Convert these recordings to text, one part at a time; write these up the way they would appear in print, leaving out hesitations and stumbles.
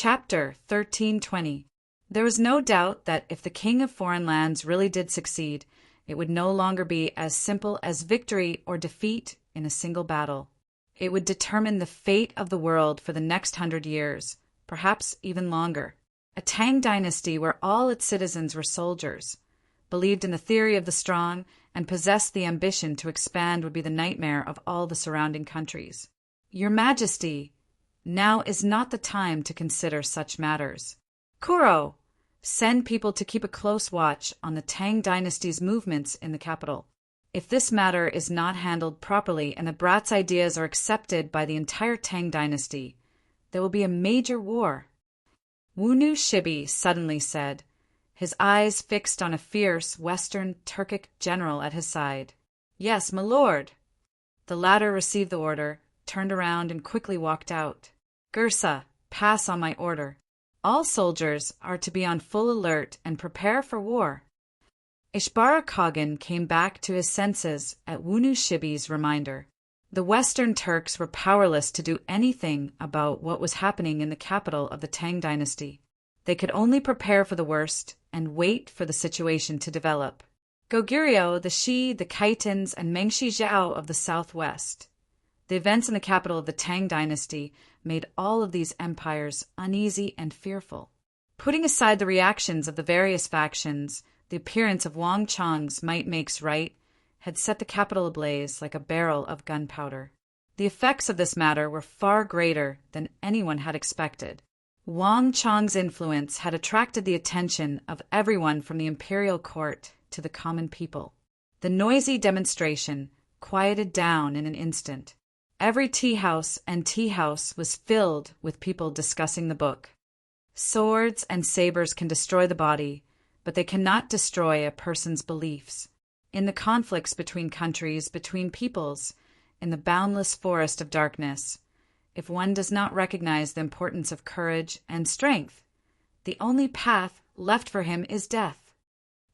Chapter 1320. There was no doubt that if the king of foreign lands really did succeed, it would no longer be as simple as victory or defeat in a single battle. It would determine the fate of the world for the next 100 years, perhaps even longer. A Tang dynasty where all its citizens were soldiers, believed in the theory of the strong, and possessed the ambition to expand would be the nightmare of all the surrounding countries. Your Majesty, now is not the time to consider such matters. Kuro, send people to keep a close watch on the Tang dynasty's movements in the capital. If this matter is not handled properly and the brat's ideas are accepted by the entire Tang dynasty, there will be a major war. Wunu Shibi suddenly said, his eyes fixed on a fierce Western Turkic general at his side. Yes, my lord. The latter received the order, turned around and quickly walked out. Gursa, pass on my order. All soldiers are to be on full alert and prepare for war. Ishbara Khagan came back to his senses at Wunu Shibi's reminder. The Western Turks were powerless to do anything about what was happening in the capital of the Tang dynasty. They could only prepare for the worst and wait for the situation to develop. Goguryeo, the Shi, the Khitans, and Mengshi Zhao of the southwest. The events in the capital of the Tang dynasty made all of these empires uneasy and fearful. Putting aside the reactions of the various factions, the appearance of Wang Chang's might makes right had set the capital ablaze like a barrel of gunpowder. The effects of this matter were far greater than anyone had expected. Wang Chang's influence had attracted the attention of everyone from the imperial court to the common people. The noisy demonstration quieted down in an instant. Every tea-house and tea-house was filled with people discussing the book. Swords and sabers can destroy the body, but they cannot destroy a person's beliefs. In the conflicts between countries, between peoples, in the boundless forest of darkness, if one does not recognize the importance of courage and strength, the only path left for him is death.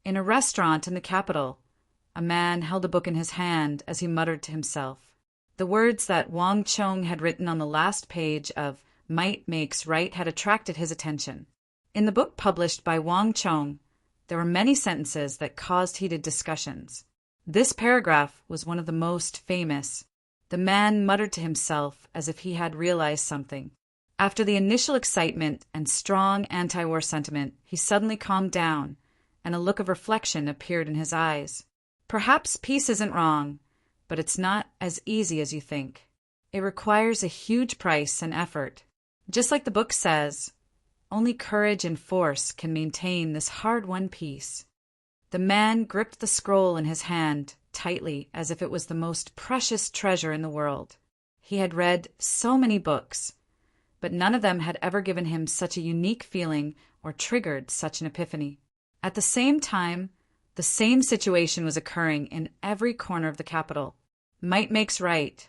In a restaurant in the capital, a man held a book in his hand as he muttered to himself. The words that Wang Chong had written on the last page of Might Makes Right had attracted his attention. In the book published by Wang Chong, there were many sentences that caused heated discussions. This paragraph was one of the most famous. The man muttered to himself as if he had realized something. After the initial excitement and strong anti-war sentiment, he suddenly calmed down, and a look of reflection appeared in his eyes. Perhaps peace isn't wrong, but it's not as easy as you think. It requires a huge price and effort. Just like the book says, only courage and force can maintain this hard-won peace. The man gripped the scroll in his hand tightly as if it was the most precious treasure in the world. He had read so many books, but none of them had ever given him such a unique feeling or triggered such an epiphany. At the same time, the same situation was occurring in every corner of the capital. Might makes right.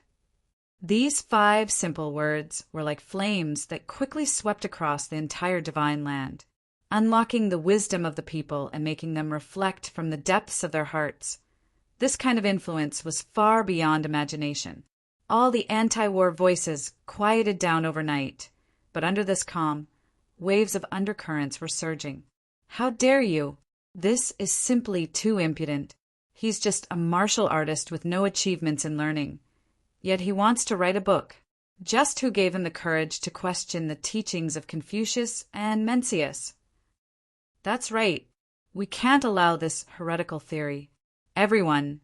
These 5 simple words were like flames that quickly swept across the entire divine land, unlocking the wisdom of the people and making them reflect from the depths of their hearts. This kind of influence was far beyond imagination. All the anti-war voices quieted down overnight, but under this calm, waves of undercurrents were surging. How dare you? This is simply too impudent. He's just a martial artist with no achievements in learning. Yet he wants to write a book. Just who gave him the courage to question the teachings of Confucius and Mencius? That's right. We can't allow this heretical theory. Everyone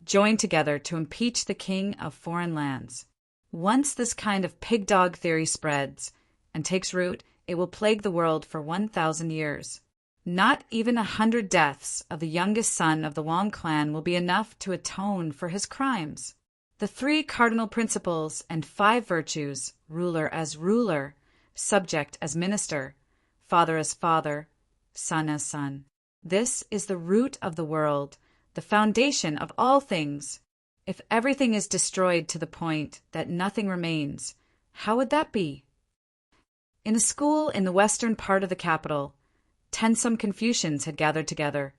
join together to impeach the king of foreign lands. Once this kind of pig-dog theory spreads and takes root, it will plague the world for 1,000 years. Not even 100 deaths of the youngest son of the Wang clan will be enough to atone for his crimes. The 3 cardinal principles and 5 virtues, ruler as ruler, subject as minister, father as father, son as son. This is the root of the world, the foundation of all things. If everything is destroyed to the point that nothing remains, how would that be? In a school in the western part of the capital, 10-some Confucians had gathered together,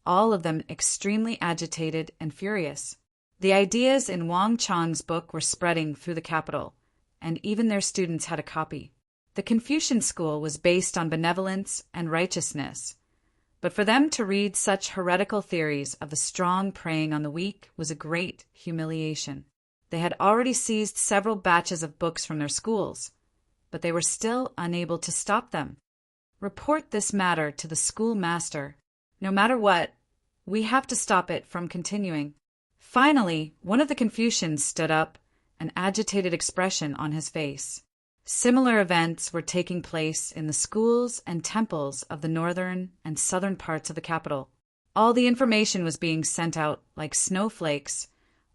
all of them extremely agitated and furious. The ideas in Wang Chang's book were spreading through the capital, and even their students had a copy. The Confucian school was based on benevolence and righteousness, but for them to read such heretical theories of the strong preying on the weak was a great humiliation. They had already seized several batches of books from their schools, but they were still unable to stop them. Report this matter to the schoolmaster. No matter what, we have to stop it from continuing. Finally, one of the Confucians stood up, an agitated expression on his face. Similar events were taking place in the schools and temples of the northern and southern parts of the capital. All the information was being sent out like snowflakes,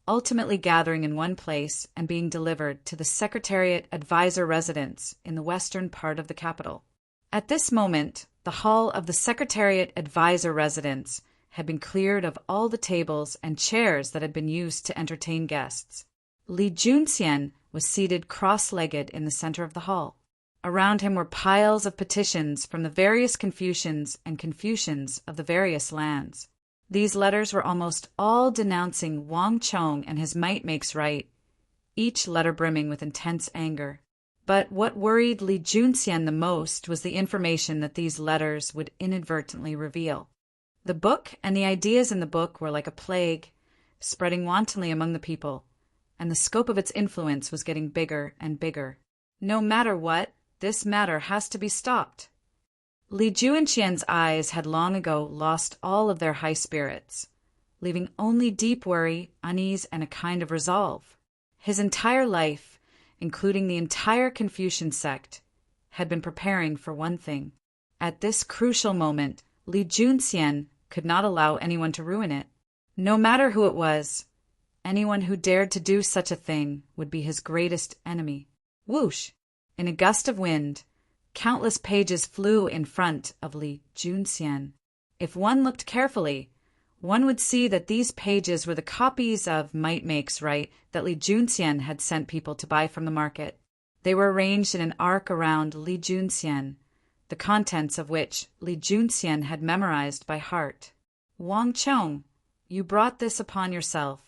ultimately gathering in one place and being delivered to the Secretariat Advisor residence in the western part of the capital. At this moment, the hall of the Secretariat Advisor residence had been cleared of all the tables and chairs that had been used to entertain guests. Li Junxian was seated cross-legged in the center of the hall. Around him were piles of petitions from the various Confucians and Confucians of the various lands. These letters were almost all denouncing Wang Chong and his might makes right, each letter brimming with intense anger. But what worried Li Junxian the most was the information that these letters would inadvertently reveal. The book and the ideas in the book were like a plague, spreading wantonly among the people, and the scope of its influence was getting bigger and bigger. No matter what, this matter has to be stopped. Li Junxian's eyes had long ago lost all of their high spirits, leaving only deep worry, unease, and a kind of resolve. His entire life, including the entire Confucian sect, had been preparing for one thing. At this crucial moment, Li Junxian could not allow anyone to ruin it. No matter who it was, anyone who dared to do such a thing would be his greatest enemy. Whoosh! In a gust of wind, countless pages flew in front of Li Junxian. If one looked carefully, one would see that these pages were the copies of Might Makes Right that Li Junxian had sent people to buy from the market. They were arranged in an arc around Li Junxian, the contents of which Li Junxian had memorized by heart. Wang Chong, you brought this upon yourself.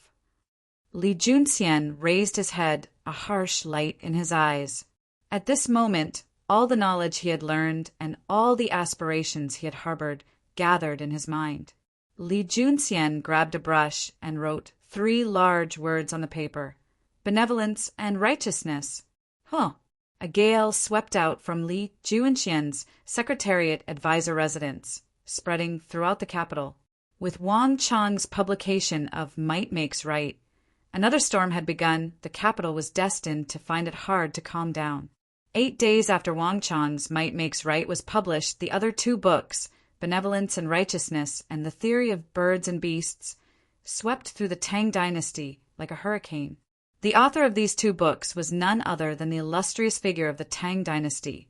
Li Junxian raised his head, a harsh light in his eyes. At this moment, all the knowledge he had learned and all the aspirations he had harbored gathered in his mind. Li Junxian grabbed a brush and wrote 3 large words on the paper: benevolence and righteousness. A gale swept out from Li Junxian's Secretariat Advisor residence, spreading throughout the capital. With Wang Chong's publication of Might Makes Right, another storm had begun. The capital was destined to find it hard to calm down. 8 days after Wang Chong's Might Makes Right was published, the other 2 books, Benevolence and Righteousness and The Theory of Birds and Beasts, swept through the Tang dynasty like a hurricane. The author of these 2 books was none other than the illustrious figure of the Tang dynasty,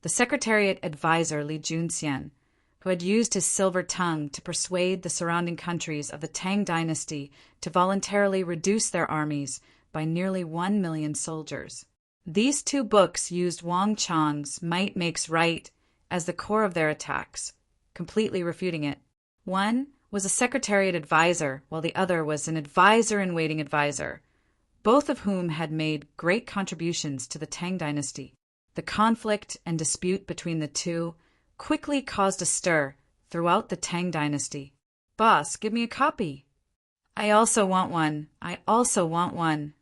the Secretariat Advisor Li Junxian, who had used his silver tongue to persuade the surrounding countries of the Tang dynasty to voluntarily reduce their armies by nearly 1 million soldiers. These 2 books used Wang Chong's Might Makes Right as the core of their attacks, completely refuting it. One was a Secretariat Advisor, while the other was an advisor-in-waiting advisor, both of whom had made great contributions to the Tang dynasty. The conflict and dispute between the 2 quickly caused a stir throughout the Tang dynasty. Boss, give me a copy. I also want one. I also want one.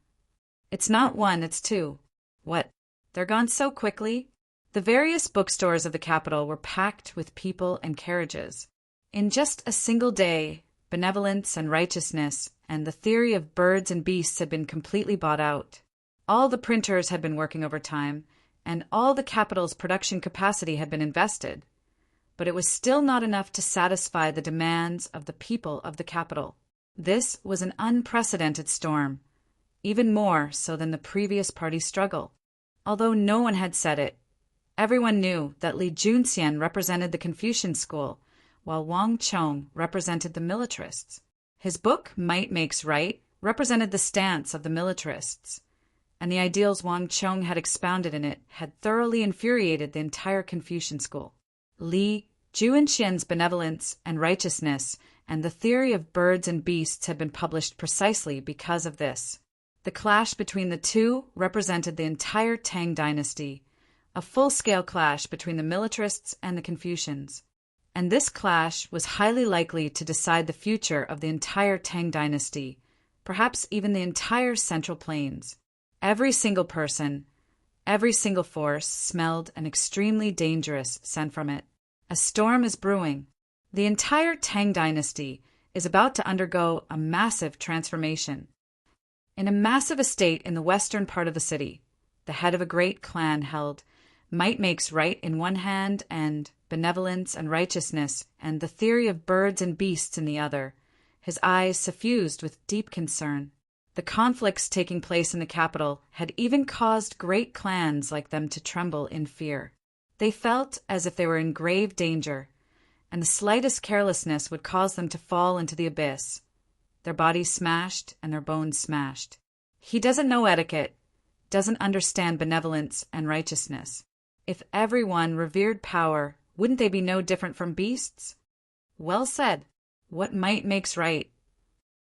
It's not 1, it's 2. What? They're gone so quickly? The various bookstores of the capital were packed with people and carriages. In just a single day, Benevolence and Righteousness and The Theory of Birds and Beasts had been completely bought out. All the printers had been working overtime, and all the capital's production capacity had been invested. But it was still not enough to satisfy the demands of the people of the capital. This was an unprecedented storm, even more so than the previous party struggle. Although no one had said it, everyone knew that Li Junxian represented the Confucian school, while Wang Chong represented the militarists. His book, Might Makes Right, represented the stance of the militarists, and the ideals Wang Chong had expounded in it had thoroughly infuriated the entire Confucian school. Li Junxian's Benevolence and Righteousness and The Theory of Birds and Beasts had been published precisely because of this. The clash between the 2 represented the entire Tang dynasty, a full-scale clash between the militarists and the Confucians. And this clash was highly likely to decide the future of the entire Tang dynasty, perhaps even the entire Central Plains. Every single person, every single force smelled an extremely dangerous scent from it. A storm is brewing. The entire Tang dynasty is about to undergo a massive transformation. In a massive estate in the western part of the city, the head of a great clan held might makes right in one hand and benevolence and righteousness and the theory of birds and beasts in the other, his eyes suffused with deep concern. The conflicts taking place in the capital had even caused great clans like them to tremble in fear. They felt as if they were in grave danger, and the slightest carelessness would cause them to fall into the abyss, their bodies smashed and their bones smashed. He doesn't know etiquette, doesn't understand benevolence and righteousness. If everyone revered power, wouldn't they be no different from beasts? Well said. What might makes right.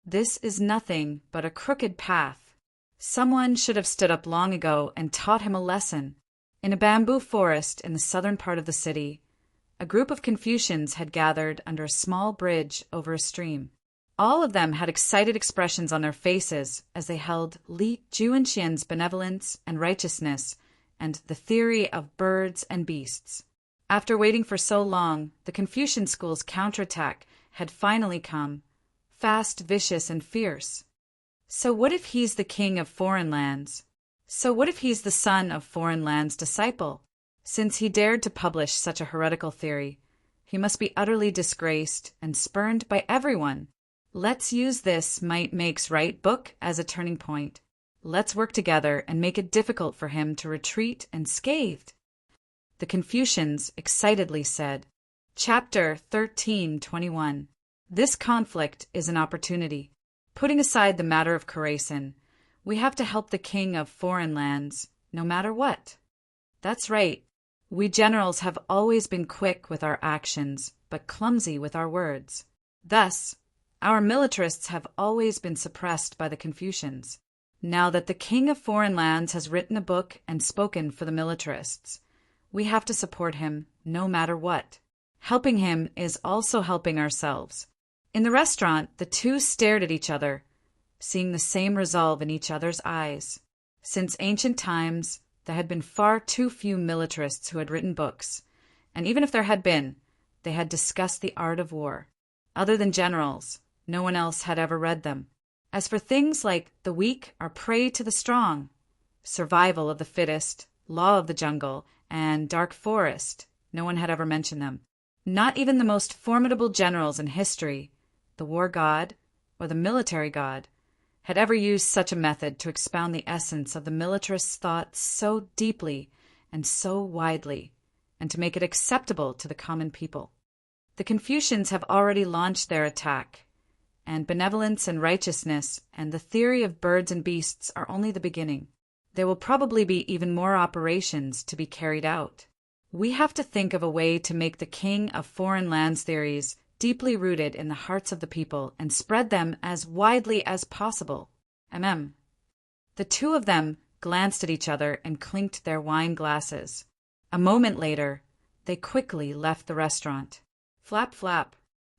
This is nothing but a crooked path. Someone should have stood up long ago and taught him a lesson. In a bamboo forest in the southern part of the city, a group of Confucians had gathered under a small bridge over a stream. All of them had excited expressions on their faces as they held Li Juanxian's benevolence and righteousness and the theory of birds and beasts. After waiting for so long, the Confucian school's counterattack had finally come, fast, vicious, and fierce. So what if he's the king of foreign lands? So what if he's the son of foreign lands' disciple? Since he dared to publish such a heretical theory, he must be utterly disgraced and spurned by everyone. Let's use this Might Makes Right book as a turning point. Let's work together and make it difficult for him to retreat unscathed. The Confucians excitedly said. Chapter 13:21. This conflict is an opportunity. Putting aside the matter of Khorasan, we have to help the king of foreign lands, no matter what. That's right. We generals have always been quick with our actions, but clumsy with our words. Thus, our militarists have always been suppressed by the Confucians. Now that the king of foreign lands has written a book and spoken for the militarists, we have to support him no matter what. Helping him is also helping ourselves. In the restaurant, the two stared at each other, seeing the same resolve in each other's eyes. Since ancient times, there had been far too few militarists who had written books, and even if there had been, they had discussed the art of war. Other than generals, no one else had ever read them. As for things like the weak are prey to the strong, survival of the fittest, law of the jungle, and dark forest, no one had ever mentioned them. Not even the most formidable generals in history, the war god or the military god, had ever used such a method to expound the essence of the militarist's thought so deeply and so widely, and to make it acceptable to the common people. The Confucians have already launched their attack, and benevolence and righteousness and the theory of birds and beasts are only the beginning. There will probably be even more operations to be carried out. We have to think of a way to make the king of foreign lands theories deeply rooted in the hearts of the people and spread them as widely as possible. The two of them glanced at each other and clinked their wine glasses. A moment later, they quickly left the restaurant. Flap, flap.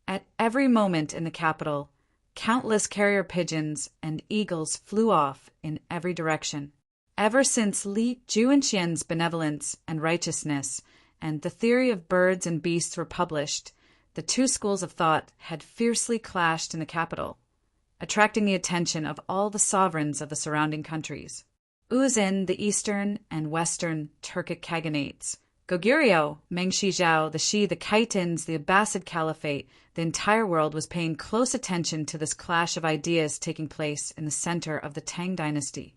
At every moment in the capital, countless carrier pigeons and eagles flew off in every direction. Ever since Li Juanxian's benevolence and righteousness and the theory of birds and beasts were published, the two schools of thought had fiercely clashed in the capital, attracting the attention of all the sovereigns of the surrounding countries. Uzin, the eastern and western Turkic Khaganates, Goguryeo, Mengshizhao, the Shi, the Khitans, the Abbasid Caliphate, the entire world was paying close attention to this clash of ideas taking place in the center of the Tang dynasty.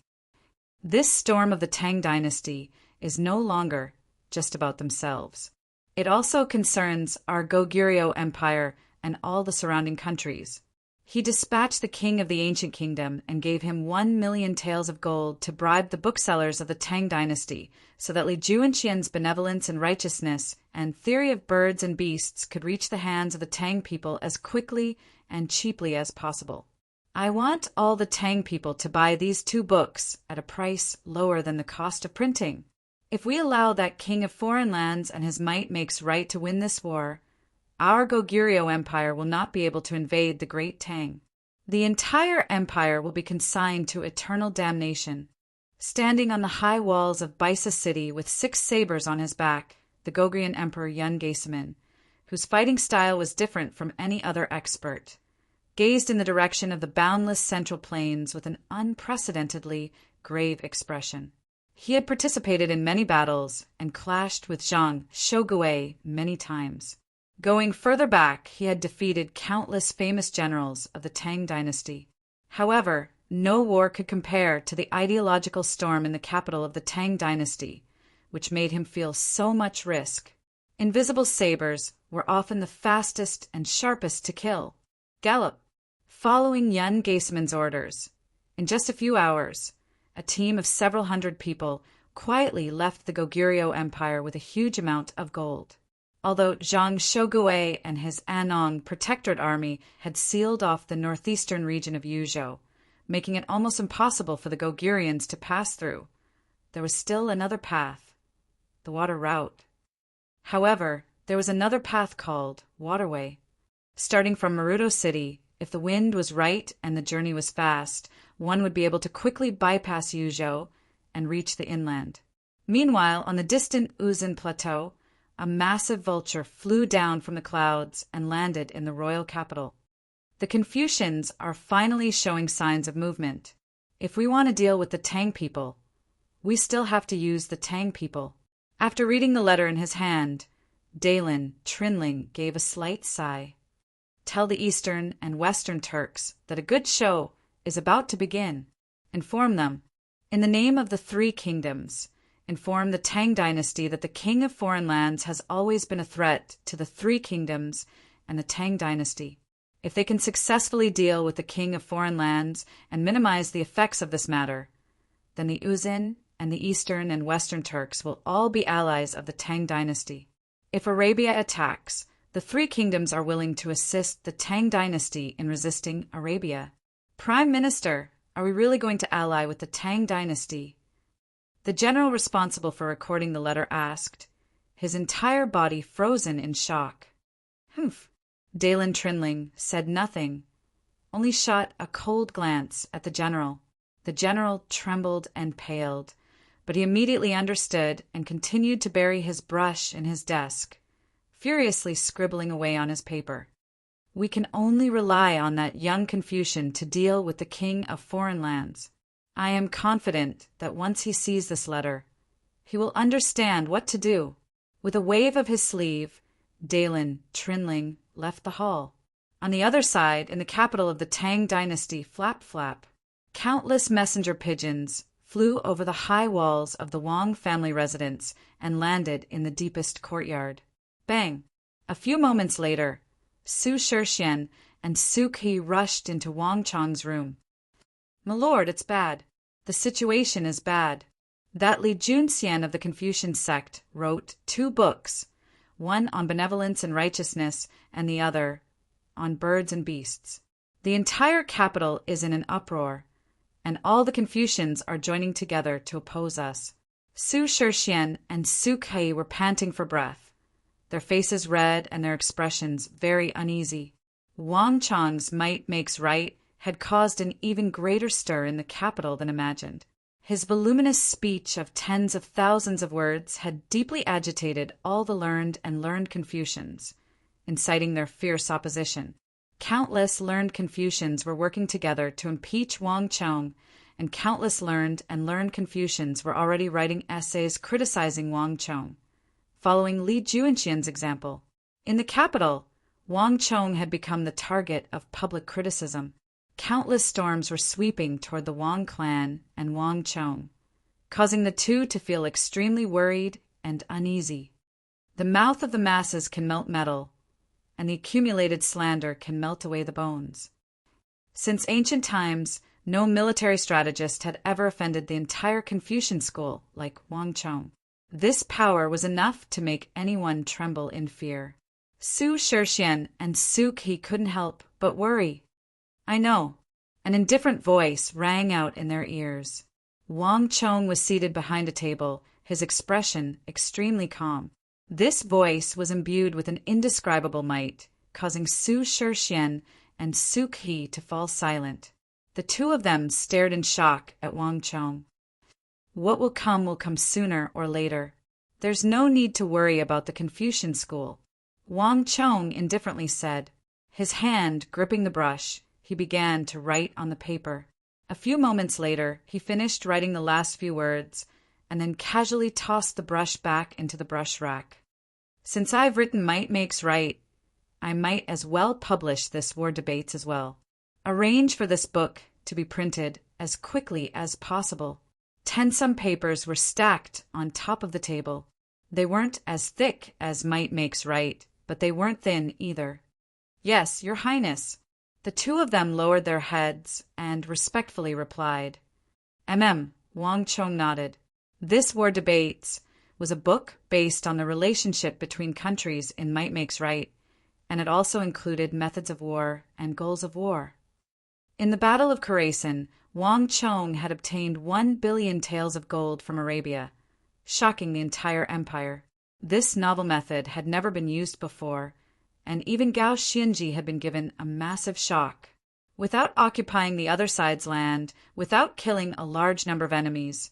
This storm of the Tang dynasty is no longer just about themselves. It also concerns our Goguryeo Empire and all the surrounding countries. He dispatched the king of the ancient kingdom and gave him 1,000,000 taels of gold to bribe the booksellers of the Tang dynasty so that Li Juanxian's benevolence and righteousness and theory of birds and beasts could reach the hands of the Tang people as quickly and cheaply as possible. I want all the Tang people to buy these two books at a price lower than the cost of printing. If we allow that king of foreign lands and his might makes right to win this war, our Goguryeo Empire will not be able to invade the Great Tang. The entire empire will be consigned to eternal damnation. Standing on the high walls of Baisa city with 6 sabers on his back, the Goguryeo Emperor Yun Gaesaman, whose fighting style was different from any other expert, gazed in the direction of the boundless central plains with an unprecedentedly grave expression. He had participated in many battles and clashed with Zhang Shogui many times. Going further back, he had defeated countless famous generals of the Tang dynasty. However, no war could compare to the ideological storm in the capital of the Tang dynasty, which made him feel so much risk. Invisible sabers were often the fastest and sharpest to kill. Gallop! Following Yun Gaesaman's orders, in just a few hours, a team of several hundred people quietly left the Goguryeo Empire with a huge amount of gold. Although Zhang Shogui and his Anong Protectorate Army had sealed off the northeastern region of Yuzhou, making it almost impossible for the Goguryans to pass through, there was still another path, the water route. However, there was another path called Waterway. Starting from Maruto City, if the wind was right and the journey was fast, one would be able to quickly bypass Yuzhou and reach the inland. Meanwhile, on the distant Uzan Plateau, a massive vulture flew down from the clouds and landed in the royal capital. The Confucians are finally showing signs of movement. If we want to deal with the Tang people, we still have to use the Tang people. After reading the letter in his hand, Dalin Trinling gave a slight sigh. Tell the Eastern and Western Turks that a good show is about to begin. Inform them, in the name of the 3 kingdoms, inform the Tang dynasty that the king of foreign lands has always been a threat to the 3 kingdoms and the Tang dynasty. If they can successfully deal with the king of foreign lands and minimize the effects of this matter, then the Uzin and the Eastern and Western Turks will all be allies of the Tang dynasty. If Arabia attacks, the 3 kingdoms are willing to assist the Tang dynasty in resisting Arabia. Prime Minister, are we really going to ally with the Tang dynasty? The general responsible for recording the letter asked, his entire body frozen in shock. Humph. Dalin Trinling said nothing, only shot a cold glance at the general. The general trembled and paled, but he immediately understood and continued to bury his brush in his desk, furiously scribbling away on his paper. We can only rely on that young Confucian to deal with the king of foreign lands. I am confident that once he sees this letter, he will understand what to do. With a wave of his sleeve, Dalin Trinling left the hall. On the other side, in the capital of the Tang dynasty, Flap, countless messenger pigeons flew over the high walls of the Wang family residence and landed in the deepest courtyard. Bang! A few moments later, Su Shixian and Su Qi rushed into Wang Chong's room. "My lord, it's bad. The situation is bad. That Li Junxian of the Confucian sect wrote 2 books, one on benevolence and righteousness and the other on birds and beasts. The entire capital is in an uproar, and all the Confucians are joining together to oppose us." Su Shixian and Su Qi were panting for breath, their faces red and their expressions very uneasy. Wang Chong's might makes right had caused an even greater stir in the capital than imagined. His voluminous speech of tens of thousands of words had deeply agitated all the learned and learned Confucians, inciting their fierce opposition. Countless learned Confucians were working together to impeach Wang Chong, and countless learned and learned Confucians were already writing essays criticizing Wang Chong, following Li Junxian's example. In the capital, Wang Chong had become the target of public criticism. Countless storms were sweeping toward the Wang clan and Wang Chong, causing the two to feel extremely worried and uneasy. The mouth of the masses can melt metal, and the accumulated slander can melt away the bones. Since ancient times, no military strategist had ever offended the entire Confucian school like Wang Chong. This power was enough to make anyone tremble in fear. Su Shixian and Su Qi couldn't help but worry. "I know," an indifferent voice rang out in their ears. Wang Chong was seated behind a table, his expression extremely calm. This voice was imbued with an indescribable might, causing Su Shixian and Su Qi to fall silent. The two of them stared in shock at Wang Chong. What will come sooner or later. There's no need to worry about the Confucian school, Wang Chong indifferently said. His hand gripping the brush, he began to write on the paper. A few moments later, he finished writing the last few words, and then casually tossed the brush back into the brush rack. Since I've written Might Makes Right, I might as well publish this war debates as well. Arrange for this book to be printed as quickly as possible. 10-some papers were stacked on top of the table. They weren't as thick as Might Makes Right, but they weren't thin either. Yes, Your Highness. The two of them lowered their heads and respectfully replied. Wang Chong nodded. This War Debates was a book based on the relationship between countries in Might Makes Right, and it also included methods of war and goals of war. In the Battle of Khorasan, Wang Chong had obtained 1 billion taels of gold from Arabia, shocking the entire empire. This novel method had never been used before, and even Gao Xianji had been given a massive shock. Without occupying the other side's land, without killing a large number of enemies,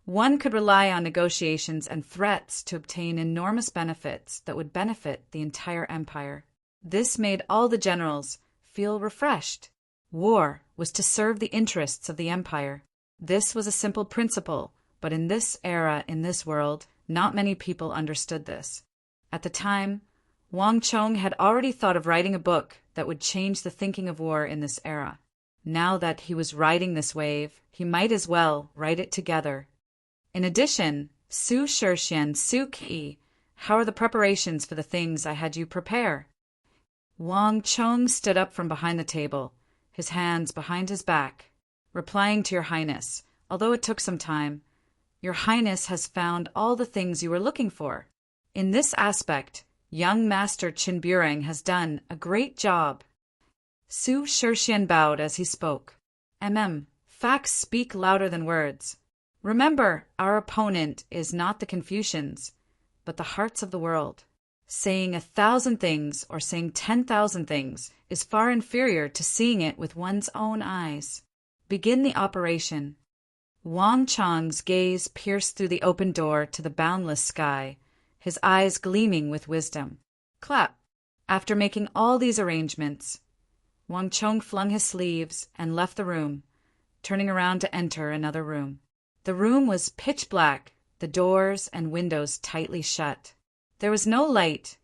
one could rely on negotiations and threats to obtain enormous benefits that would benefit the entire empire. This made all the generals feel refreshed. War was to serve the interests of the empire. This was a simple principle, but in this era, in this world, not many people understood this. At the time, Wang Chong had already thought of writing a book that would change the thinking of war in this era. Now that he was riding this wave, he might as well write it together. In addition, Su Shixian, Su Qi, how are the preparations for the things I had you prepare? Wang Chong stood up from behind the table, his hands behind his back, replying to Your Highness, although it took some time. Your Highness has found all the things you were looking for. In this aspect, young Master Qin Bureng has done a great job. Su Shixian bowed as he spoke. Facts speak louder than words. Remember, our opponent is not the Confucians, but the hearts of the world. Saying 1,000 things or saying 10,000 things is far inferior to seeing it with one's own eyes. Begin the operation. Wang Chong's gaze pierced through the open door to the boundless sky, his eyes gleaming with wisdom. Clap. After making all these arrangements, Wang Chong flung his sleeves and left the room, turning around to enter another room. The room was pitch black, the doors and windows tightly shut. There was no light,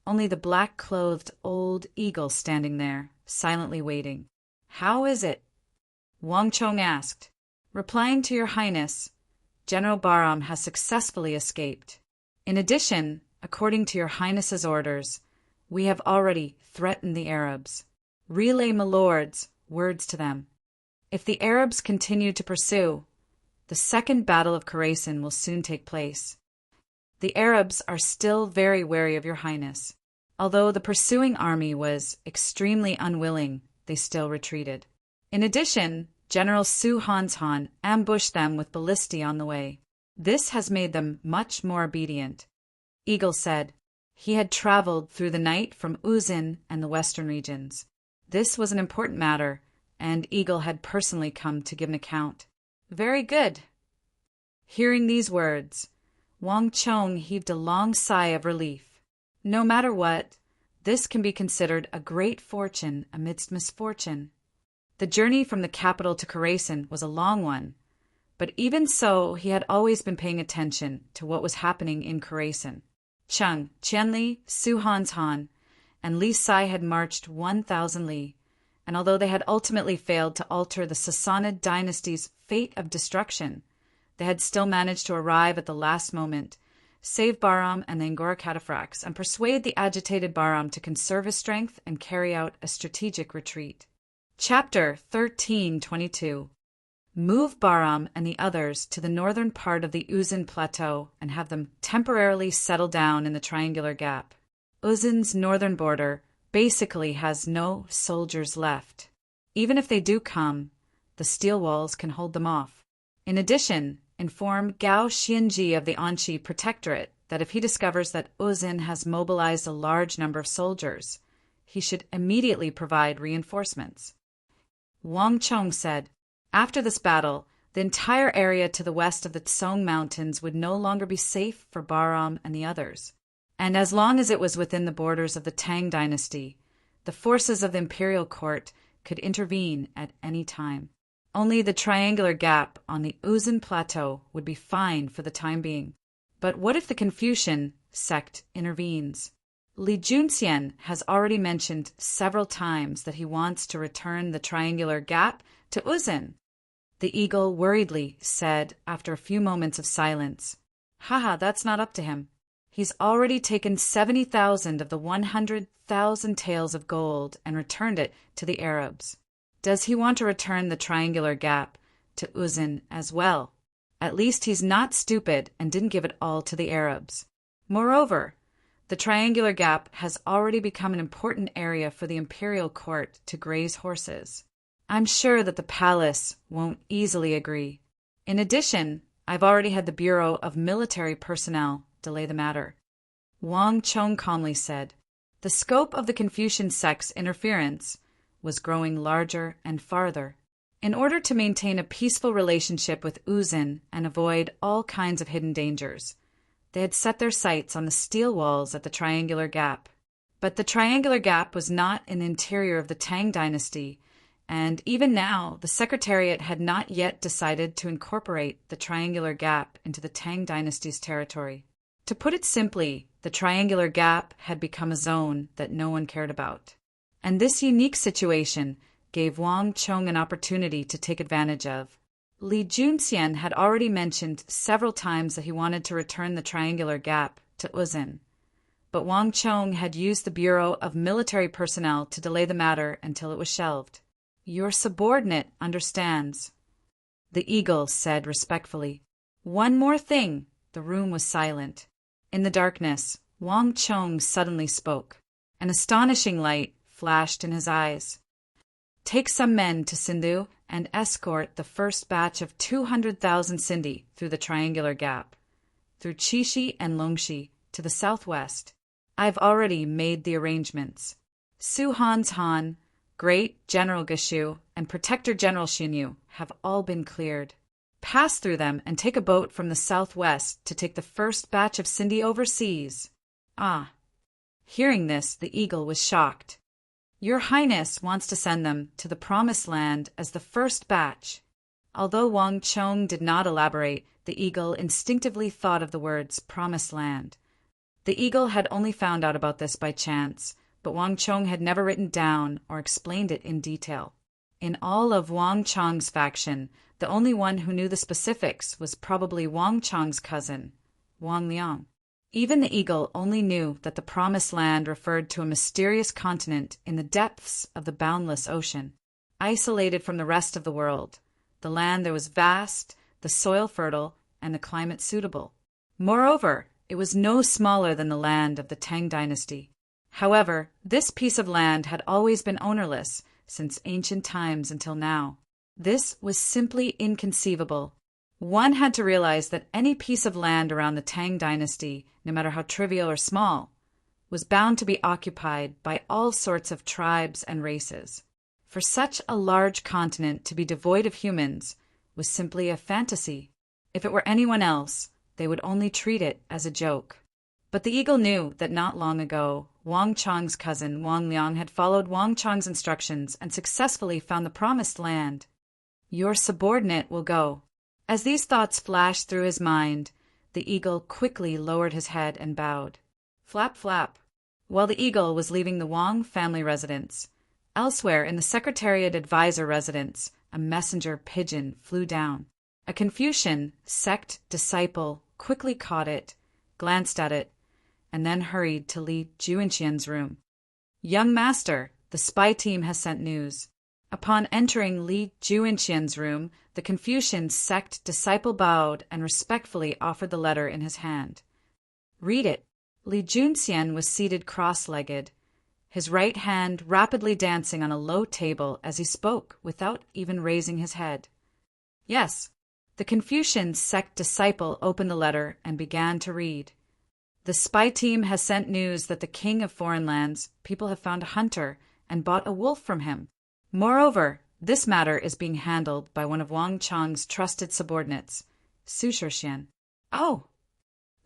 only the black-clothed old eagle standing there, silently waiting. How is it? Wang Chong asked. Replying to Your Highness, General Bahram has successfully escaped. In addition, according to Your Highness's orders, we have already threatened the Arabs. Relay my lord's words to them. If the Arabs continue to pursue, the second battle of Khorasan will soon take place. The Arabs are still very wary of Your Highness. Although the pursuing army was extremely unwilling, they still retreated. In addition, General Su Hanshan ambushed them with ballistae on the way. This has made them much more obedient. Eagle said. He had traveled through the night from Uzin and the western regions. This was an important matter, and Eagle had personally come to give an account. Very good. Hearing these words, Wang Chong heaved a long sigh of relief. No matter what, this can be considered a great fortune amidst misfortune. The journey from the capital to Khorasan was a long one, but even so he had always been paying attention to what was happening in Khorasan. Cheng, Qianli, Su Hanshan, and Li Sai had marched 1,000 li, and although they had ultimately failed to alter the Sassanid dynasty's fate of destruction, they had still managed to arrive at the last moment, save Bahram and the Angora cataphracts, and persuade the agitated Bahram to conserve his strength and carry out a strategic retreat. Chapter 1322. Move Bahram and the others to the northern part of the Uzin Plateau and have them temporarily settle down in the triangular gap. Uzin's northern border basically has no soldiers left. Even if they do come, the steel walls can hold them off. In addition, inform Gao Xianji of the Anxi Protectorate that if he discovers that Uzin has mobilized a large number of soldiers, he should immediately provide reinforcements. Wang Chong said, after this battle, the entire area to the west of the Tsong Mountains would no longer be safe for Bahram and the others. And as long as it was within the borders of the Tang dynasty, the forces of the imperial court could intervene at any time. Only the triangular gap on the Uzin Plateau would be fine for the time being. But what if the Confucian sect intervenes? Li Junxian has already mentioned several times that he wants to return the triangular gap to Uzin. The eagle worriedly said after a few moments of silence, "Haha, that's not up to him. He's already taken 70,000 of the 100,000 taels of gold and returned it to the Arabs. Does he want to return the triangular gap to Uzin as well? At least he's not stupid and didn't give it all to the Arabs. Moreover, the triangular gap has already become an important area for the imperial court to graze horses. I'm sure that the palace won't easily agree. In addition, I've already had the Bureau of Military Personnel delay the matter." Wang Chong calmly said. The scope of the Confucian sect's interference was growing larger and farther. In order to maintain a peaceful relationship with Uzin and avoid all kinds of hidden dangers, they had set their sights on the steel walls at the Triangular Gap. But the Triangular Gap was not in the interior of the Tang dynasty, and even now the Secretariat had not yet decided to incorporate the Triangular Gap into the Tang dynasty's territory. To put it simply, the Triangular Gap had become a zone that no one cared about. And this unique situation gave Wang Chong an opportunity to take advantage of. Li Junxian had already mentioned several times that he wanted to return the Triangular Gap to Uzin, but Wang Chong had used the Bureau of Military Personnel to delay the matter until it was shelved. "Your subordinate understands," the eagle said respectfully. "One more thing." The room was silent. In the darkness, Wang Chong suddenly spoke. An astonishing light flashed in his eyes. "Take some men to Sindhu and escort the first batch of 200,000 Sindhi through the Triangular Gap, through Chishi and Longxi to the southwest. I've already made the arrangements. Suhan's Han, Great General Gashu, and Protector General Xinyu have all been cleared. Pass through them and take a boat from the southwest to take the first batch of Sindhi overseas." Ah! Hearing this, the eagle was shocked. "Your Highness wants to send them to the Promised Land as the first batch." Although Wang Chong did not elaborate, the eagle instinctively thought of the words Promised Land. The eagle had only found out about this by chance, but Wang Chong had never written down or explained it in detail. In all of Wang Chong's faction, the only one who knew the specifics was probably Wang Chong's cousin, Wang Liang. Even the eagle only knew that the Promised Land referred to a mysterious continent in the depths of the boundless ocean, isolated from the rest of the world. The land there was vast, the soil fertile, and the climate suitable. Moreover, it was no smaller than the land of the Tang dynasty. However, this piece of land had always been ownerless since ancient times until now. This was simply inconceivable. One had to realize that any piece of land around the Tang dynasty, no matter how trivial or small, was bound to be occupied by all sorts of tribes and races. For such a large continent to be devoid of humans was simply a fantasy. If it were anyone else, they would only treat it as a joke. But the eagle knew that not long ago, Wang Chong's cousin Wang Liang had followed Wang Chong's instructions and successfully found the Promised Land. "Your subordinate will go." As these thoughts flashed through his mind, the eagle quickly lowered his head and bowed. Flap, flap. While the eagle was leaving the Wang family residence, elsewhere in the Secretariat Advisor residence, a messenger pigeon flew down. A Confucian sect disciple quickly caught it, glanced at it, and then hurried to Li Juinqian's room. "Young master, the spy team has sent news." Upon entering Li Juinqian's room, the Confucian sect disciple bowed and respectfully offered the letter in his hand. "Read it." Li Junxian was seated cross-legged, his right hand rapidly dancing on a low table as he spoke without even raising his head. "Yes, The Confucian sect disciple opened the letter and began to read. The spy team has sent news that the king of foreign lands, people have found a hunter and bought a wolf from him. Moreover, this matter is being handled by one of Wang Chang's trusted subordinates, Su Shixian. Oh!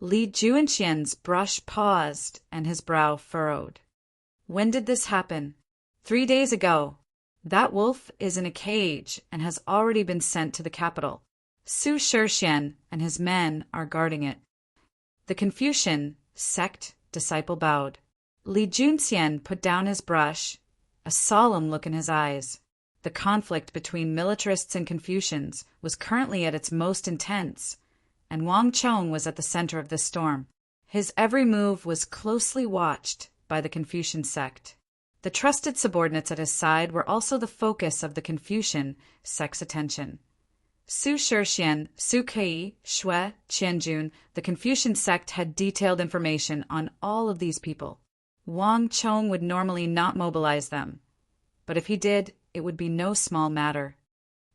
Li Juanxian's brush paused and his brow furrowed. When did this happen? 3 days ago. That wolf is in a cage and has already been sent to the capital. Su Shixian and his men are guarding it. The Confucian sect disciple bowed. Li Junxian put down his brush, a solemn look in his eyes. The conflict between militarists and Confucians was currently at its most intense, and Wang Chong was at the center of this storm. His every move was closely watched by the Confucian sect. The trusted subordinates at his side were also the focus of the Confucian sect's attention. Su Shixian, Su Kei, Shui, Qianjun, the Confucian sect had detailed information on all of these people. Wang Chong would normally not mobilize them, but if he did, it would be no small matter.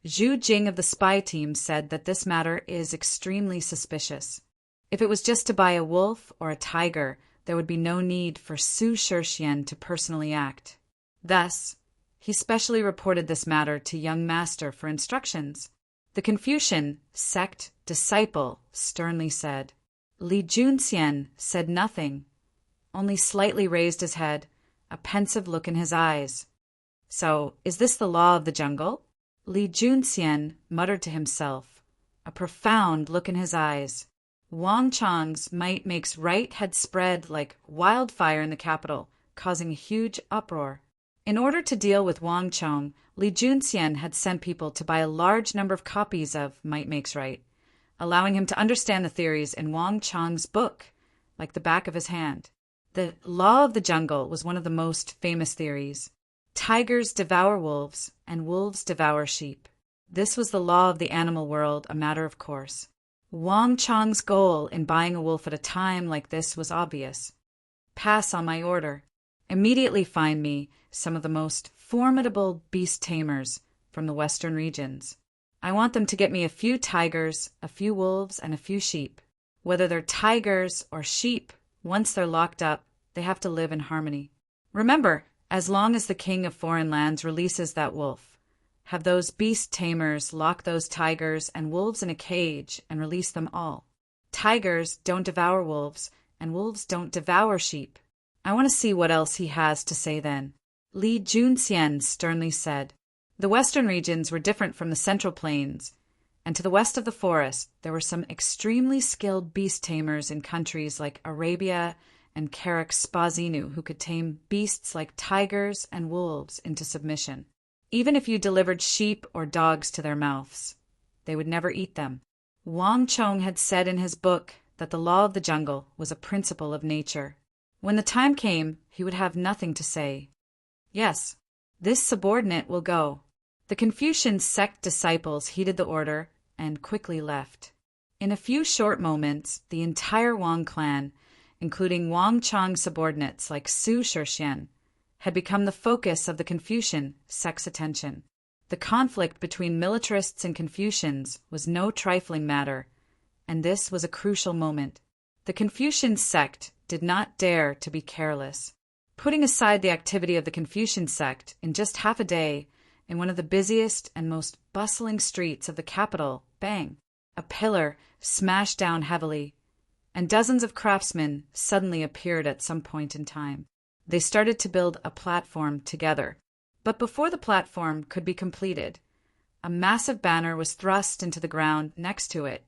Zhu Jing of the spy team said that this matter is extremely suspicious. If it was just to buy a wolf or a tiger, there would be no need for Su Shixian to personally act. Thus, he specially reported this matter to young master for instructions. The Confucian sect disciple sternly said. Li Junxian said nothing, only slightly raised his head, a pensive look in his eyes. So, is this the law of the jungle? Li Junxian muttered to himself, a profound look in his eyes. Wang Chang's might makes right had spread like wildfire in the capital, causing a huge uproar. In order to deal with Wang Chong, Li Junxian had sent people to buy a large number of copies of Might Makes Right, allowing him to understand the theories in Wang Chang's book, like the back of his hand. The law of the jungle was one of the most famous theories. Tigers devour wolves, and wolves devour sheep. This was the law of the animal world, a matter of course. Wang Chang's goal in buying a wolf at a time like this was obvious. Pass on my order. Immediately find me some of the most formidable beast tamers from the western regions. I want them to get me a few tigers, a few wolves, and a few sheep. Whether they're tigers or sheep, once they're locked up, they have to live in harmony. Remember, as long as the king of foreign lands releases that wolf, have those beast tamers lock those tigers and wolves in a cage and release them all. Tigers don't devour wolves, and wolves don't devour sheep. I want to see what else he has to say then. Li Junxian sternly said. The western regions were different from the central plains, and to the west of the forest there were some extremely skilled beast tamers in countries like Arabia and Karak Spazinu who could tame beasts like tigers and wolves into submission. Even if you delivered sheep or dogs to their mouths, they would never eat them. Wang Chong had said in his book that the law of the jungle was a principle of nature. When the time came, he would have nothing to say. Yes, this subordinate will go. The Confucian sect disciples heeded the order and quickly left. In a few short moments, the entire Wang clan, including Wang Chang's subordinates like Su Shixian, had become the focus of the Confucian sect's attention. The conflict between militarists and Confucians was no trifling matter, and this was a crucial moment. The Confucian sect did not dare to be careless. Putting aside the activity of the Confucian sect, in just half a day, in one of the busiest and most bustling streets of the capital, bang, a pillar smashed down heavily, and dozens of craftsmen suddenly appeared at some point in time. They started to build a platform together. But before the platform could be completed, a massive banner was thrust into the ground next to it,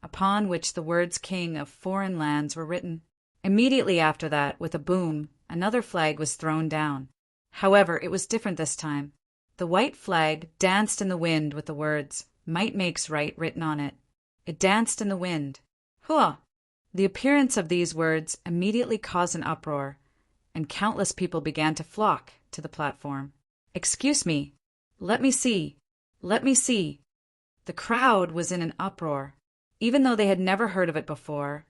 upon which the words King of Foreign Lands were written. Immediately after that, with a boom, another flag was thrown down. However, it was different this time. The white flag danced in the wind with the words, Might Makes Right written on it. It danced in the wind. Hua! The appearance of these words immediately caused an uproar, and countless people began to flock to the platform. Excuse me. Let me see. Let me see. The crowd was in an uproar. Even though they had never heard of it before,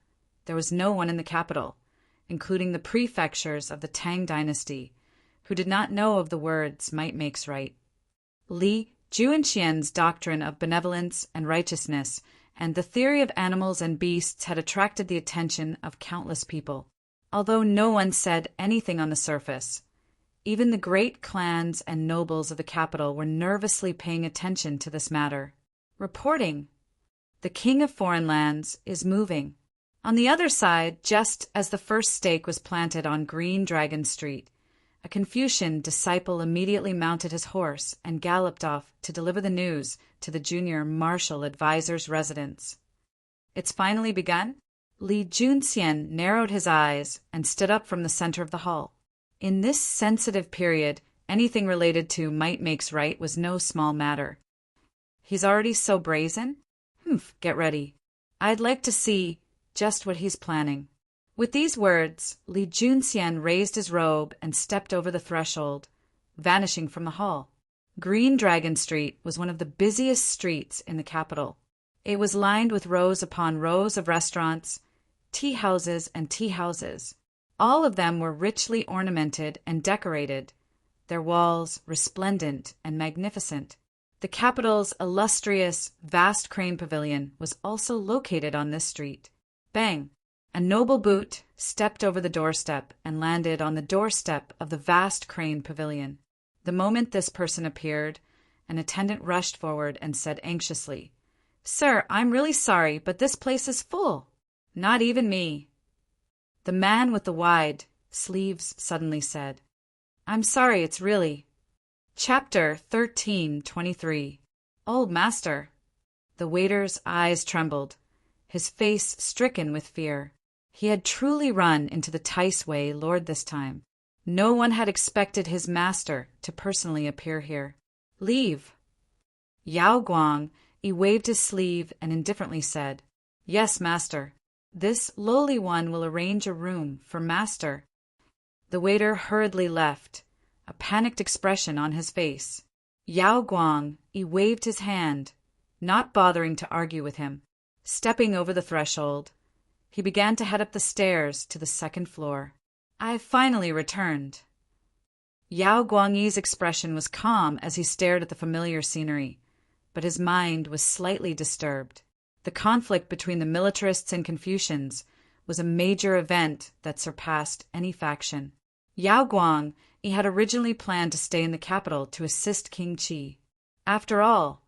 there was no one in the capital, including the prefectures of the Tang dynasty, who did not know of the words Might Makes Right. Li Zhu Xian's doctrine of benevolence and righteousness and the theory of animals and beasts had attracted the attention of countless people. Although no one said anything on the surface, even the great clans and nobles of the capital were nervously paying attention to this matter. Reporting, "The king of foreign lands is moving." On the other side, just as the first stake was planted on Green Dragon Street, a Confucian disciple immediately mounted his horse and galloped off to deliver the news to the junior martial advisor's residence. "It's finally begun?" Li Junxian narrowed his eyes and stood up from the center of the hall. In this sensitive period, anything related to might makes right was no small matter. "He's already so brazen? Get ready. I'd like to see just what he's planning." With these words, Li Junxian raised his robe and stepped over the threshold, vanishing from the hall. Green Dragon Street was one of the busiest streets in the capital. It was lined with rows upon rows of restaurants, tea houses, and tea houses. All of them were richly ornamented and decorated, their walls resplendent and magnificent. The capital's illustrious, vast crane pavilion was also located on this street. Bang! A noble boot stepped over the doorstep and landed on the doorstep of the vast crane pavilion. The moment this person appeared, an attendant rushed forward and said anxiously, "Sir, I'm really sorry, but this place is full." "Not even me." The man with the wide sleeves suddenly said, "I'm sorry, it's really—" Chapter 13:23. Old Master. The waiter's eyes trembled, his face stricken with fear. He had truly run into the Tice Way Lord this time. No one had expected his master to personally appear here. "Leave." Yao Guang, he waved his sleeve and indifferently said, "Yes, master. This lowly one will arrange a room for master." The waiter hurriedly left, a panicked expression on his face. Yao Guang, he waved his hand, not bothering to argue with him. Stepping over the threshold, he began to head up the stairs to the second floor. "I've finally returned." Yao Guangyi's expression was calm as he stared at the familiar scenery, but his mind was slightly disturbed. The conflict between the militarists and Confucians was a major event that surpassed any faction. Yao Guang, he had originally planned to stay in the capital to assist King Qi. After all,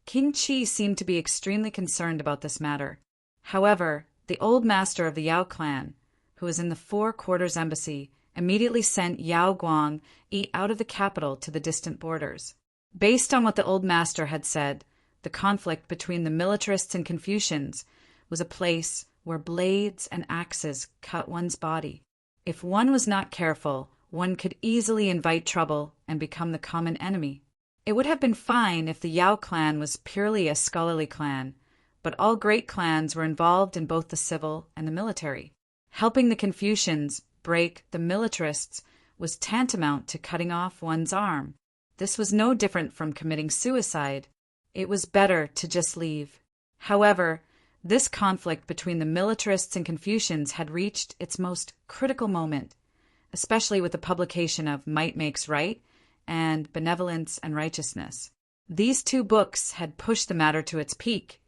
King Qi seemed to be extremely concerned about this matter. However, the old master of the Yao clan, who was in the Four Quarters Embassy, immediately sent Yao Guang out of the capital to the distant borders. Based on what the old master had said, the conflict between the militarists and Confucians was a place where blades and axes cut one's body. If one was not careful, one could easily invite trouble and become the common enemy. It would have been fine if the Yao clan was purely a scholarly clan, but all great clans were involved in both the civil and the military. Helping the Confucians break the militarists was tantamount to cutting off one's arm. This was no different from committing suicide. It was better to just leave. However, this conflict between the militarists and Confucians had reached its most critical moment, especially with the publication of Might Makes Right and Benevolence and Righteousness. These two books had pushed the matter to its peak,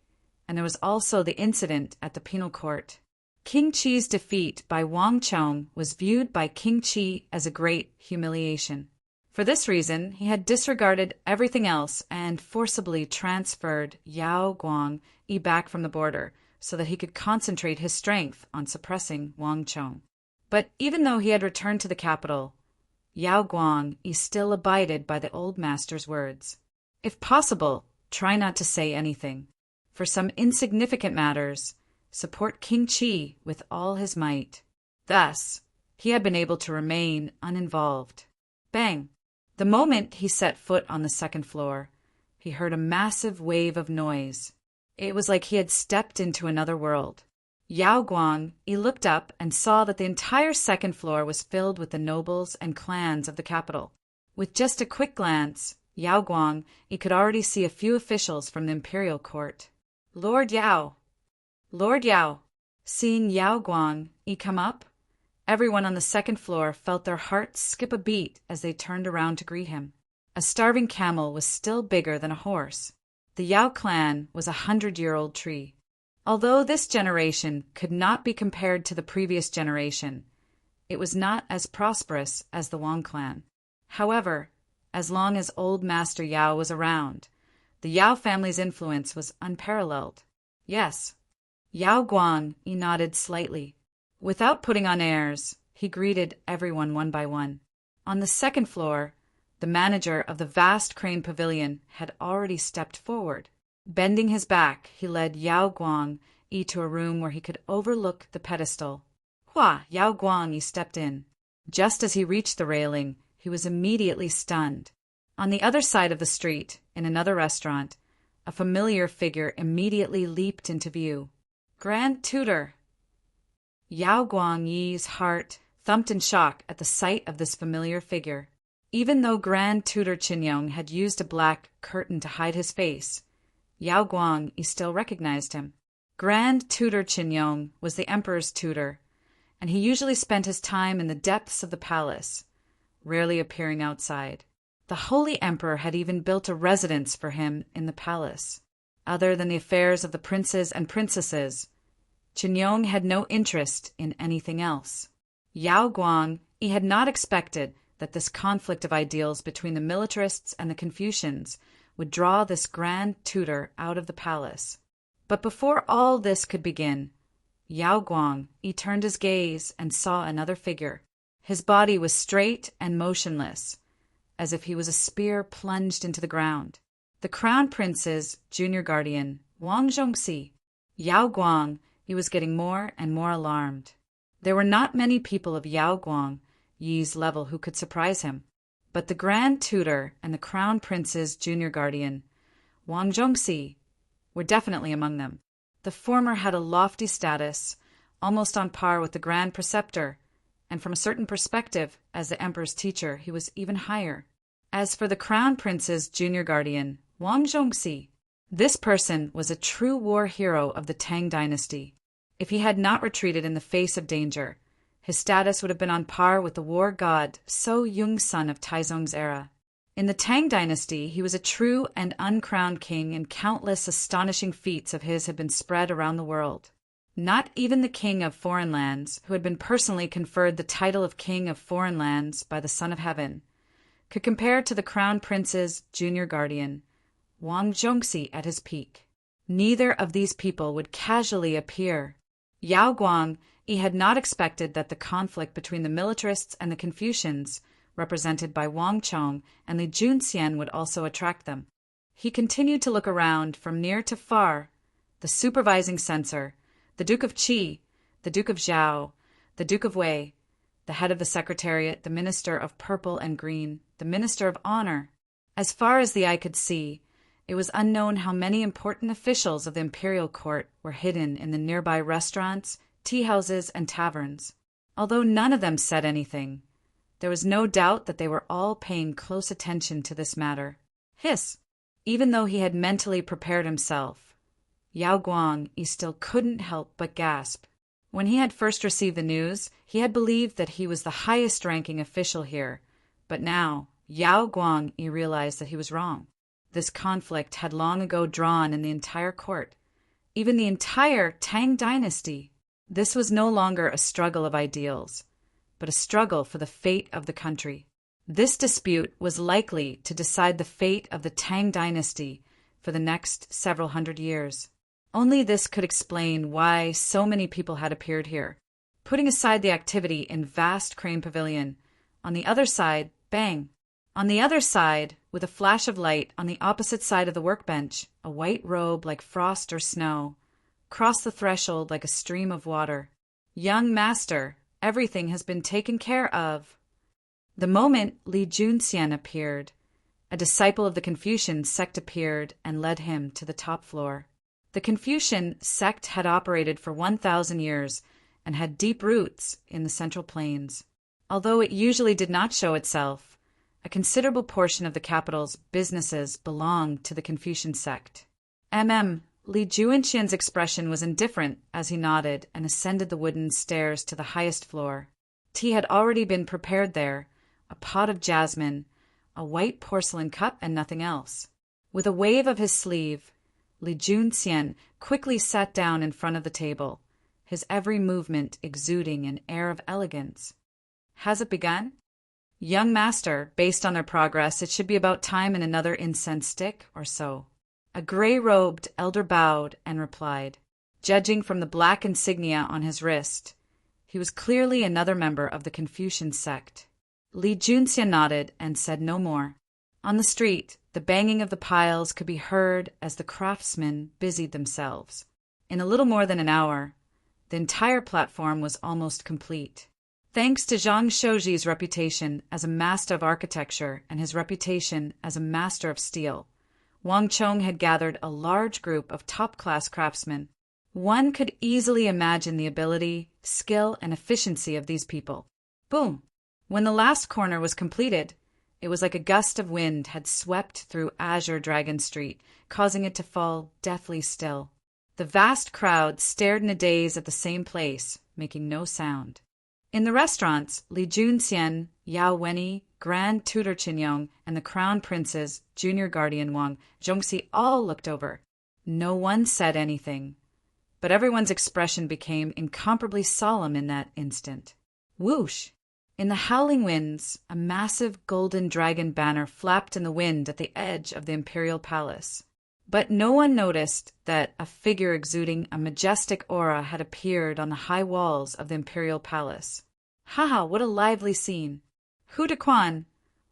and there was also the incident at the penal court. King Qi's defeat by Wang Chong was viewed by King Qi as a great humiliation. For this reason, he had disregarded everything else and forcibly transferred Yao Guang back from the border so that he could concentrate his strength on suppressing Wang Chong. But even though he had returned to the capital, Yao Guang still abided by the old master's words. If possible, try not to say anything. For some insignificant matters, support King Qi with all his might. Thus, he had been able to remain uninvolved. Bang! The moment he set foot on the second floor, he heard a massive wave of noise. It was like he had stepped into another world. Yao Guang, he looked up and saw that the entire second floor was filled with the nobles and clans of the capital. With just a quick glance, Yao Guang, he could already see a few officials from the imperial court. Lord Yao! Lord Yao! Seeing Yao Guang, he come up, everyone on the second floor felt their hearts skip a beat as they turned around to greet him. A starving camel was still bigger than a horse. The Yao clan was a 100-year-old tree. Although this generation could not be compared to the previous generation, it was not as prosperous as the Wang clan. However, as long as old Master Yao was around, the Yao family's influence was unparalleled. Yes, Yao Guang, he nodded slightly. Without putting on airs, he greeted everyone one by one. On the second floor, the manager of the vast crane pavilion had already stepped forward. Bending his back, he led Yao Guang to a room where he could overlook the pedestal. Yao Guang stepped in. Just as he reached the railing, he was immediately stunned. On the other side of the street, in another restaurant, a familiar figure immediately leaped into view. Grand Tutor! Yao Guang's heart thumped in shock at the sight of this familiar figure. Even though Grand Tutor Qinyong had used a black curtain to hide his face, Yao Guang still recognized him. Grand Tutor Qinyong was the emperor's tutor, and he usually spent his time in the depths of the palace, rarely appearing outside. The holy emperor had even built a residence for him in the palace. Other than the affairs of the princes and princesses, Qinyong had no interest in anything else. Yao Guang had not expected that this conflict of ideals between the militarists and the Confucians would draw this grand tutor out of the palace. But before all this could begin, Yao Guang turned his gaze and saw another figure. His body was straight and motionless, as if he was a spear plunged into the ground. The Crown Prince's junior guardian, Wang Zhongxi. Yao Guang was getting more and more alarmed. There were not many people of Yao Guang's level who could surprise him, but the Grand Tutor and the Crown Prince's junior guardian, Wang Zhongxi, were definitely among them. The former had a lofty status, almost on par with the Grand Preceptor, and from a certain perspective, as the emperor's teacher, he was even higher. As for the Crown Prince's junior guardian, Wang Zhongxi, this person was a true war hero of the Tang dynasty. If he had not retreated in the face of danger, his status would have been on par with the war god So Yung-sun of Taizong's era. In the Tang dynasty, he was a true and uncrowned king, and countless astonishing feats of his had been spread around the world. Not even the king of foreign lands, who had been personally conferred the title of king of foreign lands by the Son of Heaven, could compare to the Crown Prince's junior guardian, Wang Zhongxi, at his peak. Neither of these people would casually appear. Yao Guang had not expected that the conflict between the militarists and the Confucians, represented by Wang Chong and Li Junxian, would also attract them. He continued to look around from near to far. The supervising censor, the Duke of Qi, the Duke of Zhao, the Duke of Wei, the head of the Secretariat, the Minister of Purple and Green, the Minister of Honor. As far as the eye could see, it was unknown how many important officials of the imperial court were hidden in the nearby restaurants, tea-houses, and taverns. Although none of them said anything, there was no doubt that they were all paying close attention to this matter. Even though he had mentally prepared himself, Yao Guang still couldn't help but gasp. When he had first received the news, he had believed that he was the highest-ranking official here, but now Yao Guang realized that he was wrong. This conflict had long ago drawn in the entire court, even the entire Tang dynasty. This was no longer a struggle of ideals, but a struggle for the fate of the country. This dispute was likely to decide the fate of the Tang dynasty for the next several hundred years. Only this could explain why so many people had appeared here. Putting aside the activity in vast Crane Pavilion, on the other side, bang! On the other side, with a flash of light on the opposite side of the workbench, a white robe like frost or snow crossed the threshold like a stream of water. Young master, everything has been taken care of. The moment Li Junxian appeared, a disciple of the Confucian sect appeared and led him to the top floor. The Confucian sect had operated for 1,000 years and had deep roots in the Central Plains. Although it usually did not show itself, a considerable portion of the capital's businesses belonged to the Confucian sect. Li Junxian's expression was indifferent as he nodded and ascended the wooden stairs to the highest floor. Tea had already been prepared there, a pot of jasmine, a white porcelain cup and nothing else. With a wave of his sleeve, Li Junxian quickly sat down in front of the table, his every movement exuding an air of elegance. Has it begun? Young master, based on their progress, it should be about time in another incense stick or so. A gray-robed elder bowed and replied. Judging from the black insignia on his wrist, he was clearly another member of the Confucian sect. Li Junxian nodded and said no more. On the street, the banging of the piles could be heard as the craftsmen busied themselves. In a little more than an hour, the entire platform was almost complete. Thanks to Zhang Shouji's reputation as a master of architecture and his reputation as a master of steel, Wang Chong had gathered a large group of top-class craftsmen. One could easily imagine the ability, skill, and efficiency of these people. Boom! When the last corner was completed, it was like a gust of wind had swept through Azure Dragon Street, causing it to fall deathly still. The vast crowd stared in a daze at the same place, making no sound. In the restaurants, Li Junxian, Yao Wenyi, Grand Tutor Qinyong, and the Crown Prince's junior guardian Wang Zhongxi all looked over. No one said anything, but everyone's expression became incomparably solemn in that instant. Whoosh! In the howling winds, a massive golden dragon banner flapped in the wind at the edge of the imperial palace. But no one noticed that a figure exuding a majestic aura had appeared on the high walls of the imperial palace. Haha, what a lively scene! Hu Dequan,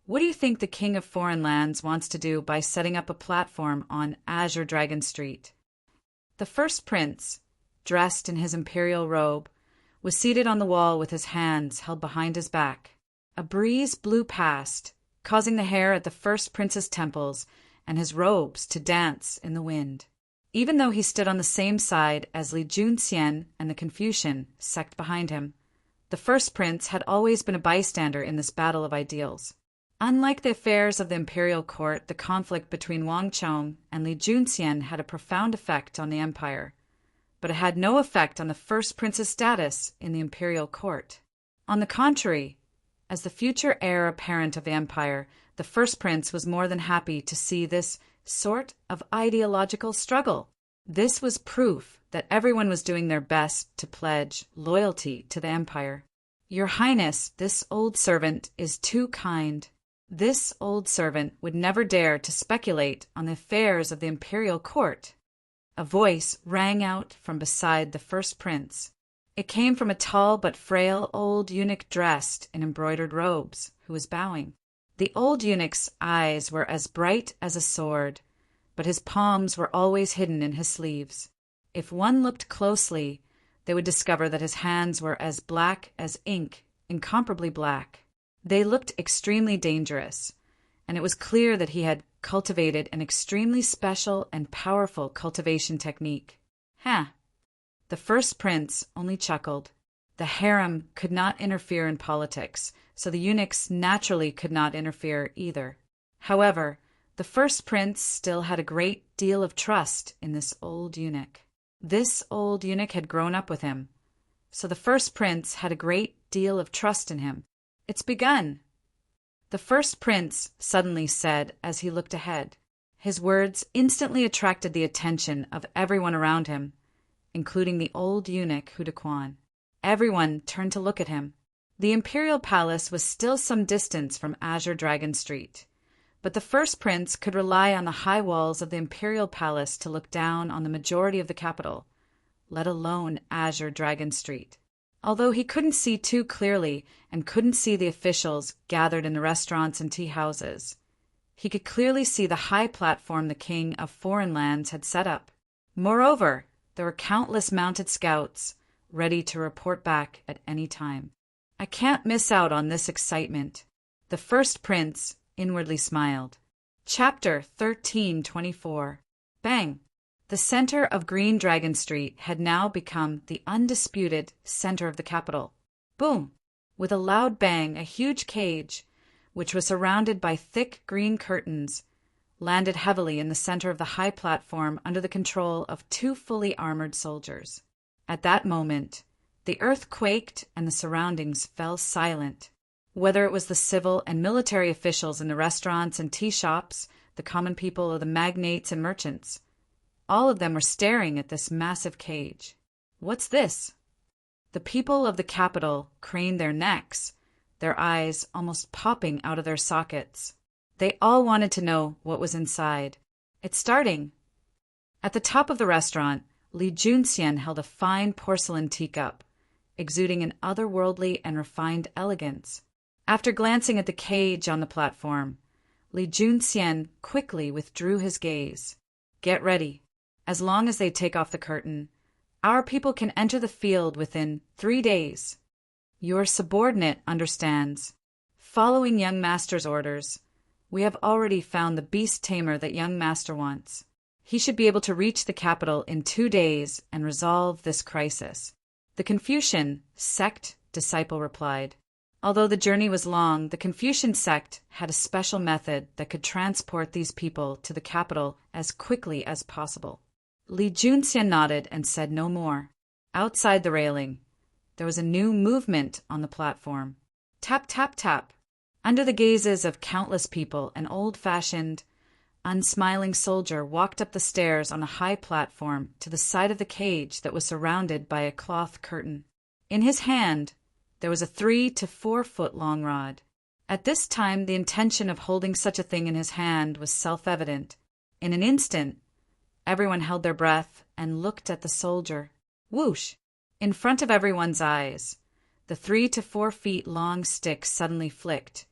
what do you think the king of foreign lands wants to do by setting up a platform on Azure Dragon Street? The first prince, dressed in his imperial robe, was seated on the wall with his hands held behind his back. A breeze blew past, causing the hair at the first prince's temples and his robes to dance in the wind. Even though he stood on the same side as Li Junxian and the Confucian sect behind him, the first prince had always been a bystander in this battle of ideals. Unlike the affairs of the imperial court, the conflict between Wang Chong and Li Junxian had a profound effect on the empire, but it had no effect on the first prince's status in the imperial court. On the contrary, as the future heir apparent of the empire, the first prince was more than happy to see this sort of ideological struggle. This was proof that everyone was doing their best to pledge loyalty to the empire. Your Highness, this old servant is too kind. This old servant would never dare to speculate on the affairs of the imperial court. A voice rang out from beside the first prince. It came from a tall but frail old eunuch dressed in embroidered robes, who was bowing. The old eunuch's eyes were as bright as a sword, but his palms were always hidden in his sleeves. If one looked closely, they would discover that his hands were as black as ink, incomparably black. They looked extremely dangerous, and it was clear that he had cultivated an extremely special and powerful cultivation technique. The first prince only chuckled. The harem could not interfere in politics, so the eunuchs naturally could not interfere either. However, the first prince still had a great deal of trust in this old eunuch. This old eunuch had grown up with him, so the first prince had a great deal of trust in him. It's begun, the first prince suddenly said as he looked ahead. His words instantly attracted the attention of everyone around him, including the old eunuch Hu Dequan. Everyone turned to look at him. The imperial palace was still some distance from Azure Dragon Street, but the first prince could rely on the high walls of the imperial palace to look down on the majority of the capital, let alone Azure Dragon Street. Although he couldn't see too clearly and couldn't see the officials gathered in the restaurants and tea houses, he could clearly see the high platform the king of foreign lands had set up. Moreover, there were countless mounted scouts ready to report back at any time. I can't miss out on this excitement. The first prince inwardly smiled. Chapter 1324. Bang! The center of Green Dragon Street had now become the undisputed center of the capital. Boom! With a loud bang, a huge cage, which was surrounded by thick green curtains, landed heavily in the center of the high platform under the control of two fully armored soldiers. At that moment, the earth quaked and the surroundings fell silent. Whether it was the civil and military officials in the restaurants and tea shops, the common people or the magnates and merchants, all of them were staring at this massive cage. What's this? The people of the capital craned their necks, their eyes almost popping out of their sockets. They all wanted to know what was inside. It's starting. At the top of the restaurant, Li Junxian held a fine porcelain teacup, exuding an otherworldly and refined elegance. After glancing at the cage on the platform, Li Junxian quickly withdrew his gaze. Get ready. As long as they take off the curtain, our people can enter the field within 3 days. Your subordinate understands. Following young master's orders, we have already found the beast tamer that young master wants. He should be able to reach the capital in 2 days and resolve this crisis. The Confucian sect disciple replied. Although the journey was long, the Confucian sect had a special method that could transport these people to the capital as quickly as possible. Li Junxian nodded and said no more. Outside the railing, there was a new movement on the platform. Tap, tap, tap. Under the gazes of countless people, an old-fashioned, unsmiling soldier walked up the stairs on a high platform to the side of the cage that was surrounded by a cloth curtain. In his hand, there was a 3 to 4 foot long rod. At this time, the intention of holding such a thing in his hand was self-evident. In an instant, everyone held their breath and looked at the soldier. Whoosh! In front of everyone's eyes, the 3 to 4 feet long stick suddenly flicked,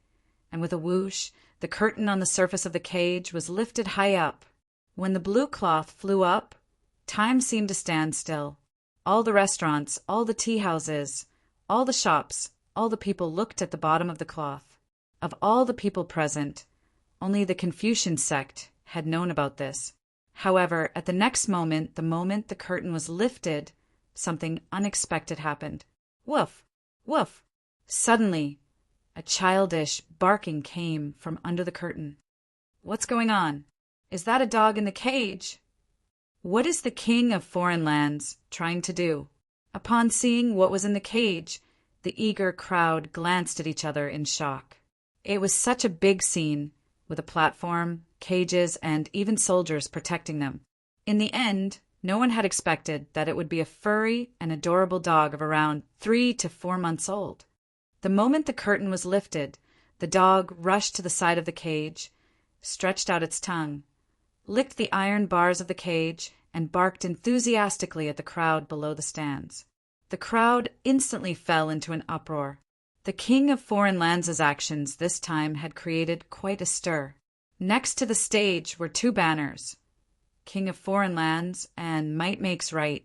and with a whoosh, the curtain on the surface of the cage was lifted high up. When the blue cloth flew up, time seemed to stand still. All the restaurants, all the tea houses, all the shops, all the people looked at the bottom of the cloth. Of all the people present, only the Confucian sect had known about this. However, at the next moment, the moment the curtain was lifted, something unexpected happened. Woof! Woof! Suddenly, a childish barking came from under the curtain. What's going on? Is that a dog in the cage? What is the king of foreign lands trying to do? Upon seeing what was in the cage, the eager crowd glanced at each other in shock. It was such a big scene, with a platform, cages, and even soldiers protecting them. In the end, no one had expected that it would be a furry and adorable dog of around 3 to 4 months old. The moment the curtain was lifted, the dog rushed to the side of the cage, stretched out its tongue, licked the iron bars of the cage, and barked enthusiastically at the crowd below the stands. The crowd instantly fell into an uproar. The king of foreign lands' actions this time had created quite a stir. Next to the stage were 2 banners, King of Foreign Lands and Might Makes Right.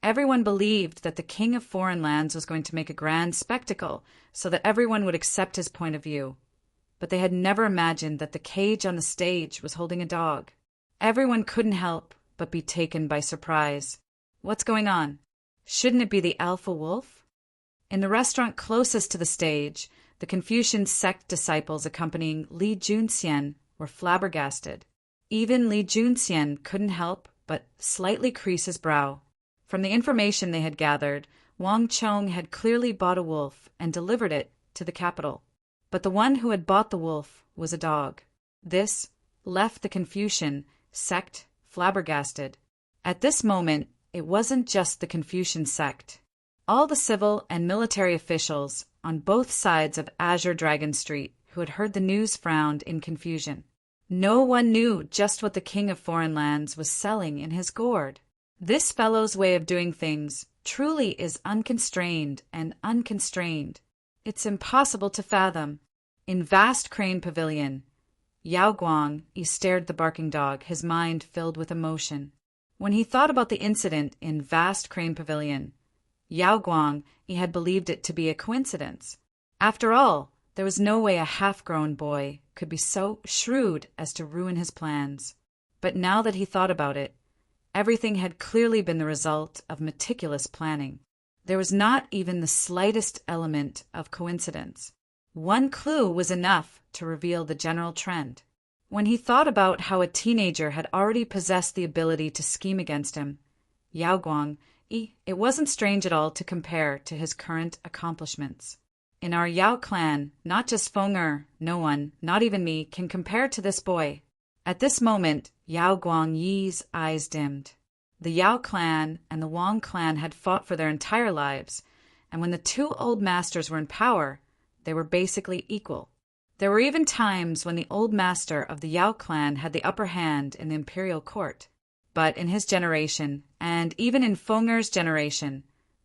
Everyone believed that the king of foreign lands was going to make a grand spectacle so that everyone would accept his point of view. But they had never imagined that the cage on the stage was holding a dog. Everyone couldn't help but be taken by surprise. What's going on? Shouldn't it be the alpha wolf? In the restaurant closest to the stage, the Confucian sect disciples accompanying Li Junxian were flabbergasted. Even Li Junxian couldn't help but slightly crease his brow. From the information they had gathered, Wang Chong had clearly bought a wolf and delivered it to the capital. But the one who had bought the wolf was a dog. This left the Confucian sect flabbergasted. At this moment, it wasn't just the Confucian sect. All the civil and military officials on both sides of Azure Dragon Street who had heard the news frowned in confusion. No one knew just what the king of foreign lands was selling in his gourd. This fellow's way of doing things truly is unconstrained and unconstrained. It's impossible to fathom. In vast crane pavilion, Yao Guang stared the barking dog, his mind filled with emotion. When he thought about the incident in vast crane pavilion, Yao Guang had believed it to be a coincidence. After all, there was no way a half-grown boy could be so shrewd as to ruin his plans. But now that he thought about it, everything had clearly been the result of meticulous planning. There was not even the slightest element of coincidence. One clue was enough to reveal the general trend. When he thought about how a teenager had already possessed the ability to scheme against him, Yao Guang, it wasn't strange at all to compare to his current accomplishments. In our Yao clan, not just Feng'er, no one, not even me, can compare to this boy. At this moment, Yao Guangyi's eyes dimmed. The Yao clan and the Wang clan had fought for their entire lives, and when the two old masters were in power, they were basically equal. There were even times when the old master of the Yao clan had the upper hand in the imperial court. But in his generation, and even in Feng'er's generation,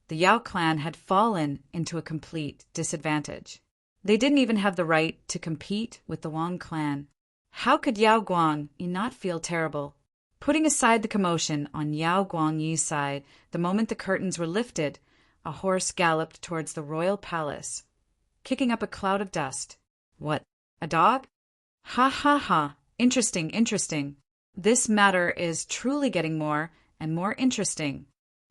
the Yao clan had fallen into a complete disadvantage. They didn't even have the right to compete with the Wang clan. How could Yao Guangyi not feel terrible? Putting aside the commotion on Yao Guangyi's side, the moment the curtains were lifted, a horse galloped towards the royal palace, kicking up a cloud of dust. What, a dog? Ha ha ha, interesting, interesting. This matter is truly getting more and more interesting.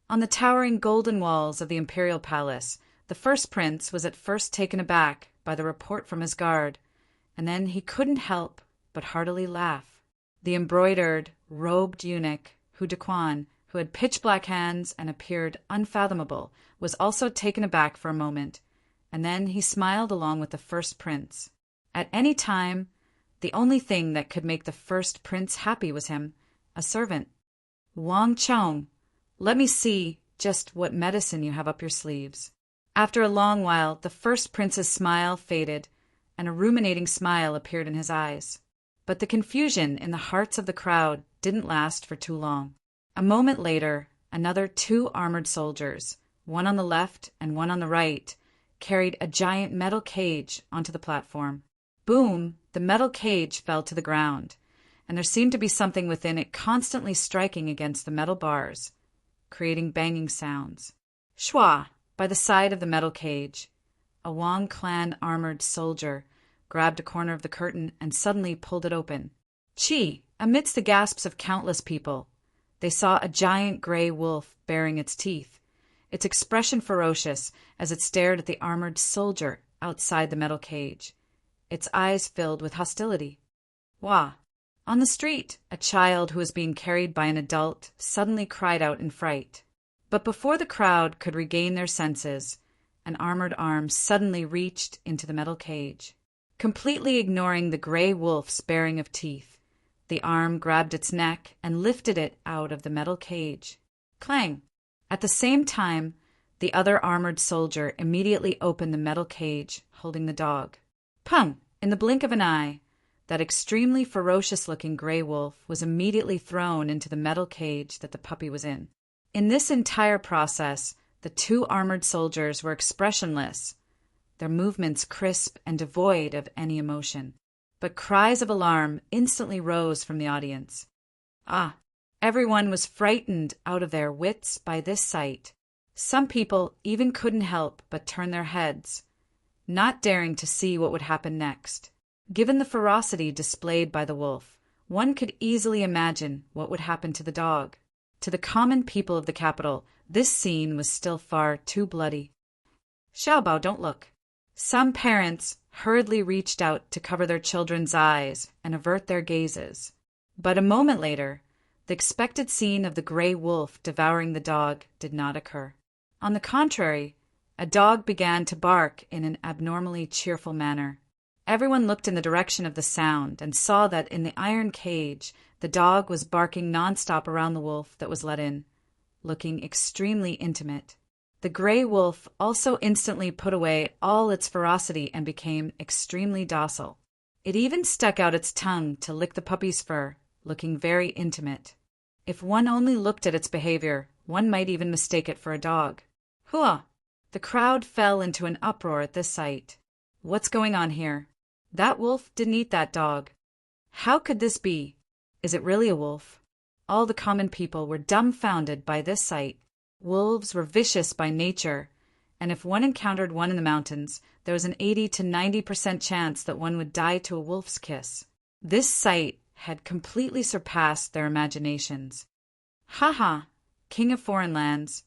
On the towering golden walls of the imperial palace, the first prince was at first taken aback by the report from his guard, and then he couldn't help but heartily laugh. The embroidered, robed eunuch, Hu Dequan, who had pitch-black hands and appeared unfathomable, was also taken aback for a moment, and then he smiled along with the first prince. At any time, the only thing that could make the first prince happy was him, a servant. Wang Chong, let me see just what medicine you have up your sleeves. After a long while, the first prince's smile faded, and a ruminating smile appeared in his eyes. But the confusion in the hearts of the crowd didn't last for too long. A moment later, another 2 armored soldiers, one on the left and one on the right, carried a giant metal cage onto the platform. Boom! The metal cage fell to the ground, and there seemed to be something within it constantly striking against the metal bars, creating banging sounds. Shwa! By the side of the metal cage, a Wang clan armored soldier grabbed a corner of the curtain and suddenly pulled it open. Chi! Amidst the gasps of countless people, they saw a giant gray wolf baring its teeth, its expression ferocious as it stared at the armored soldier outside the metal cage, its eyes filled with hostility. Wah! On the street, a child who was being carried by an adult suddenly cried out in fright. But before the crowd could regain their senses, an armored arm suddenly reached into the metal cage. Completely ignoring the gray wolf's baring of teeth, the arm grabbed its neck and lifted it out of the metal cage. Clang! At the same time, the other armored soldier immediately opened the metal cage, holding the dog. Pung! In the blink of an eye, that extremely ferocious-looking gray wolf was immediately thrown into the metal cage that the puppy was in. In this entire process, the 2 armored soldiers were expressionless, their movements crisp and devoid of any emotion. But cries of alarm instantly rose from the audience. Everyone was frightened out of their wits by this sight. Some people even couldn't help but turn their heads, not daring to see what would happen next. Given the ferocity displayed by the wolf, one could easily imagine what would happen to the dog. To the common people of the capital, this scene was still far too bloody. Xiaobao, don't look. Some parents hurriedly reached out to cover their children's eyes and avert their gazes. But a moment later, the expected scene of the gray wolf devouring the dog did not occur. On the contrary, a dog began to bark in an abnormally cheerful manner. Everyone looked in the direction of the sound and saw that in the iron cage, the dog was barking nonstop around the wolf that was let in, looking extremely intimate. The gray wolf also instantly put away all its ferocity and became extremely docile. It even stuck out its tongue to lick the puppy's fur, looking very intimate. If one only looked at its behavior, one might even mistake it for a dog. Hua! The crowd fell into an uproar at this sight. What's going on here? That wolf didn't eat that dog. How could this be? Is it really a wolf? All the common people were dumbfounded by this sight. Wolves were vicious by nature, and if one encountered one in the mountains, there was an 80 to 90% chance that one would die to a wolf's kiss. This sight had completely surpassed their imaginations. Ha ha, King of Foreign Lands,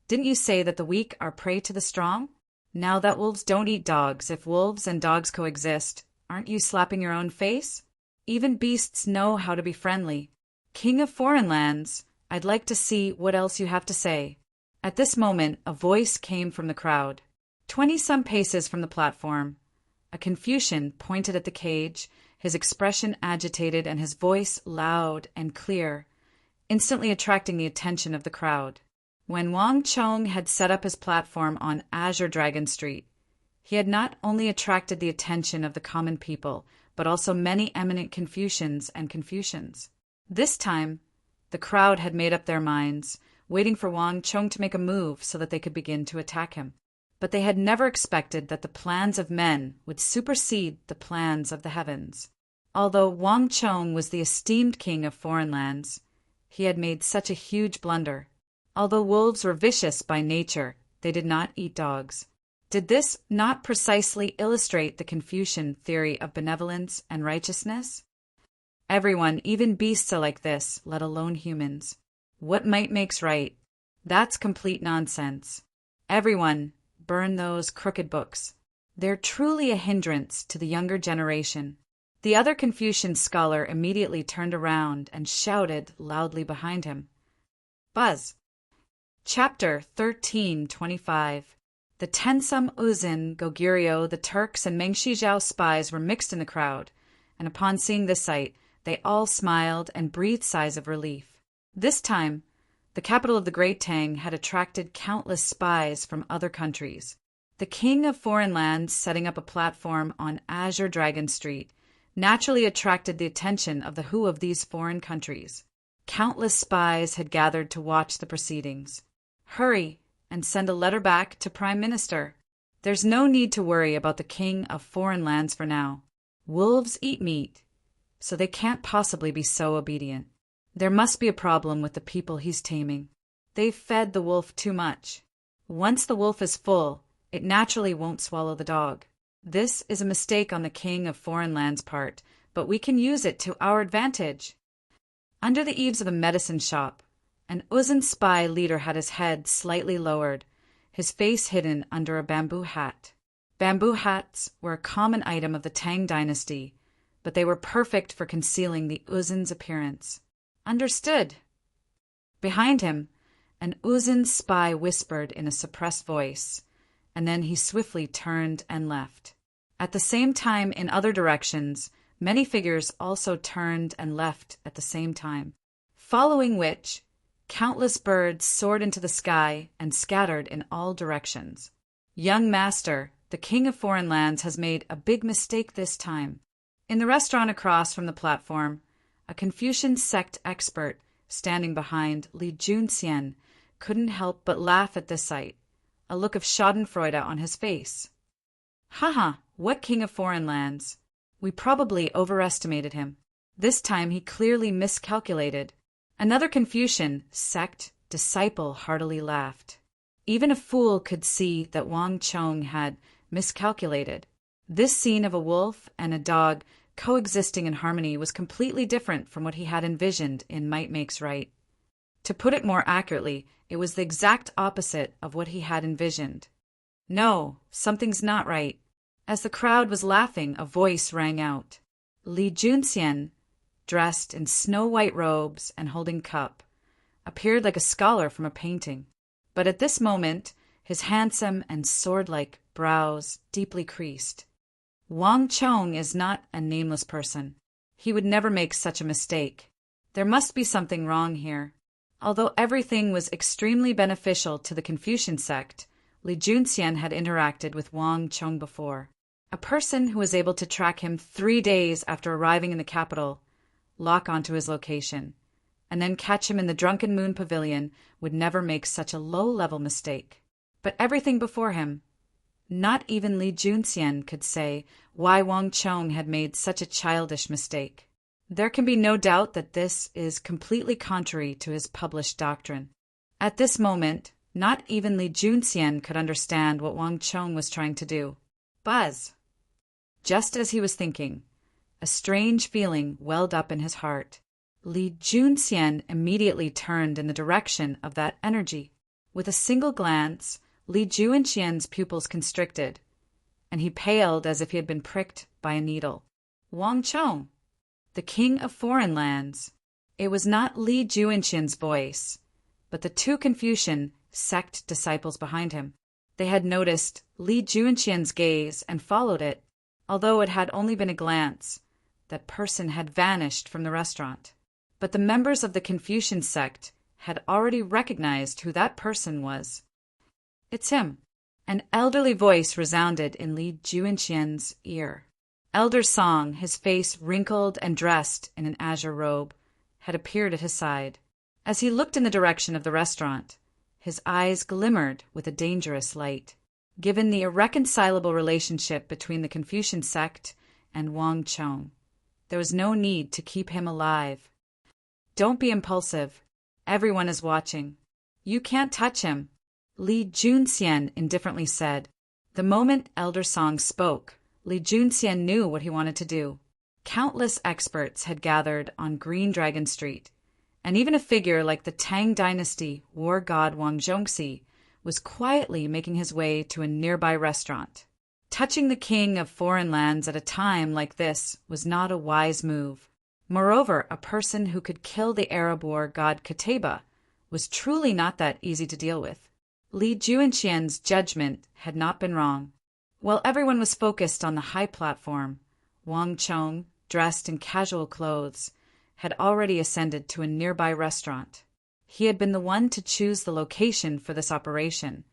didn't you say that the weak are prey to the strong? Now that wolves don't eat dogs, if wolves and dogs coexist, aren't you slapping your own face? Even beasts know how to be friendly. King of Foreign Lands, I'd like to see what else you have to say. At this moment, a voice came from the crowd. 20-some paces from the platform, a Confucian pointed at the cage, his expression agitated and his voice loud and clear, instantly attracting the attention of the crowd. When Wang Chong had set up his platform on Azure Dragon Street, he had not only attracted the attention of the common people, but also many eminent Confucians and Confucians. This time, the crowd had made up their minds, waiting for Wang Chong to make a move so that they could begin to attack him. But they had never expected that the plans of men would supersede the plans of the heavens. Although Wang Chong was the esteemed king of foreign lands, he had made such a huge blunder. Although wolves were vicious by nature, they did not eat dogs. Did this not precisely illustrate the Confucian theory of benevolence and righteousness? Everyone, even beasts, are like this, let alone humans. What might makes right? That's complete nonsense. Everyone, burn those crooked books. They're truly a hindrance to the younger generation. The other Confucian scholar immediately turned around and shouted loudly behind him. Buzz. Chapter 1325. The Tensum Uzin, Goguryeo, the Turks, and Mengshizhao spies were mixed in the crowd, and upon seeing this sight, they all smiled and breathed sighs of relief. This time, the capital of the Great Tang had attracted countless spies from other countries. The king of foreign lands, setting up a platform on Azure Dragon Street, naturally attracted the attention of the who of these foreign countries. Countless spies had gathered to watch the proceedings. Hurry and send a letter back to Prime Minister. There's no need to worry about the king of foreign lands for now. Wolves eat meat, so they can't possibly be so obedient. There must be a problem with the people he's taming. They've fed the wolf too much. Once the wolf is full, it naturally won't swallow the dog. This is a mistake on the king of foreign lands' part, but we can use it to our advantage. Under the eaves of a medicine shop, an Uzin spy leader had his head slightly lowered, his face hidden under a bamboo hat. Bamboo hats were a common item of the Tang dynasty, but they were perfect for concealing the Uzin's appearance. Understood. Behind him, an Uzin spy whispered in a suppressed voice, and then he swiftly turned and left. At the same time, in other directions, many figures also turned and left at the same time, following which, countless birds soared into the sky and scattered in all directions. Young master, the king of foreign lands has made a big mistake this time. In the restaurant across from the platform, a Confucian sect expert standing behind Li Junxian couldn't help but laugh at this sight, a look of schadenfreude on his face. Haha, what king of foreign lands? We probably overestimated him. This time he clearly miscalculated. Another Confucian sect disciple heartily laughed. Even a fool could see that Wang Chong had miscalculated. This scene of a wolf and a dog coexisting in harmony was completely different from what he had envisioned in Might Makes Right. To put it more accurately, it was the exact opposite of what he had envisioned. No, something's not right. As the crowd was laughing, a voice rang out. Li Junxian, dressed in snow-white robes and holding cup, appeared like a scholar from a painting. But at this moment, his handsome and sword-like brows deeply creased. Wang Chong is not a nameless person. He would never make such a mistake. There must be something wrong here. Although everything was extremely beneficial to the Confucian sect, Li Junxian had interacted with Wang Chong before. A person who was able to track him 3 days after arriving in the capital, lock onto his location, and then catch him in the Drunken Moon Pavilion would never make such a low-level mistake. But everything before him, not even Li Junxian could say why Wang Chong had made such a childish mistake. There can be no doubt that this is completely contrary to his published doctrine. At this moment, not even Li Junxian could understand what Wang Chong was trying to do. Buzz! Just as he was thinking, a strange feeling welled up in his heart. Li Junxian immediately turned in the direction of that energy. With a single glance, Li Junxian's pupils constricted, and he paled as if he had been pricked by a needle. Wang Chong, the king of foreign lands. It was not Li Junxian's voice, but the 2 Confucian sect disciples behind him. They had noticed Li Junqian's gaze and followed it, although it had only been a glance. That person had vanished from the restaurant. But the members of the Confucian sect had already recognized who that person was. "It's him." An elderly voice resounded in Li Junqian's ear. Elder Song, his face wrinkled and dressed in an azure robe, had appeared at his side. As he looked in the direction of the restaurant, his eyes glimmered with a dangerous light. Given the irreconcilable relationship between the Confucian sect and Wang Chong, there was no need to keep him alive. "Don't be impulsive. Everyone is watching. You can't touch him," Li Junxian indifferently said. The moment Elder Song spoke, Li Junxian knew what he wanted to do. Countless experts had gathered on Green Dragon Street, and even a figure like the Tang Dynasty war god Wang Zhongxi was quietly making his way to a nearby restaurant. Touching the king of foreign lands at a time like this was not a wise move. Moreover, a person who could kill the Arab war god Qutayba was truly not that easy to deal with. Li Junqian's judgment had not been wrong. While everyone was focused on the high platform, Wang Chong, dressed in casual clothes, had already ascended to a nearby restaurant. He had been the one to choose the location for this operation,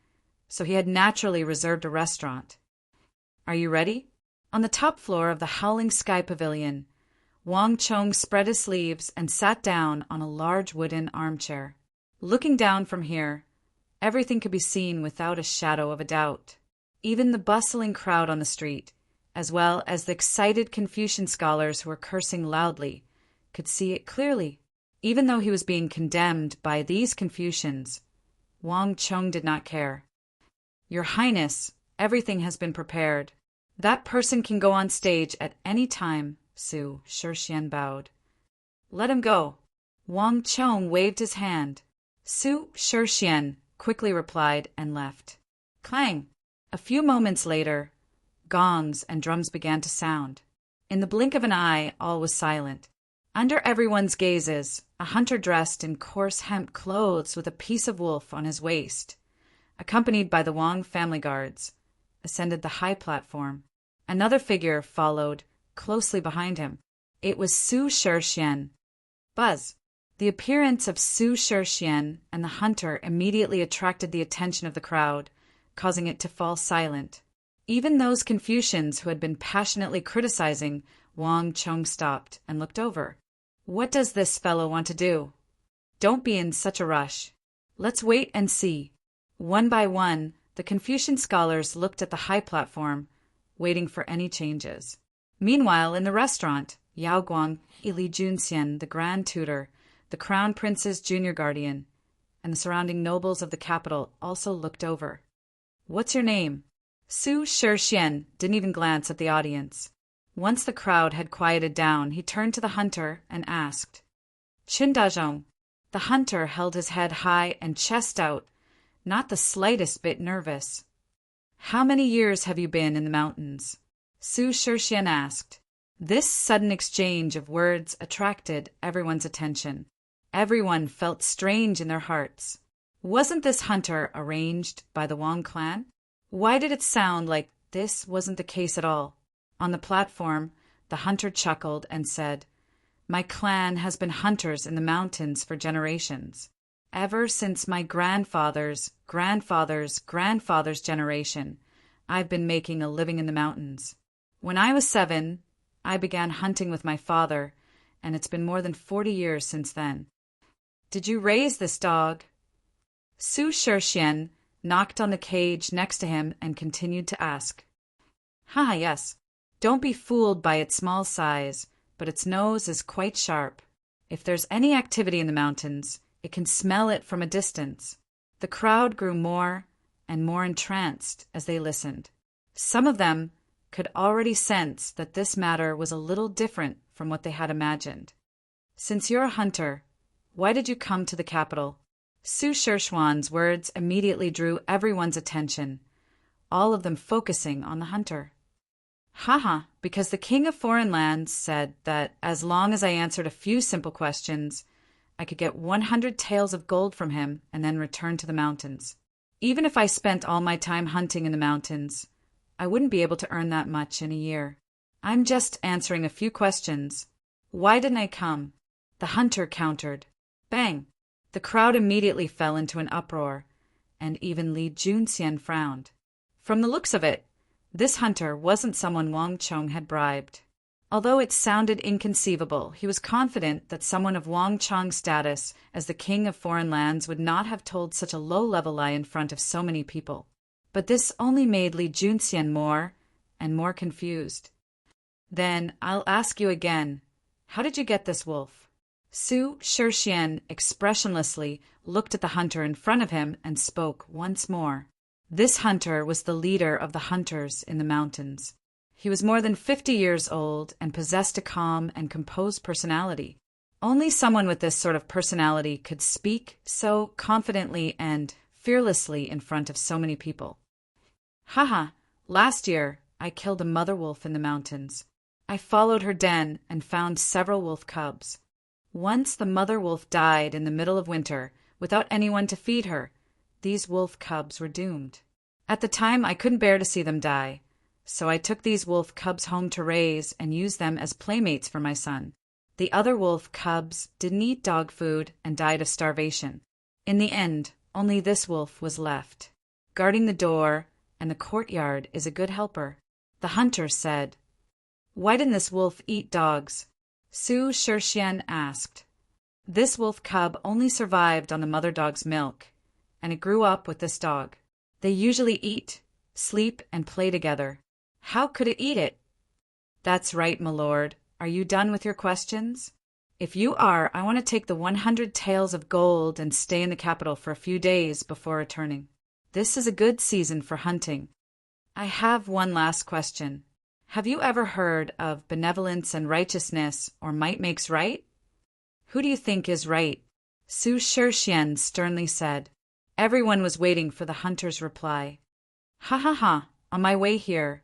so he had naturally reserved a restaurant. "Are you ready?" On the top floor of the Howling Sky Pavilion, Wang Chong spread his sleeves and sat down on a large wooden armchair. Looking down from here, everything could be seen without a shadow of a doubt. Even the bustling crowd on the street, as well as the excited Confucian scholars who were cursing loudly, could see it clearly. Even though he was being condemned by these Confucians, Wang Chong did not care. "Your Highness, everything has been prepared. That person can go on stage at any time," Su Shixian bowed. "Let him go." Wang Chong waved his hand. Su Shixian quickly replied and left. Clang! A few moments later, gongs and drums began to sound. In the blink of an eye, all was silent. Under everyone's gazes, a hunter dressed in coarse hemp clothes with a piece of wolf on his waist, accompanied by the Wang family guards, ascended the high platform. Another figure followed closely behind him. It was Su Shixian. Buzz! The appearance of Su Shixian and the hunter immediately attracted the attention of the crowd, causing it to fall silent. Even those Confucians who had been passionately criticizing Wang Chong stopped and looked over. "What does this fellow want to do?" "Don't be in such a rush. Let's wait and see." One by one, the Confucian scholars looked at the high platform, waiting for any changes. Meanwhile, in the restaurant, Yao Guang, Li Junxian, the Grand Tutor, the Crown Prince's junior guardian, and the surrounding nobles of the capital also looked over. "What's your name?" Su Shixian didn't even glance at the audience. Once the crowd had quieted down, he turned to the hunter and asked, "Qin Dazhong." The hunter held his head high and chest out, not the slightest bit nervous. "How many years have you been in the mountains?" Su Shixian asked. This sudden exchange of words attracted everyone's attention. Everyone felt strange in their hearts. Wasn't this hunter arranged by the Wang clan? Why did it sound like this wasn't the case at all? On the platform, the hunter chuckled and said, "My clan has been hunters in the mountains for generations. Ever since my grandfather's generation, I've been making a living in the mountains. When I was 7, I began hunting with my father, and it's been more than 40 years since then." "Did you raise this dog?" Su Shixian knocked on the cage next to him and continued to ask. Yes. Don't be fooled by its small size, but its nose is quite sharp. If there's any activity in the mountains, it can smell it from a distance." The crowd grew more and more entranced as they listened. Some of them could already sense that this matter was a little different from what they had imagined. "Since you're a hunter, why did you come to the capital?" Su Shixian's words immediately drew everyone's attention, all of them focusing on the hunter. Because the king of foreign lands said that as long as I answered a few simple questions, I could get 100 taels of gold from him and then return to the mountains. Even if I spent all my time hunting in the mountains, I wouldn't be able to earn that much in a year. I'm just answering a few questions. Why didn't I come? The hunter countered. Bang! The crowd immediately fell into an uproar, and even Li Junxian frowned. From the looks of it, this hunter wasn't someone Wang Chong had bribed. Although it sounded inconceivable, he was confident that someone of Wang Chong's status as the king of foreign lands would not have told such a low-level lie in front of so many people. But this only made Li Junxian more and more confused. Then I'll ask you again, how did you get this wolf? Su Shixian expressionlessly looked at the hunter in front of him and spoke once more. This hunter was the leader of the hunters in the mountains. He was more than 50 years old and possessed a calm and composed personality. Only someone with this sort of personality could speak so confidently and fearlessly in front of so many people. Haha, last year I killed a mother wolf in the mountains. I followed her den and found several wolf cubs. Once the mother wolf died in the middle of winter without anyone to feed her. These wolf cubs were doomed. At the time I couldn't bear to see them die. So I took these wolf cubs home to raise and use them as playmates for my son. The other wolf cubs didn't eat dog food and died of starvation. In the end, only this wolf was left. Guarding the door and the courtyard is a good helper. The hunter said, Why didn't this wolf eat dogs? Su Shixian asked. This wolf cub only survived on the mother dog's milk, and it grew up with this dog. They usually eat, sleep, and play together. How could it eat it? That's right, my lord. Are you done with your questions? If you are, I want to take the 100 taels of gold and stay in the capital for a few days before returning. This is a good season for hunting. I have one last question. Have you ever heard of benevolence and righteousness, or might makes right? Who do you think is right? Su Shixian sternly said. Everyone was waiting for the hunter's reply. Ha ha ha, on my way here,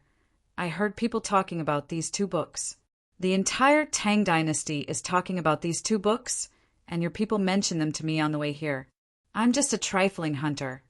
I heard people talking about these two books. The entire Tang dynasty is talking about these two books, and your people mentioned them to me on the way here. I'm just a trifling hunter,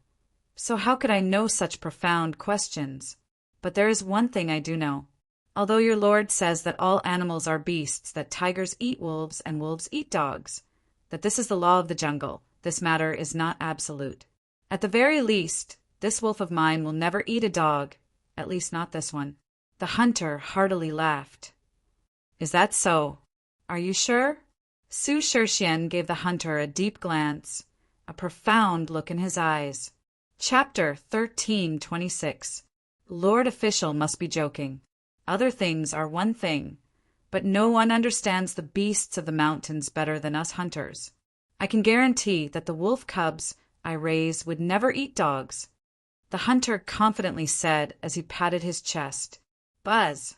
so how could I know such profound questions? But there is one thing I do know. Although your lord says that all animals are beasts, that tigers eat wolves and wolves eat dogs, that this is the law of the jungle, this matter is not absolute. At the very least, this wolf of mine will never eat a dog, at least not this one. The hunter heartily laughed. Is that so? Are you sure? Su Shixian gave the hunter a deep glance, a profound look in his eyes. Chapter 13:26. Lord Official must be joking. Other things are one thing, but no one understands the beasts of the mountains better than us hunters. I can guarantee that the wolf cubs I raise would never eat dogs. The hunter confidently said as he patted his chest. Buzz!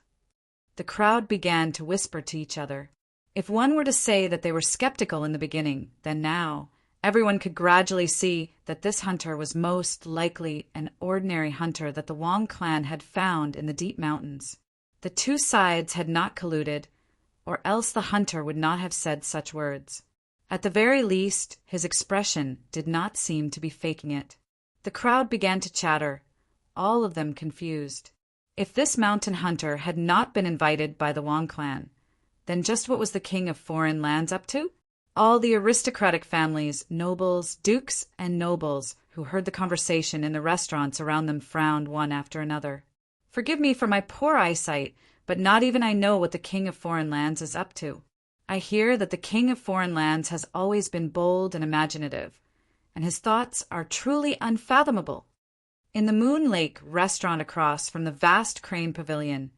The crowd began to whisper to each other. If one were to say that they were skeptical in the beginning, then now, everyone could gradually see that this hunter was most likely an ordinary hunter that the Wang clan had found in the deep mountains. The two sides had not colluded, or else the hunter would not have said such words. At the very least, his expression did not seem to be faking it. The crowd began to chatter, all of them confused. If this mountain hunter had not been invited by the Wang clan, then just what was the king of foreign lands up to? All the aristocratic families, nobles, dukes, and nobles who heard the conversation in the restaurants around them frowned one after another. Forgive me for my poor eyesight, but not even I know what the king of foreign lands is up to. I hear that the king of foreign lands has always been bold and imaginative, and his thoughts are truly unfathomable. In the Moon Lake restaurant across from the vast crane pavilion,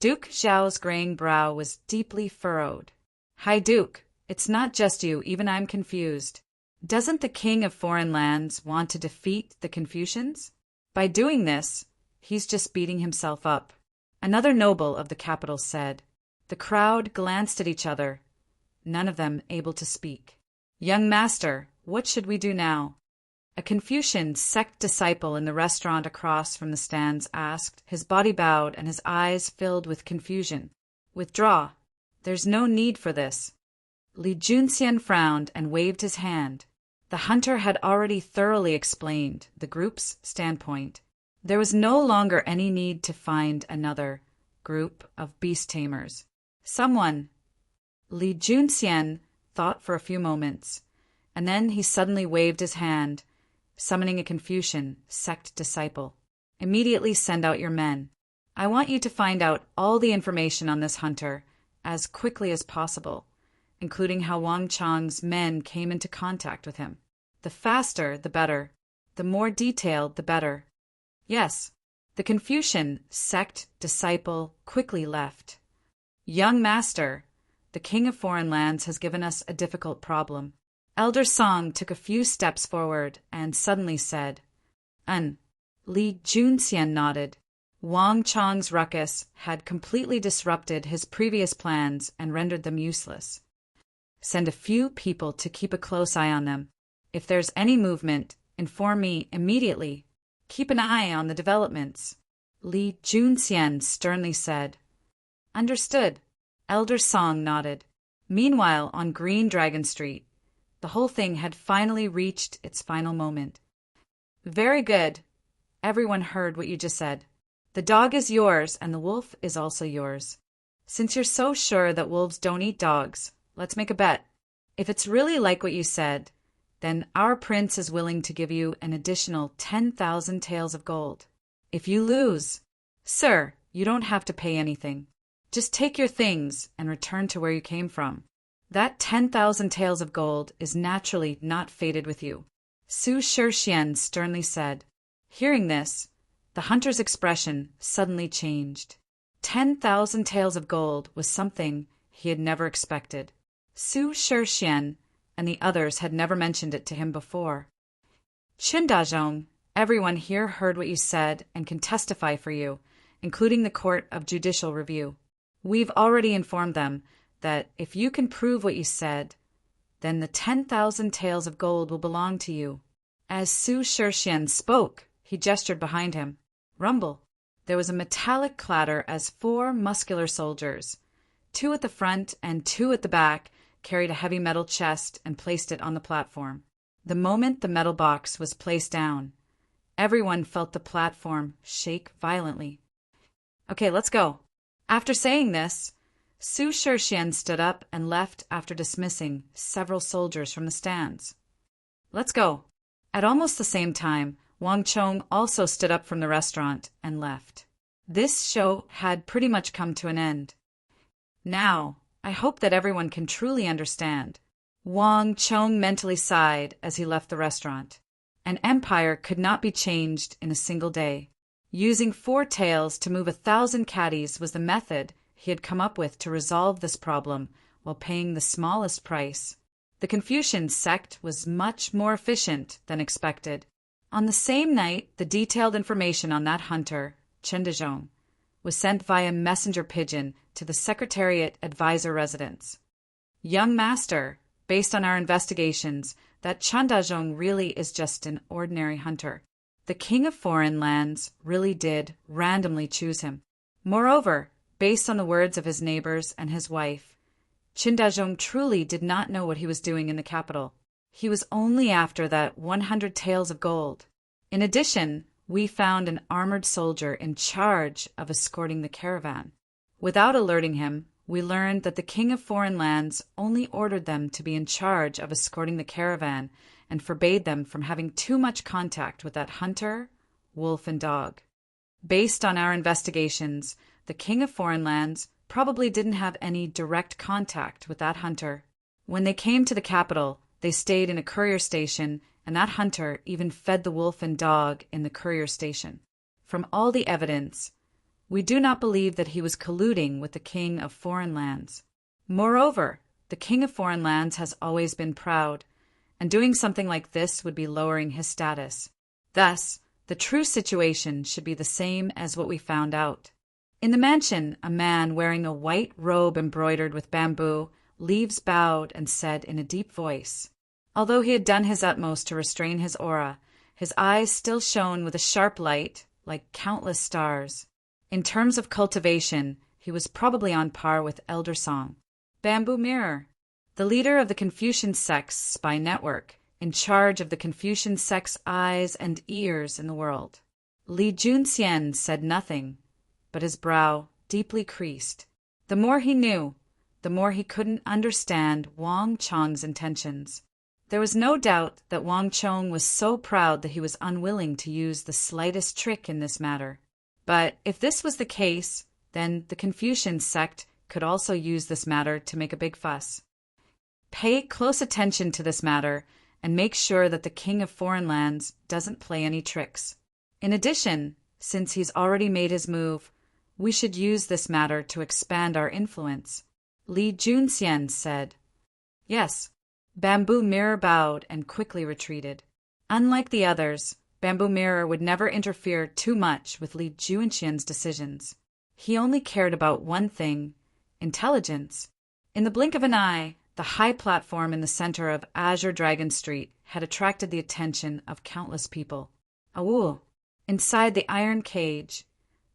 Duke Zhao's graying brow was deeply furrowed. Hi, Duke. It's not just you, even I'm confused. Doesn't the king of foreign lands want to defeat the Confucians? By doing this, he's just beating himself up. Another noble of the capital said. The crowd glanced at each other, none of them able to speak. Young master, what should we do now? A Confucian sect disciple in the restaurant across from the stands asked, his body bowed and his eyes filled with confusion. Withdraw. There's no need for this. Li Junxian frowned and waved his hand. The hunter had already thoroughly explained the group's standpoint. There was no longer any need to find another group of beast tamers. Someone. Li Junxian thought for a few moments, and then he suddenly waved his hand, summoning a Confucian sect disciple. Immediately send out your men. I want you to find out all the information on this hunter as quickly as possible, including how Wang Chang's men came into contact with him. The faster, the better. The more detailed, the better. Yes, the Confucian sect disciple quickly left. Young master, the king of foreign lands has given us a difficult problem. Elder Song took a few steps forward and suddenly said, Li Junxian nodded. Wang Chang's ruckus had completely disrupted his previous plans and rendered them useless. Send a few people to keep a close eye on them. If there's any movement, inform me immediately. Keep an eye on the developments. Li Junxian sternly said. Understood. Elder Song nodded. Meanwhile, on Green Dragon Street, the whole thing had finally reached its final moment. Very good. Everyone heard what you just said. The dog is yours, and the wolf is also yours. Since you're so sure that wolves don't eat dogs, let's make a bet. If it's really like what you said, then our prince is willing to give you an additional 10,000 taels of gold. If you lose, sir, you don't have to pay anything. Just take your things and return to where you came from. That 10,000 taels of gold is naturally not fated with you. Su Shixian sternly said. Hearing this, the hunter's expression suddenly changed. 10,000 taels of gold was something he had never expected. Su Shixian and the others had never mentioned it to him before. Qin, everyone here heard what you said and can testify for you, including the Court of Judicial Review. We've already informed them that if you can prove what you said, then the 10,000 taels of gold will belong to you. As Su Shixian spoke, he gestured behind him. Rumble. There was a metallic clatter as 4 muscular soldiers, 2 at the front and 2 at the back, carried a heavy metal chest and placed it on the platform. The moment the metal box was placed down, everyone felt the platform shake violently. Okay, let's go. After saying this, Su Shixian stood up and left after dismissing several soldiers from the stands. Let's go. At almost the same time, Wang Chong also stood up from the restaurant and left. This show had pretty much come to an end. Now, I hope that everyone can truly understand. Wang Chong mentally sighed as he left the restaurant. An empire could not be changed in a single day. Using 4 taels to move 1,000 caddies was the method he had come up with to resolve this problem while paying the smallest price. The Confucian sect was much more efficient than expected. On the same night, the detailed information on that hunter, Qin, was sent via messenger pigeon to the Secretariat Advisor residence. Young master, based on our investigations, that Qin really is just an ordinary hunter. The king of foreign lands really did randomly choose him. Moreover, based on the words of his neighbors and his wife, Qin truly did not know what he was doing in the capital. He was only after that 100 taels of gold. In addition, we found an armored soldier in charge of escorting the caravan. Without alerting him, we learned that the king of foreign lands only ordered them to be in charge of escorting the caravan and forbade them from having too much contact with that hunter, wolf, and dog. Based on our investigations, the king of foreign lands probably didn't have any direct contact with that hunter. When they came to the capital, they stayed in a courier station, and that hunter even fed the wolf and dog in the courier station. From all the evidence, we do not believe that he was colluding with the king of foreign lands. Moreover, the king of foreign lands has always been proud, and doing something like this would be lowering his status. Thus, the true situation should be the same as what we found out. In the mansion, a man wearing a white robe embroidered with bamboo, leaves bowed and said in a deep voice. Although he had done his utmost to restrain his aura, his eyes still shone with a sharp light, like countless stars. In terms of cultivation, he was probably on par with Elder Song. Bamboo Mirror. The leader of the Confucian sect's spy network in charge of the Confucian sect's eyes and ears in the world. Li Junxian said nothing, but his brow deeply creased. The more he knew, the more he couldn't understand Wang Chong's intentions. There was no doubt that Wang Chong was so proud that he was unwilling to use the slightest trick in this matter. But if this was the case, then the Confucian sect could also use this matter to make a big fuss. Pay close attention to this matter and make sure that the king of foreign lands doesn't play any tricks. In addition, since he's already made his move, we should use this matter to expand our influence. Li Junxian said. Yes. Bamboo Mirror bowed and quickly retreated. Unlike the others, Bamboo Mirror would never interfere too much with Li Junxian's decisions. He only cared about one thing: intelligence. In the blink of an eye, the high platform in the center of Azure Dragon Street had attracted the attention of countless people. Awoo! Inside the iron cage,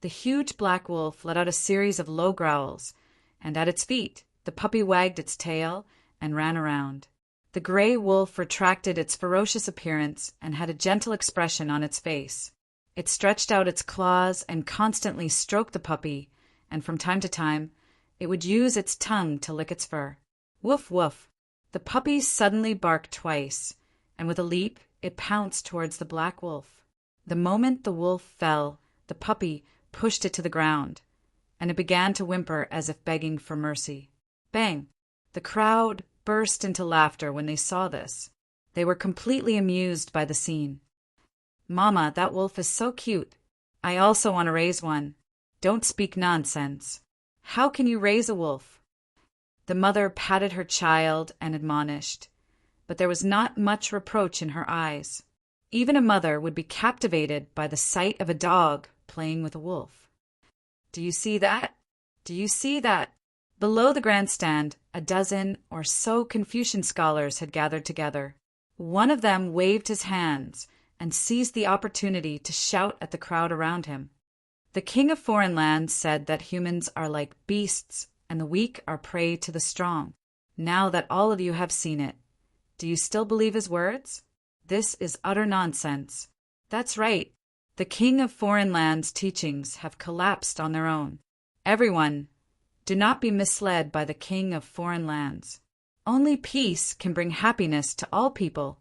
the huge black wolf let out a series of low growls, and at its feet, the puppy wagged its tail and ran around. The gray wolf retracted its ferocious appearance and had a gentle expression on its face. It stretched out its claws and constantly stroked the puppy, and from time to time, it would use its tongue to lick its fur. Woof, woof. The puppy suddenly barked twice, and with a leap, it pounced towards the black wolf. The moment the wolf fell, the puppy pushed it to the ground, and it began to whimper as if begging for mercy. Bang! The crowd burst into laughter when they saw this. They were completely amused by the scene. Mama, that wolf is so cute. I also want to raise one. Don't speak nonsense. How can you raise a wolf? The mother patted her child and admonished, but there was not much reproach in her eyes. Even a mother would be captivated by the sight of a dog playing with a wolf. Do you see that? Do you see that? Below the grandstand, a dozen or so Confucian scholars had gathered together. One of them waved his hands and seized the opportunity to shout at the crowd around him. The king of foreign lands said that humans are like beasts and the weak are prey to the strong. Now that all of you have seen it, do you still believe his words? This is utter nonsense. That's right. The king of foreign lands' teachings have collapsed on their own. Everyone, do not be misled by the king of foreign lands. Only peace can bring happiness to all people.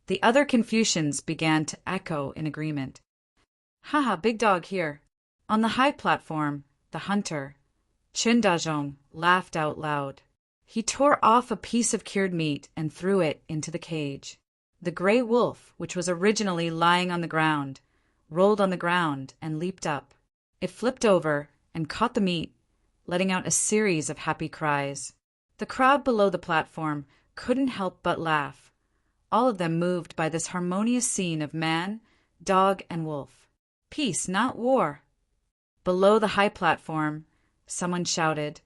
The other Confucians began to echo in agreement. Haha, big dog here. On the high platform, the hunter, Chen Dazhong, laughed out loud. He tore off a piece of cured meat and threw it into the cage. The gray wolf, which was originally lying on the ground, rolled on the ground and leaped up. It flipped over and caught the meat, letting out a series of happy cries. The crowd below the platform couldn't help but laugh, all of them moved by this harmonious scene of man, dog, and wolf. Peace, not war. Below the high platform, someone shouted,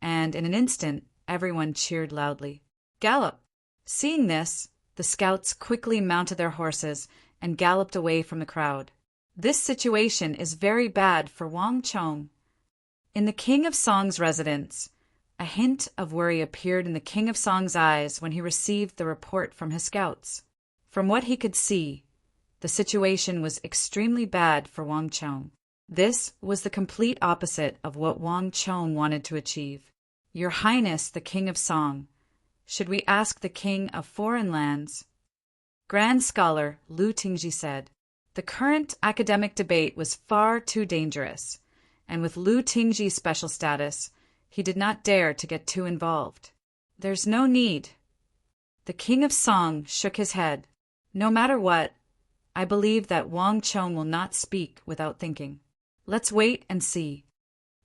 and in an instant, everyone cheered loudly. Gallop! Seeing this, the scouts quickly mounted their horses and galloped away from the crowd. This situation is very bad for Wang Chong. In the King of Song's residence, a hint of worry appeared in the King of Song's eyes when he received the report from his scouts. From what he could see, the situation was extremely bad for Wang Chong. This was the complete opposite of what Wang Chong wanted to achieve. Your Highness, the King of Song, should we ask the King of Foreign Lands? Grand Scholar Lu Tingji said. The current academic debate was far too dangerous, and with Lu Tingji's special status, he did not dare to get too involved. There's no need. The King of Song shook his head. No matter what, I believe that Wang Chong will not speak without thinking. Let's wait and see.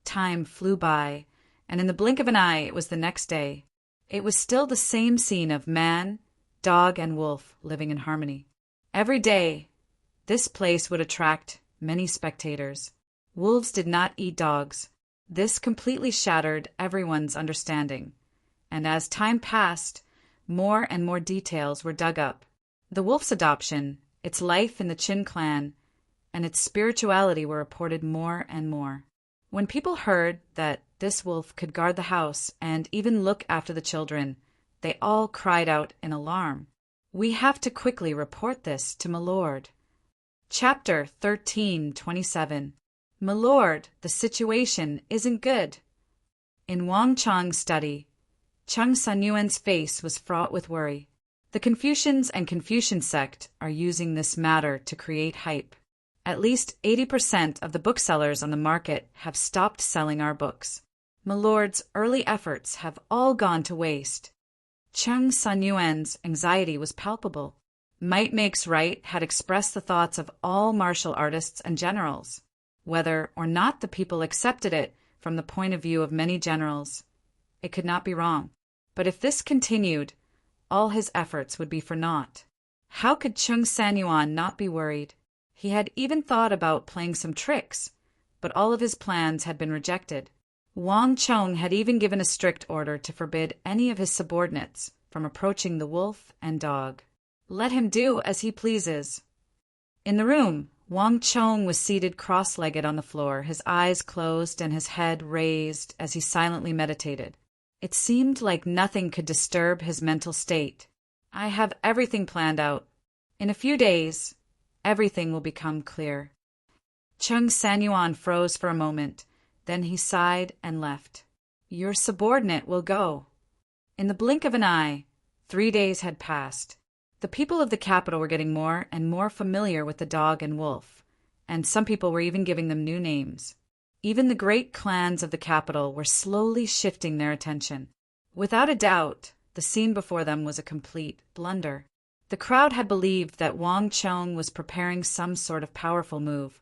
Time flew by, and in the blink of an eye it was the next day. It was still the same scene of man, dog, and wolf living in harmony. Every day, this place would attract many spectators. Wolves did not eat dogs. This completely shattered everyone's understanding, and as time passed, more and more details were dug up. The wolf's adoption, its life in the Qin clan, and its spirituality were reported more and more. When people heard that this wolf could guard the house and even look after the children, they all cried out in alarm. We have to quickly report this to my lord. Chapter 13:27. My lord, the situation isn't good. In Wang Chang's study, Cheng Sanyuan's face was fraught with worry. The Confucians and Confucian sect are using this matter to create hype. At least 80% of the booksellers on the market have stopped selling our books. My lord's early efforts have all gone to waste. Cheng Sanyuan's anxiety was palpable. Might Makes Right had expressed the thoughts of all martial artists and generals. Whether or not the people accepted it from the point of view of many generals, it could not be wrong. But if this continued, all his efforts would be for naught. How could Cheng Sanyuan not be worried? He had even thought about playing some tricks, but all of his plans had been rejected. Wang Chong had even given a strict order to forbid any of his subordinates from approaching the wolf and dog. Let him do as he pleases. In the room, Wang Chong was seated cross-legged on the floor, his eyes closed and his head raised as he silently meditated. It seemed like nothing could disturb his mental state. I have everything planned out. In a few days, everything will become clear. Cheng Sanyuan froze for a moment. Then he sighed and left. Your subordinate will go. In the blink of an eye, 3 days had passed. The people of the capital were getting more and more familiar with the dog and wolf, and some people were even giving them new names. Even the great clans of the capital were slowly shifting their attention. Without a doubt, the scene before them was a complete blunder. The crowd had believed that Wang Chong was preparing some sort of powerful move,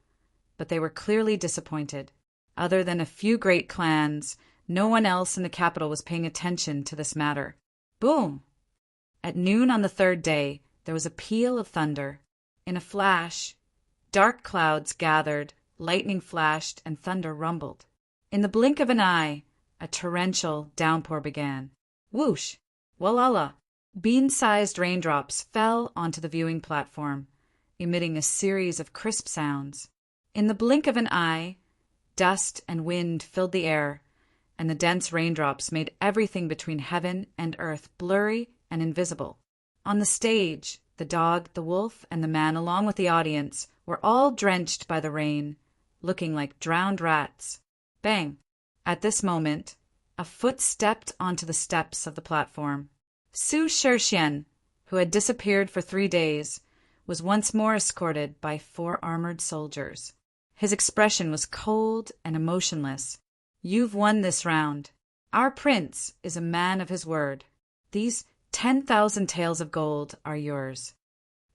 but they were clearly disappointed. Other than a few great clans, no one else in the capital was paying attention to this matter. Boom! At noon on the third day, there was a peal of thunder. In a flash, dark clouds gathered, lightning flashed, and thunder rumbled. In the blink of an eye, a torrential downpour began. Whoosh! Walala! Bean-sized raindrops fell onto the viewing platform, emitting a series of crisp sounds. In the blink of an eye, dust and wind filled the air, and the dense raindrops made everything between heaven and earth blurry and invisible. On the stage, the dog, the wolf, and the man, along with the audience, were all drenched by the rain, looking like drowned rats. Bang! At this moment, a foot stepped onto the steps of the platform. Su Shixian, who had disappeared for 3 days, was once more escorted by 4 armored soldiers. His expression was cold and emotionless. You've won this round. Our prince is a man of his word. These 10,000 taels of gold are yours.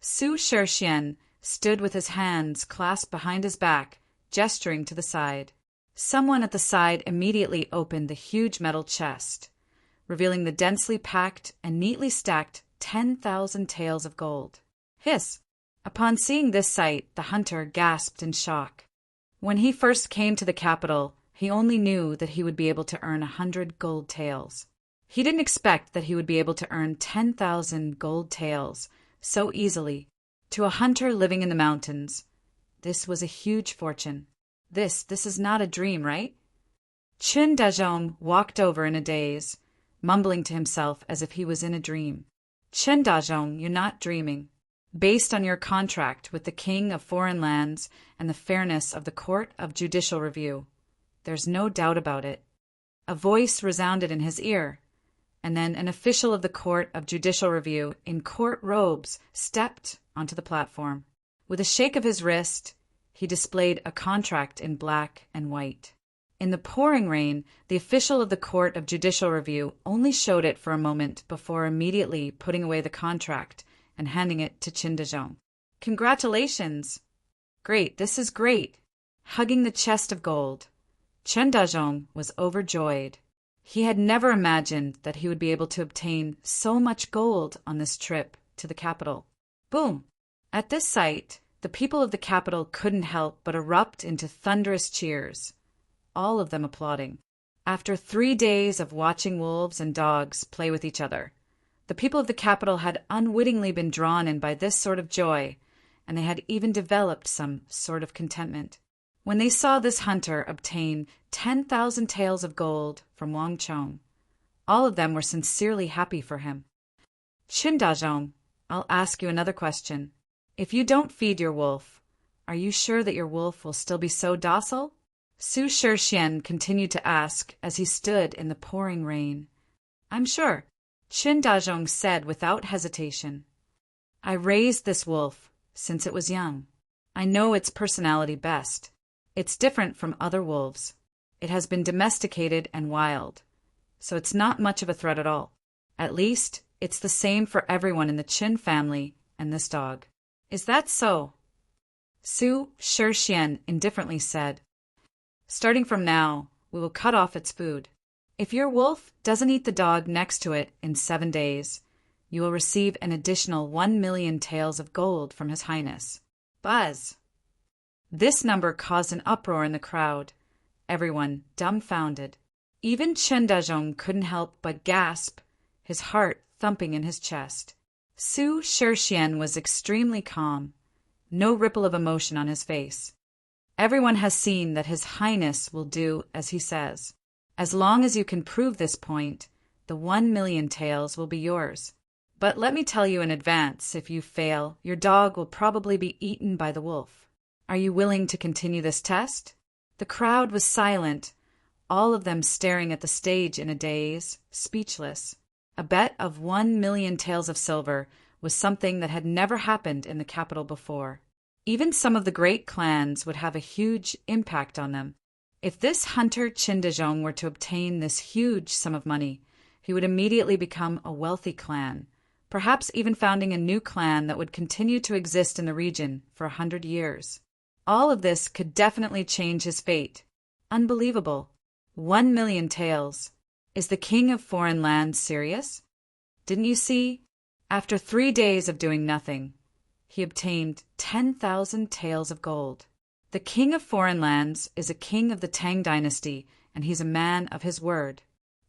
Su Shixian stood with his hands clasped behind his back, gesturing to the side. Someone at the side immediately opened the huge metal chest, revealing the densely packed and neatly stacked 10,000 taels of gold. Hiss! Upon seeing this sight, the hunter gasped in shock. When he first came to the capital, he only knew that he would be able to earn 100 gold taels. He didn't expect that he would be able to earn 10,000 gold taels so easily. To a hunter living in the mountains, this was a huge fortune. This is not a dream, right? Qin Dazhong walked over in a daze, mumbling to himself as if he was in a dream. Qin Dazhong, you're not dreaming. Based on your contract with the King of Foreign Lands and the fairness of the Court of Judicial Review, there's no doubt about it. A voice resounded in his ear, and then an official of the Court of Judicial Review in court robes stepped onto the platform. With a shake of his wrist, he displayed a contract in black and white. In the pouring rain, the official of the Court of Judicial Review only showed it for a moment before immediately putting away the contract and handing it to Qin Dazhong. Congratulations! Great, this is great! Hugging the chest of gold, Qin Dazhong was overjoyed. He had never imagined that he would be able to obtain so much gold on this trip to the capital. Boom! At this sight, the people of the capital couldn't help but erupt into thunderous cheers, all of them applauding. After 3 days of watching wolves and dogs play with each other, the people of the capital had unwittingly been drawn in by this sort of joy, and they had even developed some sort of contentment. When they saw this hunter obtain 10,000 taels of gold from Wang Chong, all of them were sincerely happy for him. Qin Dazhong, I'll ask you another question. If you don't feed your wolf, are you sure that your wolf will still be so docile? Su Shixian continued to ask as he stood in the pouring rain. I'm sure, Qin Dazhong said without hesitation. I raised this wolf since it was young. I know its personality best. It's different from other wolves. It has been domesticated and wild, so it's not much of a threat at all. At least, it's the same for everyone in the Qin family and this dog. Is that so? Su Shixian indifferently said. Starting from now, we will cut off its food. If your wolf doesn't eat the dog next to it in 7 days, you will receive an additional 1,000,000 taels of gold from His Highness. Buzz! This number caused an uproar in the crowd, everyone dumbfounded. Even Chen Dazhong couldn't help but gasp, his heart thumping in his chest. Su Shixian was extremely calm, no ripple of emotion on his face. Everyone has seen that His Highness will do as he says. As long as you can prove this point, the 1,000,000 taels will be yours. But let me tell you in advance, if you fail, your dog will probably be eaten by the wolf. Are you willing to continue this test? The crowd was silent, all of them staring at the stage in a daze, speechless. A bet of 1,000,000 taels of silver was something that had never happened in the capital before. Even some of the great clans would have a huge impact on them. If this hunter Qin Dazhong were to obtain this huge sum of money, he would immediately become a wealthy clan, perhaps even founding a new clan that would continue to exist in the region for 100 years. All of this could definitely change his fate. Unbelievable. 1,000,000 taels. Is the king of foreign lands serious? Didn't you see? After 3 days of doing nothing, he obtained 10,000 taels of gold. The king of foreign lands is a king of the Tang dynasty, and he's a man of his word.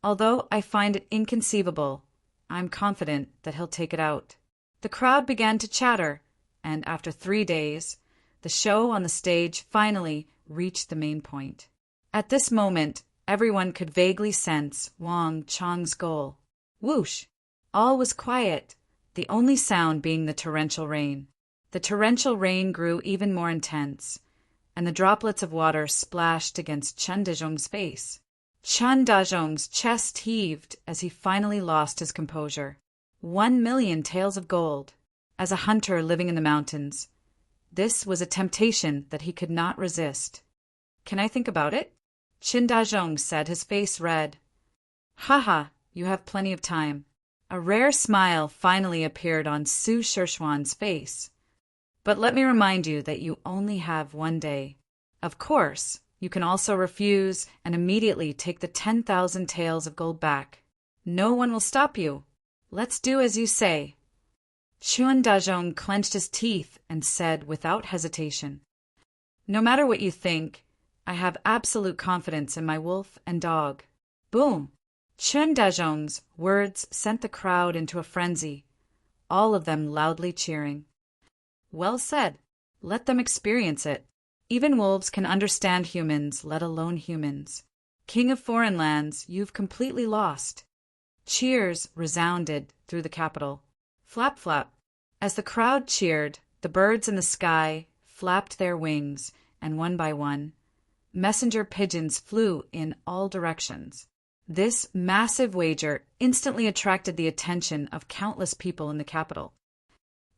Although I find it inconceivable, I'm confident that he'll take it out. The crowd began to chatter, and after 3 days, the show on the stage finally reached the main point. At this moment, everyone could vaguely sense Wang Chang's goal. Whoosh! All was quiet, the only sound being the torrential rain. The torrential rain grew even more intense, and the droplets of water splashed against Chen Dazhong's face. Chen Dazhong's chest heaved as he finally lost his composure. 1,000,000 taels of gold. As a hunter living in the mountains, this was a temptation that he could not resist. Can I think about it? Qin Dazhong said, his face red. Haha, you have plenty of time. A rare smile finally appeared on Su Shixian's face. But let me remind you that you only have 1 day. Of course, you can also refuse and immediately take the 10,000 taels of gold back. No one will stop you. Let's do as you say. Qin Dazhong clenched his teeth and said without hesitation, No matter what you think, I have absolute confidence in my wolf and dog. Boom! Qin Dazhong's words sent the crowd into a frenzy, all of them loudly cheering. Well said. Let them experience it. Even wolves can understand humans, let alone humans. King of foreign lands, you've completely lost. Cheers resounded through the capital. Flap, flap. As the crowd cheered, the birds in the sky flapped their wings, and one by one, messenger pigeons flew in all directions. This massive wager instantly attracted the attention of countless people in the capital.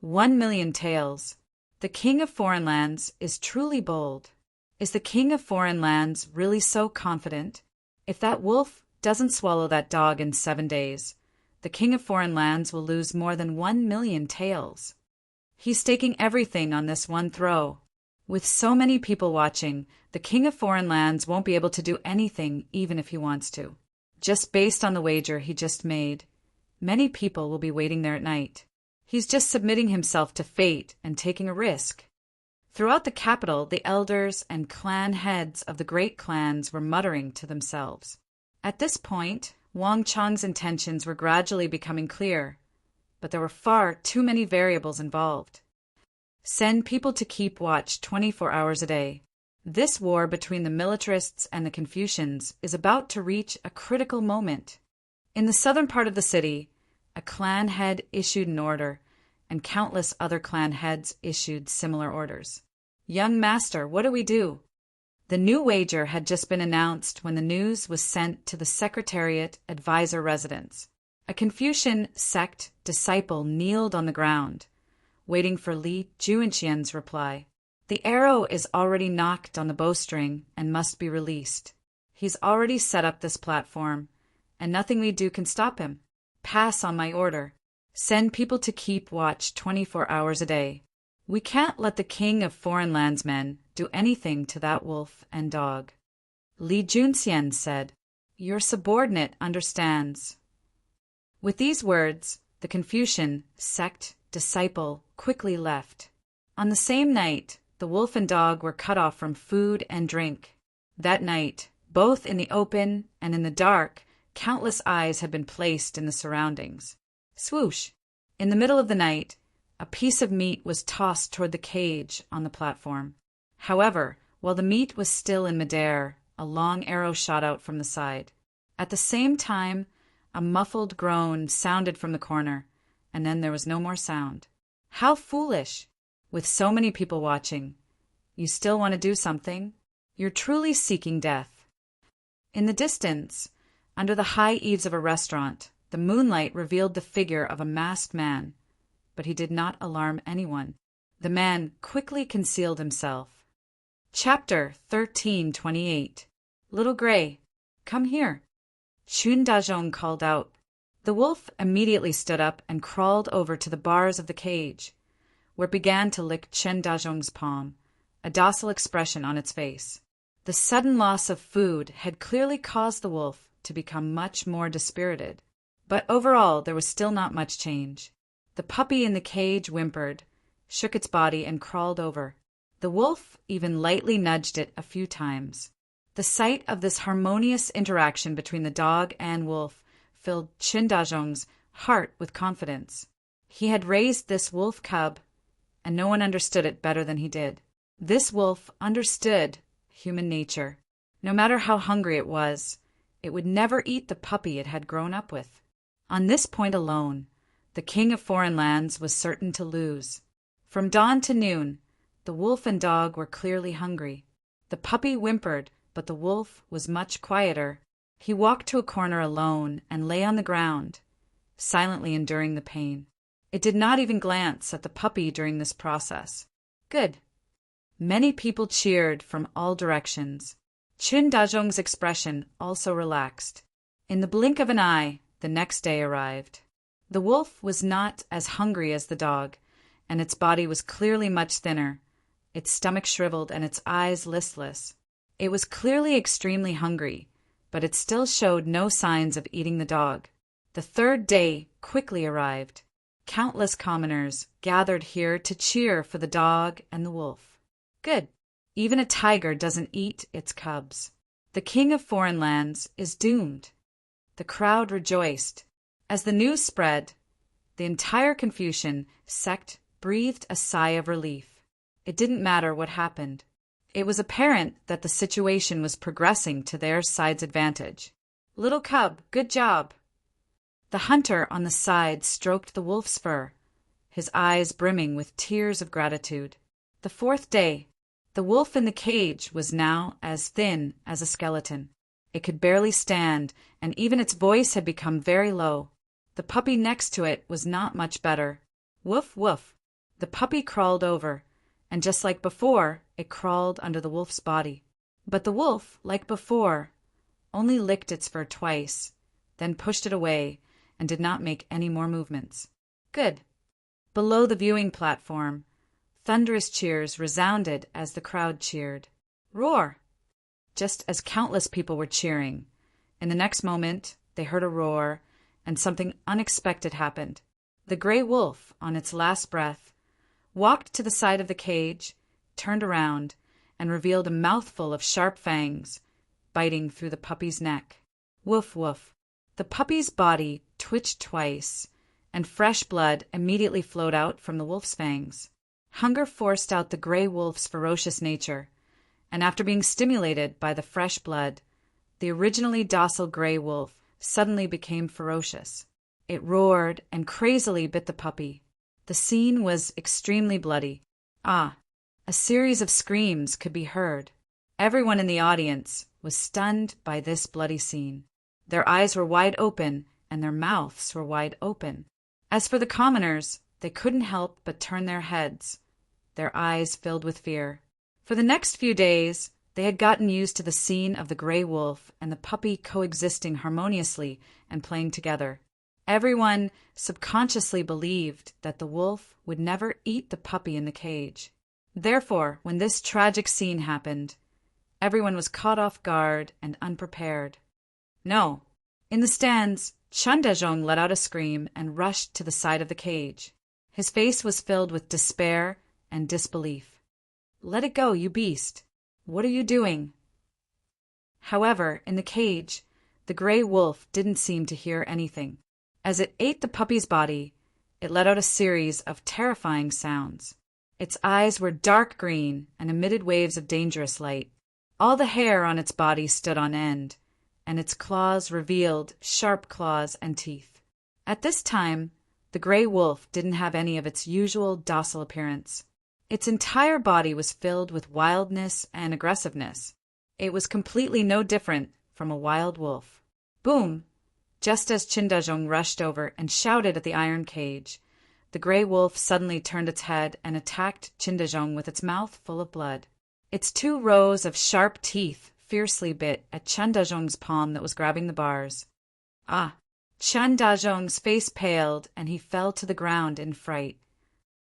1,000,000 taels. The king of foreign lands is truly bold. Is the king of foreign lands really so confident? If that wolf doesn't swallow that dog in 7 days, the king of foreign lands will lose more than 1,000,000 taels. He's staking everything on this one throw. With so many people watching, the king of foreign lands won't be able to do anything even if he wants to. Just based on the wager he just made, many people will be waiting there at night. He's just submitting himself to fate and taking a risk. Throughout the capital, the elders and clan heads of the great clans were muttering to themselves. At this point, Wang Chang's intentions were gradually becoming clear, but there were far too many variables involved. Send people to keep watch 24 hours a day. This war between the militarists and the Confucians is about to reach a critical moment. In the southern part of the city, a clan head issued an order, and countless other clan heads issued similar orders. "Young master, what do we do?" The new wager had just been announced when the news was sent to the Secretariat Advisor residence. A Confucian sect disciple kneeled on the ground, waiting for Li Junxian's reply. "The arrow is already knocked on the bowstring and must be released. He's already set up this platform, and nothing we do can stop him. Pass on my order. Send people to keep watch 24 hours a day. We can't let the king of foreign lands men do anything to that wolf and dog." Li Junxian said, "Your subordinate understands." With these words, the Confucian sect disciple quickly left. On the same night, the wolf and dog were cut off from food and drink. That night, both in the open and in the dark, countless eyes had been placed in the surroundings. Swoosh! In the middle of the night, a piece of meat was tossed toward the cage on the platform. However, while the meat was still in midair, a long arrow shot out from the side. At the same time, a muffled groan sounded from the corner, and then there was no more sound. How foolish! With so many people watching, you still want to do something? You're truly seeking death. In the distance, under the high eaves of a restaurant, the moonlight revealed the figure of a masked man, but he did not alarm anyone. The man quickly concealed himself. Chapter 13:28. "Little Gray, come here," Chun Dazhong called out. The wolf immediately stood up and crawled over to the bars of the cage, where it began to lick Chen Dazhong's palm, a docile expression on its face. The sudden loss of food had clearly caused the wolf to become much more dispirited. But overall, there was still not much change. The puppy in the cage whimpered, shook its body, and crawled over. The wolf even lightly nudged it a few times. The sight of this harmonious interaction between the dog and wolf filled Chen Dazhong's heart with confidence. He had raised this wolf cub, and no one understood it better than he did. This wolf understood human nature. No matter how hungry it was, it would never eat the puppy it had grown up with. On this point alone, the king of foreign lands was certain to lose. From dawn to noon, the wolf and dog were clearly hungry. The puppy whimpered, but the wolf was much quieter. He walked to a corner alone and lay on the ground, silently enduring the pain. It did not even glance at the puppy during this process. Good. Many people cheered from all directions. Chun Dazhong's expression also relaxed. In the blink of an eye, the next day arrived. The wolf was not as hungry as the dog, and its body was clearly much thinner, its stomach shriveled and its eyes listless. It was clearly extremely hungry, but it still showed no signs of eating the dog. The third day quickly arrived. Countless commoners gathered here to cheer for the dog and the wolf. Good. Even a tiger doesn't eat its cubs. The king of foreign lands is doomed. The crowd rejoiced. As the news spread, the entire Confucian sect breathed a sigh of relief. It didn't matter what happened. It was apparent that the situation was progressing to their side's advantage. "Little cub, good job." The hunter on the side stroked the wolf's fur, his eyes brimming with tears of gratitude. The fourth day, the wolf in the cage was now as thin as a skeleton. It could barely stand, and even its voice had become very low. The puppy next to it was not much better. Woof, woof. The puppy crawled over, and just like before, it crawled under the wolf's body. But the wolf, like before, only licked its fur twice, then pushed it away, and did not make any more movements. Good. Below the viewing platform, thunderous cheers resounded as the crowd cheered. Roar! Just as countless people were cheering. In the next moment, they heard a roar, and something unexpected happened. The gray wolf, on its last breath, walked to the side of the cage, turned around, and revealed a mouthful of sharp fangs, biting through the puppy's neck. Woof, woof. The puppy's body twitched twice, and fresh blood immediately flowed out from the wolf's fangs. Hunger forced out the gray wolf's ferocious nature, and after being stimulated by the fresh blood, the originally docile gray wolf suddenly became ferocious. It roared and crazily bit the puppy. The scene was extremely bloody. Ah, a series of screams could be heard. Everyone in the audience was stunned by this bloody scene. Their eyes were wide open, and their mouths were wide open. As for the commoners, they couldn't help but turn their heads, their eyes filled with fear. For the next few days, they had gotten used to the scene of the gray wolf and the puppy coexisting harmoniously and playing together. Everyone subconsciously believed that the wolf would never eat the puppy in the cage. Therefore, when this tragic scene happened, everyone was caught off guard and unprepared. No. In the stands, Chundajong let out a scream and rushed to the side of the cage. His face was filled with despair and disbelief. "Let it go, you beast! What are you doing?" However, in the cage, the gray wolf didn't seem to hear anything. As it ate the puppy's body, it let out a series of terrifying sounds. Its eyes were dark green and emitted waves of dangerous light. All the hair on its body stood on end, and its claws revealed sharp claws and teeth. At this time, the gray wolf didn't have any of its usual docile appearance. Its entire body was filled with wildness and aggressiveness. It was completely no different from a wild wolf. Boom! Just as Chindajong rushed over and shouted at the iron cage, the gray wolf suddenly turned its head and attacked Chindajong with its mouth full of blood. Its 2 rows of sharp teeth fiercely bit at Chundajong's palm that was grabbing the bars. Ah! Chundajong's face paled and he fell to the ground in fright.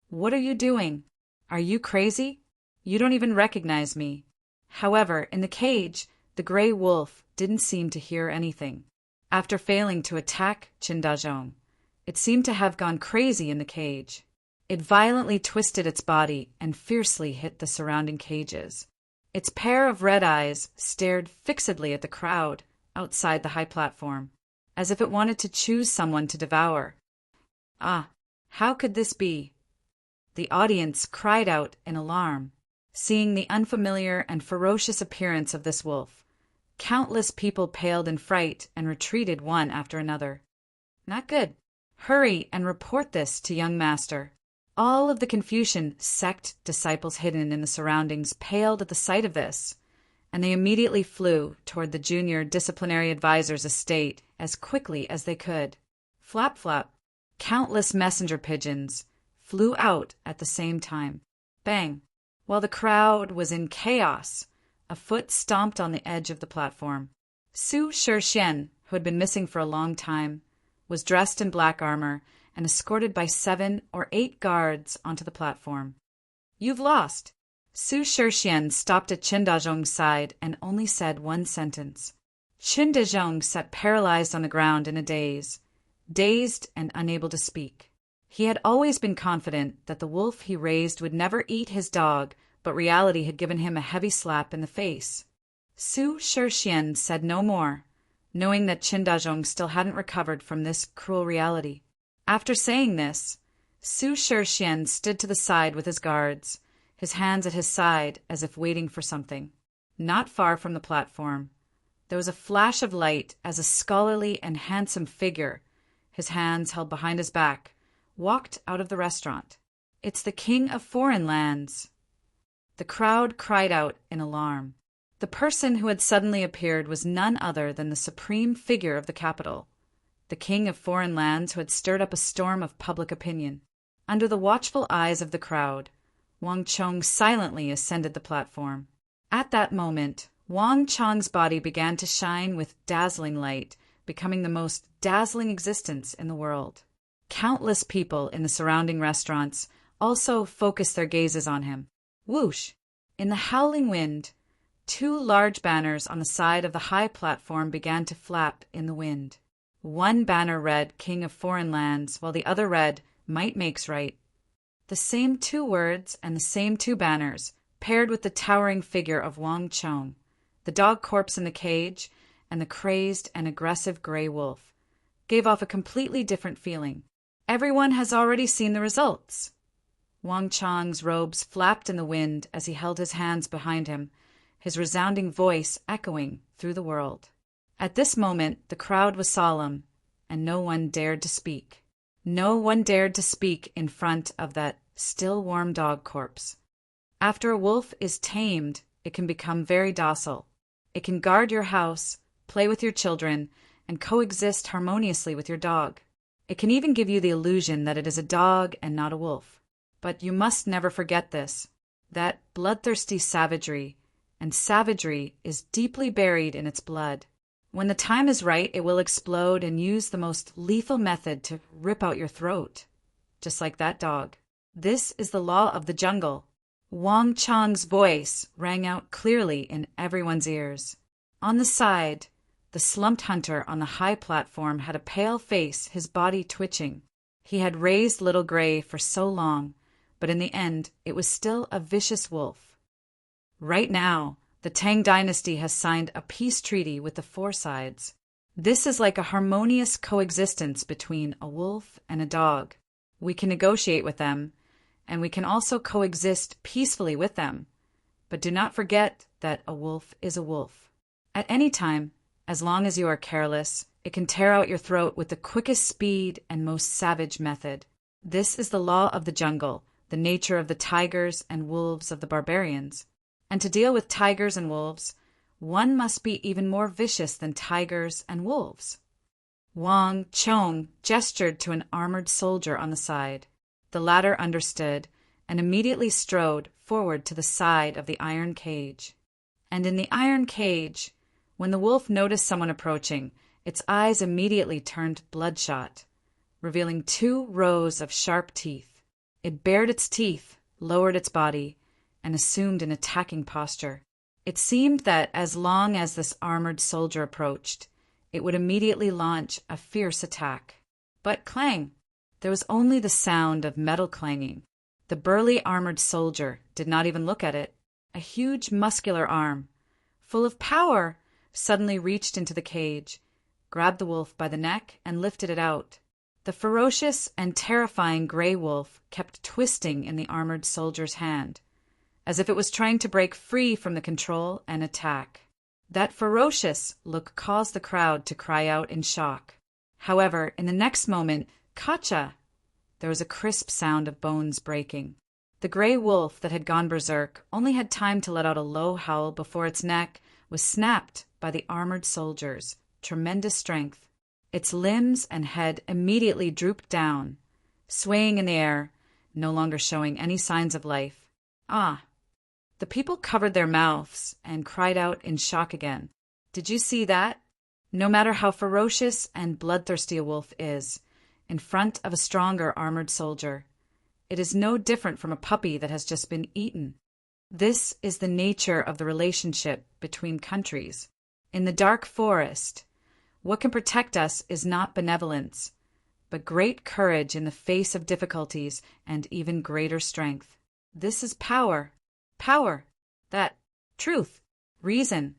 "What are you doing? Are you crazy? You don't even recognize me." However, in the cage, the gray wolf didn't seem to hear anything. After failing to attack Chindajong, it seemed to have gone crazy in the cage. It violently twisted its body and fiercely hit the surrounding cages. Its pair of red eyes stared fixedly at the crowd outside the high platform, as if it wanted to choose someone to devour. Ah, how could this be? The audience cried out in alarm, seeing the unfamiliar and ferocious appearance of this wolf. Countless people paled in fright and retreated one after another. Not good. Hurry and report this to young master. All of the Confucian sect disciples hidden in the surroundings paled at the sight of this, and they immediately flew toward the junior disciplinary advisor's estate as quickly as they could. Flap, flap. Countless messenger pigeons flew out at the same time. Bang! While the crowd was in chaos, a foot stomped on the edge of the platform. Su Shixian, who had been missing for a long time, was dressed in black armor and escorted by 7 or 8 guards onto the platform. "You've lost." Su Shixian stopped at Chindajong's side and only said one sentence. Chindajong sat paralyzed on the ground in a daze, dazed and unable to speak. He had always been confident that the wolf he raised would never eat his dog, but reality had given him a heavy slap in the face. Su Shixian said no more, knowing that Chindajong still hadn't recovered from this cruel reality. After saying this, Su Shixian stood to the side with his guards, his hands at his side as if waiting for something. Not far from the platform, there was a flash of light as a scholarly and handsome figure, his hands held behind his back, walked out of the restaurant. "It's the King of Foreign Lands." The crowd cried out in alarm. The person who had suddenly appeared was none other than the supreme figure of the capital, the King of Foreign Lands who had stirred up a storm of public opinion. Under the watchful eyes of the crowd, Wang Chong silently ascended the platform. At that moment, Wang Chong's body began to shine with dazzling light, becoming the most dazzling existence in the world. Countless people in the surrounding restaurants also focused their gazes on him. Whoosh! In the howling wind, 2 large banners on the side of the high platform began to flap in the wind. One banner read King of Foreign Lands, while the other read Might Makes Right. The same 2 words and the same 2 banners, paired with the towering figure of Wang Chong, the dog corpse in the cage, and the crazed and aggressive gray wolf, gave off a completely different feeling. Everyone has already seen the results. Wang Chong's robes flapped in the wind as he held his hands behind him, his resounding voice echoing through the world. At this moment, the crowd was solemn, and no one dared to speak. No one dared to speak in front of that still warm dog corpse. After a wolf is tamed, it can become very docile. It can guard your house, play with your children, and coexist harmoniously with your dog. It can even give you the illusion that it is a dog and not a wolf. But you must never forget this, that bloodthirsty savagery, and savagery is deeply buried in its blood. When the time is right, it will explode and use the most lethal method to rip out your throat, just like that dog. This is the law of the jungle. Wang Chang's voice rang out clearly in everyone's ears. On the side, the slumped hunter on the high platform had a pale face, his body twitching. He had raised Little Gray for so long, but in the end, it was still a vicious wolf. Right now, the Tang dynasty has signed a peace treaty with the four sides. This is like a harmonious coexistence between a wolf and a dog. We can negotiate with them, and we can also coexist peacefully with them. But do not forget that a wolf is a wolf. At any time, as long as you are careless, it can tear out your throat with the quickest speed and most savage method. This is the law of the jungle, the nature of the tigers and wolves of the barbarians. And to deal with tigers and wolves, one must be even more vicious than tigers and wolves. Wang Chong gestured to an armored soldier on the side. The latter understood and immediately strode forward to the side of the iron cage. And in the iron cage, when the wolf noticed someone approaching, its eyes immediately turned bloodshot, revealing 2 rows of sharp teeth. It bared its teeth, lowered its body, and assumed an attacking posture. It seemed that as long as this armored soldier approached, it would immediately launch a fierce attack. But clang! There was only the sound of metal clanging. The burly armored soldier did not even look at it. A huge muscular arm, full of power, suddenly reached into the cage, grabbed the wolf by the neck, and lifted it out. The ferocious and terrifying gray wolf kept twisting in the armored soldier's hand, as if it was trying to break free from the control and attack. That ferocious look caused the crowd to cry out in shock. However, in the next moment, Kacha! There was a crisp sound of bones breaking. The gray wolf that had gone berserk only had time to let out a low howl before its neck was snapped by the armored soldier's tremendous strength. Its limbs and head immediately drooped down, swaying in the air, no longer showing any signs of life. Ah! The people covered their mouths and cried out in shock again. Did you see that? No matter how ferocious and bloodthirsty a wolf is, in front of a stronger armored soldier, it is no different from a puppy that has just been eaten. This is the nature of the relationship between countries. In the dark forest, what can protect us is not benevolence, but great courage in the face of difficulties and even greater strength. This is power. Power. That. Truth. Reason.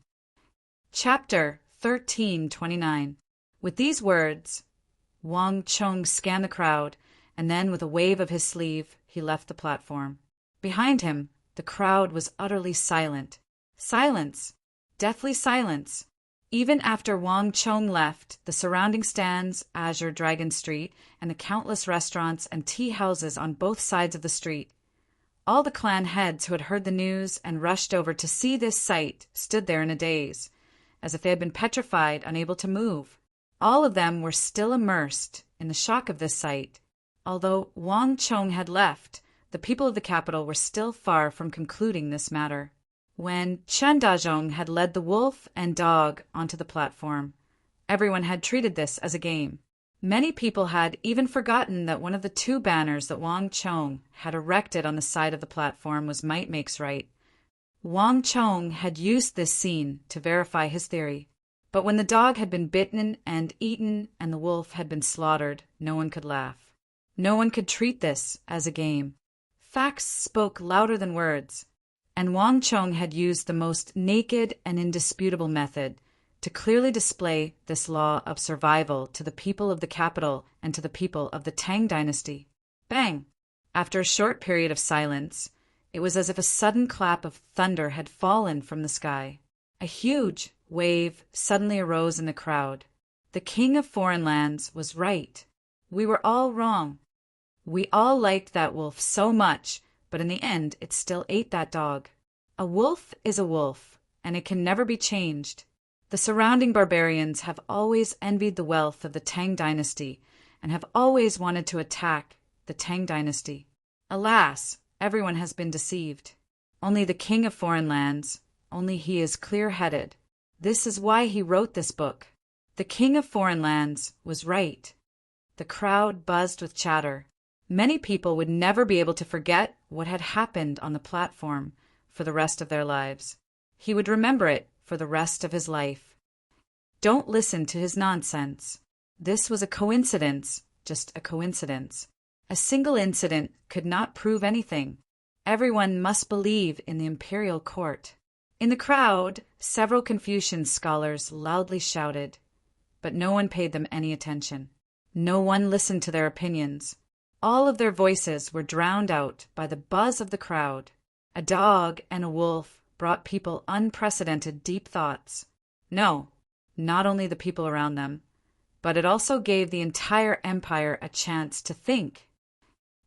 Chapter 1329. With these words, Wang Chong scanned the crowd, and then with a wave of his sleeve, he left the platform. Behind him, the crowd was utterly silent. Silence. Deathly silence. Even after Wang Chong left, the surrounding stands, Azure Dragon Street, and the countless restaurants and tea houses on both sides of the street, all the clan heads who had heard the news and rushed over to see this sight stood there in a daze, as if they had been petrified, unable to move. All of them were still immersed in the shock of this sight. Although Wang Chong had left, the people of the capital were still far from concluding this matter. When Chen Dazhong had led the wolf and dog onto the platform, everyone had treated this as a game. Many people had even forgotten that one of the 2 banners that Wang Chong had erected on the side of the platform was Might Makes Right. Wang Chong had used this scene to verify his theory. But when the dog had been bitten and eaten and the wolf had been slaughtered, no one could laugh. No one could treat this as a game. Facts spoke louder than words, and Wang Chong had used the most naked and indisputable method to clearly display this law of survival to the people of the capital and to the people of the Tang dynasty. Bang! After a short period of silence, it was as if a sudden clap of thunder had fallen from the sky. A huge wave suddenly arose in the crowd. The king of foreign lands was right. We were all wrong. We all liked that wolf so much, but in the end it still ate that dog. A wolf is a wolf, and it can never be changed. The surrounding barbarians have always envied the wealth of the Tang dynasty and have always wanted to attack the Tang dynasty. Alas, everyone has been deceived. Only the king of foreign lands, only he is clear-headed. This is why he wrote this book. The king of foreign lands was right. The crowd buzzed with chatter. Many people would never be able to forget what had happened on the platform for the rest of their lives. He would remember it for the rest of his life. Don't listen to his nonsense. This was a coincidence, just a coincidence. A single incident could not prove anything. Everyone must believe in the imperial court. In the crowd, several Confucian scholars loudly shouted, but no one paid them any attention. No one listened to their opinions. All of their voices were drowned out by the buzz of the crowd. A dog and a wolf brought people unprecedented deep thoughts. No, not only the people around them, but it also gave the entire empire a chance to think.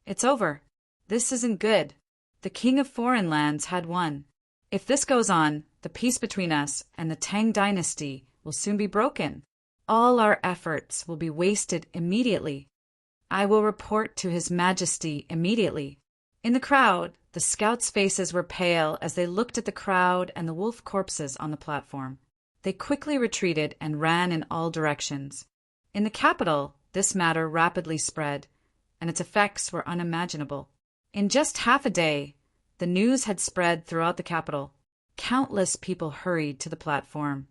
It's over. This isn't good. The king of foreign lands had won. If this goes on, the peace between us and the Tang dynasty will soon be broken. All our efforts will be wasted immediately. I will report to His Majesty immediately. In the crowd, the scouts' faces were pale as they looked at the crowd and the wolf corpses on the platform. They quickly retreated and ran in all directions. In the capital, this matter rapidly spread, and its effects were unimaginable. In just half a day, the news had spread throughout the capital. Countless people hurried to the platform,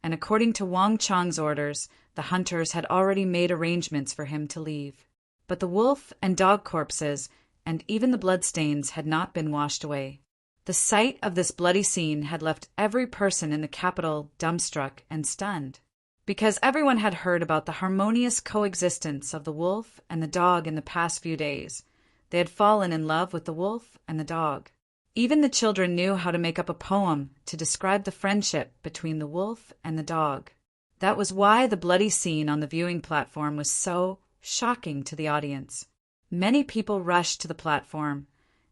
and according to Wang Chong's orders, the hunters had already made arrangements for him to leave. But the wolf and dog corpses and even the bloodstains had not been washed away. The sight of this bloody scene had left every person in the capital dumbstruck and stunned, because everyone had heard about the harmonious coexistence of the wolf and the dog in the past few days. They had fallen in love with the wolf and the dog. Even the children knew how to make up a poem to describe the friendship between the wolf and the dog. That was why the bloody scene on the viewing platform was so shocking to the audience. Many people rushed to the platform,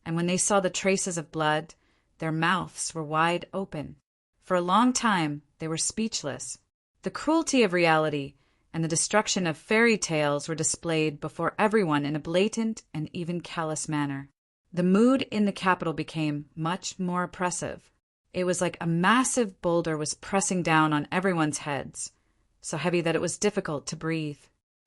and when they saw the traces of blood, their mouths were wide open. For a long time, they were speechless. The cruelty of reality and the destruction of fairy tales were displayed before everyone in a blatant and even callous manner. The mood in the capital became much more oppressive. It was like a massive boulder was pressing down on everyone's heads, so heavy that it was difficult to breathe.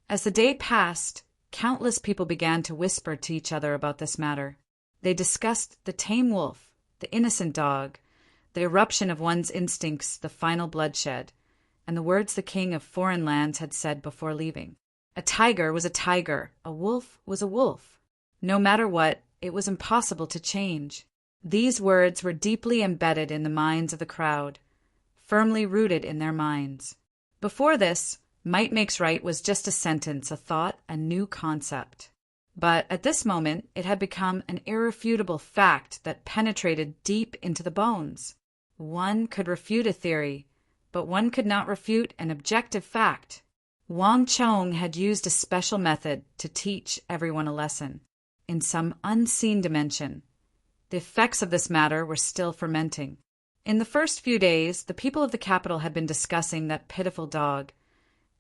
As the day passed, countless people began to whisper to each other about this matter. They discussed the tame wolf, the innocent dog, the eruption of one's instincts, the final bloodshed, and the words the king of foreign lands had said before leaving. A tiger was a tiger, a wolf was a wolf. No matter what, it was impossible to change. These words were deeply embedded in the minds of the crowd, firmly rooted in their minds. Before this, might makes right was just a sentence, a thought, a new concept. But at this moment, it had become an irrefutable fact that penetrated deep into the bones. One could refute a theory, but one could not refute an objective fact. Wang Chong had used a special method to teach everyone a lesson. In some unseen dimension, the effects of this matter were still fermenting. In the first few days, the people of the capital had been discussing that pitiful dog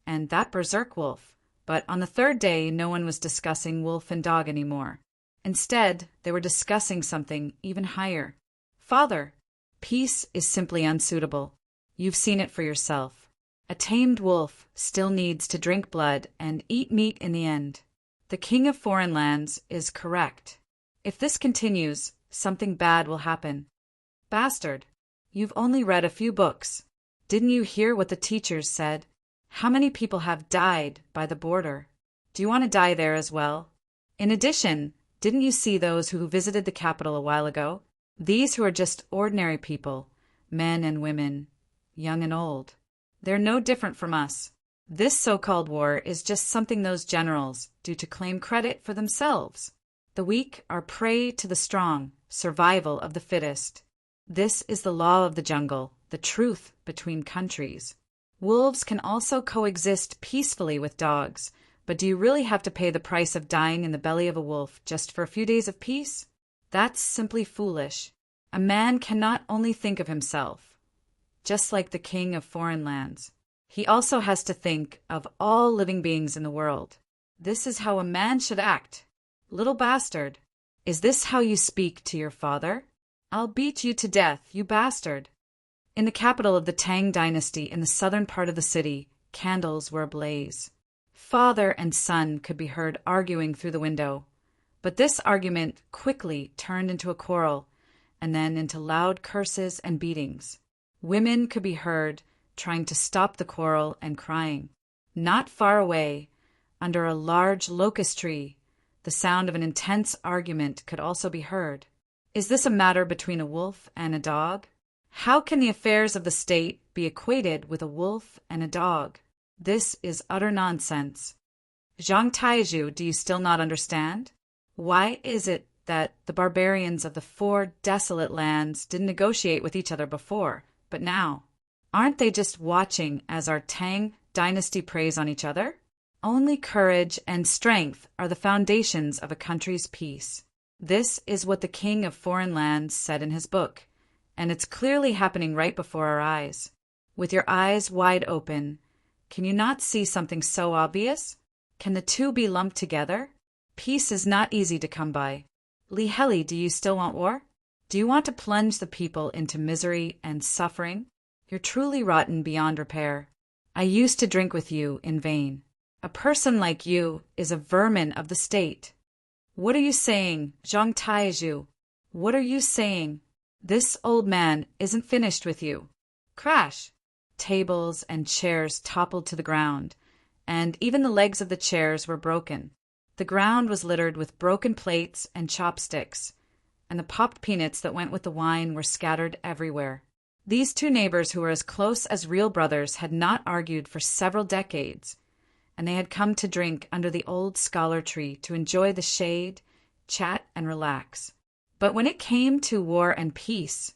and that berserk wolf, but on the third day no one was discussing wolf and dog anymore. Instead, they were discussing something even higher. Father, peace is simply unsuitable. You've seen it for yourself. A tamed wolf still needs to drink blood and eat meat in the end. The king of foreign lands is correct. If this continues, something bad will happen. Bastard, you've only read a few books. Didn't you hear what the teachers said? How many people have died by the border? Do you want to die there as well? In addition, didn't you see those who visited the capital a while ago? These who are just ordinary people, men and women, young and old. They're no different from us. This so-called war is just something those generals do to claim credit for themselves. The weak are prey to the strong, survival of the fittest. This is the law of the jungle, the truth between countries. Wolves can also coexist peacefully with dogs, But do you really have to pay the price of dying in the belly of a wolf just for a few days of peace? That's simply foolish. A man cannot only think of himself, just like the king of foreign lands. He also has to think of all living beings in the world. This is how a man should act. Little bastard, is this how you speak to your father? I'll beat you to death, you bastard. In the capital of the Tang dynasty in the southern part of the city, candles were ablaze. Father and son could be heard arguing through the window, but this argument quickly turned into a quarrel and then into loud curses and beatings. Women could be heard trying to stop the quarrel and crying. Not far away, under a large locust tree, the sound of an intense argument could also be heard. Is this a matter between a wolf and a dog? How can the affairs of the state be equated with a wolf and a dog? This is utter nonsense. Zhang Taizhu, do you still not understand? Why is it that the barbarians of the 4 desolate lands didn't negotiate with each other before, but now? Aren't they just watching as our Tang dynasty preys on each other? Only courage and strength are the foundations of a country's peace. This is what the king of foreign lands said in his book, and it's clearly happening right before our eyes. With your eyes wide open, can you not see something so obvious? Can the two be lumped together? Peace is not easy to come by. Li Heli, do you still want war? Do you want to plunge the people into misery and suffering? You're truly rotten beyond repair. I used to drink with you in vain. A person like you is a vermin of the state. What are you saying, Zhang Taizhu? What are you saying? This old man isn't finished with you. Crash! Tables and chairs toppled to the ground, and even the legs of the chairs were broken. The ground was littered with broken plates and chopsticks, and the popped peanuts that went with the wine were scattered everywhere. These two neighbors, who were as close as real brothers, had not argued for several decades, and they had come to drink under the old scholar tree to enjoy the shade, chat, and relax. But when it came to war and peace,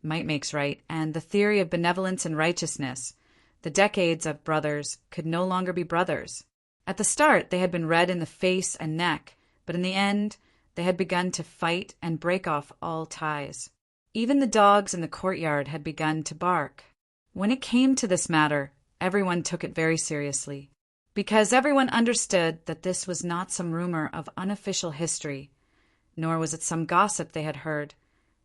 might makes right, and the theory of benevolence and righteousness, the decades of brothers could no longer be brothers. At the start, they had been red in the face and neck, but in the end, they had begun to fight and break off all ties. Even the dogs in the courtyard had begun to bark. When it came to this matter, everyone took it very seriously, because everyone understood that this was not some rumor of unofficial history, nor was it some gossip they had heard,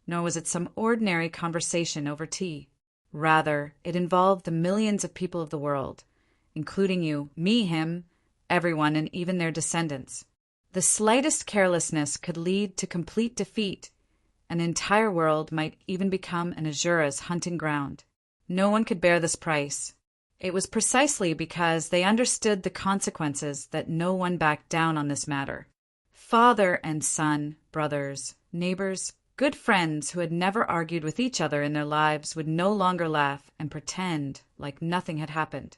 nor was it some ordinary conversation over tea. Rather, it involved the millions of people of the world, including you, me, him, everyone, and even their descendants. The slightest carelessness could lead to complete defeat. An entire world might even become an Azura's hunting ground. No one could bear this price. It was precisely because they understood the consequences that no one backed down on this matter. Father and son, brothers, neighbors, good friends who had never argued with each other in their lives would no longer laugh and pretend like nothing had happened.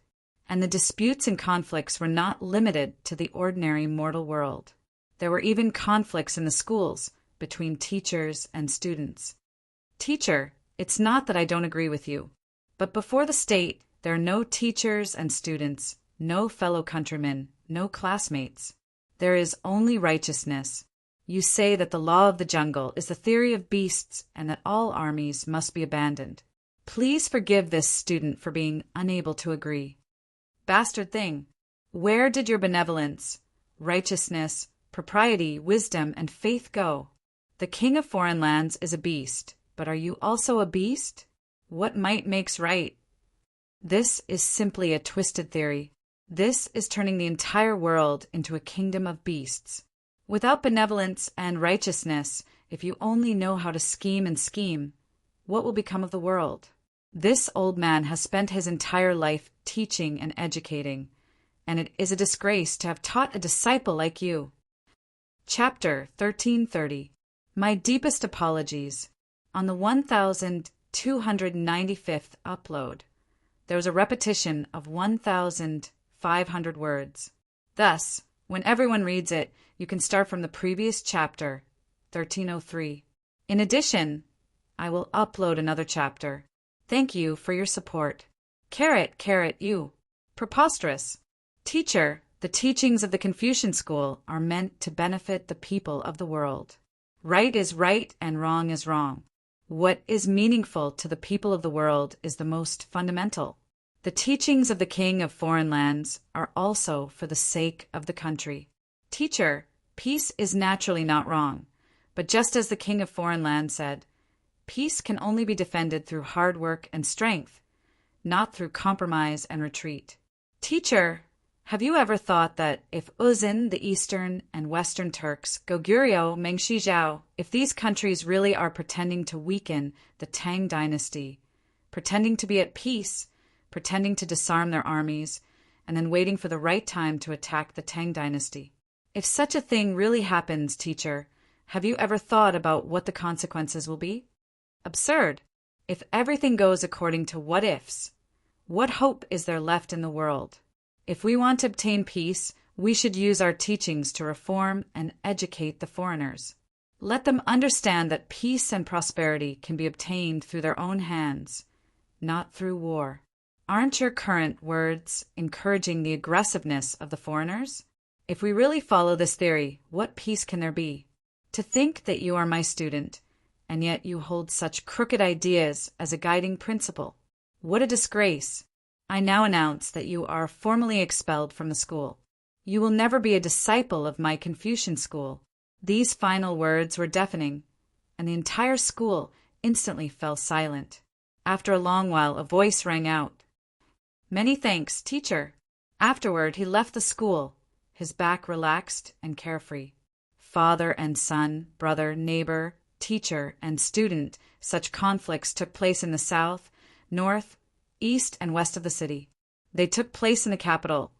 And the disputes and conflicts were not limited to the ordinary mortal world. There were even conflicts in the schools between teachers and students. Teacher, it's not that I don't agree with you, but before the state, there are no teachers and students, no fellow countrymen, no classmates. There is only righteousness. You say that the law of the jungle is the theory of beasts and that all armies must be abandoned. Please forgive this student for being unable to agree. Bastard thing, where did your benevolence, righteousness, propriety, wisdom, and faith go? The king of foreign lands is a beast, but are you also a beast? What might makes right? This is simply a twisted theory. This is turning the entire world into a kingdom of beasts. Without benevolence and righteousness, if you only know how to scheme and scheme, what will become of the world? This old man has spent his entire life teaching and educating, and it is a disgrace to have taught a disciple like you. Chapter 1330. My deepest apologies. On the 1295th upload, there was a repetition of 1,500 words. Thus, when everyone reads it, you can start from the previous chapter, 1303. In addition, I will upload another chapter. Thank you for your support. You. Preposterous. Teacher, The teachings of the Confucian school are meant to benefit the people of the world. Right is right and wrong is wrong. What is meaningful to the people of the world is the most fundamental. The teachings of the king of foreign lands are also for the sake of the country. Teacher, peace is naturally not wrong, but just as the king of foreign lands said, peace can only be defended through hard work and strength, not through compromise and retreat. Teacher, have you ever thought that if Uzin, the Eastern and Western Turks, Goguryeo, Mengshi, if these countries really are pretending to weaken the Tang dynasty, pretending to be at peace, pretending to disarm their armies, and then waiting for the right time to attack the Tang dynasty? If such a thing really happens, teacher, have you ever thought about what the consequences will be? Absurd. If everything goes according to what-ifs, what hope is there left in the world? If we want to obtain peace, we should use our teachings to reform and educate the foreigners. Let them understand that peace and prosperity can be obtained through their own hands, not through war. Aren't your current words encouraging the aggressiveness of the foreigners? If we really follow this theory, what peace can there be? To think that you are my student, and yet you hold such crooked ideas as a guiding principle. What a disgrace! I now announce that you are formally expelled from the school. You will never be a disciple of my Confucian school. These final words were deafening, and the entire school instantly fell silent. After a long while, a voice rang out. Many thanks, teacher. Afterward, he left the school, his back relaxed and carefree. Father and son, brother, neighbor, teacher, and student, such conflicts took place in the south, north, east, and west of the city. They took place in the capital,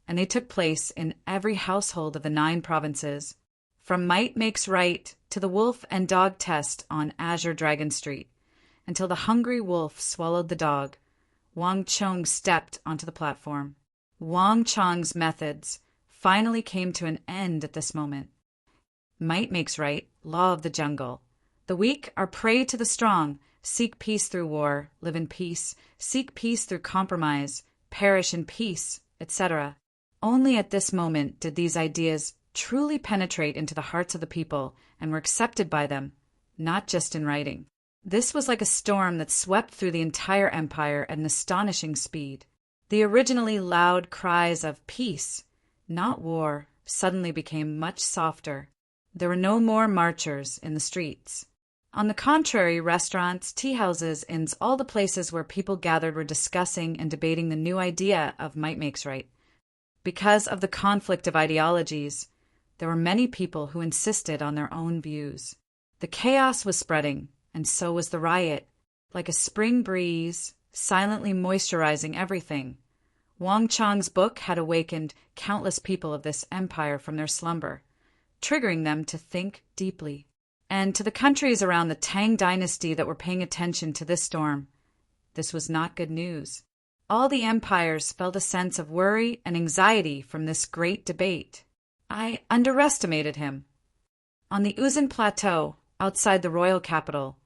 and they took place in every household of the 9 provinces. From might makes right to the wolf and dog test on Azure Dragon Street, until the hungry wolf swallowed the dog, Wang Chong stepped onto the platform. Wang Chong's methods finally came to an end at this moment. Might makes right, law of the jungle. The weak are prey to the strong. Seek peace through war, live in peace, seek peace through compromise, perish in peace, etc. Only at this moment did these ideas truly penetrate into the hearts of the people and were accepted by them, not just in writing. This was like a storm that swept through the entire empire at an astonishing speed. The originally loud cries of peace, not war, suddenly became much softer. There were no more marchers in the streets. On the contrary, restaurants, tea-houses, inns, all the places where people gathered were discussing and debating the new idea of might makes right. Because of the conflict of ideologies, there were many people who insisted on their own views. The chaos was spreading, and so was the riot, like a spring breeze, silently moisturizing everything. Wang Chong's book had awakened countless people of this empire from their slumber, triggering them to think deeply. And to the countries around the Tang dynasty that were paying attention to this storm, this was not good news. All the empires felt a sense of worry and anxiety from this great debate. I underestimated him. On the Uzin Plateau, outside the royal capital,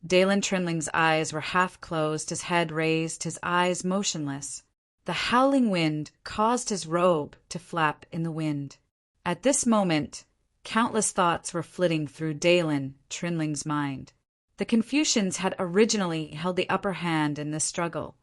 Dalen Trinling's eyes were half closed, his head raised, his eyes motionless. The howling wind caused his robe to flap in the wind. At this moment, countless thoughts were flitting through Dalen Trinling's mind. The Confucians had originally held the upper hand in this struggle,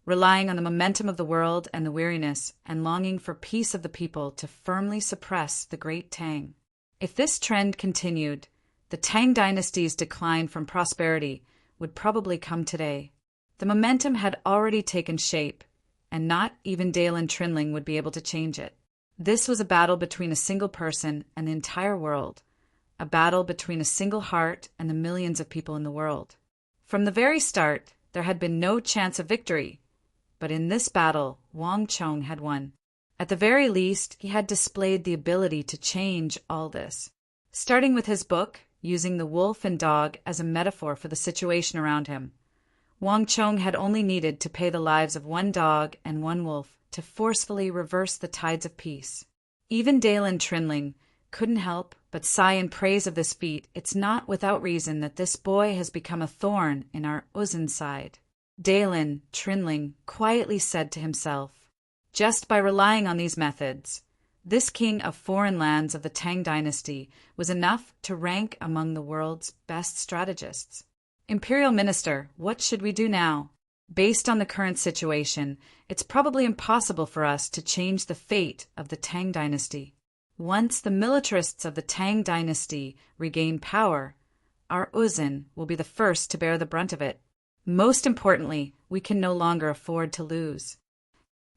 relying on the momentum of the world and the weariness and longing for peace of the people to firmly suppress the great Tang. If this trend continued, the Tang dynasty's decline from prosperity would probably come today. The momentum had already taken shape, and not even Dalen Trinling would be able to change it. This was a battle between a single person and the entire world, a battle between a single heart and the millions of people in the world. From the very start, there had been no chance of victory, but in this battle, Wang Chong had won. At the very least, he had displayed the ability to change all this. Starting with his book, using the wolf and dog as a metaphor for the situation around him, Wang Chong had only needed to pay the lives of 1 dog and 1 wolf to forcefully reverse the tides of peace. Even Dalen Trinling couldn't help but sigh in praise of this feat. It's not without reason that this boy has become a thorn in our Uzin side. Dalen Trinling quietly said to himself, just by relying on these methods, This king of foreign lands of the Tang dynasty was enough to rank among the world's best strategists. Imperial Minister, what should we do now? Based on the current situation, it's probably impossible for us to change the fate of the Tang dynasty. Once the militarists of the Tang dynasty regain power, our Uzin will be the first to bear the brunt of it. Most importantly, we can no longer afford to lose.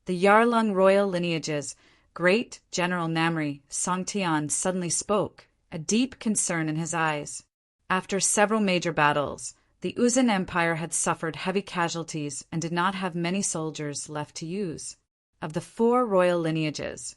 The Yarlung royal lineage's great General Namri Songtian suddenly spoke, a deep concern in his eyes. After several major battles, the Uzin Empire had suffered heavy casualties and did not have many soldiers left to use. Of the 4 royal lineages,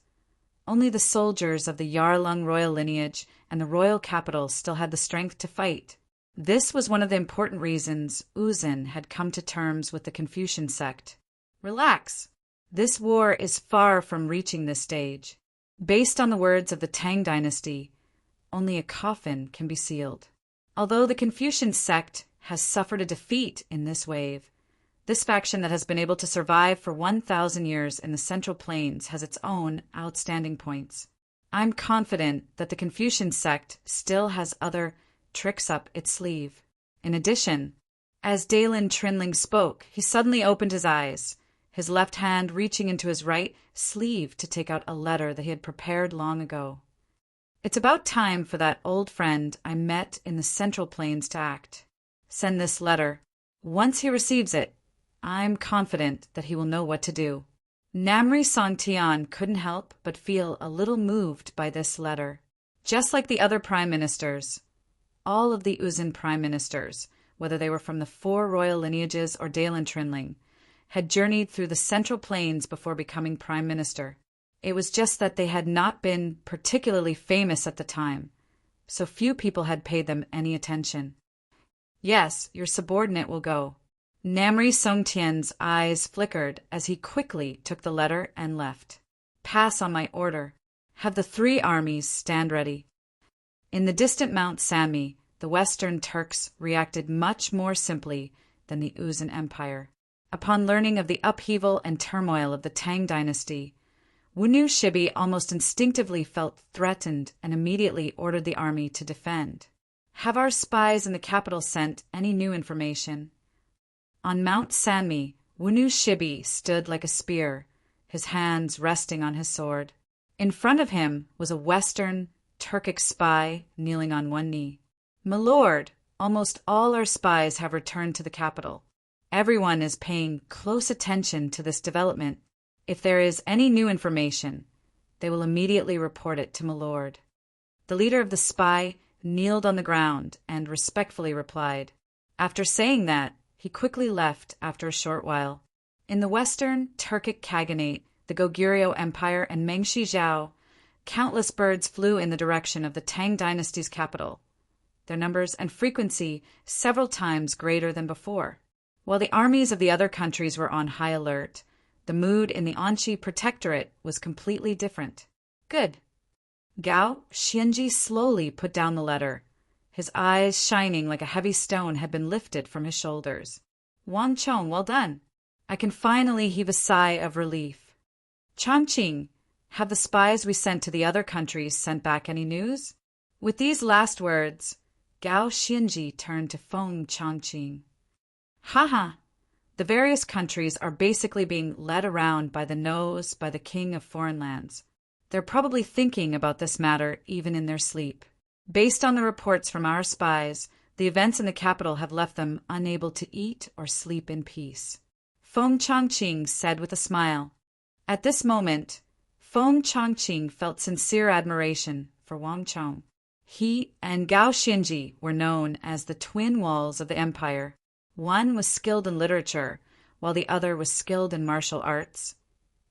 only the soldiers of the Yarlung royal lineage and the royal capital still had the strength to fight. This was one of the important reasons Uzin had come to terms with the Confucian sect. Relax. This war is far from reaching this stage. Based on the words of the Tang dynasty, only a coffin can be sealed. Although the Confucian sect has suffered a defeat in this wave, this faction that has been able to survive for 1,000 years in the Central Plains has its own outstanding points. I'm confident that the Confucian sect still has other tricks up its sleeve. In addition, as Dalen Trinling spoke, he suddenly opened his eyes, his left hand reaching into his right sleeve to take out a letter that he had prepared long ago. It's about time for that old friend I met in the Central Plains to act. Send this letter. Once he receives it, I'm confident that he will know what to do. Namri Songtian couldn't help but feel a little moved by this letter. Just like the other prime ministers, all of the Uzin prime ministers, whether they were from the 4 royal lineages or Dalen Trinling, had journeyed through the Central Plains before becoming prime minister. It was just that they had not been particularly famous at the time, so few people had paid them any attention. Yes, your subordinate will go. Namri Songtian's eyes flickered as he quickly took the letter and left. Pass on my order. Have the 3 armies stand ready. In the distant Mount Sanmi, the Western Turks reacted much more simply than the Uzin Empire. Upon learning of the upheaval and turmoil of the Tang dynasty, Wunu Shibi almost instinctively felt threatened and immediately ordered the army to defend. Have our spies in the capital sent any new information? On Mount Sanmi, Wunu Shibi stood like a spear, his hands resting on his sword. In front of him was a Western Turkic spy kneeling on one knee. My lord, almost all our spies have returned to the capital. Everyone is paying close attention to this development. If there is any new information, they will immediately report it to my lord. The leader of the spy kneeled on the ground and respectfully replied. After saying that, he quickly left after a short while. In the Western Turkic Khaganate, the Goguryeo Empire, and Mengshi Zhao, countless birds flew in the direction of the Tang dynasty's capital, their numbers and frequency several times greater than before. While the armies of the other countries were on high alert, the mood in the Anchi Protectorate was completely different. Good. Gao Xianji slowly put down the letter. His eyes, shining like a heavy stone, had been lifted from his shoulders. Wang Chong, well done. I can finally heave a sigh of relief. Chongqing, have the spies we sent to the other countries sent back any news? With these last words, Gao Xianji turned to Feng Chongqing. Haha, the various countries are basically being led around by the nose by the king of foreign lands. They're probably thinking about this matter even in their sleep. Based on the reports from our spies, the events in the capital have left them unable to eat or sleep in peace. Feng Chongqing said with a smile. At this moment, Feng Chongqing felt sincere admiration for Wang Chong. He and Gao Xianji were known as the twin walls of the empire. One was skilled in literature, while the other was skilled in martial arts,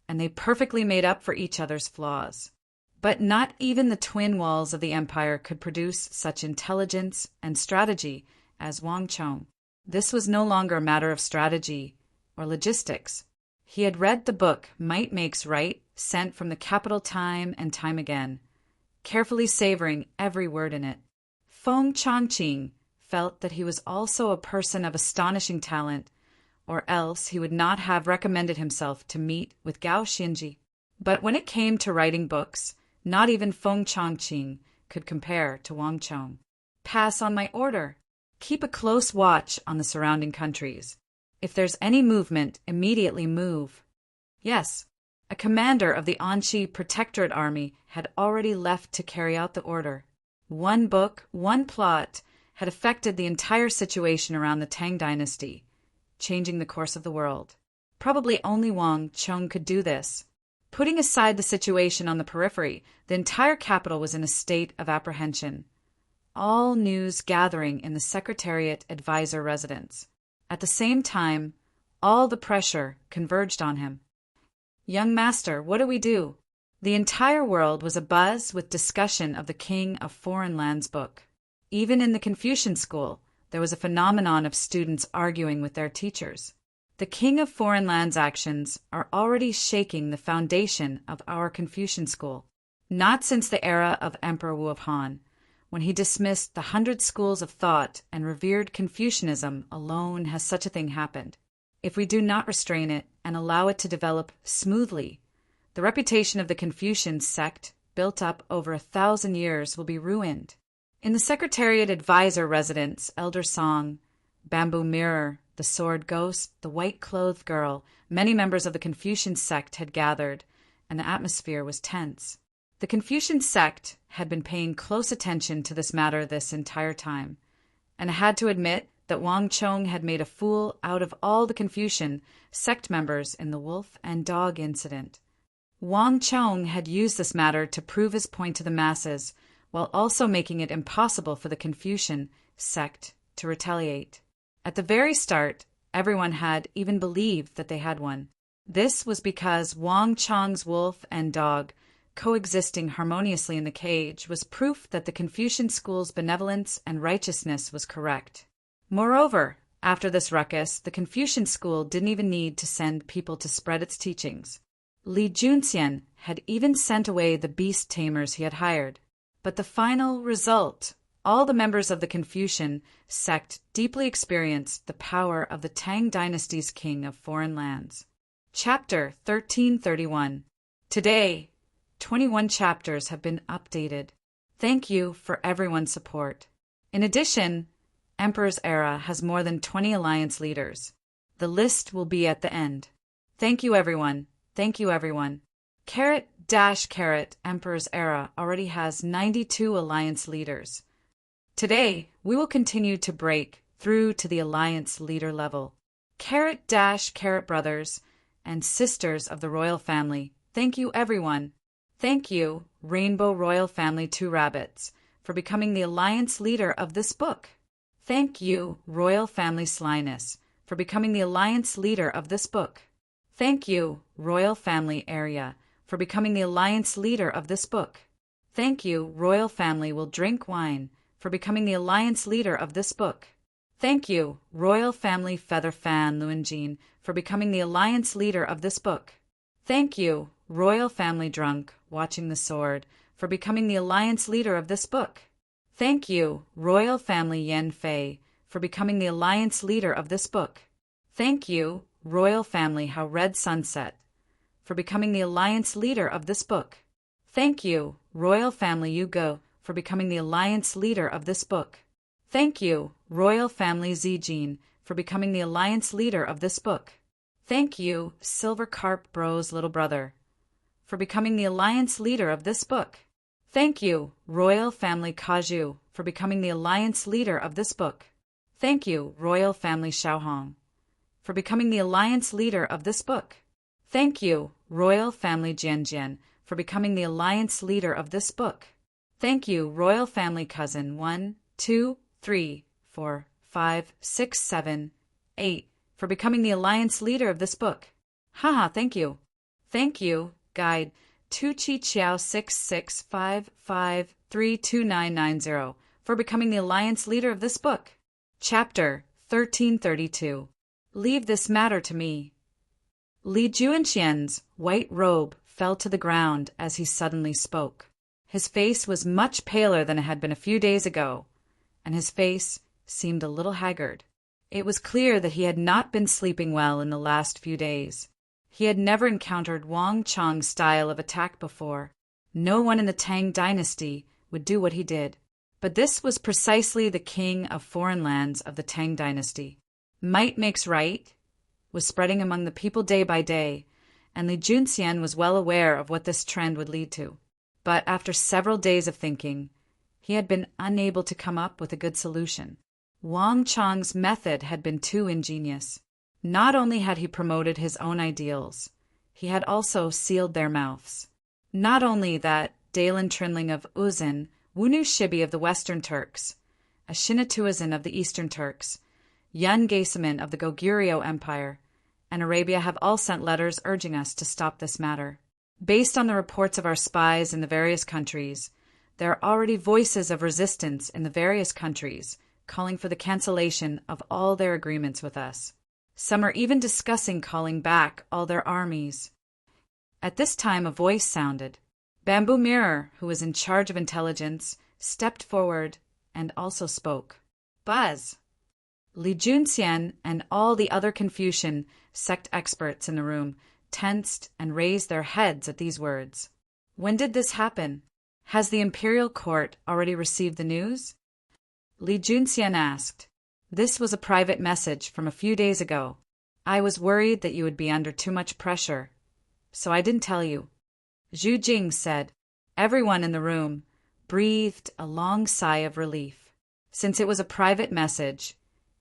and they perfectly made up for each other's flaws. But not even the twin walls of the empire could produce such intelligence and strategy as Wang Chong. This was no longer a matter of strategy or logistics. He had read the book Might Makes Right, sent from the capital time and time again, carefully savoring every word in it. Feng Chongqing felt that he was also a person of astonishing talent, or else he would not have recommended himself to meet with Gao Xianji. But when it came to writing books, not even Feng Chongqing could compare to Wang Chong. Pass on my order. Keep a close watch on the surrounding countries. If there's any movement, immediately move. Yes, a commander of the Anxi Protectorate Army had already left to carry out the order. One book, one plot, had affected the entire situation around the Tang dynasty, changing the course of the world. Probably only Wang Chong could do this. Putting aside the situation on the periphery, the entire capital was in a state of apprehension. All news gathering in the Secretariat Advisor residence. At the same time, all the pressure converged on him. Young master, what do we do? The entire world was abuzz with discussion of the King of Foreign Lands book. Even in the Confucian school, there was a phenomenon of students arguing with their teachers. The King of Foreign Lands' actions are already shaking the foundation of our Confucian school. Not since the era of Emperor Wu of Han, when he dismissed the 100 schools of thought and revered Confucianism alone has such a thing happened. If we do not restrain it and allow it to develop smoothly, the reputation of the Confucian sect, built up over 1,000 years, will be ruined. In the Secretariat Advisor residence, Elder Song, Bamboo Mirror, the Sword Ghost, the White-Clothed Girl, many members of the Confucian sect had gathered, and the atmosphere was tense. The Confucian sect had been paying close attention to this matter this entire time, and had to admit that Wang Chong had made a fool out of all the Confucian sect members in the wolf and dog incident. Wang Chong had used this matter to prove his point to the masses, while also making it impossible for the Confucian sect to retaliate. At the very start, everyone had even believed that they had won. This was because Wang Chong's wolf and dog coexisting harmoniously in the cage was proof that the Confucian school's benevolence and righteousness was correct. Moreover, after this ruckus, the Confucian school didn't even need to send people to spread its teachings. Li Junxian had even sent away the beast tamers he had hired. But the final result, all the members of the Confucian sect deeply experienced the power of the Tang dynasty's king of foreign lands. Chapter 1331. Today, 21 chapters have been updated. Thank you for everyone's support. In addition, Emperor's Era has more than 20 alliance leaders. The list will be at the end. Thank you, everyone. Thank you, everyone. Emperor's Era already has 92 alliance leaders. Today, we will continue to break through to the alliance leader level. Brothers and sisters of the royal family, thank you, everyone. Thank you, Rainbow Royal Family 2 Rabbits, for becoming the alliance leader of this book. Thank you, Royal Family Slyness, for becoming the alliance leader of this book. Thank you, Royal Family Area, for becoming the alliance leader of this book. Thank you, Royal Family Will Drink Wine, for becoming the alliance leader of this book. Thank you, Royal Family Feather Fan Luanjin, for becoming the alliance leader of this book. Thank you, Royal Family Drunk Watching the Sword, for becoming the alliance leader of this book. Thank you, Royal Family Yen Fei, for becoming the alliance leader of this book. Thank you, Royal Family How Red Sunset, for becoming the alliance leader of this book. Thank you, Royal Family Yugo, for becoming the alliance leader of this book. Thank you, Royal Family Zijin, for becoming the alliance leader of this book. Thank you, Silver Carp Bros Little Brother, for becoming the alliance leader of this book. Thank you, Royal Family Kaju, for becoming the alliance leader of this book. Thank you, Royal Family Xiaohong, for becoming the alliance leader of this book. Thank you, Royal Family Jianjian, for becoming the alliance leader of this book. Thank you, Royal Family Cousin 1, 2, 3, 4, 5, 6, 7, 8, for becoming the alliance leader of this book. Haha, thank you. Thank you, Guide 2 Chi Chiao 6655329990, for becoming the alliance leader of this book. Chapter 1332. Leave this matter to me. Li Juanxian's white robe fell to the ground as he suddenly spoke. His face was much paler than it had been a few days ago, and his face seemed a little haggard. It was clear that he had not been sleeping well in the last few days. He had never encountered Wang Chang's style of attack before. No one in the Tang dynasty would do what he did. But this was precisely the king of foreign lands of the Tang dynasty. Might makes right was spreading among the people day by day, and Li Junxian was well aware of what this trend would lead to. But after several days of thinking, he had been unable to come up with a good solution. Wang Chang's method had been too ingenious. Not only had he promoted his own ideals, he had also sealed their mouths. Not only that, Dalen Trinling of Uzin, Wunu Shibi of the Western Turks, Ashinatuazin of the Eastern Turks, Yun Gasimin of the Goguryeo Empire, and Arabia have all sent letters urging us to stop this matter. Based on the reports of our spies in the various countries, there are already voices of resistance in the various countries calling for the cancellation of all their agreements with us. Some are even discussing calling back all their armies. At this time a voice sounded. Bamboo Mirror, who was in charge of intelligence, stepped forward and also spoke. Buzz! Li Junxian and all the other Confucian sect experts in the room tensed and raised their heads at these words. When did this happen? Has the imperial court already received the news? Li Junxian asked. This was a private message from a few days ago. I was worried that you would be under too much pressure, so I didn't tell you. Zhu Jing said. Everyone in the room breathed a long sigh of relief. Since it was a private message,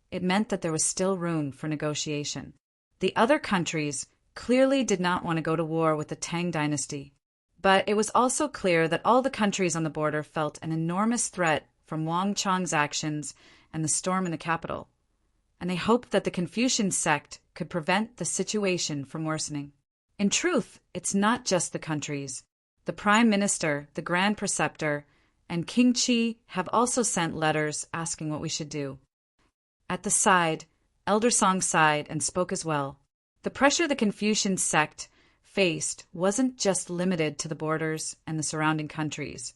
it meant that there was still room for negotiation. The other countries clearly did not want to go to war with the Tang dynasty, but it was also clear that all the countries on the border felt an enormous threat from Wang Chang's actions and the storm in the capital, and they hoped that the Confucian sect could prevent the situation from worsening. In truth, it's not just the countries. The Prime Minister, the Grand Preceptor, and King Qi have also sent letters asking what we should do. At the side, Elder Song sighed and spoke as well. The pressure the Confucian sect faced wasn't just limited to the borders and the surrounding countries,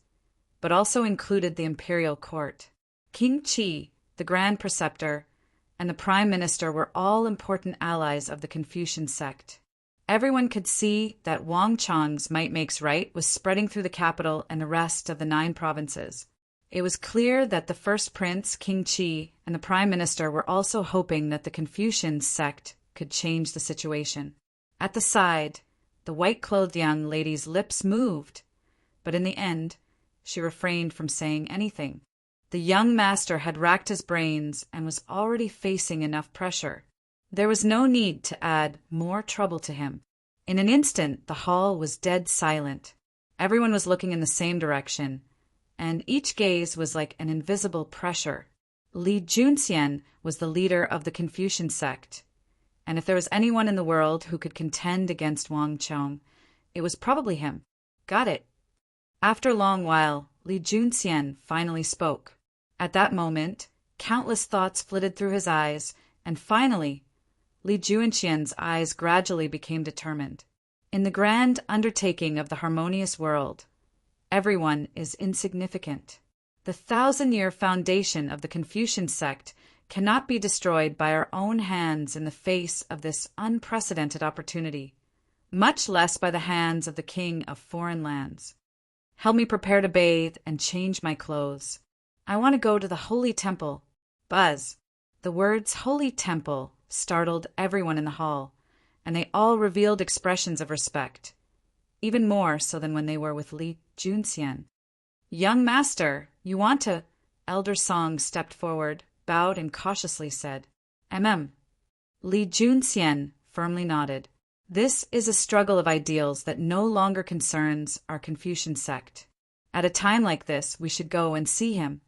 but also included the imperial court. King Qi, the Grand Preceptor, and the Prime Minister were all important allies of the Confucian sect. Everyone could see that Wang Chang's might makes right was spreading through the capital and the rest of the 9 provinces. It was clear that the first prince, King Qi, and the Prime Minister were also hoping that the Confucian sect could change the situation. At the side, the white-clothed young lady's lips moved, but in the end, she refrained from saying anything. The young master had racked his brains and was already facing enough pressure. There was no need to add more trouble to him. In an instant, the hall was dead silent. Everyone was looking in the same direction, and each gaze was like an invisible pressure. Li Junxian was the leader of the Confucian sect, and if there was anyone in the world who could contend against Wang Chang, it was probably him. Got it. After a long while, Li Junxian finally spoke. At that moment, countless thoughts flitted through his eyes, and finally, Li Junxian's eyes gradually became determined. In the grand undertaking of the harmonious world, everyone is insignificant. The 1,000-year foundation of the Confucian sect cannot be destroyed by our own hands in the face of this unprecedented opportunity, much less by the hands of the king of foreign lands. Help me prepare to bathe and change my clothes. I want to go to the Holy Temple. Buzz. The words Holy Temple startled everyone in the hall, and they all revealed expressions of respect, even more so than when they were with Li Junxian. Young master, you want to... Elder Song stepped forward, bowed and cautiously said, Li Junxian firmly nodded. This is a struggle of ideals that no longer concerns our Confucian sect. At a time like this, we should go and see him.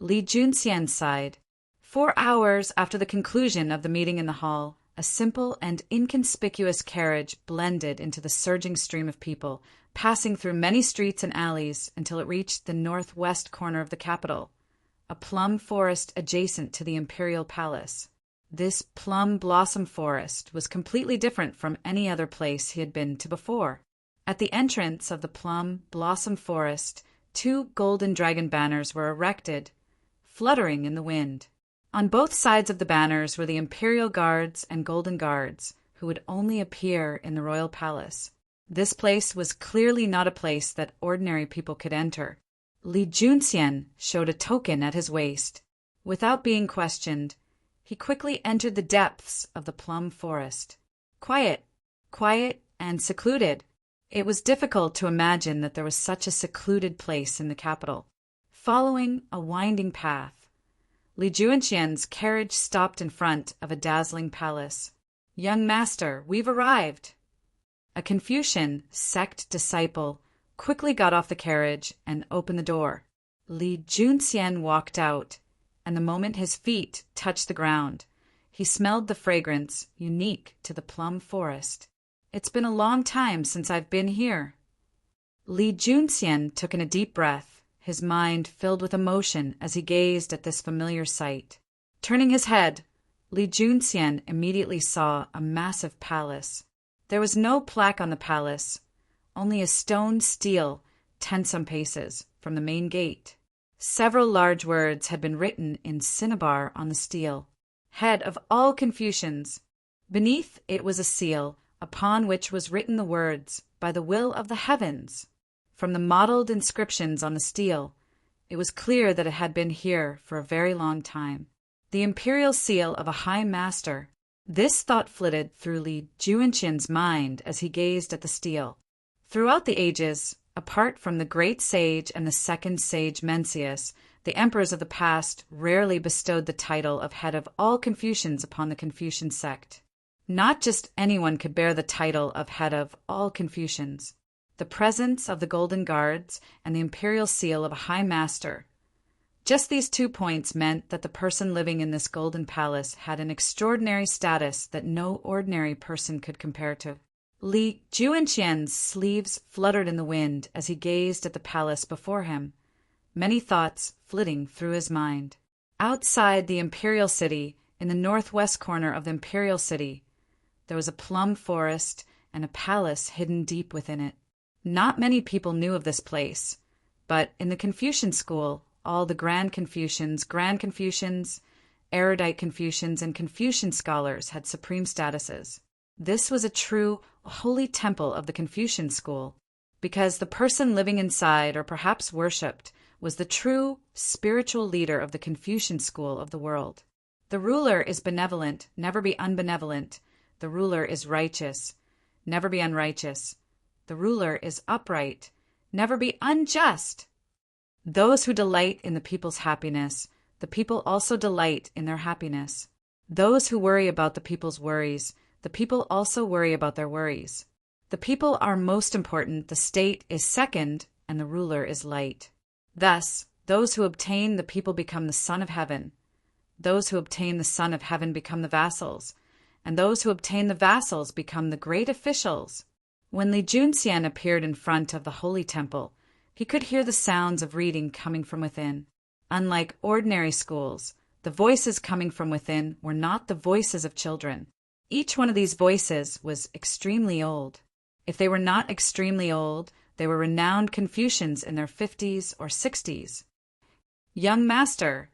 Li Junxian sighed. 4 hours after the conclusion of the meeting in the hall, a simple and inconspicuous carriage blended into the surging stream of people, passing through many streets and alleys until it reached the northwest corner of the capital, a plum forest adjacent to the imperial palace. This plum blossom forest was completely different from any other place he had been to before. At the entrance of the plum blossom forest, 2 golden dragon banners were erected, fluttering in the wind. On both sides of the banners were the imperial guards and golden guards, who would only appear in the royal palace. This place was clearly not a place that ordinary people could enter. Li Junxian showed a token at his waist. Without being questioned, he quickly entered the depths of the plum forest. Quiet and secluded. It was difficult to imagine that there was such a secluded place in the capital. Following a winding path, Li Junxian's carriage stopped in front of a dazzling palace. "Young master, we've arrived." A Confucian sect disciple quickly got off the carriage and opened the door. Li Junxian walked out, and the moment his feet touched the ground, he smelled the fragrance unique to the plum forest. "It's been a long time since I've been here." Li Junxian took in a deep breath, his mind filled with emotion as he gazed at this familiar sight. Turning his head, Li Junxian immediately saw a massive palace. There was no plaque on the palace, only a stone stele 10 paces from the main gate. Several large words had been written in cinnabar on the stele. "Head of all Confucians." Beneath it was a seal, upon which was written the words, "By the will of the heavens." From the mottled inscriptions on the stele, it was clear that it had been here for a very long time. The imperial seal of a high master. This thought flitted through Li Junxian's mind as he gazed at the stele. Throughout the ages, apart from the great sage and the second sage Mencius, the emperors of the past rarely bestowed the title of head of all Confucians upon the Confucian sect. Not just anyone could bear the title of head of all Confucians. The presence of the Golden Guards and the imperial seal of a high master. Just these 2 points meant that the person living in this golden palace had an extraordinary status that no ordinary person could compare to. Li Junxian's sleeves fluttered in the wind as he gazed at the palace before him, many thoughts flitting through his mind. Outside the imperial city, in the northwest corner of the imperial city, there was a plum forest and a palace hidden deep within it. Not many people knew of this place, but in the Confucian school, all the Grand Confucians, erudite Confucians, and Confucian scholars had supreme statuses. This was a true holy temple of the Confucian school, because the person living inside, or perhaps worshipped, was the true spiritual leader of the Confucian school of the world. The ruler is benevolent, never be unbenevolent. The ruler is righteous, never be unrighteous. The ruler is upright, never be unjust. Those who delight in the people's happiness, the people also delight in their happiness. Those who worry about the people's worries, the people also worry about their worries. The people are most important, the state is second, and the ruler is light. Thus, those who obtain the people become the son of heaven. Those who obtain the son of heaven become the vassals, and those who obtain the vassals become the great officials. When Li Junxian appeared in front of the holy temple, he could hear the sounds of reading coming from within. Unlike ordinary schools, the voices coming from within were not the voices of children. Each one of these voices was extremely old. If they were not extremely old, they were renowned Confucians in their 50s or 60s. "Young master,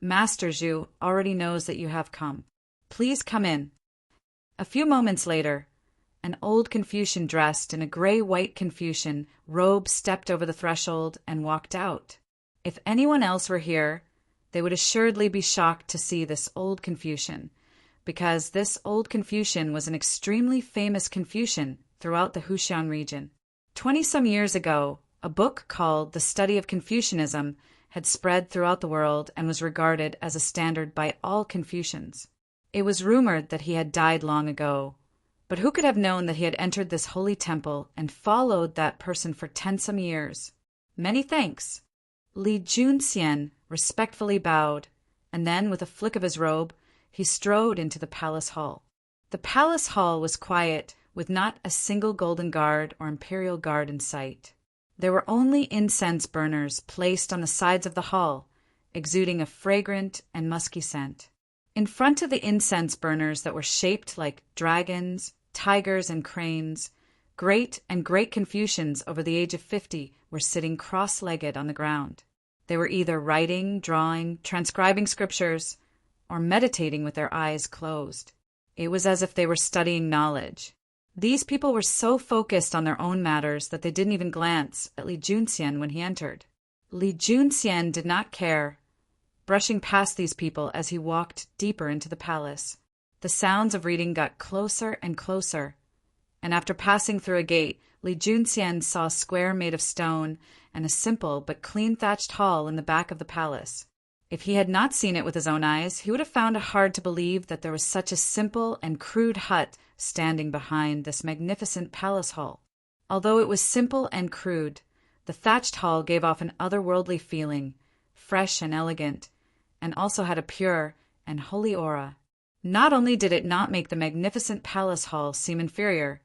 Master Zhu already knows that you have come. Please come in." A few moments later, an old Confucian dressed in a gray-white Confucian robe stepped over the threshold and walked out. If anyone else were here, they would assuredly be shocked to see this old Confucian, because this old Confucian was an extremely famous Confucian throughout the Huxiang region. 20-some years ago, a book called The Study of Confucianism had spread throughout the world and was regarded as a standard by all Confucians. It was rumored that he had died long ago, but who could have known that he had entered this holy temple and followed that person for 10-some years? "Many thanks." Li Junxian respectfully bowed, and then, with a flick of his robe, he strode into the palace hall. The palace hall was quiet, with not a single golden guard or imperial guard in sight. There were only incense burners placed on the sides of the hall, exuding a fragrant and musky scent. In front of the incense burners that were shaped like dragons, tigers, and cranes, great and great Confucians over the age of 50 were sitting cross-legged on the ground. They were either writing, drawing, transcribing scriptures, or meditating with their eyes closed. It was as if they were studying knowledge. These people were so focused on their own matters that they didn't even glance at Li Junxian when he entered. Li Junxian did not care, brushing past these people as he walked deeper into the palace. The sounds of reading got closer and closer, and after passing through a gate, Li Junxian saw a square made of stone and a simple but clean thatched hall in the back of the palace. If he had not seen it with his own eyes, he would have found it hard to believe that there was such a simple and crude hut standing behind this magnificent palace hall. Although it was simple and crude, the thatched hall gave off an otherworldly feeling, fresh and elegant, and also had a pure and holy aura. Not only did it not make the magnificent palace hall seem inferior,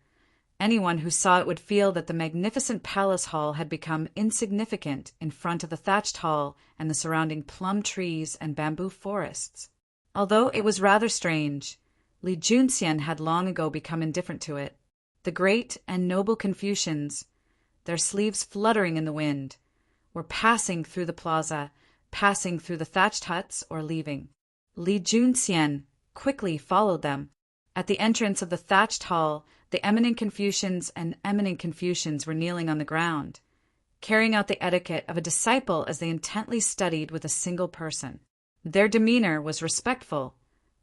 anyone who saw it would feel that the magnificent palace hall had become insignificant in front of the thatched hall and the surrounding plum trees and bamboo forests. Although it was rather strange, Li Junxian had long ago become indifferent to it. The great and noble Confucians, their sleeves fluttering in the wind, were passing through the plaza, passing through the thatched huts or leaving. Li Junxian quickly followed them. At the entrance of the thatched hall, the eminent Confucians and eminent Confucians were kneeling on the ground, carrying out the etiquette of a disciple as they intently studied with a single person. Their demeanor was respectful,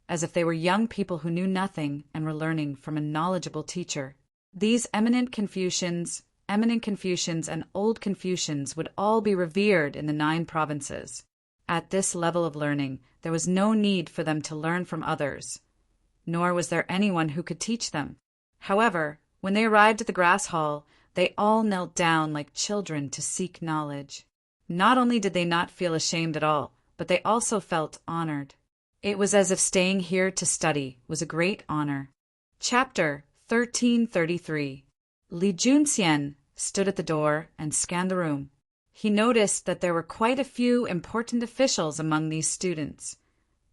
as if they were young people who knew nothing and were learning from a knowledgeable teacher. These eminent Confucians, and old Confucians would all be revered in the 9 provinces. At this level of learning, there was no need for them to learn from others, nor was there anyone who could teach them. However, when they arrived at the grass hall, they all knelt down like children to seek knowledge. Not only did they not feel ashamed at all, but they also felt honored. It was as if staying here to study was a great honor. Chapter 1333. Li Junxian stood at the door and scanned the room. He noticed that there were quite a few important officials among these students,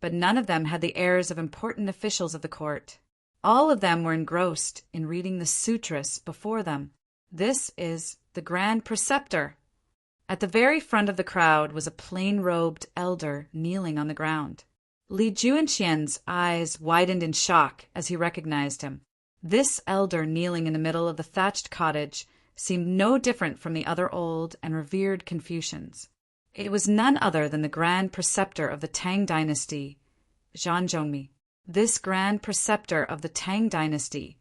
but none of them had the airs of important officials of the court. All of them were engrossed in reading the sutras before them. This is the Grand Preceptor. At the very front of the crowd was a plain-robed elder kneeling on the ground. Li Junxian's eyes widened in shock as he recognized him. This elder kneeling in the middle of the thatched cottage seemed no different from the other old and revered Confucians. It was none other than the Grand Preceptor of the Tang Dynasty, Zhang Zhongmi. This Grand Preceptor of the Tang Dynasty,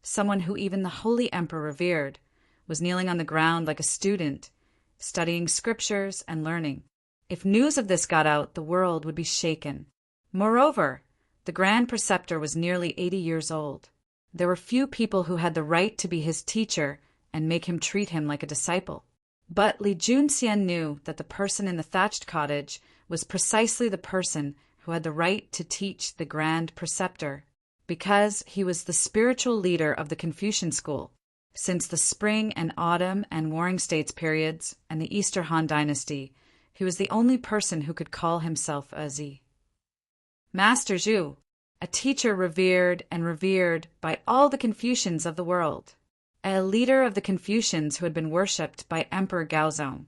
someone who even the Holy Emperor revered, was kneeling on the ground like a student, studying scriptures and learning. If news of this got out, the world would be shaken. Moreover, the Grand Preceptor was nearly 80 years old. There were few people who had the right to be his teacher and make him treat him like a disciple. But Li Junxian knew that the person in the thatched cottage was precisely the person who had the right to teach the Grand Preceptor, because he was the spiritual leader of the Confucian school. Since the Spring and Autumn and Warring States periods and the Easter Han Dynasty, he was the only person who could call himself a Zi. Master Zhu, a teacher revered by all the Confucians of the world, a leader of the Confucians who had been worshipped by Emperor Gaozong,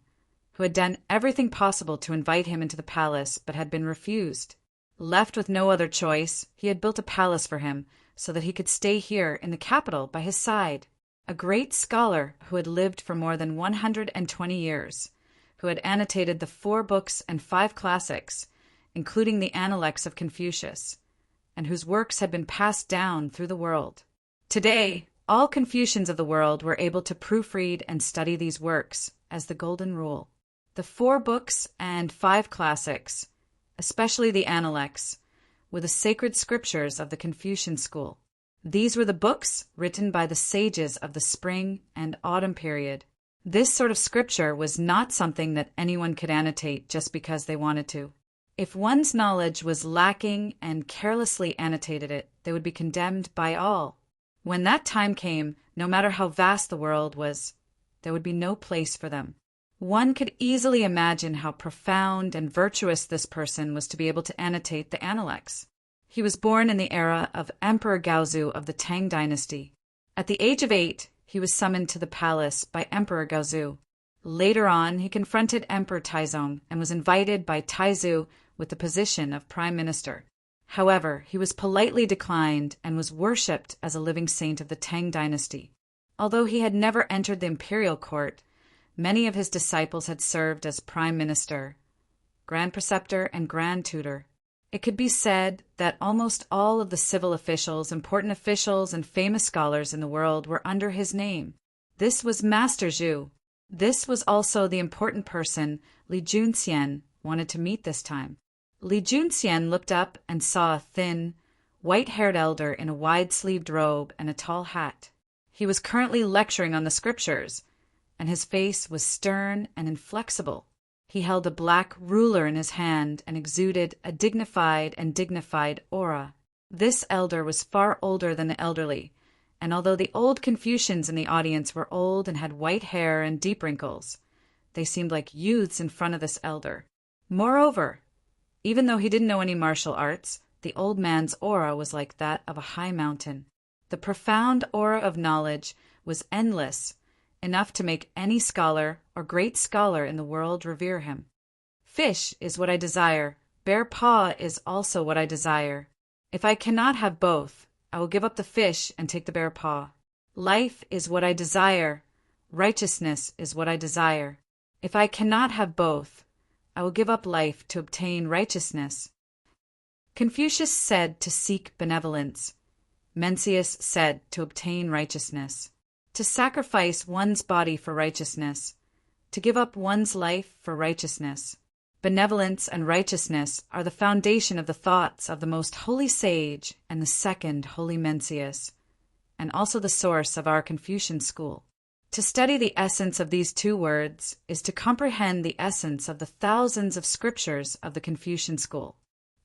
who had done everything possible to invite him into the palace but had been refused. Left with no other choice, he had built a palace for him so that he could stay here in the capital by his side. A great scholar who had lived for more than 120 years, who had annotated the 4 books and 5 classics, including the Analects of Confucius, and whose works had been passed down through the world. Today, all Confucians of the world were able to proofread and study these works as the golden rule. The 4 books and 5 classics, especially the Analects, were the sacred scriptures of the Confucian school. These were the books written by the sages of the Spring and Autumn period. This sort of scripture was not something that anyone could annotate just because they wanted to. If one's knowledge was lacking and carelessly annotated it, they would be condemned by all. When that time came, no matter how vast the world was, there would be no place for them. One could easily imagine how profound and virtuous this person was to be able to annotate the Analects. He was born in the era of Emperor Gaozu of the Tang Dynasty. At the age of 8, he was summoned to the palace by Emperor Gaozu. Later on, he confronted Emperor Taizong and was invited by Taizu with the position of prime minister. However, he was politely declined and was worshipped as a living saint of the Tang dynasty. Although he had never entered the imperial court, many of his disciples had served as prime minister, grand preceptor, and grand tutor. It could be said that almost all of the civil officials, important officials, and famous scholars in the world were under his name. This was Master Zhu. This was also the important person Li Junxian wanted to meet this time. Li Junxian looked up and saw a thin, white-haired elder in a wide-sleeved robe and a tall hat. He was currently lecturing on the scriptures, and his face was stern and inflexible. He held a black ruler in his hand and exuded a dignified aura. This elder was far older than the elderly, and although the old Confucians in the audience were old and had white hair and deep wrinkles, they seemed like youths in front of this elder. Moreover, even though he didn't know any martial arts, the old man's aura was like that of a high mountain. The profound aura of knowledge was endless, enough to make any scholar or great scholar in the world revere him. Fish is what I desire. Bare paw is also what I desire. If I cannot have both, I will give up the fish and take the bare paw. Life is what I desire. Righteousness is what I desire. If I cannot have both, I will give up life to obtain righteousness. Confucius said to seek benevolence. Mencius said to obtain righteousness. To sacrifice one's body for righteousness. To give up one's life for righteousness. Benevolence and righteousness are the foundation of the thoughts of the most holy sage and the second holy Mencius, and also the source of our Confucian school. To study the essence of these two words is to comprehend the essence of the thousands of scriptures of the Confucian school.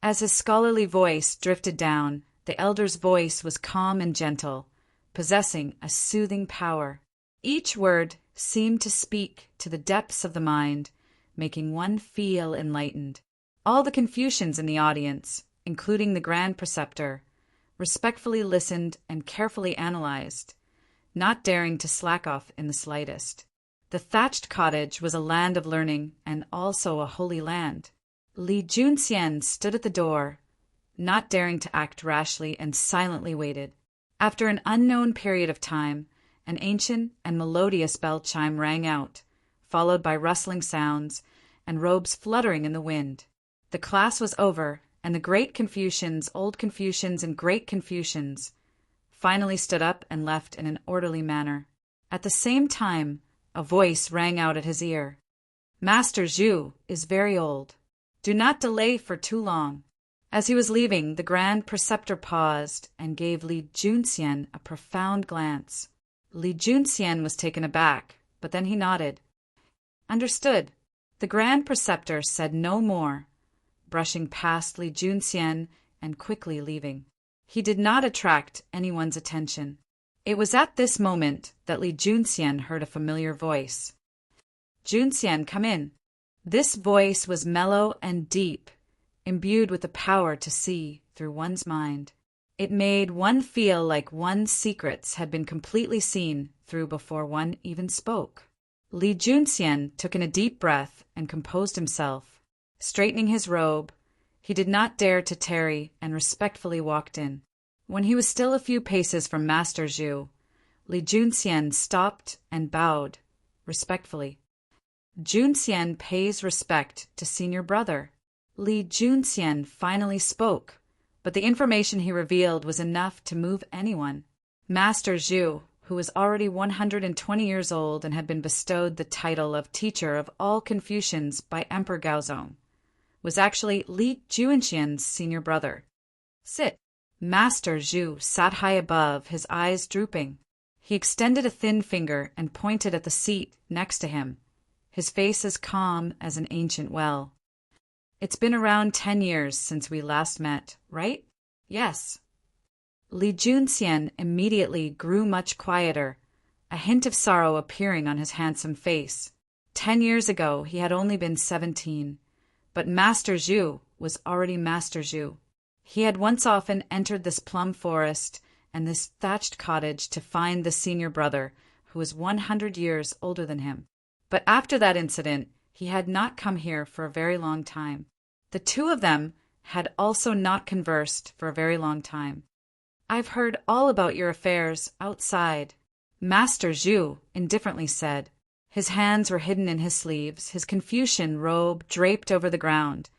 As his scholarly voice drifted down, the elder's voice was calm and gentle, possessing a soothing power. Each word seemed to speak to the depths of the mind, making one feel enlightened. All the Confucians in the audience, including the grand preceptor, respectfully listened and carefully analyzed, not daring to slack off in the slightest. The thatched cottage was a land of learning and also a holy land. Li Junxian stood at the door, not daring to act rashly, and silently waited. After an unknown period of time, an ancient and melodious bell chime rang out, followed by rustling sounds and robes fluttering in the wind. The class was over, and the great Confucians, old Confucians, and great Confucians finally stood up and left in an orderly manner. At the same time, a voice rang out at his ear. Master Zhu is very old. Do not delay for too long. As he was leaving, the grand preceptor paused and gave Li Junxian a profound glance. Li Junxian was taken aback, but then he nodded. Understood. The grand preceptor said no more, brushing past Li Junxian and quickly leaving. He did not attract anyone's attention. It was at this moment that Li Junxian heard a familiar voice. Junxian, come in. This voice was mellow and deep, imbued with the power to see through one's mind. It made one feel like one's secrets had been completely seen through before one even spoke. Li Junxian took in a deep breath and composed himself. Straightening his robe, he did not dare to tarry and respectfully walked in. When he was still a few paces from Master Zhu, Li Junxian stopped and bowed respectfully. Junxian pays respect to senior brother. Li Junxian finally spoke, but the information he revealed was enough to move anyone. Master Zhu, who was already 120 years old and had been bestowed the title of teacher of all Confucians by Emperor Gaozong, was actually Li Junxian's senior brother. Sit. Master Zhu sat high above, his eyes drooping. He extended a thin finger and pointed at the seat next to him, his face as calm as an ancient well. It's been around 10 years since we last met, right? Yes. Li Junxian immediately grew much quieter, a hint of sorrow appearing on his handsome face. 10 years ago he had only been 17, but Master Zhu was already Master Zhu. He had once often entered this plum forest and this thatched cottage to find the senior brother, who was 100 years older than him. But after that incident, he had not come here for a very long time. The two of them had also not conversed for a very long time. "I've heard all about your affairs outside," Master Zhu indifferently said. His hands were hidden in his sleeves, his Confucian robe draped over the ground,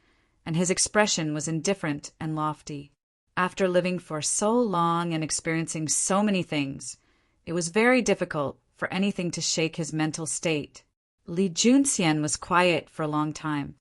and his expression was indifferent and lofty. After living for so long and experiencing so many things, it was very difficult for anything to shake his mental state. Li Junxian was quiet for a long time.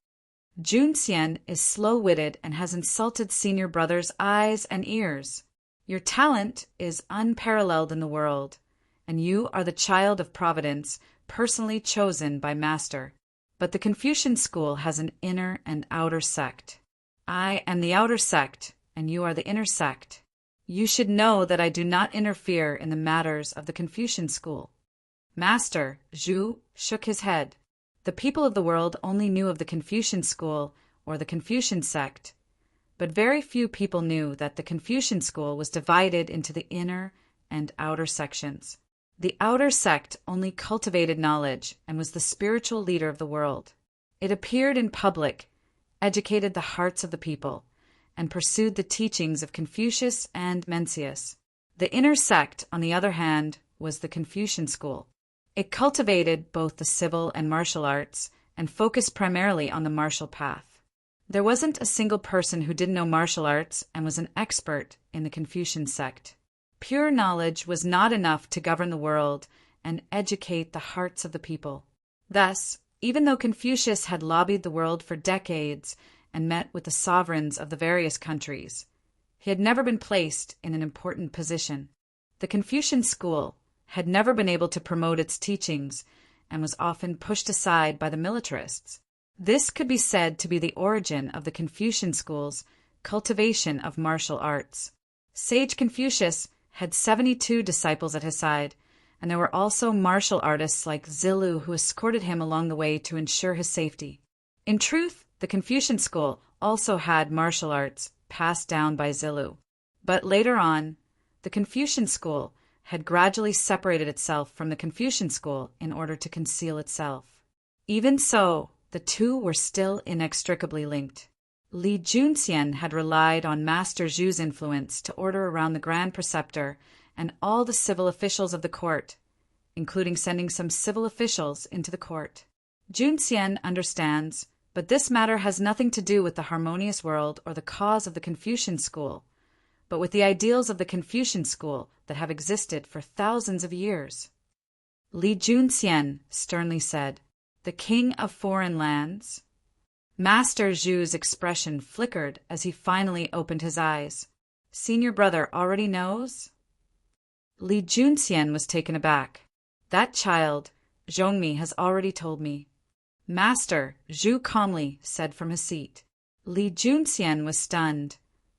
"Junxian is slow-witted and has insulted senior brother's eyes and ears. Your talent is unparalleled in the world, and you are the child of Providence, personally chosen by Master. But the Confucian school has an inner and outer sect. I am the outer sect, and you are the inner sect. You should know that I do not interfere in the matters of the Confucian school." Master Zhu shook his head. The people of the world only knew of the Confucian school or the Confucian sect, but very few people knew that the Confucian school was divided into the inner and outer sections. The outer sect only cultivated knowledge and was the spiritual leader of the world. It appeared in public, educated the hearts of the people, and pursued the teachings of Confucius and Mencius. The inner sect, on the other hand, was the Confucian school. It cultivated both the civil and martial arts and focused primarily on the martial path. There wasn't a single person who didn't know martial arts and was an expert in the Confucian sect. Pure knowledge was not enough to govern the world and educate the hearts of the people. Thus, even though Confucius had lobbied the world for decades and met with the sovereigns of the various countries, he had never been placed in an important position. The Confucian school had never been able to promote its teachings and was often pushed aside by the militarists. This could be said to be the origin of the Confucian school's cultivation of martial arts. Sage Confucius had 72 disciples at his side, and there were also martial artists like Zilu who escorted him along the way to ensure his safety. In truth, the Confucian school also had martial arts passed down by Zilu. But later on, the Confucian school had gradually separated itself from the Confucian school in order to conceal itself. Even so, the two were still inextricably linked. Li Junxian had relied on Master Zhu's influence to order around the Grand Preceptor and all the civil officials of the court, including sending some civil officials into the court. Junxian understands, but this matter has nothing to do with the harmonious world or the cause of the Confucian school, but with the ideals of the Confucian school that have existed for thousands of years. Li Junxian sternly said, "The king of foreign lands." Master Zhu's expression flickered as he finally opened his eyes. "Senior brother already knows?" Li Junxian was taken aback. "That child, Zhongmi, has already told me." "Master," Zhu calmly said from his seat. Li Junxian was stunned,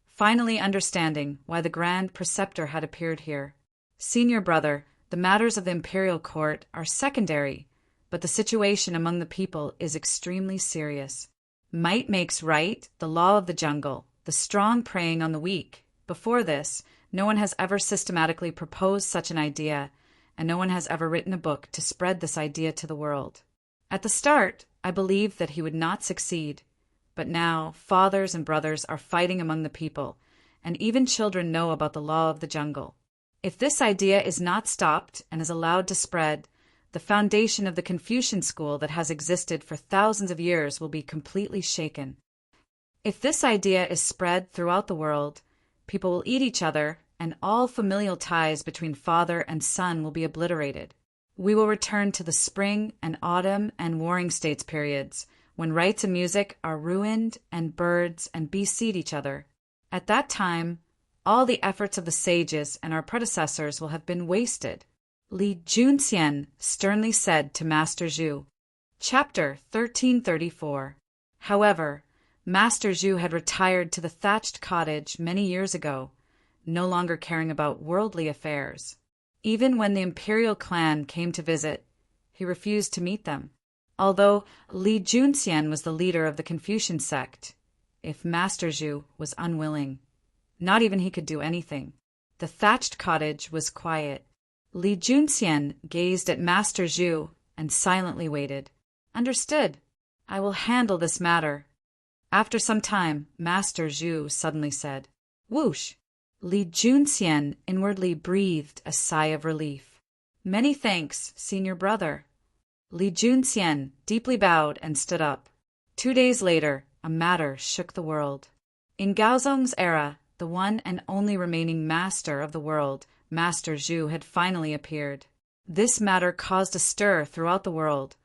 finally understanding why the Grand Preceptor had appeared here. "Senior brother, the matters of the imperial court are secondary, but the situation among the people is extremely serious. Might makes right, the law of the jungle, the strong preying on the weak. Before this, no one has ever systematically proposed such an idea, and no one has ever written a book to spread this idea to the world. At the start, I believed that he would not succeed, but now fathers and brothers are fighting among the people, and even children know about the law of the jungle. If this idea is not stopped and is allowed to spread, the foundation of the Confucian school that has existed for thousands of years will be completely shaken. If this idea is spread throughout the world, people will eat each other, and all familial ties between father and son will be obliterated. We will return to the spring and autumn and warring states periods, when rites and music are ruined and birds and beasts eat each other. At that time, all the efforts of the sages and our predecessors will have been wasted." Li Junxian sternly said to Master Zhu. Chapter 1334. However, Master Zhu had retired to the thatched cottage many years ago, no longer caring about worldly affairs. Even when the imperial clan came to visit, he refused to meet them. Although Li Junxian was the leader of the Confucian sect, if Master Zhu was unwilling, not even he could do anything. The thatched cottage was quiet. Li Junxian gazed at Master Zhu and silently waited. "Understood. I will handle this matter." After some time, Master Zhu suddenly said, "Whoosh!" Li Junxian inwardly breathed a sigh of relief. "Many thanks, senior brother." Li Junxian deeply bowed and stood up. 2 days later, a matter shook the world. In Gaozong's era, the one and only remaining master of the world, Master Zhu, had finally appeared. This matter caused a stir throughout the world,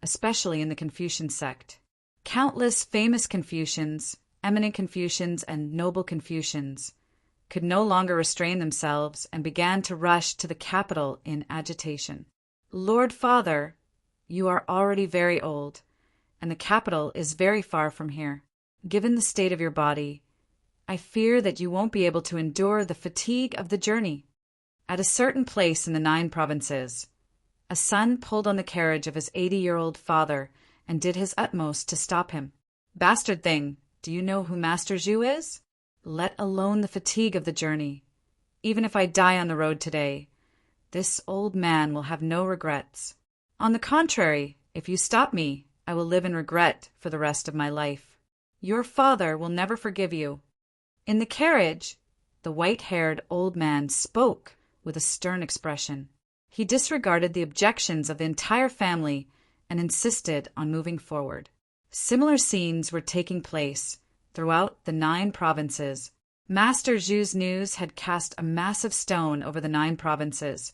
especially in the Confucian sect. Countless famous Confucians, eminent Confucians, and noble Confucians could no longer restrain themselves and began to rush to the capital in agitation. "Lord Father, you are already very old, and the capital is very far from here. Given the state of your body, I fear that you won't be able to endure the fatigue of the journey." At a certain place in the 9 provinces, a son pulled on the carriage of his 80-year-old father and did his utmost to stop him. "Bastard thing, do you know who Master Zhu is? Let alone the fatigue of the journey. Even if I die on the road today, this old man will have no regrets. On the contrary, if you stop me, I will live in regret for the rest of my life. Your father will never forgive you." In the carriage, the white-haired old man spoke with a stern expression. He disregarded the objections of the entire family and insisted on moving forward. Similar scenes were taking place throughout the 9 provinces. Master Zhu's news had cast a massive stone over the 9 provinces,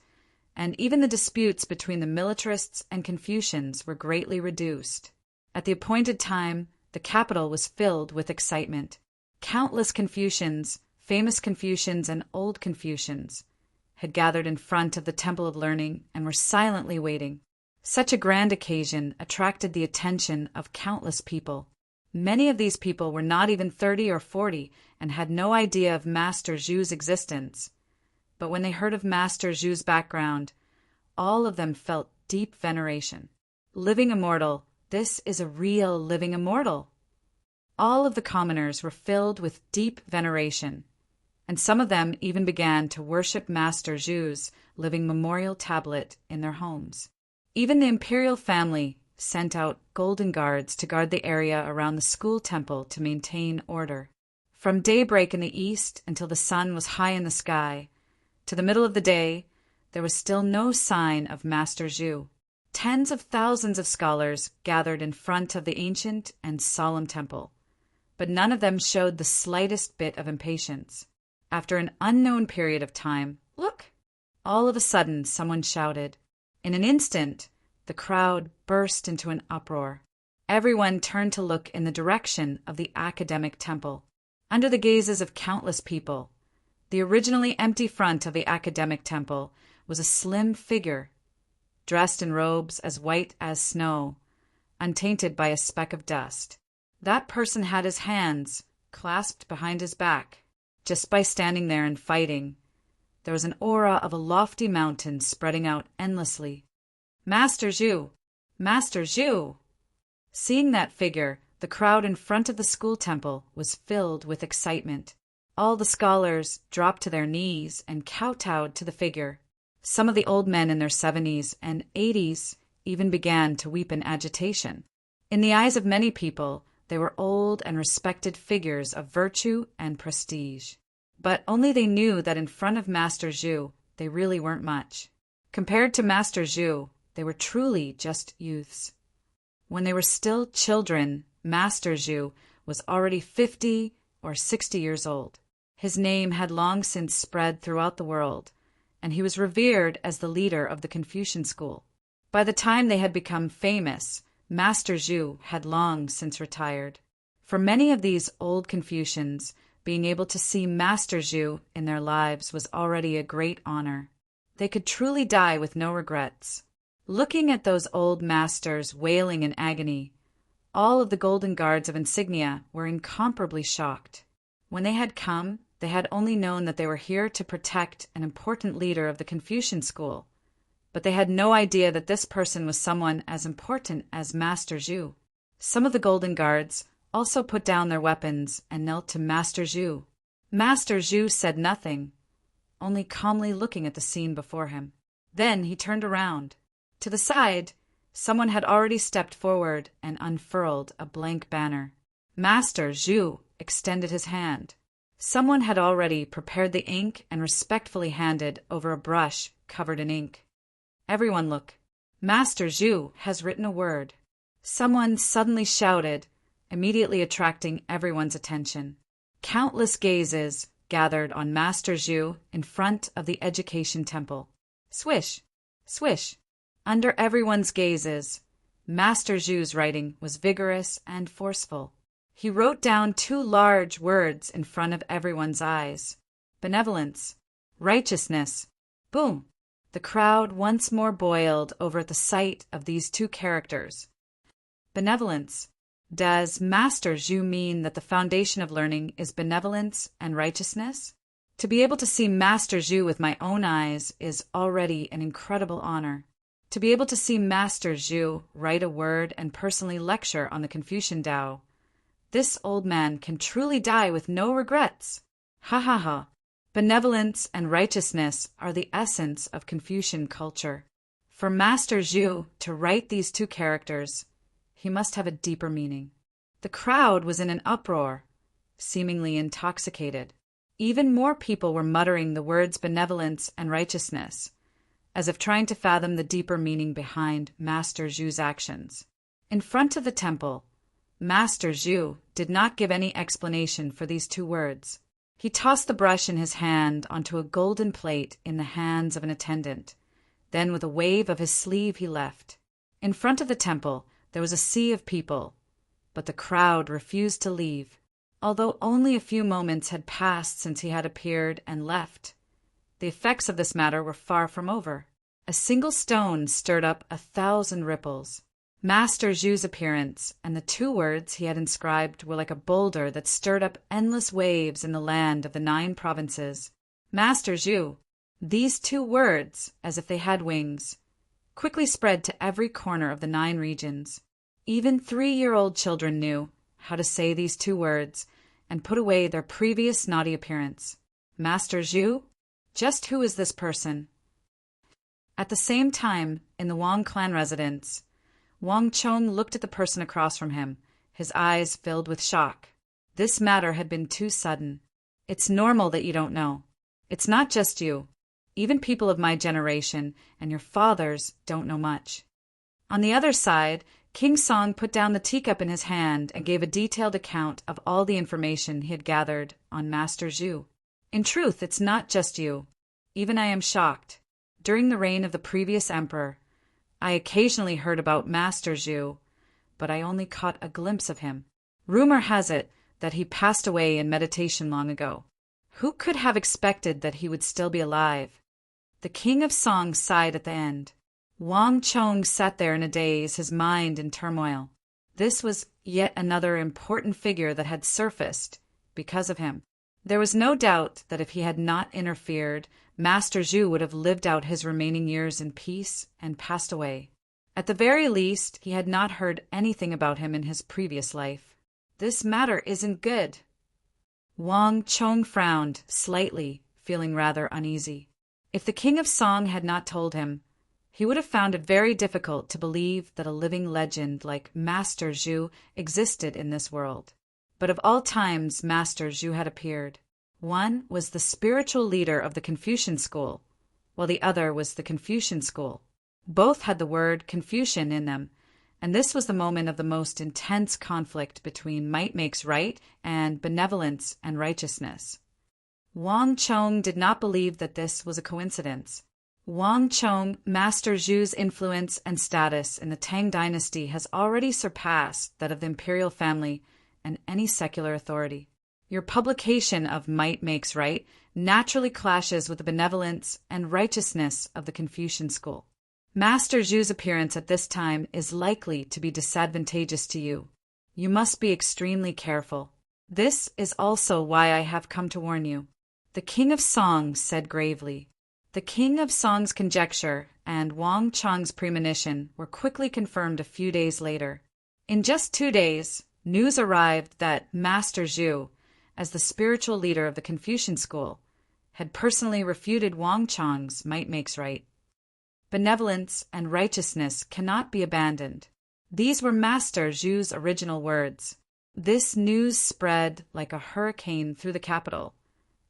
and even the disputes between the militarists and Confucians were greatly reduced. At the appointed time, the capital was filled with excitement. Countless Confucians, famous Confucians and old Confucians, had gathered in front of the Temple of Learning and were silently waiting. Such a grand occasion attracted the attention of countless people. Many of these people were not even 30 or 40 and had no idea of Master Zhu's existence. But when they heard of Master Zhu's background, all of them felt deep veneration. Living immortal, this is a real living immortal. All of the commoners were filled with deep veneration, and some of them even began to worship Master Zhu's living memorial tablet in their homes. Even the imperial family sent out golden guards to guard the area around the school temple to maintain order. From daybreak in the east until the sun was high in the sky, to the middle of the day, there was still no sign of Master Zhu. Tens of thousands of scholars gathered in front of the ancient and solemn temple, but none of them showed the slightest bit of impatience. After an unknown period of time, "Look!" all of a sudden someone shouted. In an instant, the crowd burst into an uproar. Everyone turned to look in the direction of the academic temple. Under the gazes of countless people, the originally empty front of the academic temple was a slim figure, dressed in robes as white as snow, untainted by a speck of dust. That person had his hands clasped behind his back. Just by standing there and fighting, there was an aura of a lofty mountain spreading out endlessly. "Master Zhu! Master Zhu!" Seeing that figure, the crowd in front of the school temple was filled with excitement. All the scholars dropped to their knees and kowtowed to the figure. Some of the old men in their 70s and 80s even began to weep in agitation. In the eyes of many people, they were old and respected figures of virtue and prestige. But only they knew that in front of Master Zhu, they really weren't much. Compared to Master Zhu, they were truly just youths. When they were still children, Master Zhu was already 50 or 60 years old. His name had long since spread throughout the world, and he was revered as the leader of the Confucian school. By the time they had become famous, Master Zhu had long since retired. For many of these old Confucians, being able to see Master Zhu in their lives was already a great honor. They could truly die with no regrets. Looking at those old masters wailing in agony, all of the golden guards of insignia were incomparably shocked. When they had come, they had only known that they were here to protect an important leader of the Confucian school, but they had no idea that this person was someone as important as Master Zhu. Some of the golden guards also put down their weapons and knelt to Master Zhu. Master Zhu said nothing, only calmly looking at the scene before him. Then he turned around. To the side, someone had already stepped forward and unfurled a blank banner. Master Zhu extended his hand. Someone had already prepared the ink and respectfully handed over a brush covered in ink. Everyone look. Master Zhu has written a word. Someone suddenly shouted, immediately attracting everyone's attention. Countless gazes gathered on Master Zhu in front of the education temple. Swish, swish. Under everyone's gazes, Master Zhu's writing was vigorous and forceful. He wrote down 2 large words in front of everyone's eyes. Benevolence, righteousness. Boom! The crowd once more boiled over at the sight of these 2 characters. Benevolence. Does Master Zhu mean that the foundation of learning is benevolence and righteousness? To be able to see Master Zhu with my own eyes is already an incredible honor. To be able to see Master Zhu write a word and personally lecture on the Confucian Tao, this old man can truly die with no regrets. Ha ha ha. Benevolence and righteousness are the essence of Confucian culture. For Master Zhu to write these 2 characters, he must have a deeper meaning. The crowd was in an uproar, seemingly intoxicated. Even more people were muttering the words benevolence and righteousness, as if trying to fathom the deeper meaning behind Master Zhu's actions. In front of the temple, Master Zhu did not give any explanation for these 2 words. He tossed the brush in his hand onto a golden plate in the hands of an attendant. Then with a wave of his sleeve he left. In front of the temple there was a sea of people, but the crowd refused to leave. Although only a few moments had passed since he had appeared and left, the effects of this matter were far from over. A single stone stirred up 1,000 ripples. Master Zhu's appearance and the 2 words he had inscribed were like a boulder that stirred up endless waves in the land of the 9 provinces. Master Zhu, these 2 words, as if they had wings, quickly spread to every corner of the 9 regions. Even 3-year-old children knew how to say these 2 words and put away their previous naughty appearance. Master Zhu? Just who is this person? At the same time, in the Wang clan residence, Wang Chong looked at the person across from him, his eyes filled with shock. This matter had been too sudden. It's normal that you don't know. It's not just you. Even people of my generation and your fathers don't know much. On the other side, King Song put down the teacup in his hand and gave a detailed account of all the information he had gathered on Master Zhu. In truth, it's not just you. Even I am shocked. During the reign of the previous emperor, I occasionally heard about Master Zhu, but I only caught a glimpse of him. Rumor has it that he passed away in meditation long ago. Who could have expected that he would still be alive? The king of Song sighed at the end. Wang Chong sat there in a daze, his mind in turmoil. This was yet another important figure that had surfaced because of him. There was no doubt that if he had not interfered, Master Zhu would have lived out his remaining years in peace and passed away. At the very least, he had not heard anything about him in his previous life. This matter isn't good. Wang Chong frowned slightly, feeling rather uneasy. If the king of Song had not told him, he would have found it very difficult to believe that a living legend like Master Zhu existed in this world. But of all times Master Zhu had appeared. One was the spiritual leader of the Confucian school, while the other was the Confucian school. Both had the word Confucian in them, and this was the moment of the most intense conflict between might makes right and benevolence and righteousness. Wang Chong did not believe that this was a coincidence. Wang Chong, Master Zhu's influence and status in the Tang dynasty has already surpassed that of the imperial family and any secular authority. Your publication of Might Makes Right naturally clashes with the benevolence and righteousness of the Confucian school. Master Zhu's appearance at this time is likely to be disadvantageous to you. You must be extremely careful. This is also why I have come to warn you. The King of Song said gravely. The King of Song's conjecture and Wang Chong's premonition were quickly confirmed a few days later. In just 2 days, news arrived that Master Zhu, as the spiritual leader of the Confucian school, had personally refuted Wang Chong's Might Makes Right. Benevolence and righteousness cannot be abandoned. These were Master Zhu's original words. This news spread like a hurricane through the capital,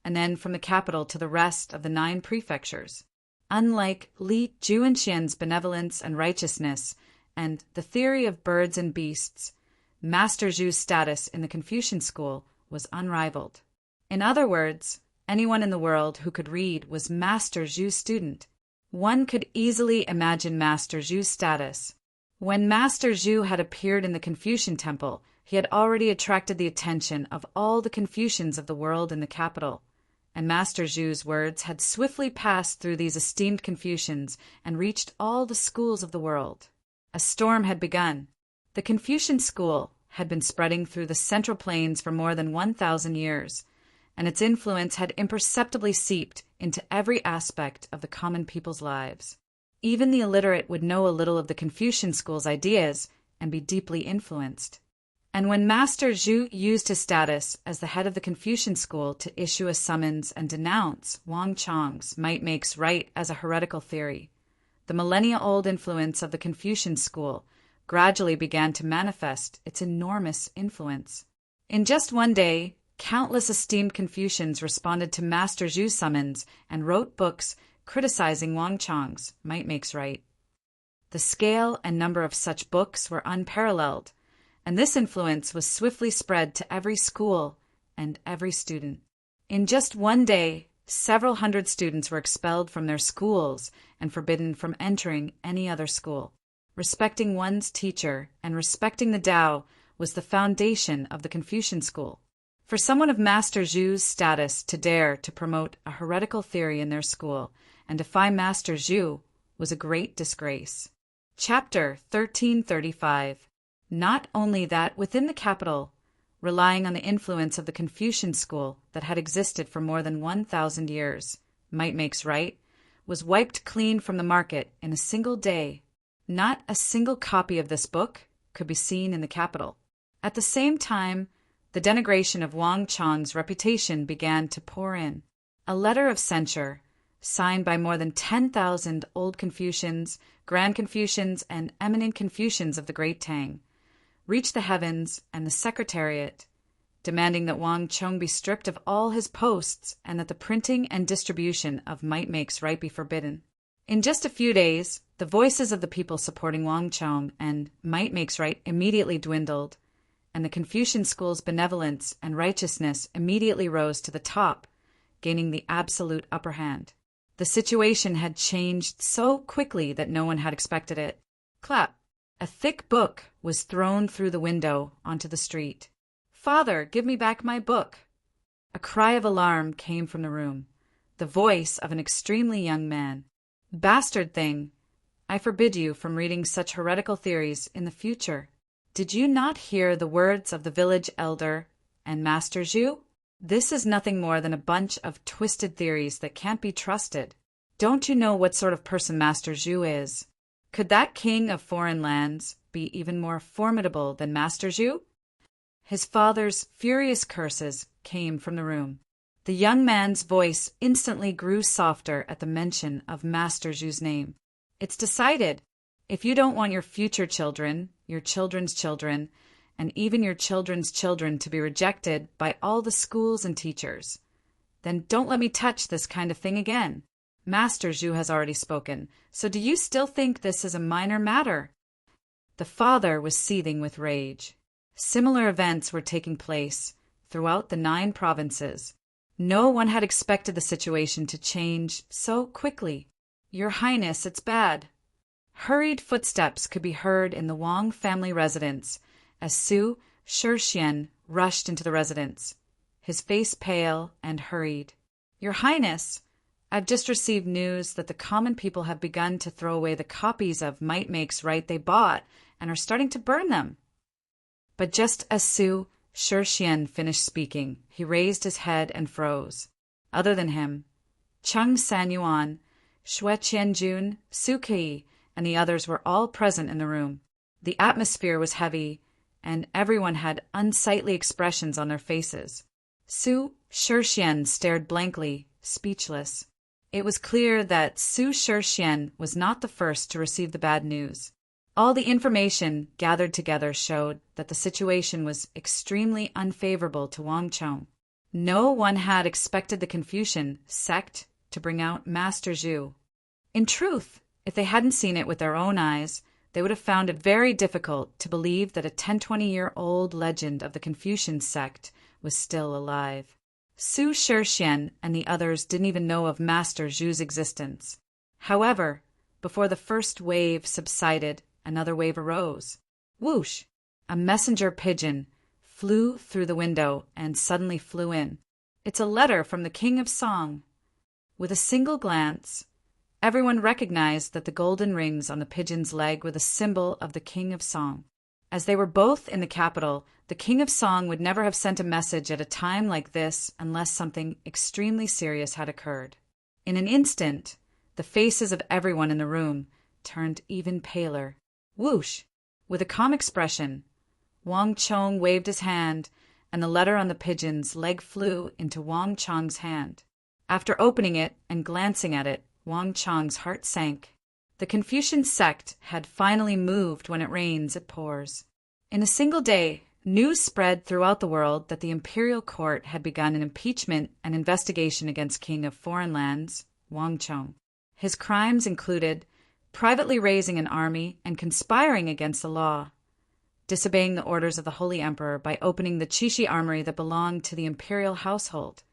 and then from the capital to the rest of the 9 prefectures. Unlike Li Juanxian's benevolence and righteousness and the theory of birds and beasts, Master Zhu's status in the Confucian school was unrivaled. In other words, anyone in the world who could read was Master Zhu's student. One could easily imagine Master Zhu's status. When Master Zhu had appeared in the Confucian temple, he had already attracted the attention of all the Confucians of the world in the capital, and Master Zhu's words had swiftly passed through these esteemed Confucians and reached all the schools of the world. A storm had begun. The Confucian school had been spreading through the Central Plains for more than 1,000 years, and its influence had imperceptibly seeped into every aspect of the common people's lives. Even the illiterate would know a little of the Confucian school's ideas and be deeply influenced. And when Master Zhu used his status as the head of the Confucian school to issue a summons and denounce Wang Chong's might makes right as a heretical theory, the millennia-old influence of the Confucian school gradually began to manifest its enormous influence. In just one day, countless esteemed Confucians responded to Master Zhu's summons and wrote books criticizing Wang Chong's might makes right. The scale and number of such books were unparalleled, and this influence was swiftly spread to every school and every student. In just one day, several hundred students were expelled from their schools and forbidden from entering any other school. Respecting one's teacher and respecting the Tao was the foundation of the Confucian school. For someone of Master Zhu's status to dare to promote a heretical theory in their school and defy Master Zhu was a great disgrace. Chapter 1335. Not only that within the capital, relying on the influence of the Confucian school that had existed for more than 1,000 years, might makes right, was wiped clean from the market in a single day. Not a single copy of this book could be seen in the capital. At the same time, the denigration of Wang Chong's reputation began to pour in. A letter of censure, signed by more than 10,000 old Confucians, Grand Confucians, and eminent Confucians of the Great Tang, reached the heavens and the Secretariat, demanding that Wang Chong be stripped of all his posts and that the printing and distribution of might makes right be forbidden. In just a few days, the voices of the people supporting Wang Chong and might makes right immediately dwindled, and the Confucian school's benevolence and righteousness immediately rose to the top, gaining the absolute upper hand. The situation had changed so quickly that no one had expected it. Clap! A thick book was thrown through the window onto the street. "Father, give me back my book!" A cry of alarm came from the room, the voice of an extremely young man. "Bastard thing! I forbid you from reading such heretical theories in the future. Did you not hear the words of the village elder and Master Zhu? This is nothing more than a bunch of twisted theories that can't be trusted. Don't you know what sort of person Master Zhu is? Could that king of foreign lands be even more formidable than Master Zhu?" His father's furious curses came from the room. The young man's voice instantly grew softer at the mention of Master Zhu's name. "It's decided. If you don't want your future children, your children's children, and even your children's children to be rejected by all the schools and teachers, then don't let me touch this kind of thing again. Master Zhu has already spoken, so do you still think this is a minor matter?" The father was seething with rage. Similar events were taking place throughout the 9 provinces. No one had expected the situation to change so quickly. "Your Highness, it's bad." Hurried footsteps could be heard in the Wang family residence as Su Shixian rushed into the residence, his face pale and hurried. "Your Highness, I've just received news that the common people have begun to throw away the copies of Might Makes Right they bought and are starting to burn them." But just as Su Shixian finished speaking, he raised his head and froze. Other than him, Chung Sanyuan, Xue Qianjun, Su Kei, and the others were all present in the room. The atmosphere was heavy, and everyone had unsightly expressions on their faces. Su Shixian stared blankly, speechless. It was clear that Su Shixian was not the first to receive the bad news. All the information gathered together showed that the situation was extremely unfavorable to Wang Chong. No one had expected the Confucian sect to bring out Master Zhu. In truth, if they hadn't seen it with their own eyes, they would have found it very difficult to believe that a 10-20-year-old legend of the Confucian sect was still alive. Su Shixian and the others didn't even know of Master Zhu's existence. However, before the first wave subsided, another wave arose. Whoosh! A messenger pigeon flew through the window and suddenly flew in. It's a letter from the King of Song. With a single glance, everyone recognized that the golden rings on the pigeon's leg were the symbol of the King of Song. As they were both in the capital, the King of Song would never have sent a message at a time like this unless something extremely serious had occurred. In an instant, the faces of everyone in the room turned even paler. Whoosh! With a calm expression, Wang Chong waved his hand, and the letter on the pigeon's leg flew into Wang Chong's hand. After opening it and glancing at it, Wang Chong's heart sank. The Confucian sect had finally moved. When it rains, it pours. In a single day, news spread throughout the world that the imperial court had begun an impeachment and investigation against King of Foreign Lands, Wang Chong. His crimes included privately raising an army and conspiring against the law, disobeying the orders of the Holy Emperor by opening the Qixi armory that belonged to the imperial household,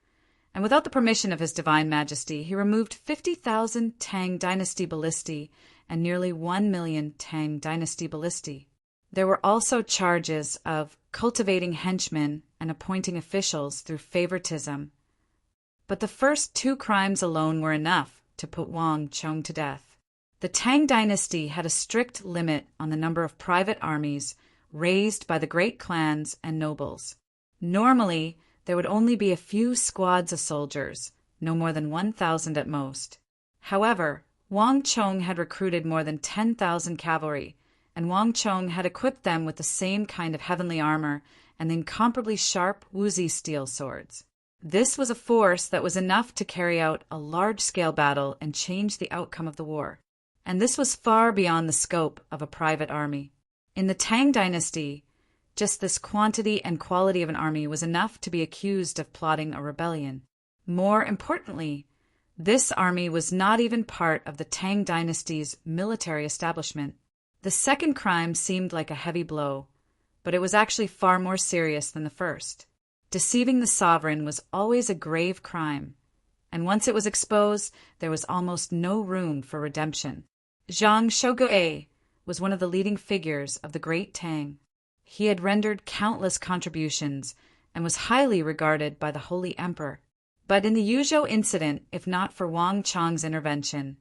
and without the permission of His Divine Majesty, he removed 50,000 Tang Dynasty ballistae and nearly 1 million Tang Dynasty ballistae. There were also charges of cultivating henchmen and appointing officials through favoritism. But the first 2 crimes alone were enough to put Wang Chong to death. The Tang Dynasty had a strict limit on the number of private armies raised by the great clans and nobles. Normally, there would only be a few squads of soldiers, no more than 1,000 at most. However, Wang Chong had recruited more than 10,000 cavalry, and Wang Chong had equipped them with the same kind of heavenly armor and the incomparably sharp Wuzi steel swords. This was a force that was enough to carry out a large-scale battle and change the outcome of the war. And this was far beyond the scope of a private army. In the Tang Dynasty, just this quantity and quality of an army was enough to be accused of plotting a rebellion. More importantly, this army was not even part of the Tang Dynasty's military establishment. The second crime seemed like a heavy blow, but it was actually far more serious than the first. Deceiving the sovereign was always a grave crime, and once it was exposed, there was almost no room for redemption. Zhang Shougue was one of the leading figures of the Great Tang. He had rendered countless contributions and was highly regarded by the Holy Emperor. But in the Yuzhou incident, if not for Wang Chong's intervention,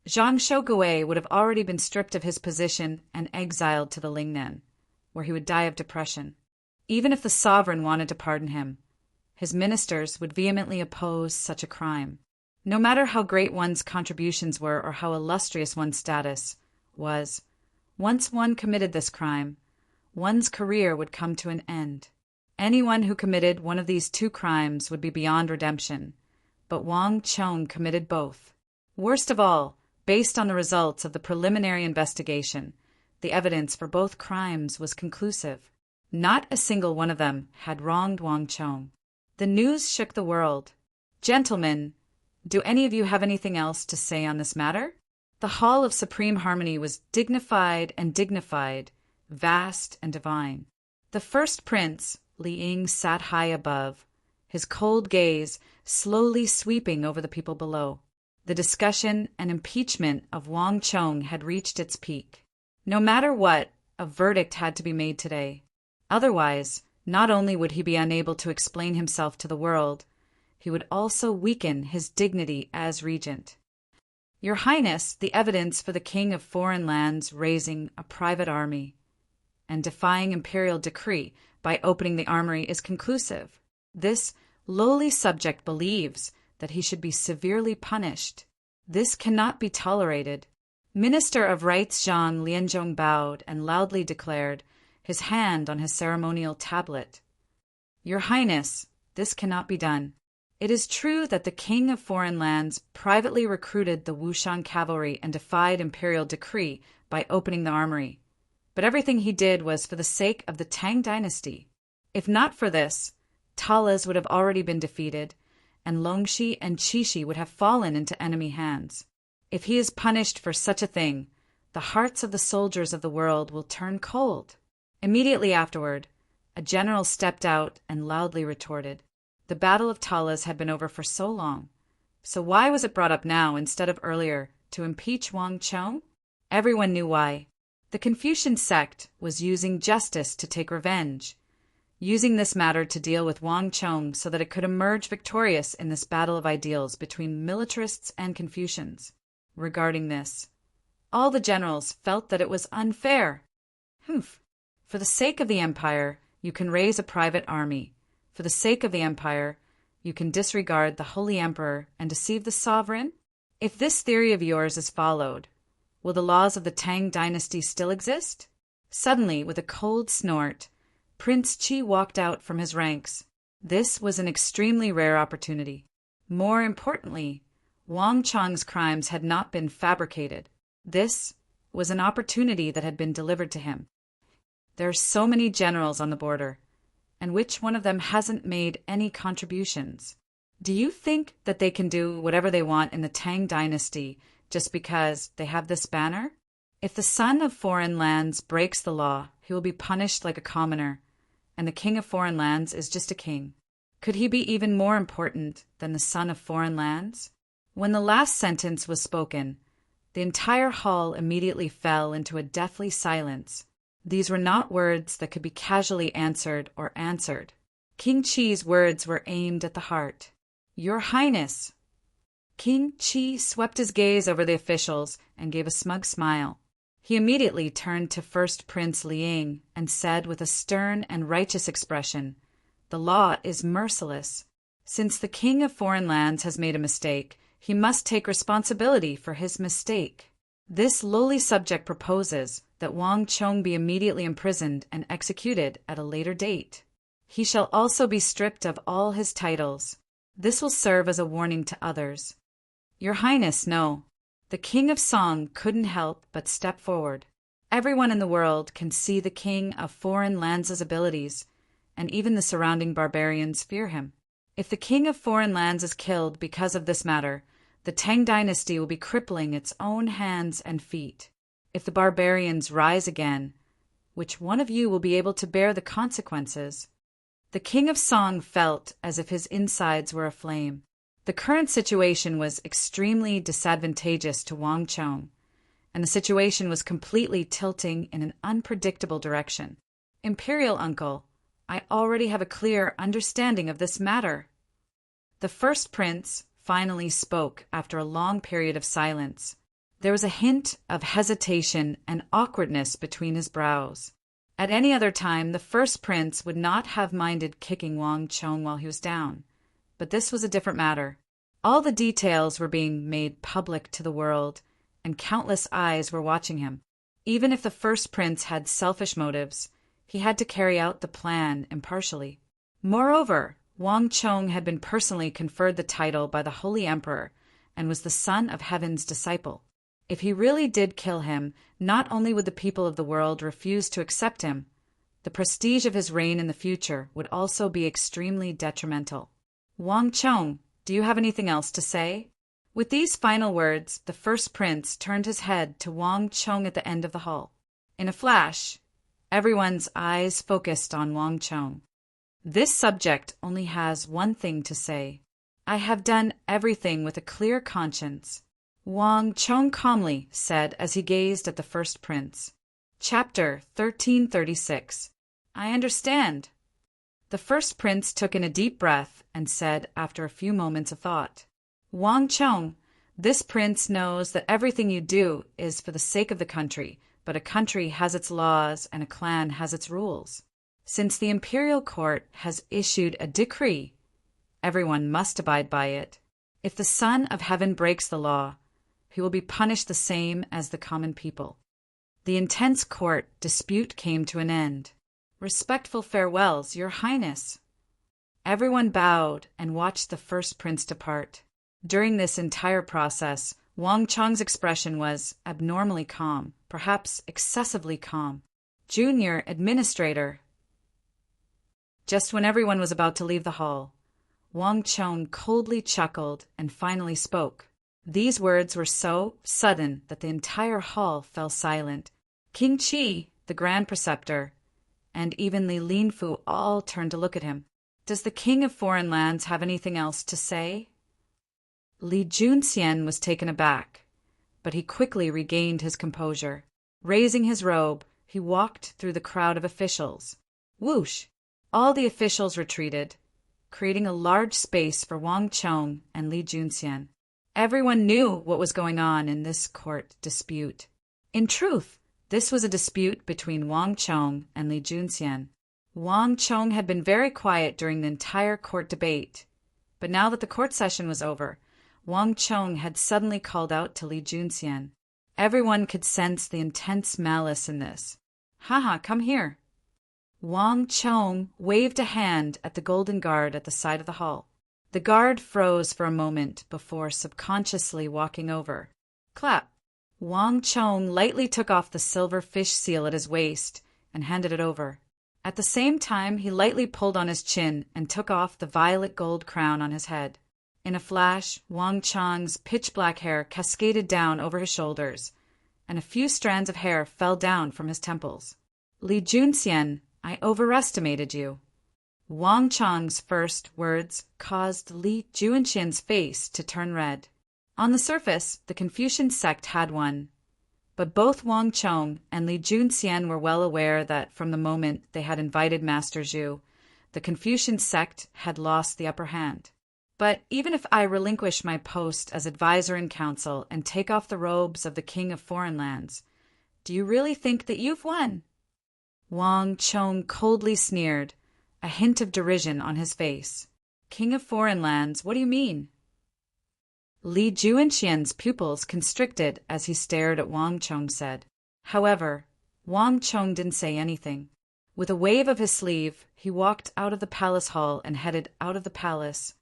Zhang Shougue would have already been stripped of his position and exiled to the Lingnan, where he would die of depression. Even if the sovereign wanted to pardon him, his ministers would vehemently oppose such a crime. No matter how great one's contributions were or how illustrious one's status was, once one committed this crime, one's career would come to an end. Anyone who committed one of these 2 crimes would be beyond redemption, but Wang Chong committed both. Worst of all, based on the results of the preliminary investigation, the evidence for both crimes was conclusive. Not a single one of them had wronged Wang Chong. The news shook the world. Gentlemen, do any of you have anything else to say on this matter? The Hall of Supreme Harmony was dignified, vast and divine. The first prince, Li Ying, sat high above, his cold gaze slowly sweeping over the people below. The discussion and impeachment of Wang Chong had reached its peak. No matter what, a verdict had to be made today. Otherwise, not only would he be unable to explain himself to the world, he would also weaken his dignity as regent. Your Highness, the evidence for the King of Foreign Lands raising a private army and defying imperial decree by opening the armory is conclusive. This lowly subject believes that he should be severely punished. This cannot be tolerated. Minister of Rights Zhang Lianzhong bowed and loudly declared, his hand on his ceremonial tablet, Your Highness, this cannot be done. It is true that the king of foreign lands privately recruited the Wushang cavalry and defied imperial decree by opening the armory. But everything he did was for the sake of the Tang dynasty. If not for this, Talas would have already been defeated, and Longxi and Qixi would have fallen into enemy hands. If he is punished for such a thing, the hearts of the soldiers of the world will turn cold. Immediately afterward, a general stepped out and loudly retorted. The Battle of Talas had been over for so long. So why was it brought up now instead of earlier, to impeach Wang Chong? Everyone knew why. The Confucian sect was using justice to take revenge, using this matter to deal with Wang Chong so that it could emerge victorious in this battle of ideals between militarists and Confucians. Regarding this, all the generals felt that it was unfair. For the sake of the empire, you can raise a private army. For the sake of the empire, you can disregard the holy emperor and deceive the sovereign? If this theory of yours is followed, will the laws of the Tang dynasty still exist? Suddenly, with a cold snort, Prince Qi walked out from his ranks. This was an extremely rare opportunity. More importantly, Wang Chong's crimes had not been fabricated. This was an opportunity that had been delivered to him. There are so many generals on the border, and which one of them hasn't made any contributions? Do you think that they can do whatever they want in the Tang dynasty just because they have this banner? If the son of foreign lands breaks the law, he will be punished like a commoner, and the king of foreign lands is just a king. Could he be even more important than the son of foreign lands? When the last sentence was spoken, the entire hall immediately fell into a deathly silence. These were not words that could be casually answered or answered. King Qi's words were aimed at the heart. Your Highness! King Qi swept his gaze over the officials and gave a smug smile. He immediately turned to First Prince Liang and said with a stern and righteous expression, "The law is merciless. Since the king of foreign lands has made a mistake, he must take responsibility for his mistake. This lowly subject proposes that Wang Chong be immediately imprisoned and executed at a later date. He shall also be stripped of all his titles. This will serve as a warning to others. Your Highness, no. The King of Song couldn't help but step forward. Everyone in the world can see the King of foreign lands' abilities, and even the surrounding barbarians fear him. If the King of foreign lands is killed because of this matter, the Tang dynasty will be crippling its own hands and feet. If the barbarians rise again, which one of you will be able to bear the consequences?" The King of Song felt as if his insides were aflame. The current situation was extremely disadvantageous to Wang Chong, and the situation was completely tilting in an unpredictable direction. "Imperial Uncle, I already have a clear understanding of this matter." The first prince finally spoke after a long period of silence. There was a hint of hesitation and awkwardness between his brows. At any other time, the first prince would not have minded kicking Wang Chong while he was down. But this was a different matter. All the details were being made public to the world, and countless eyes were watching him. Even if the first prince had selfish motives, he had to carry out the plan impartially. Moreover, Wang Chong had been personally conferred the title by the Holy Emperor and was the son of Heaven's disciple. If he really did kill him, not only would the people of the world refuse to accept him, the prestige of his reign in the future would also be extremely detrimental. "Wang Chong, do you have anything else to say?" With these final words, the first prince turned his head to Wang Chong at the end of the hall. In a flash, everyone's eyes focused on Wang Chong. This subject only has one thing to say. "I have done everything with a clear conscience," Wang Chong calmly said as he gazed at the first prince. Chapter 1336. I understand. The first prince took in a deep breath and said after a few moments of thought, "Wang Chong, this prince knows that everything you do is for the sake of the country, but a country has its laws and a clan has its rules. Since the imperial court has issued a decree, everyone must abide by it. If the Son of Heaven breaks the law, he will be punished the same as the common people." The intense court dispute came to an end. "Respectful farewells, Your Highness." Everyone bowed and watched the first prince depart. During this entire process, Wang Chong's expression was abnormally calm, perhaps excessively calm. Junior administrator. Just when everyone was about to leave the hall, Wang Chong coldly chuckled and finally spoke. These words were so sudden that the entire hall fell silent. King Qi, the Grand Preceptor, and even Li Linfu all turned to look at him. Does the King of Foreign Lands have anything else to say? Li Junxian was taken aback, but he quickly regained his composure. Raising his robe, he walked through the crowd of officials. Whoosh! All the officials retreated, creating a large space for Wang Chong and Li Junxian. Everyone knew what was going on in this court dispute. In truth, this was a dispute between Wang Chong and Li Junxian. Wang Chong had been very quiet during the entire court debate, but now that the court session was over, Wang Chong had suddenly called out to Li Junxian. Everyone could sense the intense malice in this. Haha, come here. Wang Chong waved a hand at the golden guard at the side of the hall. The guard froze for a moment before subconsciously walking over. Clap! Wang Chong lightly took off the silver fish seal at his waist and handed it over. At the same time, he lightly pulled on his chin and took off the violet gold crown on his head. In a flash, Wang Chong's pitch-black hair cascaded down over his shoulders, and a few strands of hair fell down from his temples. Li Junxian, I overestimated you. Wang Chong's first words caused Li Junxian's face to turn red. On the surface, the Confucian sect had won, but both Wang Chong and Li Junxian were well aware that from the moment they had invited Master Zhu, the Confucian sect had lost the upper hand. But even if I relinquish my post as advisor in council and take off the robes of the King of Foreign Lands, do you really think that you've won? Wang Chong coldly sneered, a hint of derision on his face. King of Foreign Lands, what do you mean? Li Junxian's pupils constricted as he stared at Wang Chong said. However, Wang Chong didn't say anything. With a wave of his sleeve, he walked out of the palace hall and headed out of the palace.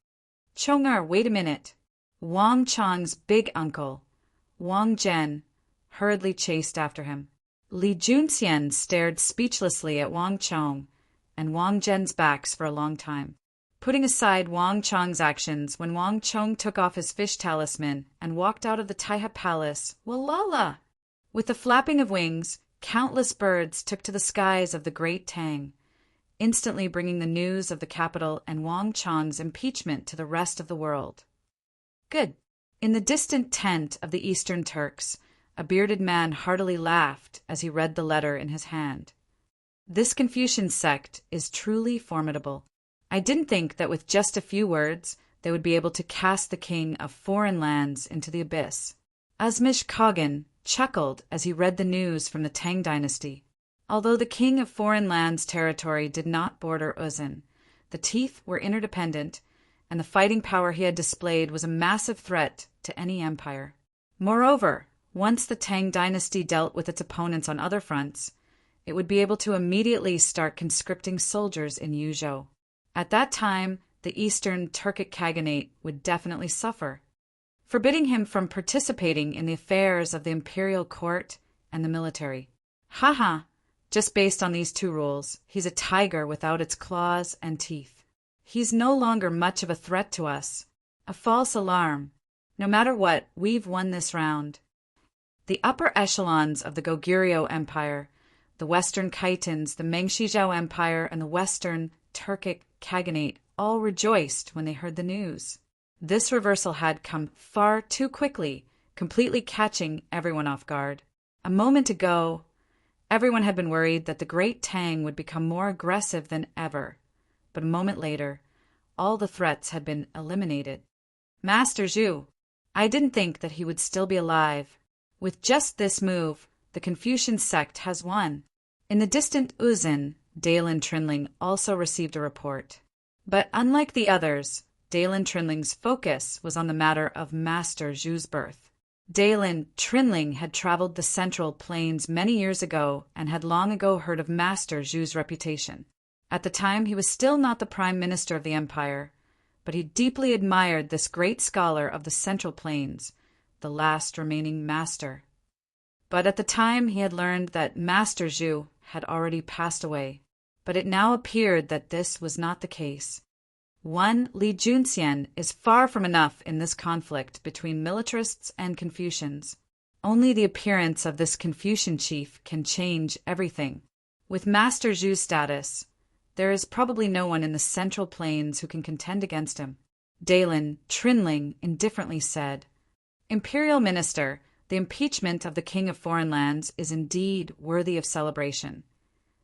Chong-er, wait a minute. Wang Chong's big uncle, Wang Zhen, hurriedly chased after him. Li Junxian stared speechlessly at Wang Chong and Wang Zhen's backs for a long time. Putting aside Wang Chong's actions, when Wang Chong took off his fish talisman and walked out of the Taiha Palace, Walala! With the flapping of wings, countless birds took to the skies of the Great Tang, instantly bringing the news of the capital and Wang Chong's impeachment to the rest of the world. Good. In the distant tent of the Eastern Turks, a bearded man heartily laughed as he read the letter in his hand. This Confucian sect is truly formidable. I didn't think that with just a few words they would be able to cast the King of Foreign Lands into the abyss. Azmish Khagan chuckled as he read the news from the Tang dynasty. Although the King of Foreign Lands' territory did not border Uzan, the teeth were interdependent, and the fighting power he had displayed was a massive threat to any empire. Moreover, once the Tang dynasty dealt with its opponents on other fronts, it would be able to immediately start conscripting soldiers in Yuzhou. At that time, the Eastern Turkic Khaganate would definitely suffer, forbidding him from participating in the affairs of the imperial court and the military. Haha, just based on these two rules, he's a tiger without its claws and teeth. He's no longer much of a threat to us. A false alarm. No matter what, we've won this round. The upper echelons of the Goguryeo Empire, the Western Khitans, the Mengshizhou Empire, and the Western Turkic Khaganate all rejoiced when they heard the news. This reversal had come far too quickly, completely catching everyone off guard. A moment ago, everyone had been worried that the Great Tang would become more aggressive than ever, but a moment later, all the threats had been eliminated. Master Zhu, I didn't think that he would still be alive. With just this move, the Confucian sect has won. In the distant Uzan, Dalen Trinling also received a report. But unlike the others, Dalen Trinling's focus was on the matter of Master Zhu's birth. Dalen Trinling had traveled the Central Plains many years ago and had long ago heard of Master Zhu's reputation. At the time, he was still not the prime minister of the empire, but he deeply admired this great scholar of the Central Plains, the last remaining master. But at the time he had learned that Master Zhu had already passed away. But it now appeared that this was not the case. One Li Junxian is far from enough in this conflict between militarists and Confucians. Only the appearance of this Confucian chief can change everything. With Master Zhu's status, there is probably no one in the Central Plains who can contend against him. Dalen Trinling indifferently said, "Imperial Minister, the impeachment of the King of Foreign Lands is indeed worthy of celebration.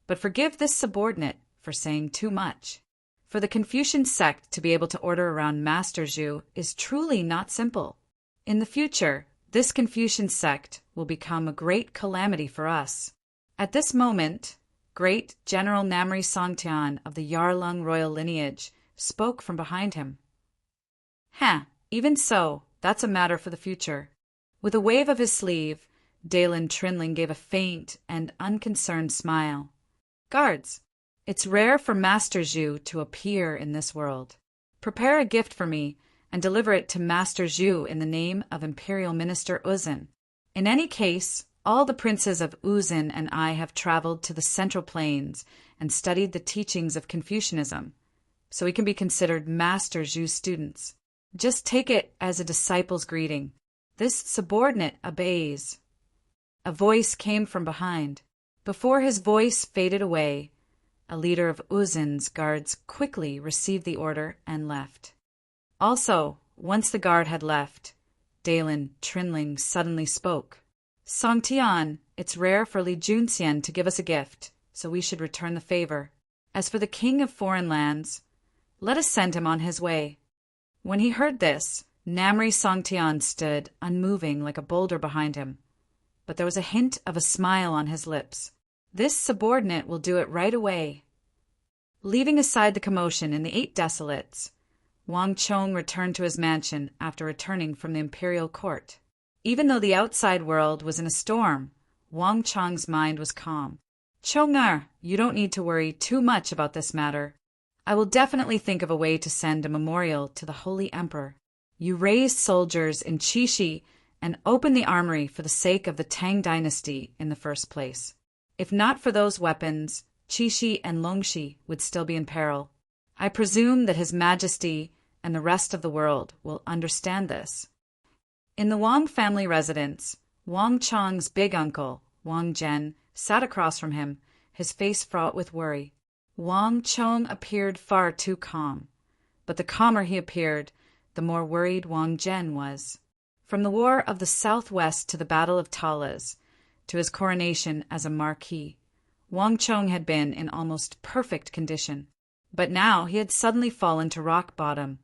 But forgive this subordinate for saying too much. For the Confucian sect to be able to order around Master Zhu is truly not simple. In the future, this Confucian sect will become a great calamity for us." At this moment, great General Namri Songtian of the Yarlung royal lineage spoke from behind him. Even so, that's a matter for the future." With a wave of his sleeve, Dalen Trinling gave a faint and unconcerned smile. "Guards, it's rare for Master Zhu to appear in this world. Prepare a gift for me and deliver it to Master Zhu in the name of Imperial Minister Uzin. In any case, all the princes of Uzin and I have traveled to the Central Plains and studied the teachings of Confucianism, so we can be considered Master Zhu's students. Just take it as a disciple's greeting. This subordinate obeys." A voice came from behind. Before his voice faded away, a leader of Uzin's guards quickly received the order and left. Also, once the guard had left, Dalen Trinling suddenly spoke. "Songtian, it's rare for Li Junxian to give us a gift, so we should return the favor. As for the King of Foreign Lands, let us send him on his way." When he heard this, Namri Songtian stood unmoving like a boulder behind him, but there was a hint of a smile on his lips. "This subordinate will do it right away." Leaving aside the commotion in the 8 desolates, Wang Chong returned to his mansion after returning from the imperial court. Even though the outside world was in a storm, Wang Chong's mind was calm. "Chong-er, you don't need to worry too much about this matter. I will definitely think of a way to send a memorial to the Holy Emperor. You raised soldiers in Qixi and opened the armory for the sake of the Tang dynasty in the first place. If not for those weapons, Qixi and Longxi would still be in peril. I presume that His Majesty and the rest of the world will understand this." In the Wang family residence, Wang Chong's big uncle, Wang Zhen, sat across from him, his face fraught with worry. Wang Chong appeared far too calm, but the calmer he appeared, the more worried Wang Zhen was. From the War of the Southwest to the Battle of Talas, to his coronation as a marquis, Wang Chong had been in almost perfect condition. But now he had suddenly fallen to rock bottom,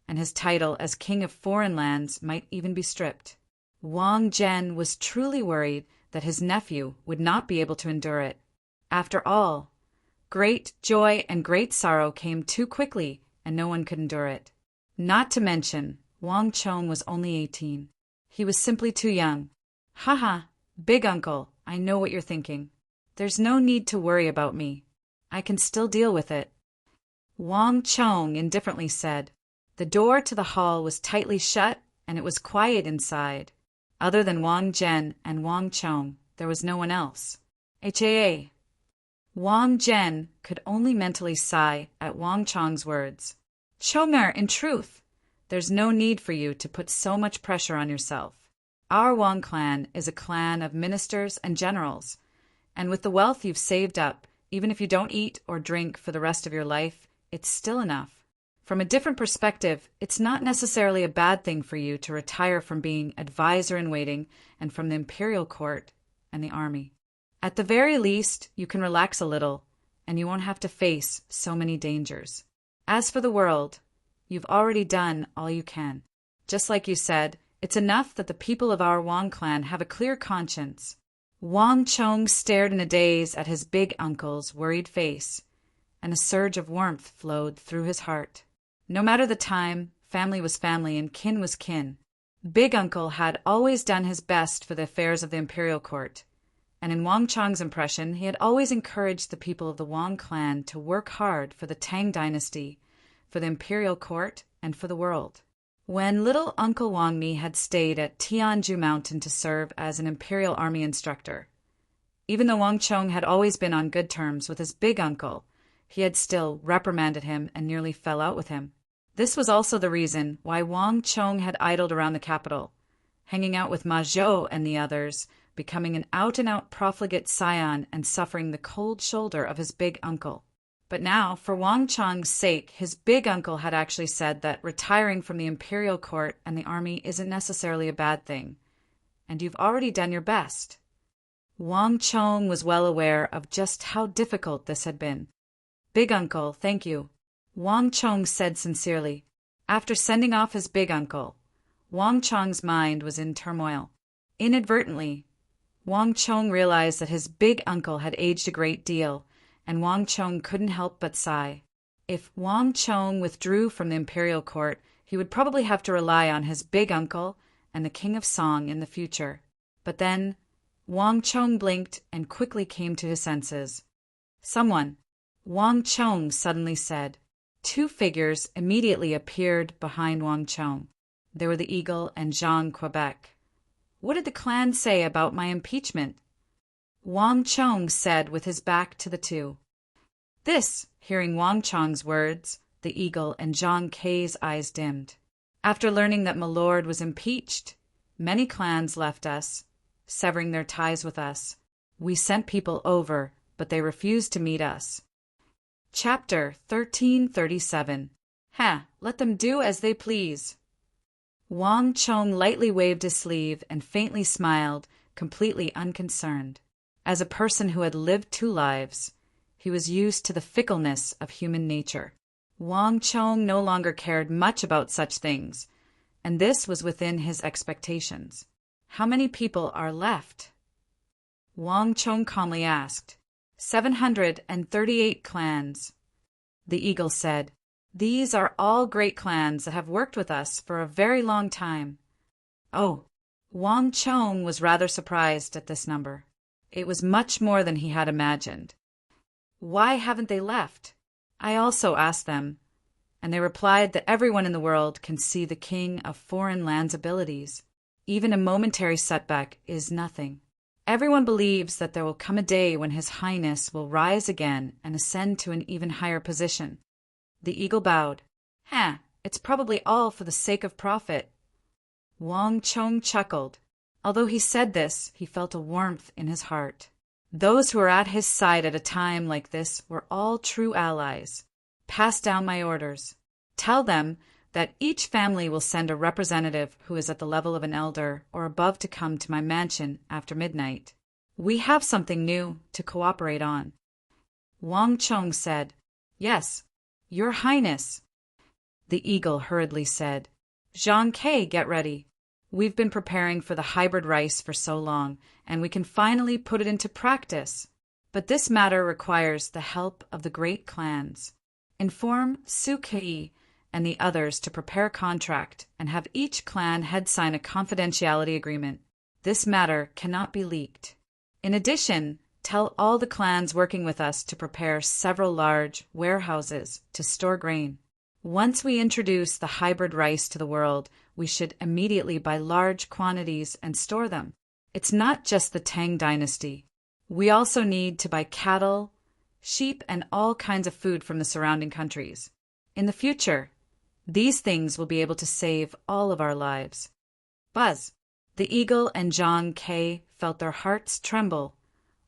and his title as King of Foreign Lands might even be stripped. Wang Zhen was truly worried that his nephew would not be able to endure it. After all, great joy and great sorrow came too quickly, and no one could endure it. Not to mention, Wang Chong was only 18. He was simply too young. "Haha, big uncle, I know what you're thinking. There's no need to worry about me. I can still deal with it." Wang Chong indifferently said. The door to the hall was tightly shut, and it was quiet inside. Other than Wang Zhen and Wang Chong, there was no one else. HAA. Wang Zhen could only mentally sigh at Wang Chong's words. "Chong-er, in truth, there's no need for you to put so much pressure on yourself. Our Wang clan is a clan of ministers and generals, and with the wealth you've saved up, even if you don't eat or drink for the rest of your life, it's still enough. From a different perspective, it's not necessarily a bad thing for you to retire from being advisor-in-waiting and from the imperial court and the army. At the very least, you can relax a little, and you won't have to face so many dangers. As for the world, you've already done all you can. Just like you said, it's enough that the people of our Wang clan have a clear conscience." Wang Chong stared in a daze at his big uncle's worried face, and a surge of warmth flowed through his heart. No matter the time, family was family and kin was kin. Big uncle had always done his best for the affairs of the imperial court, And in Wang Chong's impression, he had always encouraged the people of the Wang clan to work hard for the Tang dynasty, for the imperial court, and for the world. When little Uncle Wang Mi had stayed at Tianju Mountain to serve as an imperial army instructor, even though Wang Chong had always been on good terms with his big uncle, he had still reprimanded him and nearly fell out with him. This was also the reason why Wang Chong had idled around the capital, hanging out with Ma Zhou and the others, becoming an out-and-out profligate scion and suffering the cold shoulder of his big uncle. But now, for Wang Chong's sake, his big uncle had actually said that retiring from the imperial court and the army isn't necessarily a bad thing, and you've already done your best. Wang Chong was well aware of just how difficult this had been. Big uncle, thank you, Wang Chong said sincerely. After sending off his big uncle, Wang Chong's mind was in turmoil. Inadvertently, Wang Chong realized that his big uncle had aged a great deal, and Wang Chong couldn't help but sigh. If Wang Chong withdrew from the imperial court, he would probably have to rely on his big uncle and the king of Song in the future. But then, Wang Chong blinked and quickly came to his senses. Someone, Wang Chong suddenly said. Two figures immediately appeared behind Wang Chong. They were the Eagle and Jean Quebec. What did the clan say about my impeachment? Wang Chong said with his back to the two. This, hearing Wang Chong's words, the Eagle and Zhang Kei's eyes dimmed. After learning that my lord was impeached, many clans left us, severing their ties with us. We sent people over, but they refused to meet us. Chapter 1337. Let them do as they please. Wang Chong lightly waved his sleeve and faintly smiled, completely unconcerned. As a person who had lived two lives, he was used to the fickleness of human nature. Wang Chong no longer cared much about such things, and this was within his expectations. How many people are left? Wang Chong calmly asked. 738 clans. The Eagle said, These are all great clans that have worked with us for a very long time. Oh, Wang Chong was rather surprised at this number. It was much more than he had imagined. Why haven't they left? I also asked them, and they replied that everyone in the world can see the king of foreign lands' abilities. Even a momentary setback is nothing. Everyone believes that there will come a day when His Highness will rise again and ascend to an even higher position. The Eagle bowed. It's probably all for the sake of profit. Wang Chong chuckled. Although he said this, he felt a warmth in his heart. Those who were at his side at a time like this were all true allies. Pass down my orders. Tell them that each family will send a representative who is at the level of an elder or above to come to my mansion after midnight. We have something new to cooperate on. Wang Chong said, Yes, Your Highness. The Eagle hurriedly said, Zhang Kei, get ready. We've been preparing for the hybrid rice for so long, and we can finally put it into practice. But this matter requires the help of the great clans. Inform Su Kei and the others to prepare a contract and have each clan head sign a confidentiality agreement. This matter cannot be leaked. In addition, tell all the clans working with us to prepare several large warehouses to store grain. Once we introduce the hybrid rice to the world, we should immediately buy large quantities and store them. It's not just the Tang dynasty. We also need to buy cattle, sheep, and all kinds of food from the surrounding countries. In the future, these things will be able to save all of our lives. Buzz, the Eagle and Zhang Kei felt their hearts tremble,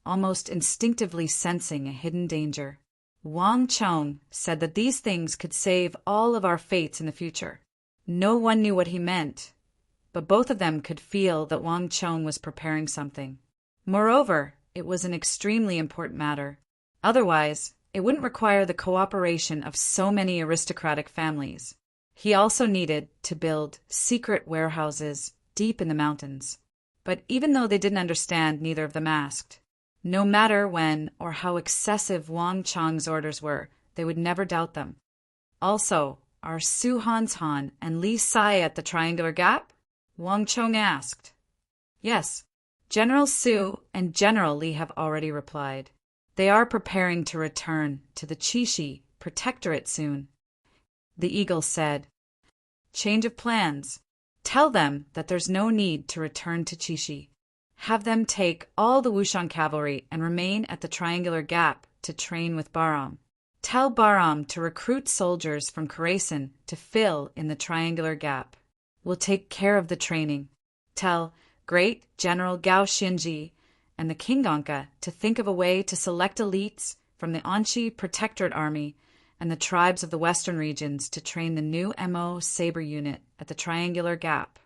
almost instinctively sensing a hidden danger. Wang Chong said that these things could save all of our fates in the future. No one knew what he meant, but both of them could feel that Wang Chong was preparing something. Moreover, it was an extremely important matter. Otherwise, it wouldn't require the cooperation of so many aristocratic families. He also needed to build secret warehouses deep in the mountains. But even though they didn't understand, neither of them asked. No matter when or how excessive Wang Chong's orders were, they would never doubt them. Also, are Su Hanshan and Li Sai at the Triangular Gap? Wang Chong asked. Yes, General Su and General Li have already replied. They are preparing to return to the Qixi Protectorate soon. The eagle said, "Change of plans. Tell them that there's no need to return to Qixi. Have them take all the Wushang cavalry and remain at the Triangular Gap to train with Bahram. Tell Bahram to recruit soldiers from Khorasan to fill in the Triangular Gap. We'll take care of the training. Tell Great General Gao Xinji and the King Anka to think of a way to select elites from the Anxi Protectorate Army and the tribes of the western regions to train the new MO Saber unit at the Triangular Gap."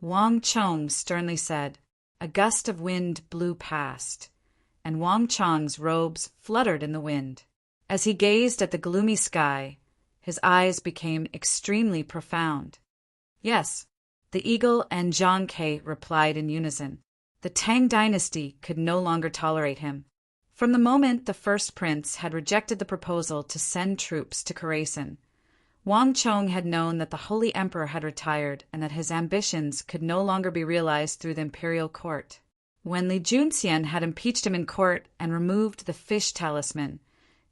Wang Chong sternly said. A gust of wind blew past, and Wang Chong's robes fluttered in the wind. As he gazed at the gloomy sky, his eyes became extremely profound. Yes, the eagle and Zhang Ke replied in unison. The Tang dynasty could no longer tolerate him. From the moment the first prince had rejected the proposal to send troops to Khorasan, Wang Chong had known that the Holy Emperor had retired and that his ambitions could no longer be realized through the imperial court. When Li Junxian had impeached him in court and removed the fish talisman,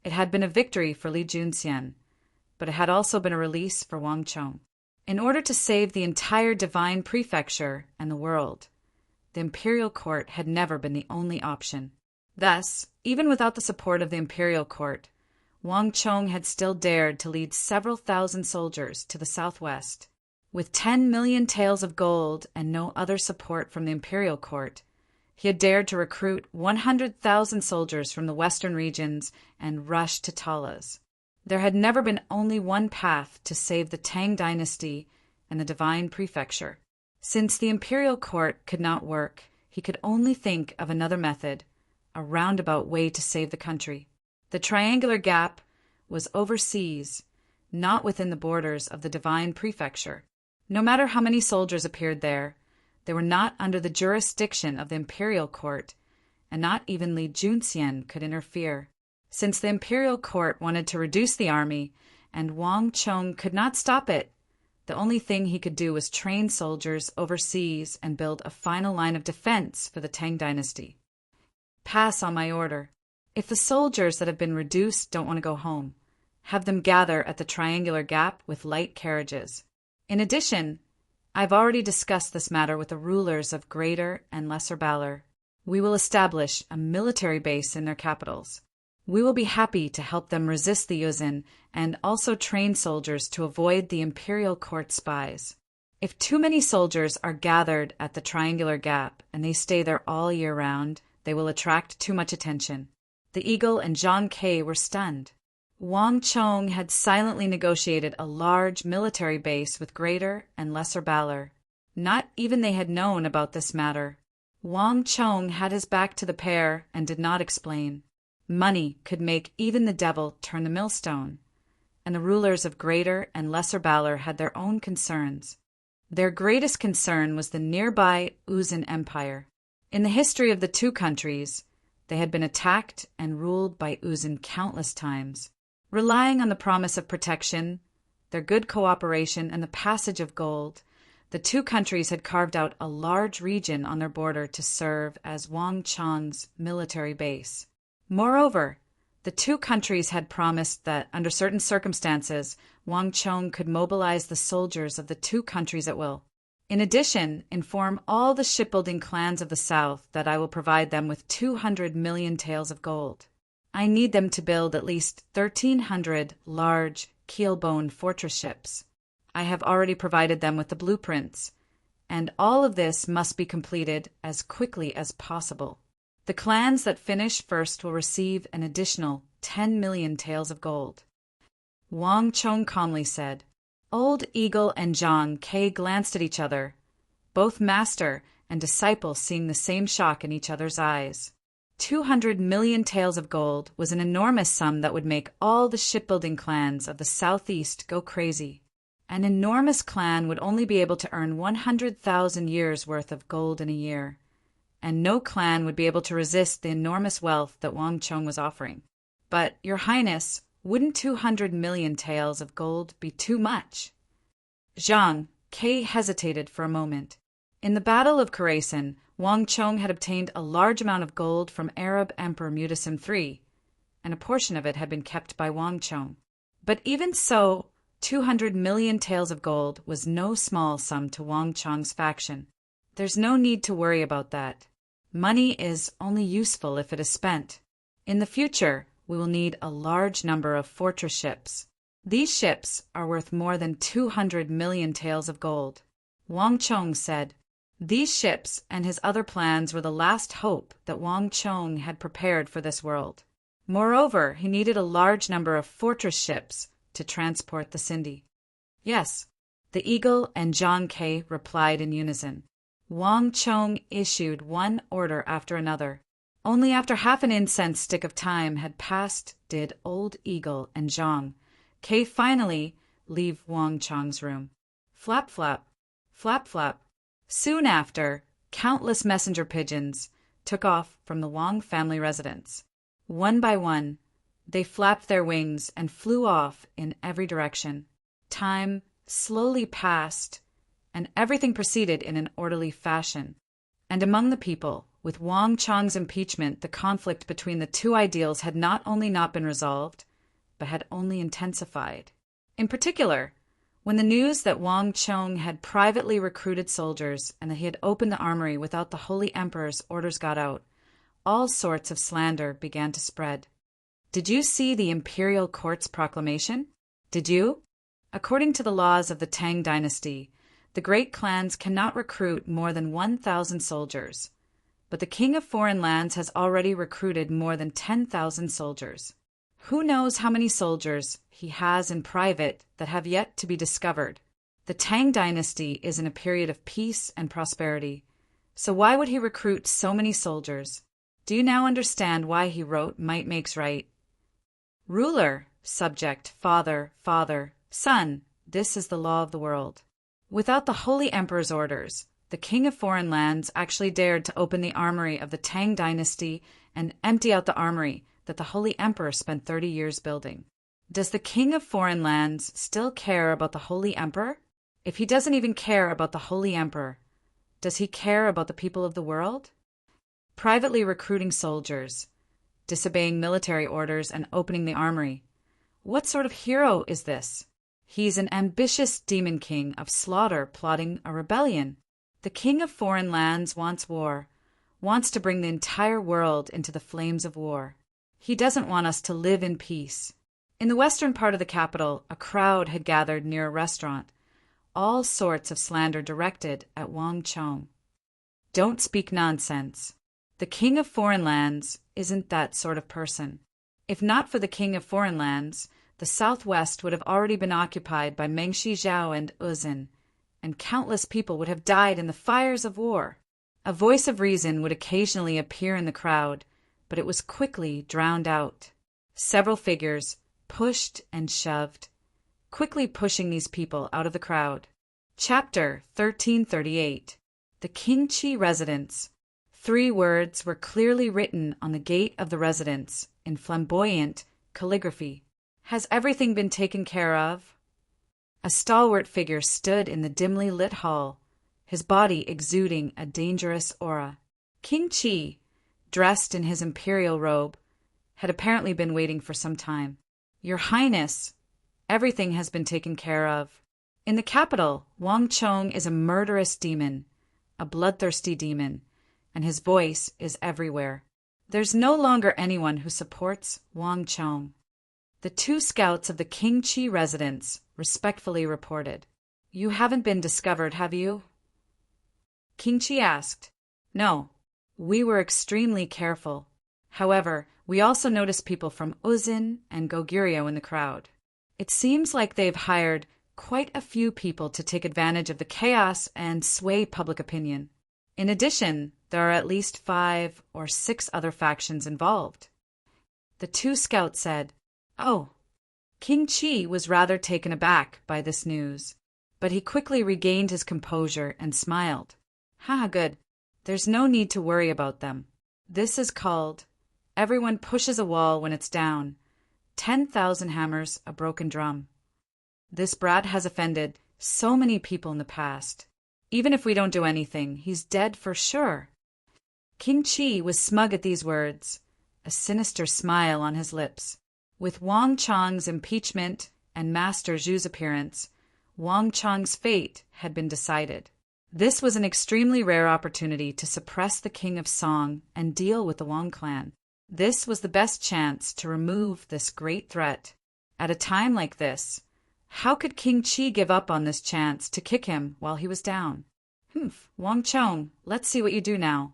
it had been a victory for Li Junxian, but it had also been a release for Wang Chong. In order to save the entire divine prefecture and the world, the imperial court had never been the only option. Thus, even without the support of the imperial court, Wang Chong had still dared to lead several thousand soldiers to the southwest. With 10 million taels of gold and no other support from the imperial court, he had dared to recruit 100,000 soldiers from the western regions and rush to Talas. There had never been only one path to save the Tang dynasty and the divine prefecture. Since the imperial court could not work, he could only think of another method, a roundabout way to save the country. The Triangular Gap was overseas, not within the borders of the divine prefecture. No matter how many soldiers appeared there, they were not under the jurisdiction of the imperial court, and not even Li Junxian could interfere. Since the imperial court wanted to reduce the army, and Wang Chong could not stop it, the only thing he could do was train soldiers overseas and build a final line of defense for the Tang dynasty. Pass on my order. If the soldiers that have been reduced don't want to go home, have them gather at the Triangular Gap with light carriages. In addition, I've already discussed this matter with the rulers of Greater and Lesser Balor. We will establish a military base in their capitals. We will be happy to help them resist the Yuzin and also train soldiers to avoid the imperial court spies. If too many soldiers are gathered at the Triangular Gap and they stay there all year round, they will attract too much attention. The eagle and Zhang Ke were stunned. Wang Chong had silently negotiated a large military base with Greater and Lesser Balor. Not even they had known about this matter. Wang Chong had his back to the pair and did not explain. Money could make even the devil turn the millstone, and the rulers of Greater and Lesser Balor had their own concerns. Their greatest concern was the nearby Uzan Empire. In the history of the two countries, they had been attacked and ruled by Uzan countless times. Relying on the promise of protection, their good cooperation, and the passage of gold, the two countries had carved out a large region on their border to serve as Wang Chong's military base. Moreover, the two countries had promised that, under certain circumstances, Wang Chong could mobilize the soldiers of the two countries at will. In addition, inform all the shipbuilding clans of the south that I will provide them with 200 million taels of gold. I need them to build at least 1,300 large, keel-boned fortress ships. I have already provided them with the blueprints, and all of this must be completed as quickly as possible. The clans that finish first will receive an additional 10 million taels of gold. Wang Chong calmly said. Old Eagle and Zhang Ke glanced at each other, both master and disciple seeing the same shock in each other's eyes. 200 million taels of gold was an enormous sum that would make all the shipbuilding clans of the southeast go crazy. An enormous clan would only be able to earn 100,000 years' worth of gold in a year, and no clan would be able to resist the enormous wealth that Wang Chong was offering. But, Your Highness, wouldn't 200 million taels of gold be too much? Zhang Ke hesitated for a moment. In the Battle of Khorasan, Wang Chong had obtained a large amount of gold from Arab Emperor Mutasim III, and a portion of it had been kept by Wang Chong. But even so, 200 million taels of gold was no small sum to Wang Chong's faction. There's no need to worry about that. Money is only useful if it is spent. In the future, we will need a large number of fortress ships. These ships are worth more than 200 million taels of gold. Wang Chong said. These ships and his other plans were the last hope that Wang Chong had prepared for this world. Moreover, he needed a large number of fortress ships to transport the Sindhi. Yes, the Eagle and John K. replied in unison. Wang Chong issued one order after another. Only after half an incense stick of time had passed did Old Eagle and Zhang K. finally leave Wang Chong's room. Flap, flap, flap, flap. Soon after, countless messenger pigeons took off from the Wang family residence. One by one, they flapped their wings and flew off in every direction. Time slowly passed, and everything proceeded in an orderly fashion. And among the people, with Wang Chong's impeachment, the conflict between the two ideals had not only not been resolved, but had only intensified. In particular, when the news that Wang Chong had privately recruited soldiers and that he had opened the armory without the Holy Emperor's orders got out, all sorts of slander began to spread. Did you see the imperial court's proclamation? Did you? According to the laws of the Tang dynasty, the great clans cannot recruit more than 1,000 soldiers, but the king of foreign lands has already recruited more than 10,000 soldiers. Who knows how many soldiers he has in private that have yet to be discovered? The Tang dynasty is in a period of peace and prosperity, so why would he recruit so many soldiers? Do you now understand why he wrote Might Makes Right? Ruler, subject, father, father, son, this is the law of the world. Without the Holy Emperor's orders, the king of foreign lands actually dared to open the armory of the Tang dynasty and empty out the armory that the Holy Emperor spent 30 years building. Does the king of foreign lands still care about the Holy Emperor? If he doesn't even care about the Holy Emperor, does he care about the people of the world? Privately recruiting soldiers, disobeying military orders, and opening the armory. What sort of hero is this? He's an ambitious demon king of slaughter plotting a rebellion. The king of foreign lands wants war, wants to bring the entire world into the flames of war. He doesn't want us to live in peace. In the western part of the capital, a crowd had gathered near a restaurant, all sorts of slander directed at Wang Chong. Don't speak nonsense. The king of foreign lands isn't that sort of person. If not for the king of foreign lands, the southwest would have already been occupied by Mengshi Zhao and Uzin, and countless people would have died in the fires of war. A voice of reason would occasionally appear in the crowd, but it was quickly drowned out. Several figures pushed and shoved, quickly pushing these people out of the crowd. Chapter 1338. The Qingqi Residence. 3 words were clearly written on the gate of the residence in flamboyant calligraphy. Has everything been taken care of? A stalwart figure stood in the dimly lit hall, his body exuding a dangerous aura. King Qi, dressed in his imperial robe, had apparently been waiting for some time. Your Highness, everything has been taken care of. In the capital, Wang Chong is a murderous demon, a bloodthirsty demon, and his voice is everywhere. There's no longer anyone who supports Wang Chong. The 2 scouts of the Qingqi residence respectfully reported. You haven't been discovered, have you? Qingqi asked. No, we were extremely careful. However, we also noticed people from Uzin and Goguryeo in the crowd. It seems like they've hired quite a few people to take advantage of the chaos and sway public opinion. In addition, there are at least 5 or 6 other factions involved. The 2 scouts said, Oh. King Qi was rather taken aback by this news, but he quickly regained his composure and smiled. Ha, good. There's no need to worry about them. This is called everyone pushes a wall when it's down. 10,000 hammers a broken drum. This brat has offended so many people in the past. Even if we don't do anything, he's dead for sure. King Qi was smug at these words, a sinister smile on his lips. With Wang Chang's impeachment and Master Zhu's appearance, Wang Chang's fate had been decided. This was an extremely rare opportunity to suppress the king of Song and deal with the Wang clan. This was the best chance to remove this great threat. At a time like this, how could King Qi give up on this chance to kick him while he was down? Wang Chong, let's see what you do now.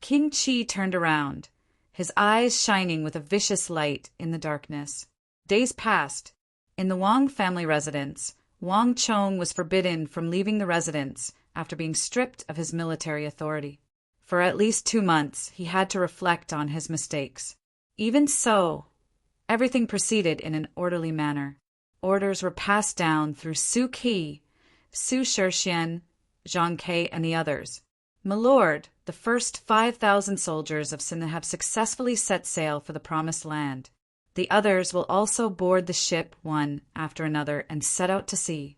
King Qi turned around, his eyes shining with a vicious light in the darkness. Days passed. In the Wang family residence, Wang Chong was forbidden from leaving the residence after being stripped of his military authority. For at least 2 months, he had to reflect on his mistakes. Even so, everything proceeded in an orderly manner. Orders were passed down through Su Qi, Su Shixian, Zhang Ke, and the others. My lord, the first 5,000 soldiers of Sin have successfully set sail for the Promised Land. The others will also board the ship one after another and set out to sea.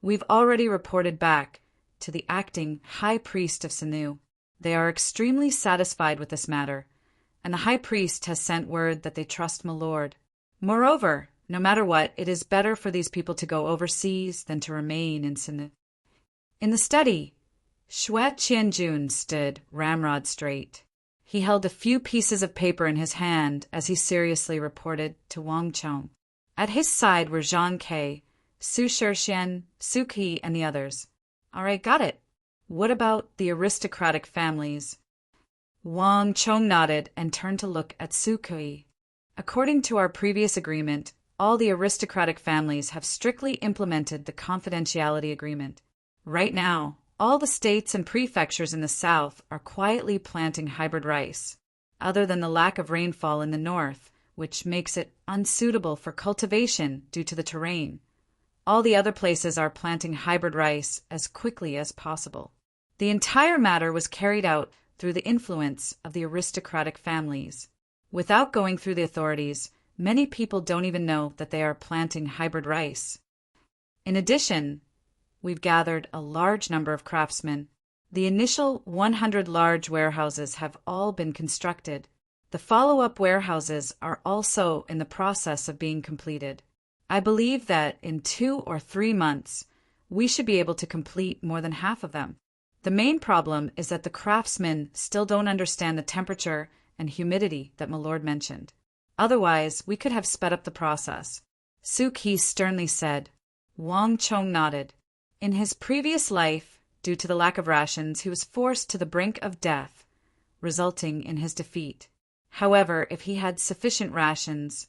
We've already reported back to the acting High Priest of Sinu. They are extremely satisfied with this matter, and the High Priest has sent word that they trust my lord. Moreover, no matter what, it is better for these people to go overseas than to remain in Sinu. In the study, Xue Qianjun stood ramrod straight. He held a few pieces of paper in his hand as he seriously reported to Wang Chong. At his side were Zhang Ke, Su Shixian, Su Qi, and the others. All right, got it. What about the aristocratic families? Wang Chong nodded and turned to look at Su Qi. According to our previous agreement, all the aristocratic families have strictly implemented the confidentiality agreement. Right now, all the states and prefectures in the south are quietly planting hybrid rice, other than the lack of rainfall in the north, which makes it unsuitable for cultivation due to the terrain. All the other places are planting hybrid rice as quickly as possible. The entire matter was carried out through the influence of the aristocratic families. Without going through the authorities, many people don't even know that they are planting hybrid rice. In addition, we've gathered a large number of craftsmen. The initial 100 large warehouses have all been constructed. The follow-up warehouses are also in the process of being completed. I believe that in 2 or 3 months, we should be able to complete more than half of them. The main problem is that the craftsmen still don't understand the temperature and humidity that my lord mentioned. Otherwise, we could have sped up the process. Su Qi sternly said. Wang Chong nodded. In his previous life, due to the lack of rations, he was forced to the brink of death, resulting in his defeat. However, if he had sufficient rations,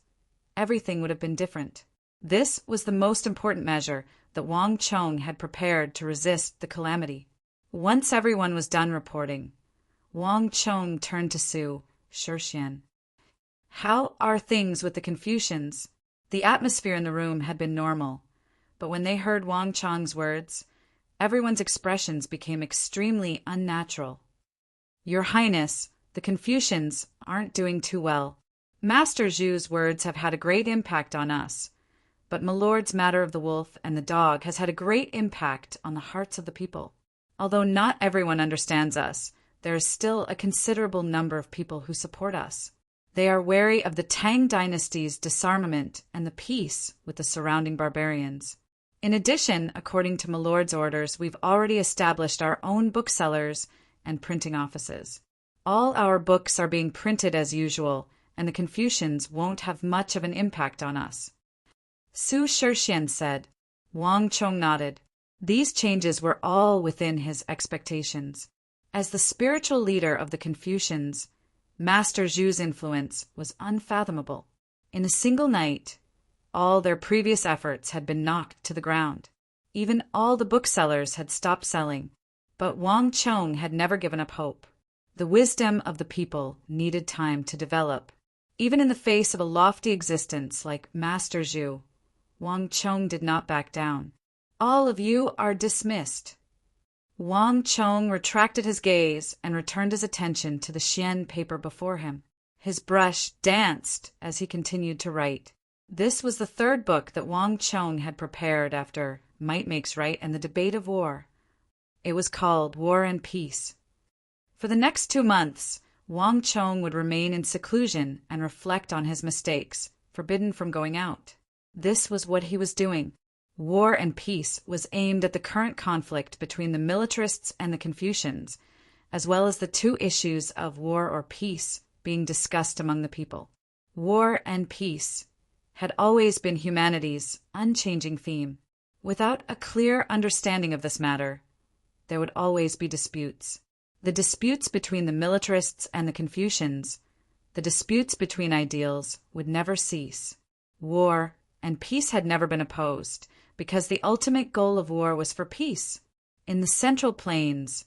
everything would have been different. This was the most important measure that Wang Chong had prepared to resist the calamity. Once everyone was done reporting, Wang Chong turned to Su Shixian. How are things with the Confucians? The atmosphere in the room had been normal, but when they heard Wang Chong's words, everyone's expressions became extremely unnatural. Your Highness, the Confucians aren't doing too well. Master Zhu's words have had a great impact on us, but my lord's matter of the wolf and the dog has had a great impact on the hearts of the people. Although not everyone understands us, there is still a considerable number of people who support us. They are wary of the Tang dynasty's disarmament and the peace with the surrounding barbarians. In addition, according to my lord's orders, we've already established our own booksellers and printing offices. All our books are being printed as usual, and the Confucians won't have much of an impact on us. Su Shixian said. Wang Chong nodded. These changes were all within his expectations. As the spiritual leader of the Confucians, Master Zhu's influence was unfathomable. In a single night, all their previous efforts had been knocked to the ground. Even all the booksellers had stopped selling, but Wang Chong had never given up hope. The wisdom of the people needed time to develop. Even in the face of a lofty existence like Master Zhu, Wang Chong did not back down. All of you are dismissed. Wang Chong retracted his gaze and returned his attention to the Xian paper before him. His brush danced as he continued to write. This was the 3rd book that Wang Chong had prepared after Might Makes Right and the Debate of War. It was called War and Peace. For the next 2 months, Wang Chong would remain in seclusion and reflect on his mistakes, forbidden from going out. This was what he was doing. War and Peace was aimed at the current conflict between the militarists and the Confucians, as well as the two issues of war or peace being discussed among the people. War and peace had always been humanity's unchanging theme. Without a clear understanding of this matter, there would always be disputes. The disputes between the militarists and the Confucians, the disputes between ideals, would never cease. War and peace had never been opposed, because the ultimate goal of war was for peace. In the Central Plains,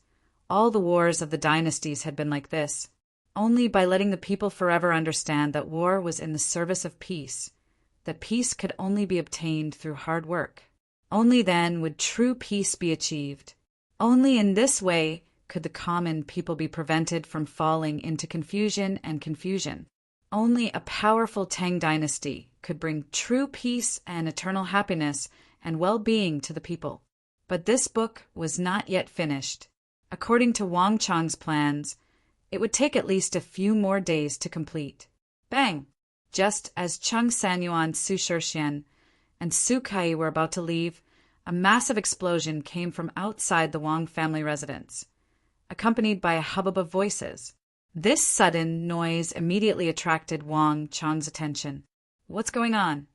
all the wars of the dynasties had been like this. Only by letting the people forever understand that war was in the service of peace, that peace could only be obtained through hard work. Only then would true peace be achieved. Only in this way could the common people be prevented from falling into confusion and confusion. Only a powerful Tang dynasty could bring true peace and eternal happiness and well-being to the people. But this book was not yet finished. According to Wang Chong's plans, it would take at least a few more days to complete. Bang! Just as Cheng Sanyuan, Su Shixian, and Su Kai were about to leave, a massive explosion came from outside the Wang family residence, accompanied by a hubbub of voices. This sudden noise immediately attracted Wang Chong's attention. What's going on?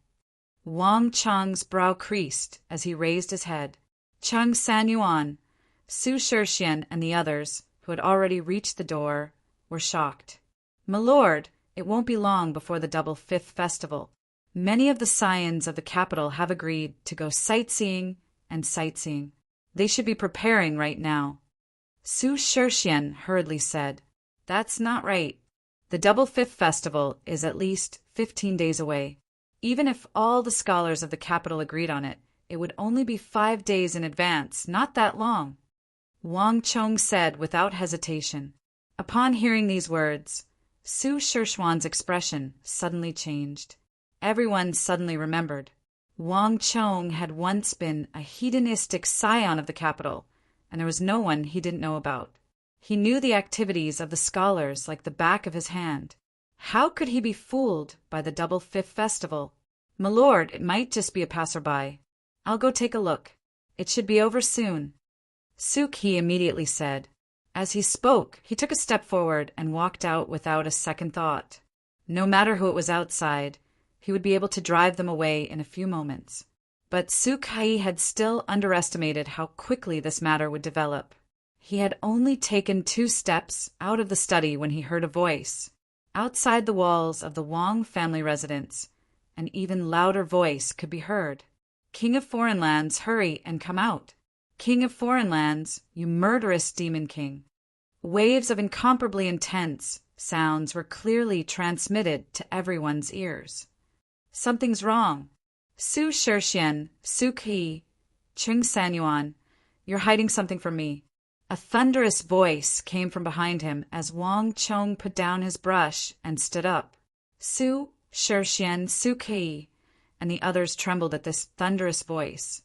Wang Chong's brow creased as he raised his head. Cheng Sanyuan, Su Shixian, and the others, who had already reached the door, were shocked. My lord, it won't be long before the Double Fifth Festival. Many of the scions of the capital have agreed to go sightseeing and sightseeing. They should be preparing right now. Su Shixian hurriedly said, That's not right. The Double Fifth Festival is at least 15 days away. Even if all the scholars of the capital agreed on it, it would only be 5 days in advance, not that long. Wang Chong said without hesitation. Upon hearing these words, Su Shixian's expression suddenly changed. Everyone suddenly remembered. Wang Chong had once been a hedonistic scion of the capital, and there was no one he didn't know about. He knew the activities of the scholars like the back of his hand. How could he be fooled by the Double Fifth Festival? My lord, it might just be a passerby. I'll go take a look. It should be over soon. Su Ki immediately said. As he spoke, he took a step forward and walked out without a second thought. No matter who it was outside, he would be able to drive them away in a few moments. But Su Kai had still underestimated how quickly this matter would develop. He had only taken 2 steps out of the study when he heard a voice. Outside the walls of the Wang family residence, an even louder voice could be heard. King of Foreign Lands, hurry and come out. King of Foreign Lands, you murderous demon king. Waves of incomparably intense sounds were clearly transmitted to everyone's ears. Something's wrong. Su Shixian, Su Ki, Cheng Sanyuan, you're hiding something from me. A thunderous voice came from behind him as Wang Chong put down his brush and stood up. Su Shixian, Su Ki, and the others trembled at this thunderous voice,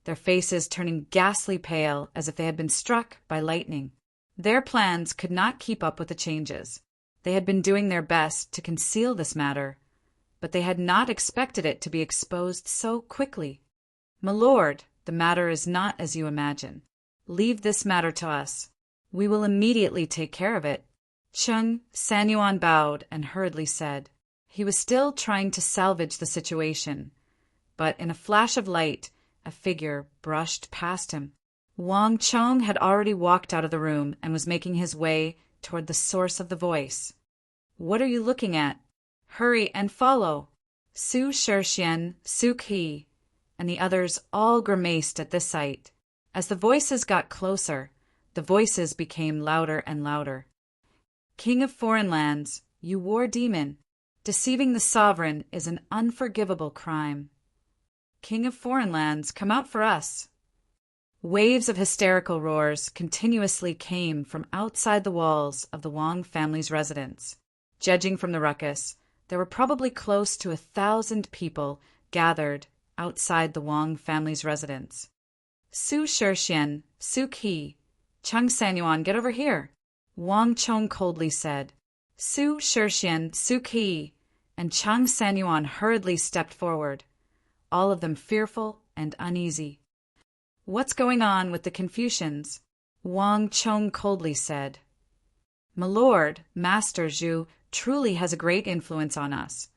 their faces turning ghastly pale as if they had been struck by lightning. Their plans could not keep up with the changes. They had been doing their best to conceal this matter, but they had not expected it to be exposed so quickly. My lord, the matter is not as you imagine. Leave this matter to us. We will immediately take care of it. Cheng Sanyuan bowed and hurriedly said. He was still trying to salvage the situation, but in a flash of light, a figure brushed past him. Wang Chong had already walked out of the room and was making his way toward the source of the voice. What are you looking at? Hurry and follow. Su Shixian, Su Ki, and the others all grimaced at this sight. As the voices got closer, the voices became louder and louder. King of Foreign Lands, you war demon, deceiving the sovereign is an unforgivable crime. King of Foreign Lands, come out for us. Waves of hysterical roars continuously came from outside the walls of the Wang family's residence. Judging from the ruckus, there were probably close to 1,000 people gathered outside the Wang family's residence. Su Shixian, Su Qi, Cheng Sanyuan, get over here, Wang Chong coldly said. Su Shixian, Su Qi, and Cheng Sanyuan hurriedly stepped forward, all of them fearful and uneasy. What's going on with the Confucians? Wang Chong coldly said. My lord, Master Zhu truly has a great influence on us,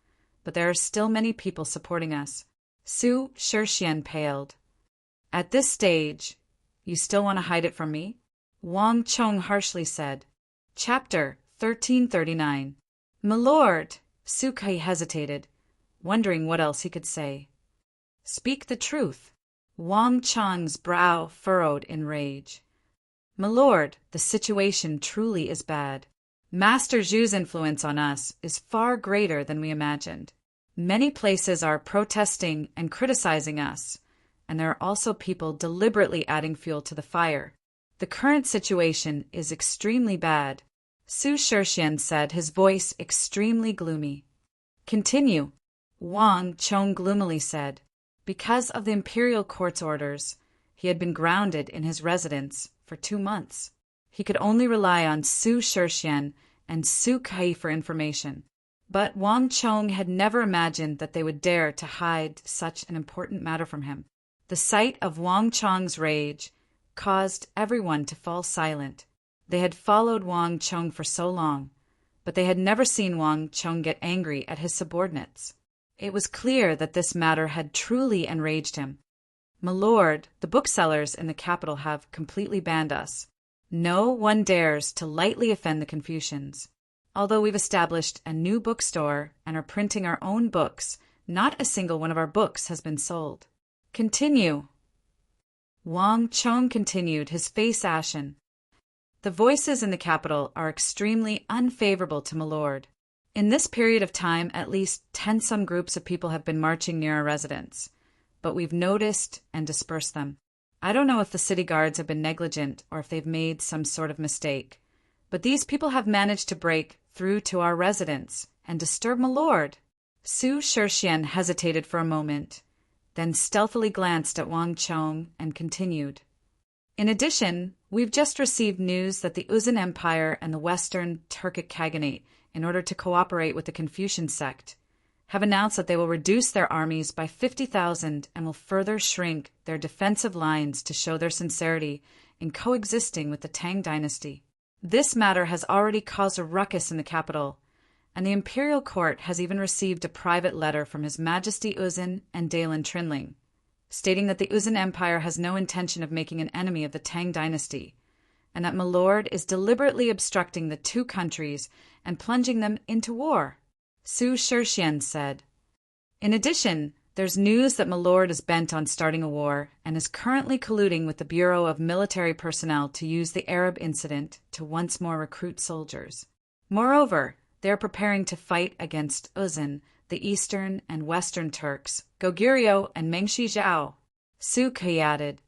but there are still many people supporting us. Su Shixian paled. At this stage, you still want to hide it from me? Wang Chong harshly said. Chapter 1339. My lord, Su Qi hesitated, wondering what else he could say. Speak the truth. Wang Chong's brow furrowed in rage. My lord, the situation truly is bad. Master Zhu's influence on us is far greater than we imagined. Many places are protesting and criticizing us, and there are also people deliberately adding fuel to the fire. The current situation is extremely bad, Su Shixian said, his voice extremely gloomy. Continue, Wang Chong gloomily said. Because of the imperial court's orders, he had been grounded in his residence for 2 months. He could only rely on Su Shixian and Su Qi for information. But Wang Chong had never imagined that they would dare to hide such an important matter from him. The sight of Wang Chong's rage caused everyone to fall silent. They had followed Wang Chong for so long, but they had never seen Wang Chong get angry at his subordinates. It was clear that this matter had truly enraged him. My lord, the booksellers in the capital have completely banned us. No one dares to lightly offend the Confucians. Although we've established a new bookstore and are printing our own books, not a single one of our books has been sold. Continue. Wang Chong continued, his face ashen. The voices in the capital are extremely unfavorable to my lord. In this period of time, at least 10 groups of people have been marching near our residence, but we've noticed and dispersed them. I don't know if the city guards have been negligent or if they've made some sort of mistake, but these people have managed to break through to our residence and disturb my lord. Su Shixian hesitated for a moment, then stealthily glanced at Wang Chong and continued. In addition, we've just received news that the Uzun Empire and the Western Turkic Khaganate, in order to cooperate with the Confucian sect, have announced that they will reduce their armies by 50,000 and will further shrink their defensive lines to show their sincerity in coexisting with the Tang dynasty. This matter has already caused a ruckus in the capital, and the imperial court has even received a private letter from His Majesty Uzun and Dalen Trinling, stating that the Uzun Empire has no intention of making an enemy of the Tang dynasty, and that my lord is deliberately obstructing the two countries and plunging them into war, Su Shixian said. In addition, there's news that my lord is bent on starting a war and is currently colluding with the Bureau of Military Personnel to use the Arab incident to once more recruit soldiers. Moreover, they are preparing to fight against Uzun, the Eastern and Western Turks, Goguryeo and Mengshi Zhao. Su Qi added.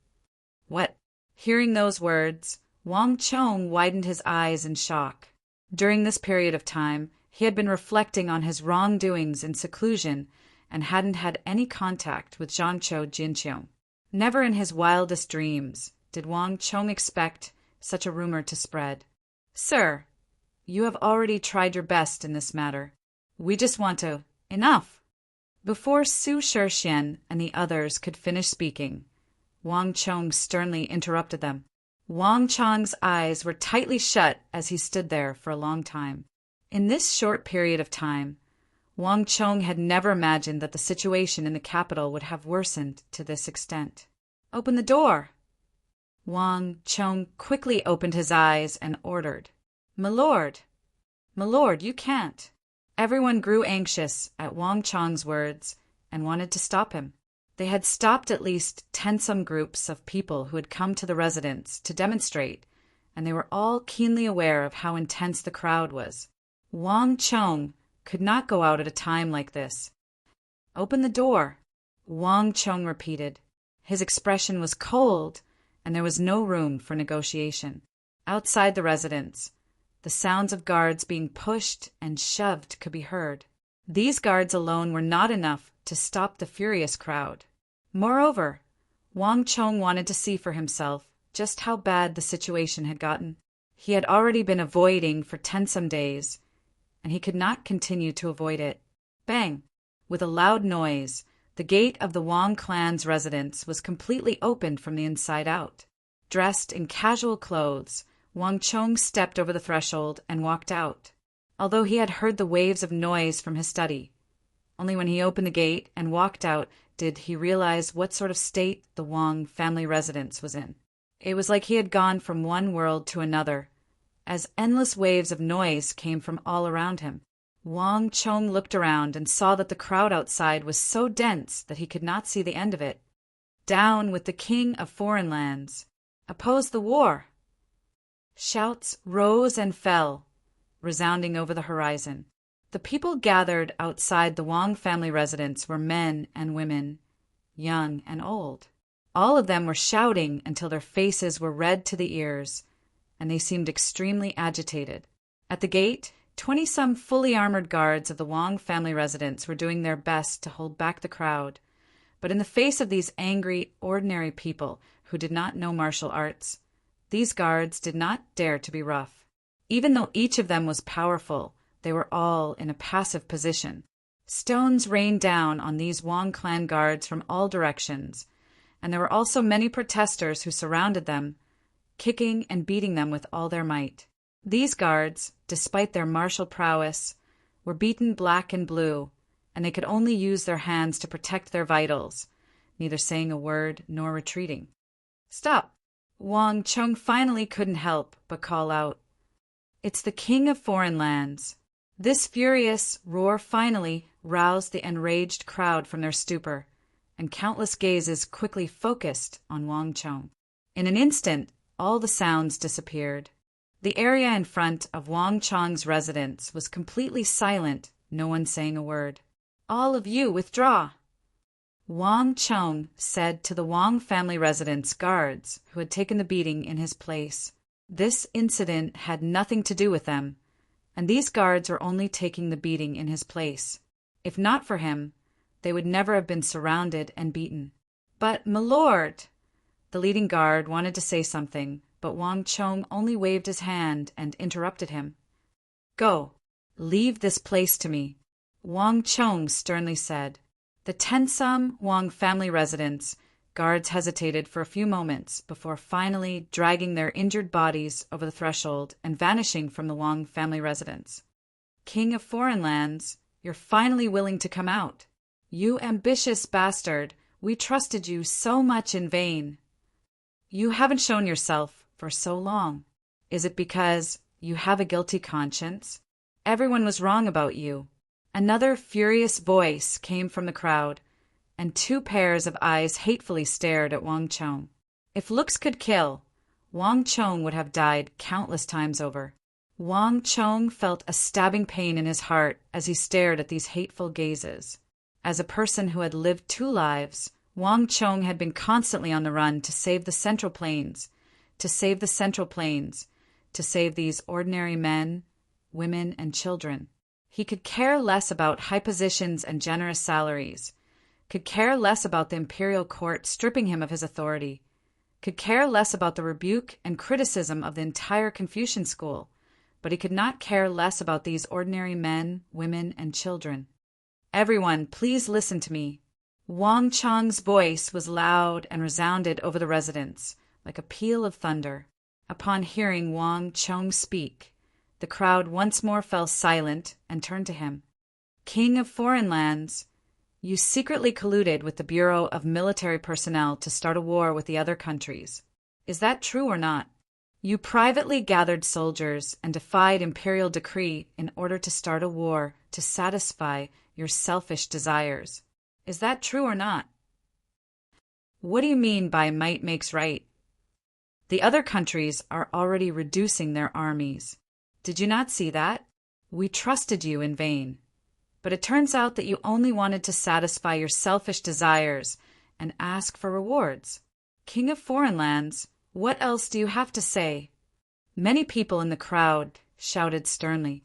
What? Hearing those words, Wang Chong widened his eyes in shock. During this period of time, he had been reflecting on his wrongdoings in seclusion and hadn't had any contact with Zhangqiu Jinqiu. Never in his wildest dreams did Wang Chong expect such a rumor to spread. Sir, you have already tried your best in this matter. We just want to... Enough! Before Su Shixian and the others could finish speaking, Wang Chong sternly interrupted them. Wang Chong's eyes were tightly shut as he stood there for a long time. In this short period of time, Wang Chong had never imagined that the situation in the capital would have worsened to this extent. Open the door! Wang Chong quickly opened his eyes and ordered. My lord, you can't. Everyone grew anxious at Wang Chong's words and wanted to stop him. They had stopped at least 10 groups of people who had come to the residence to demonstrate, and they were all keenly aware of how intense the crowd was. Wang Chong could not go out at a time like this. Open the door, Wang Chong repeated. His expression was cold, and there was no room for negotiation. Outside the residence, the sounds of guards being pushed and shoved could be heard. These guards alone were not enough to stop the furious crowd. Moreover, Wang Chong wanted to see for himself just how bad the situation had gotten. He had already been avoiding for 10 days, and he could not continue to avoid it. Bang! With a loud noise, the gate of the Wang clan's residence was completely opened from the inside out. Dressed in casual clothes, Wang Chong stepped over the threshold and walked out. Although he had heard the waves of noise from his study, only when he opened the gate and walked out did he realize what sort of state the Wang family residence was in. It was like he had gone from one world to another, as endless waves of noise came from all around him. Wang Chong looked around and saw that the crowd outside was so dense that he could not see the end of it. Down with the king of foreign lands! Oppose the war! Shouts rose and fell, resounding over the horizon. The people gathered outside the Wang family residence were men and women, young and old. All of them were shouting until their faces were red to the ears, and they seemed extremely agitated. At the gate, 20-some fully armored guards of the Wang family residence were doing their best to hold back the crowd. But in the face of these angry, ordinary people who did not know martial arts, these guards did not dare to be rough. Even though each of them was powerful, they were all in a passive position. Stones rained down on these Wang clan guards from all directions, and there were also many protesters who surrounded them, kicking and beating them with all their might. These guards, despite their martial prowess, were beaten black and blue, and they could only use their hands to protect their vitals, neither saying a word nor retreating. "Stop!" Wang Chong finally couldn't help but call out. "It's the king of foreign lands." This furious roar finally roused the enraged crowd from their stupor, and countless gazes quickly focused on Wang Chong. In an instant, all the sounds disappeared. The area in front of Wang Chong's residence was completely silent, no one saying a word. "All of you withdraw!" Wang Chong said to the Wang family residence guards who had taken the beating in his place. This incident had nothing to do with them, and these guards were only taking the beating in his place. If not for him, they would never have been surrounded and beaten. "But, my lord," the leading guard wanted to say something, but Wang Chong only waved his hand and interrupted him. "Go, leave this place to me," Wang Chong sternly said. The 10-some Wang family residence guards hesitated for a few moments before finally dragging their injured bodies over the threshold and vanishing from the Wang family residence. "King of foreign lands, you're finally willing to come out. You ambitious bastard, we trusted you so much in vain. You haven't shown yourself for so long. Is it because you have a guilty conscience? Everyone was wrong about you." Another furious voice came from the crowd, and 2 pairs of eyes hatefully stared at Wang Chong. If looks could kill, Wang Chong would have died countless times over. Wang Chong felt a stabbing pain in his heart as he stared at these hateful gazes. As a person who had lived 2 lives, Wang Chong had been constantly on the run to save the Central Plains, to save these ordinary men, women, and children. He could care less about high positions and generous salaries, could care less about the imperial court stripping him of his authority, could care less about the rebuke and criticism of the entire Confucian school, but he could not care less about these ordinary men, women, and children. "Everyone, please listen to me." Wang Chong's voice was loud and resounded over the residence, like a peal of thunder. Upon hearing Wang Chong speak, the crowd once more fell silent and turned to him. "King of foreign lands, you secretly colluded with the Bureau of Military Personnel to start a war with the other countries. Is that true or not? You privately gathered soldiers and defied imperial decree in order to start a war to satisfy your selfish desires. Is that true or not? What do you mean by might makes right? The other countries are already reducing their armies. Did you not see that? We trusted you in vain. But it turns out that you only wanted to satisfy your selfish desires and ask for rewards. King of foreign lands, what else do you have to say?" Many people in the crowd shouted sternly.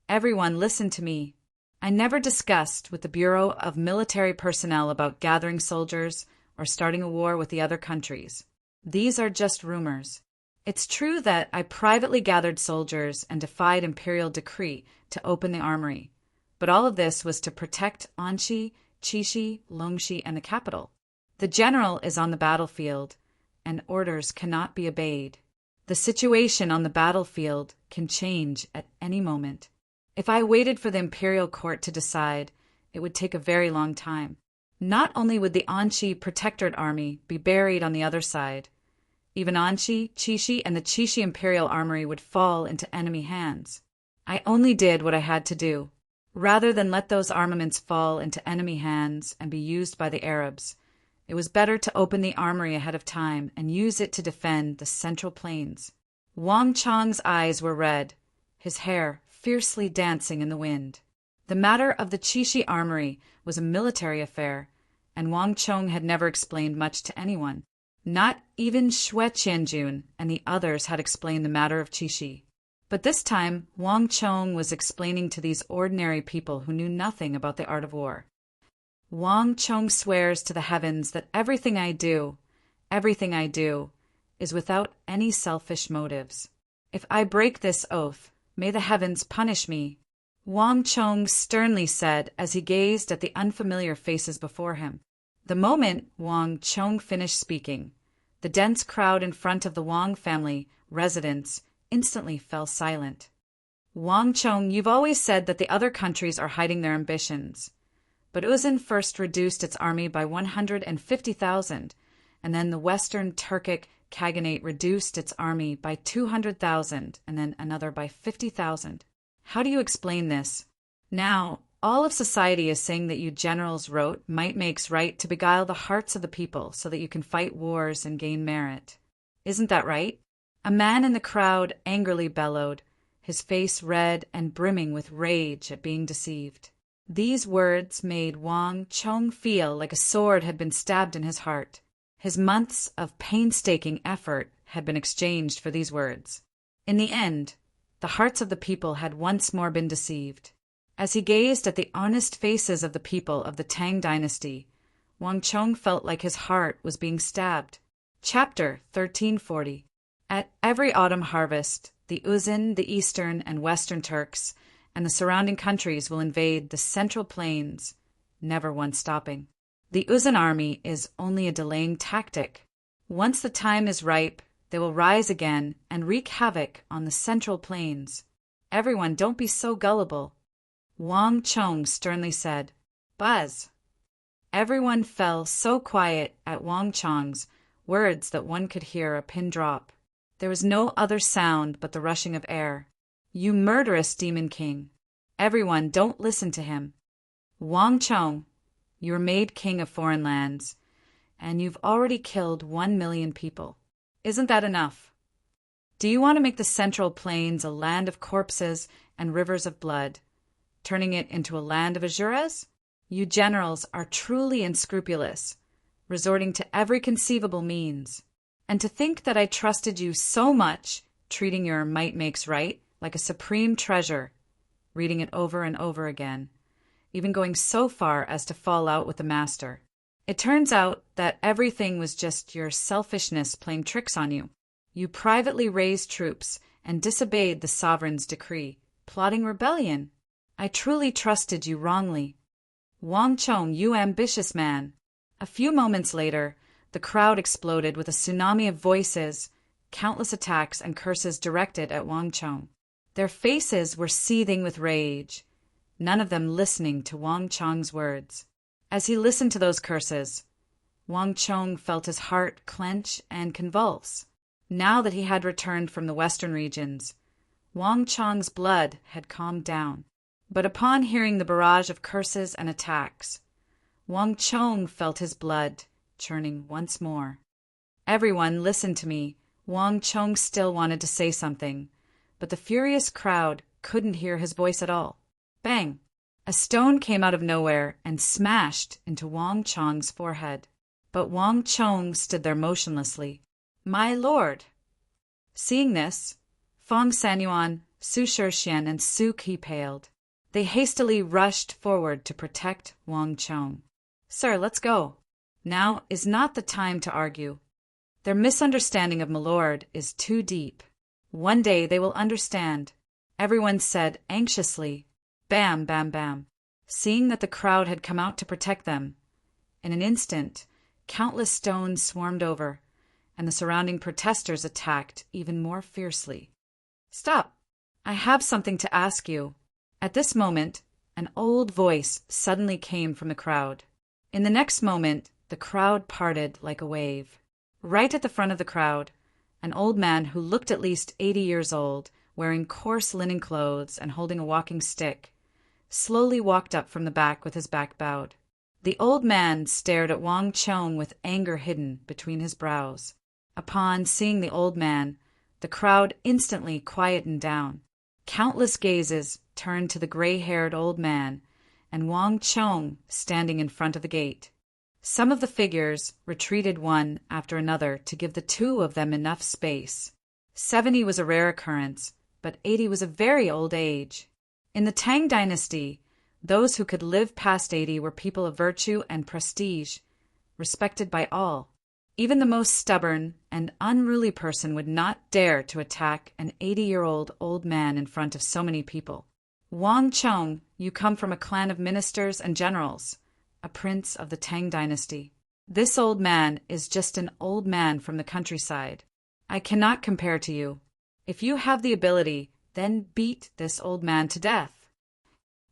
"Everyone, listen to me. I never discussed with the Bureau of Military Personnel about gathering soldiers or starting a war with the other countries. These are just rumors. It's true that I privately gathered soldiers and defied imperial decree to open the armory, but all of this was to protect Anxi, Qixi, Longxi, and the capital. The general is on the battlefield, and orders cannot be obeyed. The situation on the battlefield can change at any moment. If I waited for the imperial court to decide, it would take a very long time. Not only would the Anxi protectorate army be buried on the other side, even Anxi, Qixi, and the Qixi imperial armory would fall into enemy hands. I only did what I had to do. Rather than let those armaments fall into enemy hands and be used by the Arabs, it was better to open the armory ahead of time and use it to defend the central plains. Wang Chong's eyes were red, his hair fiercely dancing in the wind. The matter of the Qixi armory was a military affair, and Wang Chong had never explained much to anyone. Not even Xue Qianjun and the others had explained the matter of Qixi. But this time, Wang Chong was explaining to these ordinary people who knew nothing about the art of war. Wang Chong swears to the heavens that everything I do, is without any selfish motives. If I break this oath, may the heavens punish me. Wang Chong sternly said as he gazed at the unfamiliar faces before him. The moment Wang Chong finished speaking, the dense crowd in front of the Wang family residence instantly fell silent. Wang Chong, you've always said that the other countries are hiding their ambitions. But Uzun first reduced its army by 150,000, and then the Western Turkic Khaganate reduced its army by 200,000, and then another by 50,000. How do you explain this? Now, all of society is saying that you generals wrote might makes right to beguile the hearts of the people so that you can fight wars and gain merit. Isn't that right? A man in the crowd angrily bellowed, his face red and brimming with rage at being deceived. These words made Wang Chong feel like a sword had been stabbed in his heart. His months of painstaking effort had been exchanged for these words. In the end, the hearts of the people had once more been deceived. As he gazed at the honest faces of the people of the Tang dynasty, Wang Chong felt like his heart was being stabbed. Chapter 1340. At every autumn harvest, the Uzun, the Eastern and Western Turks, and the surrounding countries will invade the central plains, never once stopping. The Uzun army is only a delaying tactic. Once the time is ripe, they will rise again and wreak havoc on the central plains. Everyone, don't be so gullible. Wang Chong sternly said, "Buzz." Everyone fell so quiet at Wang Chong's words that one could hear a pin drop. There was no other sound but the rushing of air. You murderous demon king. Everyone, don't listen to him. Wang Chong, you're made king of foreign lands, and you've already killed 1 million people. Isn't that enough? Do you want to make the central plains a land of corpses and rivers of blood, turning it into a land of azuras? You generals are truly unscrupulous, resorting to every conceivable means. And to think that I trusted you so much, treating your might makes right like a supreme treasure, reading it over and over again, even going so far as to fall out with the master. It turns out that everything was just your selfishness playing tricks on you. You privately raised troops and disobeyed the sovereign's decree, plotting rebellion. I truly trusted you wrongly. Wang Chong, you ambitious man. A few moments later, the crowd exploded with a tsunami of voices, countless attacks and curses directed at Wang Chong. Their faces were seething with rage, none of them listening to Wang Chong's words. As he listened to those curses, Wang Chong felt his heart clench and convulse. Now that he had returned from the western regions, Wang Chong's blood had calmed down. But upon hearing the barrage of curses and attacks, Wang Chong felt his blood churning once more. Everyone, listen to me. Wang Chong still wanted to say something, but the furious crowd couldn't hear his voice at all. Bang! A stone came out of nowhere and smashed into Wang Chong's forehead. But Wang Chong stood there motionlessly. My lord! Seeing this, Fong Sanyuan, Su Shixian, and Su Qi paled. They hastily rushed forward to protect Wang Chong. Sir, let's go. Now is not the time to argue. Their misunderstanding of Milord is too deep. One day they will understand. Everyone said anxiously, "Bam, bam, bam," seeing that the crowd had come out to protect them. In an instant, countless stones swarmed over, and the surrounding protesters attacked even more fiercely. "Stop! I have something to ask you." At this moment, an old voice suddenly came from the crowd. In the next moment, the crowd parted like a wave. Right at the front of the crowd, an old man who looked at least 80 years old, wearing coarse linen clothes and holding a walking stick, slowly walked up from the back with his back bowed. The old man stared at Wang Chong with anger hidden between his brows. Upon seeing the old man, the crowd instantly quietened down. Countless gazes turned to the gray-haired old man and Wang Chong standing in front of the gate. Some of the figures retreated one after another to give the two of them enough space. 70 was a rare occurrence, but 80 was a very old age. In the Tang dynasty, those who could live past 80 were people of virtue and prestige, respected by all. Even the most stubborn and unruly person would not dare to attack an 80-year-old old man in front of so many people. "Wang Chong, you come from a clan of ministers and generals, a prince of the Tang dynasty. This old man is just an old man from the countryside. I cannot compare to you. If you have the ability, then beat this old man to death."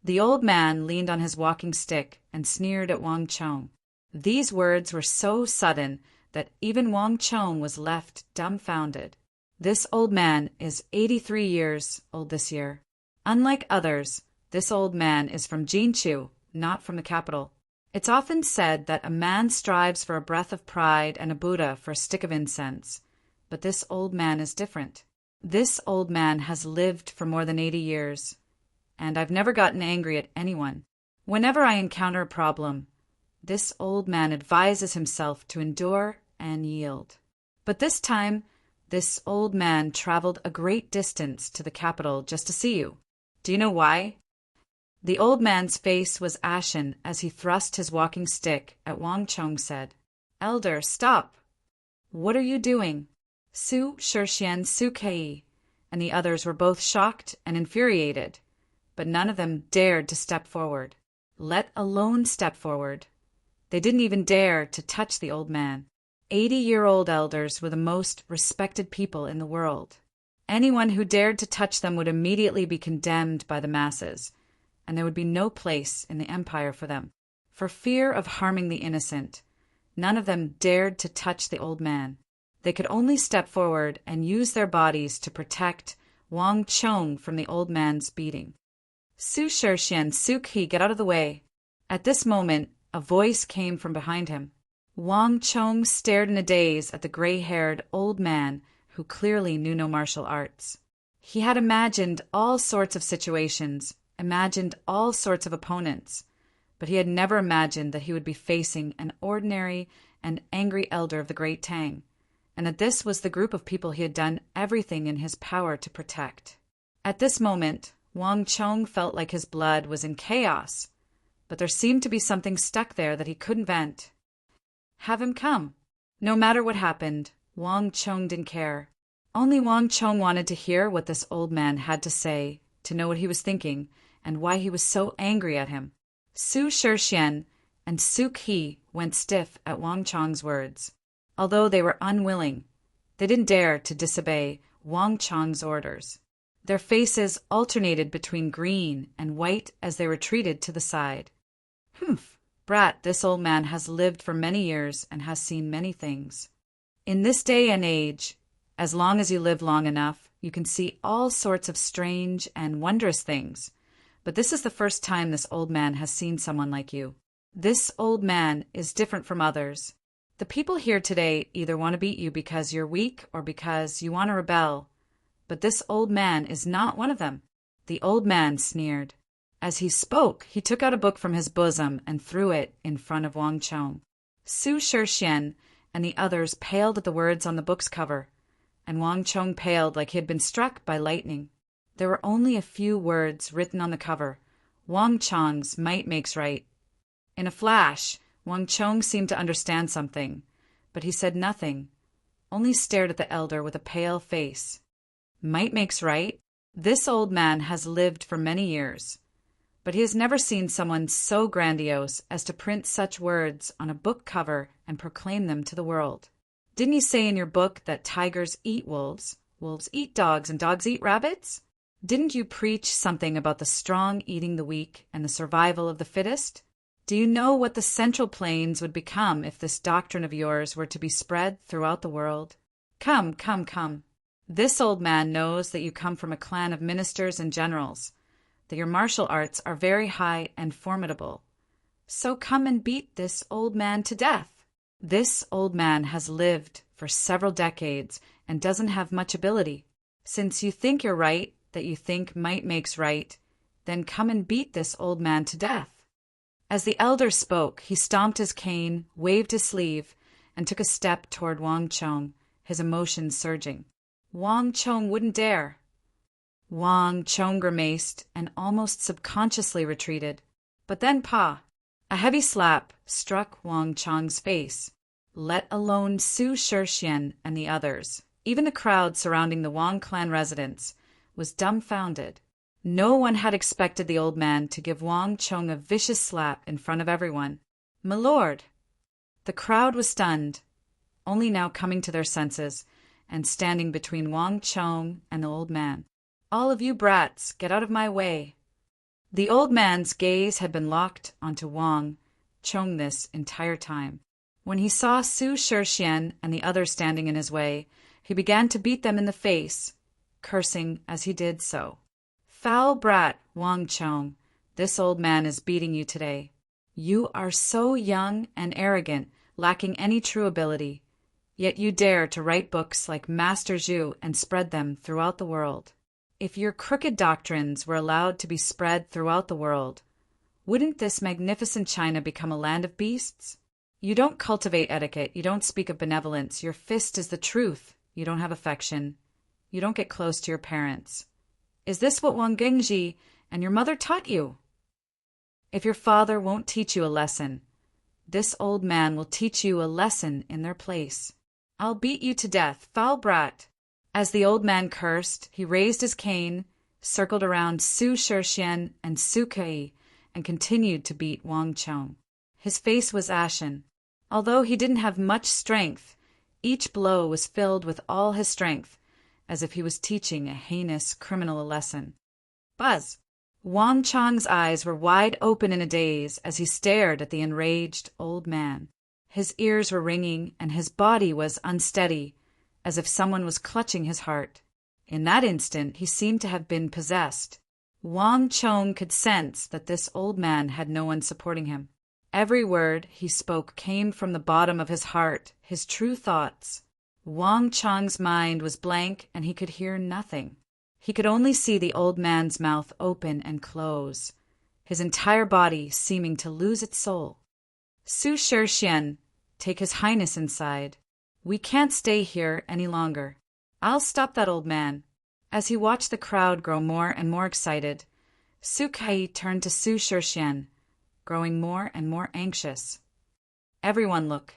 The old man leaned on his walking stick and sneered at Wang Chong. These words were so sudden that even Wang Chong was left dumbfounded. This old man is 83 years old this year. Unlike others, this old man is from Jinchu, not from the capital. It's often said that a man strives for a breath of pride and a Buddha for a stick of incense. But this old man is different. This old man has lived for more than 80 years. And I've never gotten angry at anyone. Whenever I encounter a problem, this old man advises himself to endure and yield. But this time, this old man traveled a great distance to the capital just to see you. Do you know why? The old man's face was ashen as he thrust his walking stick at Wang Chong said, "Elder, stop! What are you doing?" Su Shixian, Su Kei, and the others were both shocked and infuriated, but none of them dared to step forward, let alone step forward. They didn't even dare to touch the old man. 80-year-old elders were the most respected people in the world. Anyone who dared to touch them would immediately be condemned by the masses, and there would be no place in the empire for them. For fear of harming the innocent, none of them dared to touch the old man. They could only step forward and use their bodies to protect Wang Chong from the old man's beating. "Su Shixian, Su Qi, get out of the way." At this moment, a voice came from behind him. Wang Chong stared in a daze at the gray-haired old man who clearly knew no martial arts. He had imagined all sorts of situations, imagined all sorts of opponents, but he had never imagined that he would be facing an ordinary and angry elder of the Great Tang, and that this was the group of people he had done everything in his power to protect. At this moment, Wang Chong felt like his blood was in chaos, but there seemed to be something stuck there that he couldn't vent. Have him come. No matter what happened, Wang Chong didn't care. Only Wang Chong wanted to hear what this old man had to say, to know what he was thinking, and why he was so angry at him. Su Shixian and Su Qi went stiff at Wang Chong's words. Although they were unwilling, they didn't dare to disobey Wang Chong's orders. Their faces alternated between green and white as they retreated to the side. "Humph, brat, this old man has lived for many years and has seen many things. In this day and age, as long as you live long enough, you can see all sorts of strange and wondrous things. But this is the first time this old man has seen someone like you. This old man is different from others. The people here today either want to beat you because you're weak or because you want to rebel. But this old man is not one of them." The old man sneered. As he spoke, he took out a book from his bosom and threw it in front of Wang Chong. Su Shixian and the others paled at the words on the book's cover, and Wang Chong paled like he had been struck by lightning. There were only a few words written on the cover. Wang Chong's might makes right. In a flash, Wang Chong seemed to understand something, but he said nothing, only stared at the elder with a pale face. Might makes right. This old man has lived for many years, but he has never seen someone so grandiose as to print such words on a book cover and proclaim them to the world. Didn't you say in your book that tigers eat wolves, wolves eat dogs, and dogs eat rabbits? Didn't you preach something about the strong eating the weak and the survival of the fittest? Do you know what the Central Plains would become if this doctrine of yours were to be spread throughout the world? Come, come, come. This old man knows that you come from a clan of ministers and generals, that your martial arts are very high and formidable. So come and beat this old man to death. This old man has lived for several decades and doesn't have much ability. Since you think you're right, that you think might makes right, then come and beat this old man to death. As the elder spoke, he stomped his cane, waved his sleeve, and took a step toward Wang Chong, his emotions surging. Wang Chong wouldn't dare. Wang Chong grimaced and almost subconsciously retreated. But then a heavy slap struck Wang Chong's face, let alone Su Shixian and the others. Even the crowd surrounding the Wang clan residence was dumbfounded. No one had expected the old man to give Wang Chong a vicious slap in front of everyone. "My lord!" The crowd was stunned, only now coming to their senses and standing between Wang Chong and the old man. "All of you brats, get out of my way." The old man's gaze had been locked onto Wang Chong this entire time. When he saw Su Shixian and the others standing in his way, he began to beat them in the face, cursing as he did so. "Foul brat, Wang Chong, this old man is beating you today. You are so young and arrogant, lacking any true ability, yet you dare to write books like Master Zhu and spread them throughout the world. If your crooked doctrines were allowed to be spread throughout the world, wouldn't this magnificent China become a land of beasts? You don't cultivate etiquette, you don't speak of benevolence, your fist is the truth, you don't have affection, you don't get close to your parents. Is this what Wang Gengji and your mother taught you? If your father won't teach you a lesson, this old man will teach you a lesson in their place. I'll beat you to death, foul brat." As the old man cursed, he raised his cane, circled around Su Shixian and Su Kai, and continued to beat Wang Chong. His face was ashen. Although he didn't have much strength, each blow was filled with all his strength, as if he was teaching a heinous criminal a lesson. Buzz! Wang Chong's eyes were wide open in a daze as he stared at the enraged old man. His ears were ringing and his body was unsteady, as if someone was clutching his heart. In that instant he seemed to have been possessed. Wang Chong could sense that this old man had no one supporting him. Every word he spoke came from the bottom of his heart, his true thoughts. Wang Chong's mind was blank and he could hear nothing. He could only see the old man's mouth open and close, his entire body seeming to lose its soul. "Su Shixian, take His Highness inside. We can't stay here any longer. I'll stop that old man." As he watched the crowd grow more and more excited, Su Kai turned to Su Shixian, growing more and more anxious. "Everyone look.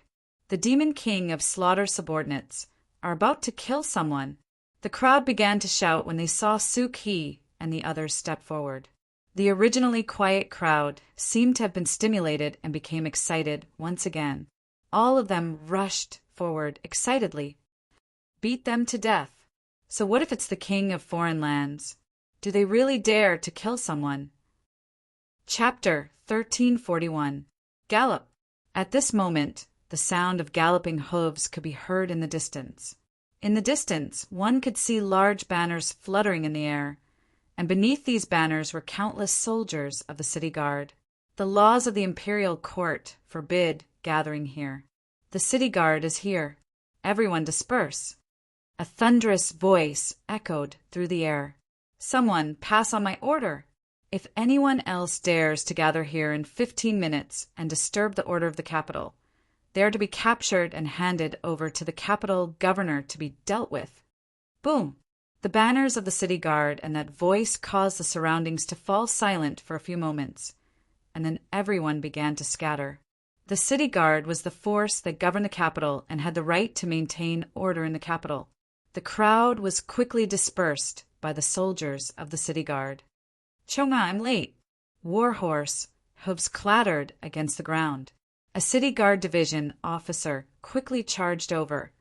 The demon king of slaughter subordinates are about to kill someone." The crowd began to shout when they saw Su Kai and the others step forward. The originally quiet crowd seemed to have been stimulated and became excited once again. All of them rushed forward excitedly. Beat them to death. So what if it's the king of foreign lands? Do they really dare to kill someone? Chapter 1341. Gallop. At this moment, the sound of galloping hooves could be heard in the distance. In the distance, one could see large banners fluttering in the air, and beneath these banners were countless soldiers of the city guard. The laws of the imperial court forbid gathering here. The city guard is here. Everyone disperse. A thunderous voice echoed through the air. "Someone pass on my order. If anyone else dares to gather here in 15 minutes and disturb the order of the capital, they are to be captured and handed over to the capital governor to be dealt with." Boom! The banners of the city guard and that voice caused the surroundings to fall silent for a few moments, and then everyone began to scatter. The city guard was the force that governed the capital and had the right to maintain order in the capital. The crowd was quickly dispersed by the soldiers of the city guard. "Chonga, I'm late." Warhorse hooves clattered against the ground. A city guard division officer quickly charged over,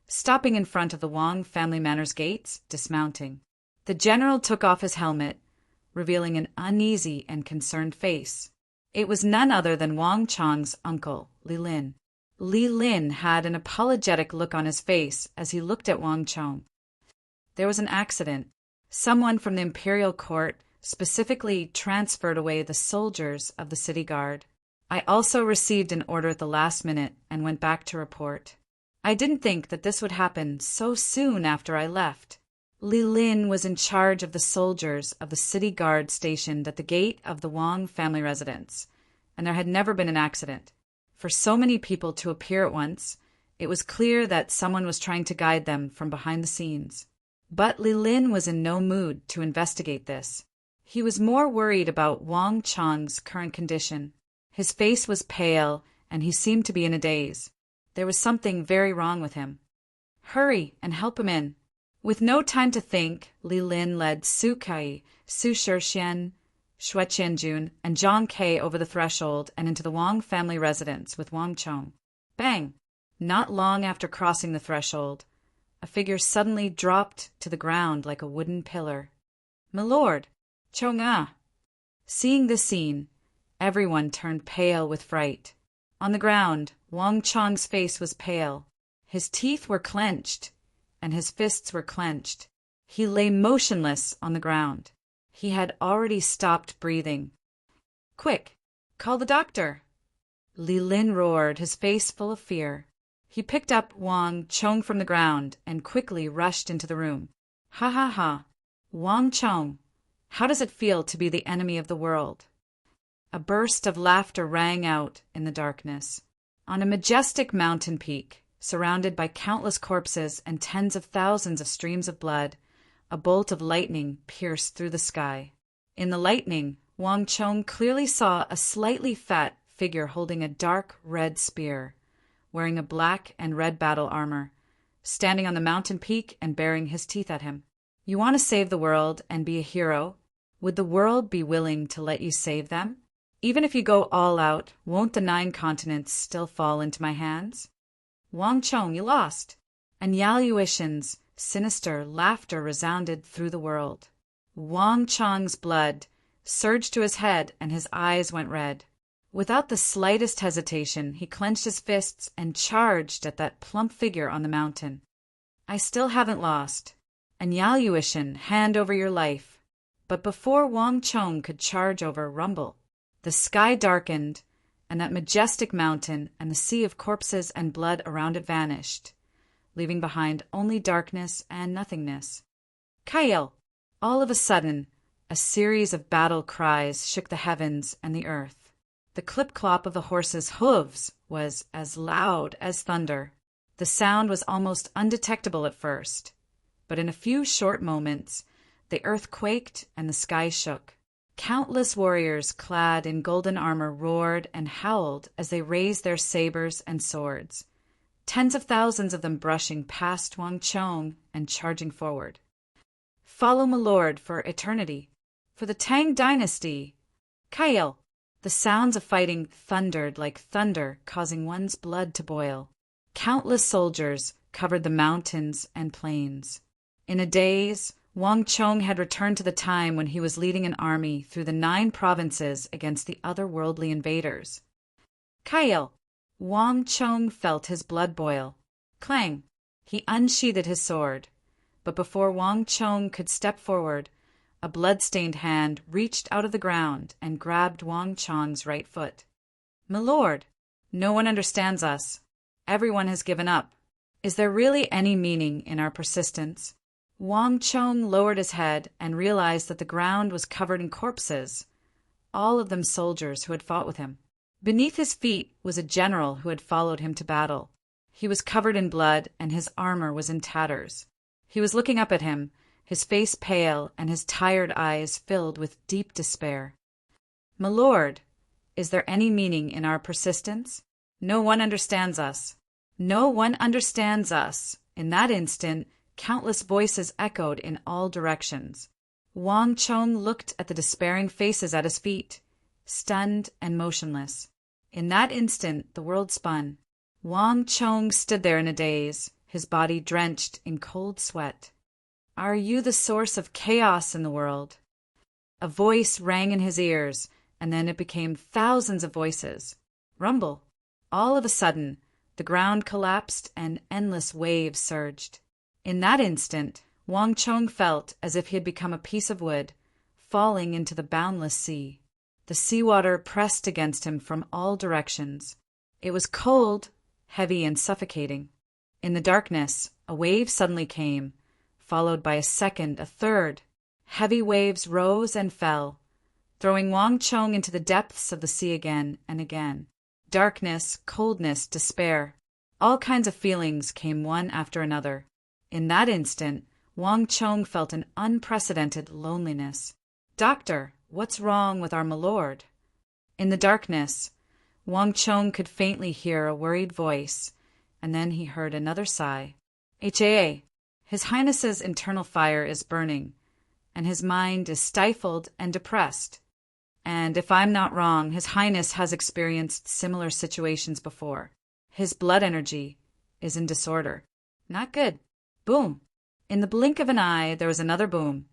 stopping in front of the Wang family manor's gates, dismounting. The general took off his helmet, revealing an uneasy and concerned face. It was none other than Wang Chang's uncle, Li Lin. Li Lin had an apologetic look on his face as he looked at Wang Chong. There was an accident. Someone from the imperial court specifically transferred away the soldiers of the city guard. I also received an order at the last minute and went back to report. I didn't think that this would happen so soon after I left. Li Lin was in charge of the soldiers of the city guard stationed at the gate of the Wang family residence, and there had never been an accident. For so many people to appear at once, it was clear that someone was trying to guide them from behind the scenes. But Li Lin was in no mood to investigate this. He was more worried about Wang Chang's current condition. His face was pale, and he seemed to be in a daze. There was something very wrong with him. "Hurry and help him in." With no time to think, Li Lin led Su Kai, Su Shixian, Xue Qianjun, and Zhang Ke over the threshold and into the Wang family residence with Wang Chong. Bang! Not long after crossing the threshold, a figure suddenly dropped to the ground like a wooden pillar. "My lord, Chong-ah!" Seeing this scene, everyone turned pale with fright. On the ground, Wang Chong's face was pale. His teeth were clenched, and his fists were clenched. He lay motionless on the ground. He had already stopped breathing. "Quick, call the doctor!" Li Lin roared, his face full of fear. He picked up Wang Chong from the ground and quickly rushed into the room. "Ha ha ha! Wang Chong, how does it feel to be the enemy of the world?" A burst of laughter rang out in the darkness. On a majestic mountain peak, surrounded by countless corpses and tens of thousands of streams of blood, a bolt of lightning pierced through the sky. In the lightning, Wang Chong clearly saw a slightly fat figure holding a dark red spear, wearing a black and red battle armor, standing on the mountain peak and baring his teeth at him. "You want to save the world and be a hero? Would the world be willing to let you save them? Even if you go all out, won't the 9 continents still fall into my hands?" "Wang Chong, you lost!" And Yao Yuishin's sinister laughter resounded through the world. Wang Chong's blood surged to his head and his eyes went red. Without the slightest hesitation, he clenched his fists and charged at that plump figure on the mountain. "I still haven't lost. And Yao Yuishin, hand over your life." But before Wang Chong could charge over, rumble. The sky darkened, and that majestic mountain and the sea of corpses and blood around it vanished, leaving behind only darkness and nothingness. "Kael!" All of a sudden, a series of battle cries shook the heavens and the earth. The clip-clop of the horses' hooves was as loud as thunder. The sound was almost undetectable at first, but in a few short moments, the earth quaked and the sky shook. Countless warriors clad in golden armor roared and howled as they raised their sabers and swords, tens of thousands of them brushing past Wang Chong and charging forward. "Follow my lord for eternity, for the Tang dynasty! Kael!" The sounds of fighting thundered like thunder, causing one's blood to boil. Countless soldiers covered the mountains and plains. In a daze, Wang Chong had returned to the time when he was leading an army through the 9 provinces against the otherworldly invaders. "Kael!" Wang Chong felt his blood boil. Clang! He unsheathed his sword. But before Wang Chong could step forward, a blood-stained hand reached out of the ground and grabbed Wang Chong's right foot. "My lord, no one understands us. Everyone has given up. Is there really any meaning in our persistence?" Wang Chong lowered his head and realized that the ground was covered in corpses, all of them soldiers who had fought with him. Beneath his feet was a general who had followed him to battle. He was covered in blood and his armor was in tatters. He was looking up at him, his face pale and his tired eyes filled with deep despair. "My lord, is there any meaning in our persistence?" No one understands us. No one understands us. In that instant, countless voices echoed in all directions. Wang Chong looked at the despairing faces at his feet, stunned and motionless. In that instant, the world spun. Wang Chong stood there in a daze, his body drenched in cold sweat. Are you the source of chaos in the world? A voice rang in his ears, and then it became thousands of voices. Rumble. All of a sudden, the ground collapsed and endless waves surged. In that instant, Wang Chong felt as if he had become a piece of wood, falling into the boundless sea. The seawater pressed against him from all directions. It was cold, heavy, and suffocating. In the darkness, a wave suddenly came, followed by a second, a third. Heavy waves rose and fell, throwing Wang Chong into the depths of the sea again and again. Darkness, coldness, despair. All kinds of feelings came one after another. In that instant, Wang Chong felt an unprecedented loneliness. Doctor, what's wrong with our milord? In the darkness, Wang Chong could faintly hear a worried voice, and then he heard another sigh. HAA, His Highness's internal fire is burning, and his mind is stifled and depressed. And if I'm not wrong, His Highness has experienced similar situations before. His blood energy is in disorder. Not good. Boom. In the blink of an eye, there was another boom,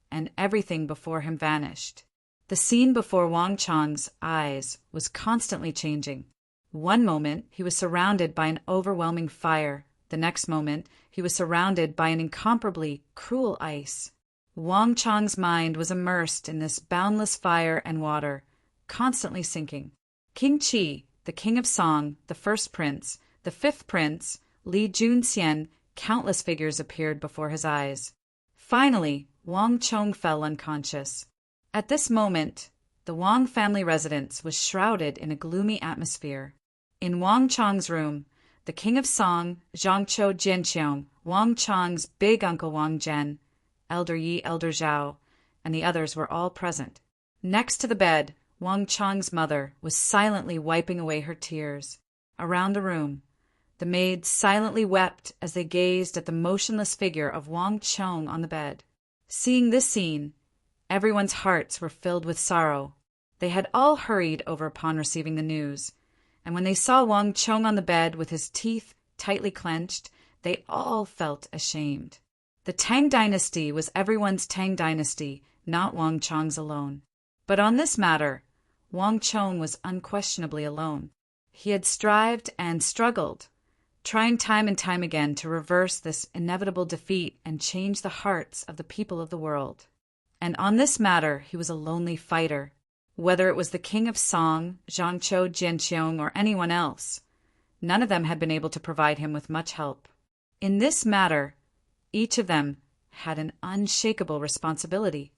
and everything before him vanished. The scene before Wang Chong's eyes was constantly changing. One moment, he was surrounded by an overwhelming fire. The next moment, he was surrounded by an incomparably cruel ice. Wang Chong's mind was immersed in this boundless fire and water, constantly sinking. King Qi, the king of Song, the first prince, the fifth prince, Li Junxian, countless figures appeared before his eyes. Finally, Wang Chong fell unconscious. At this moment, the Wang family residence was shrouded in a gloomy atmosphere. In Wang Chong's room, the king of Song, Zhangqiu Jianqiong, Wang Chong's big uncle Wang Zhen, Elder Yi, Elder Zhao, and the others were all present. Next to the bed, Wang Chong's mother was silently wiping away her tears. Around the room, the maids silently wept as they gazed at the motionless figure of Wang Chong on the bed. Seeing this scene, everyone's hearts were filled with sorrow. They had all hurried over upon receiving the news, and when they saw Wang Chong on the bed with his teeth tightly clenched, they all felt ashamed. The Tang dynasty was everyone's Tang dynasty, not Wang Chong's alone. But on this matter, Wang Chong was unquestionably alone. He had strived and struggled, trying time and time again to reverse this inevitable defeat and change the hearts of the people of the world. And on this matter, he was a lonely fighter. Whether it was the king of Song, Zhangqiu Jianqiong, or anyone else, none of them had been able to provide him with much help. In this matter, each of them had an unshakable responsibility.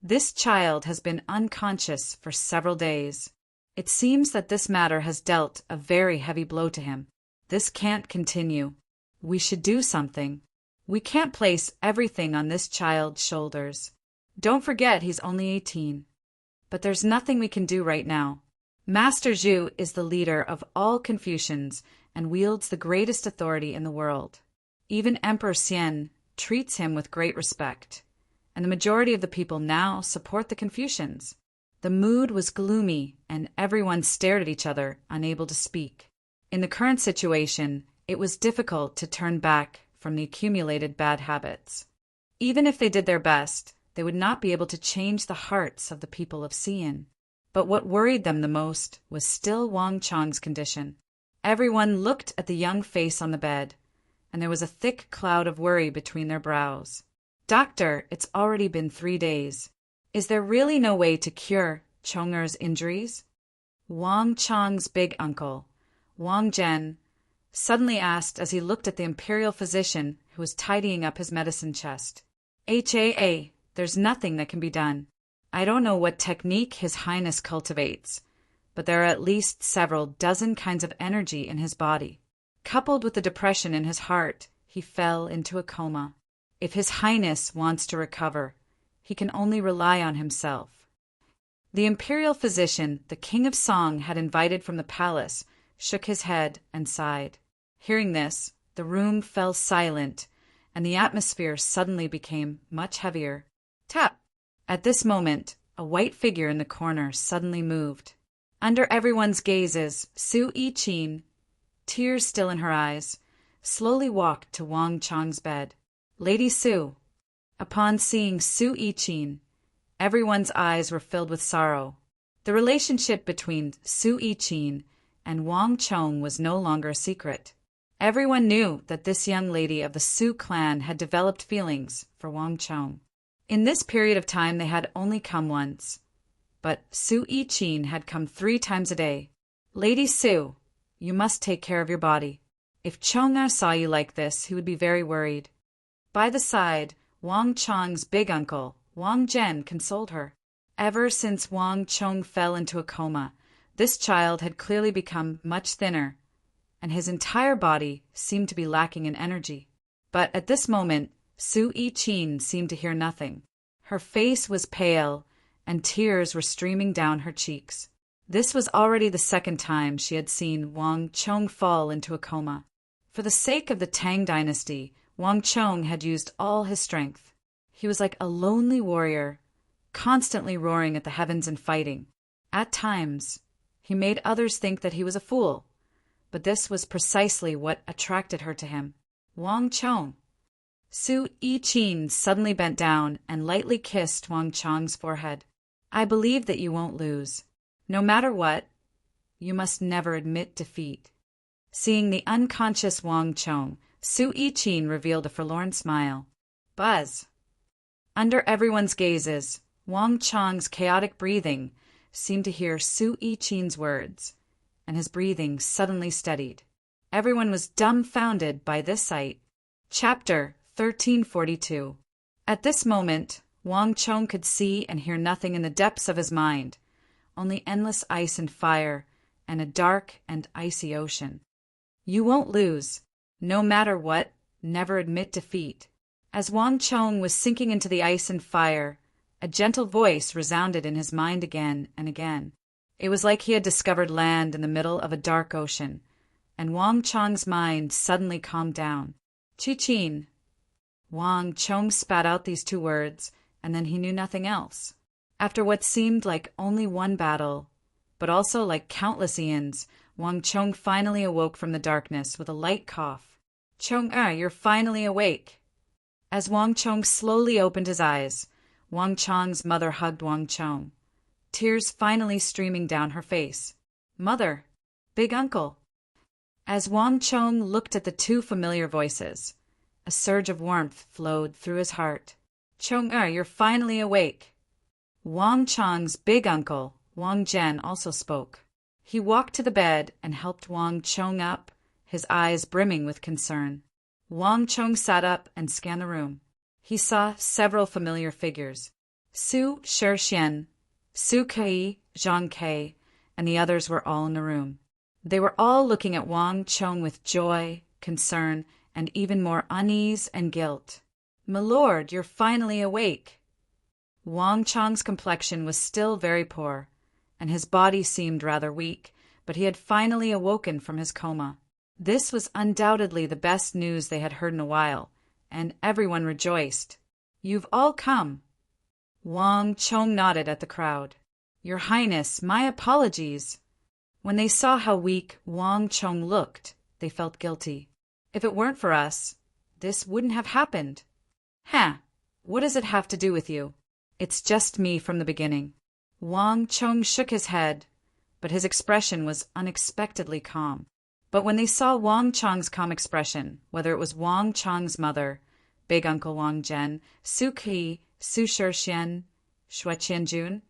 This child has been unconscious for several days. It seems that this matter has dealt a very heavy blow to him. This can't continue. We should do something. We can't place everything on this child's shoulders. Don't forget he's only 18. But there's nothing we can do right now. Master Zhu is the leader of all Confucians and wields the greatest authority in the world. Even Emperor Xian treats him with great respect, and the majority of the people now support the Confucians. The mood was gloomy, and everyone stared at each other, unable to speak. In the current situation, it was difficult to turn back from the accumulated bad habits. Even if they did their best, they would not be able to change the hearts of the people of Xi'an. But what worried them the most was still Wang Chong's condition. Everyone looked at the young face on the bed, and there was a thick cloud of worry between their brows. Doctor, it's already been 3 days. Is there really no way to cure Chonger's injuries? Wang Chong's big uncle, Wang Zhen, suddenly asked as he looked at the imperial physician who was tidying up his medicine chest. HAA, there's nothing that can be done. I don't know what technique His Highness cultivates, but there are at least several dozen kinds of energy in his body. Coupled with the depression in his heart, he fell into a coma. If His Highness wants to recover, he can only rely on himself. The imperial physician, the king of Song, had invited from the palace shook his head, and sighed. Hearing this, the room fell silent, and the atmosphere suddenly became much heavier. Tap! At this moment, a white figure in the corner suddenly moved. Under everyone's gazes, Su Yi-chin, tears still in her eyes, slowly walked to Wang Chong's bed. Lady Su. Upon seeing Su Yi-chin, everyone's eyes were filled with sorrow. The relationship between Su Yi-chin and Wang Chong was no longer a secret. Everyone knew that this young lady of the Su clan had developed feelings for Wang Chong. In this period of time they had only come once, but Su Yi-chin had come 3 times a day. Lady Su, you must take care of your body. If Chong saw you like this, he would be very worried. By the side, Wang Chong's big uncle, Wang Zhen, consoled her. Ever since Wang Chong fell into a coma, this child had clearly become much thinner, and his entire body seemed to be lacking in energy. But at this moment, Su Yi-chin seemed to hear nothing. Her face was pale, and tears were streaming down her cheeks. This was already the 2nd time she had seen Wang Chong fall into a coma. For the sake of the Tang dynasty, Wang Chong had used all his strength. He was like a lonely warrior, constantly roaring at the heavens and fighting. At times, he made others think that he was a fool, but this was precisely what attracted her to him. Wang Chong. Su Yi-chin suddenly bent down and lightly kissed Wang Chong's forehead. I believe that you won't lose. No matter what, you must never admit defeat. Seeing the unconscious Wang Chong, Su Yi-chin revealed a forlorn smile. Buzz. Under everyone's gazes, Wang Chong's chaotic breathing seemed to hear Su Yi-chin's words, and his breathing suddenly steadied. Everyone was dumbfounded by this sight. Chapter 1342. At this moment, Wang Chong could see and hear nothing in the depths of his mind, only endless ice and fire, and a dark and icy ocean. You won't lose. No matter what, never admit defeat. As Wang Chong was sinking into the ice and fire, a gentle voice resounded in his mind again and again. It was like he had discovered land in the middle of a dark ocean, and Wang Chong's mind suddenly calmed down. Chi-chin. Wang Chong spat out these 2 words, and then he knew nothing else. After what seemed like only one battle, but also like countless eons, Wang Chong finally awoke from the darkness with a light cough. Chong, you're finally awake. As Wang Chong slowly opened his eyes, Wang Chong's mother hugged Wang Chong, tears finally streaming down her face. Mother, big uncle. As Wang Chong looked at the 2 familiar voices, a surge of warmth flowed through his heart. Chong, you're finally awake. Wang Chong's big uncle, Wang Zhen, also spoke. He walked to the bed and helped Wang Chong up, his eyes brimming with concern. Wang Chong sat up and scanned the room. He saw several familiar figures. Su Shixian, Su Kai, Zhang Kai, and the others were all in the room. They were all looking at Wang Chong with joy, concern, and even more unease and guilt. My lord, you're finally awake. Wang Chong's complexion was still very poor, and his body seemed rather weak, but he had finally awoken from his coma. This was undoubtedly the best news they had heard in a while, and everyone rejoiced. You've all come. Wang Chong nodded at the crowd. Your Highness, my apologies. When they saw how weak Wang Chong looked, they felt guilty. If it weren't for us, this wouldn't have happened. What does it have to do with you? It's just me from the beginning. Wang Chong shook his head, but his expression was unexpectedly calm. But when they saw Wang Chong's calm expression, whether it was Wang Chong's mother, big uncle Wang Zhen, Su Kai, Su Shixian, Shui Qianjun,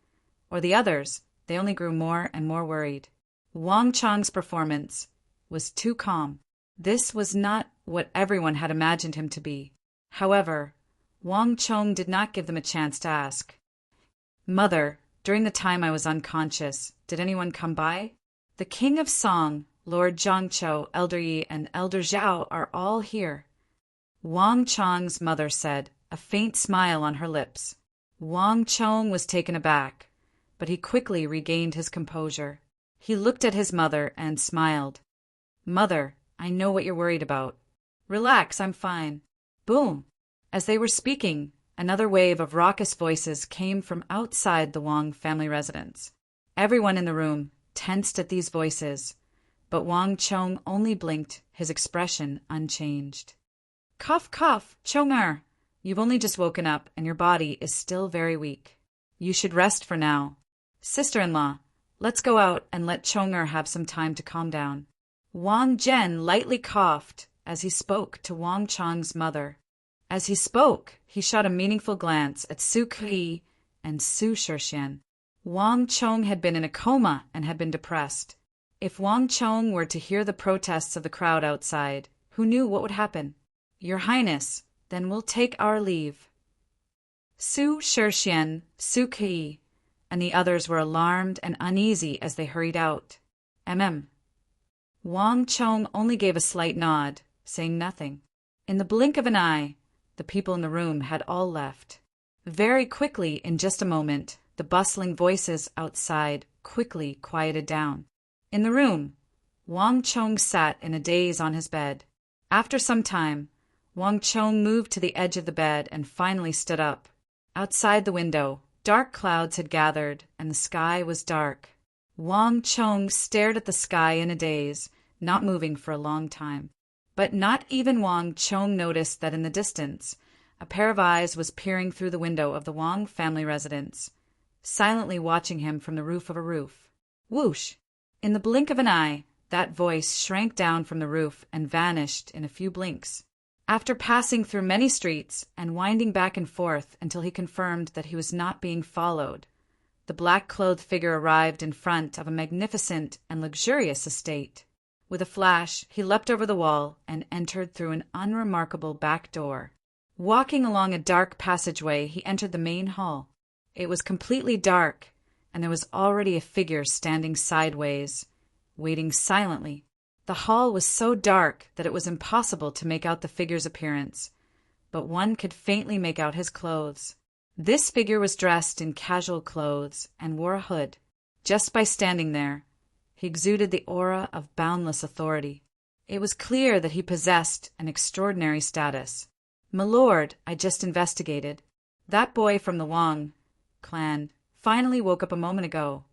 or the others, they only grew more and more worried. Wang Chong's performance was too calm. This was not what everyone had imagined him to be. However, Wang Chong did not give them a chance to ask. Mother, during the time I was unconscious, did anyone come by? The King of Song, Lord Zhangqiu, Elder Yi, and Elder Zhao are all here. Wang Chong's mother said, a faint smile on her lips. Wang Chong was taken aback, but he quickly regained his composure. He looked at his mother and smiled. "Mother, I know what you're worried about. Relax, I'm fine." Boom! As they were speaking, another wave of raucous voices came from outside the Wang family residence. Everyone in the room tensed at these voices, but Wang Chong only blinked, his expression unchanged. "Cough, cough, Chong-er. You've only just woken up, and your body is still very weak. You should rest for now. Sister-in-law, let's go out and let Chong-er have some time to calm down." Wang Zhen lightly coughed as he spoke to Wang Chong's mother. As he spoke, he shot a meaningful glance at Su Ke and Su Shixian. Wang Chong had been in a coma and had been depressed. If Wang Chong were to hear the protests of the crowd outside, who knew what would happen? "Your Highness, then we'll take our leave." Su Shixian, Su Ke, and the others were alarmed and uneasy as they hurried out. Wang Chong only gave a slight nod, saying nothing. In the blink of an eye, the people in the room had all left. Very quickly, in just a moment, the bustling voices outside quickly quieted down. In the room, Wang Chong sat in a daze on his bed. After some time, Wang Chong moved to the edge of the bed and finally stood up. Outside the window, dark clouds had gathered and the sky was dark. Wang Chong stared at the sky in a daze, not moving for a long time. But not even Wang Chong noticed that in the distance, a pair of eyes was peering through the window of the Wang family residence, silently watching him from the roof of a roof. Whoosh! In the blink of an eye, that voice shrank down from the roof and vanished in a few blinks. After passing through many streets and winding back and forth until he confirmed that he was not being followed, the black-clothed figure arrived in front of a magnificent and luxurious estate. With a flash, he leapt over the wall and entered through an unremarkable back door. Walking along a dark passageway, he entered the main hall. It was completely dark, and there was already a figure standing sideways, waiting silently. The hall was so dark that it was impossible to make out the figure's appearance, but one could faintly make out his clothes. This figure was dressed in casual clothes and wore a hood. Just by standing there, he exuded the aura of boundless authority. It was clear that he possessed an extraordinary status. "My lord, I just investigated. That boy from the Wang clan finally woke up a moment ago."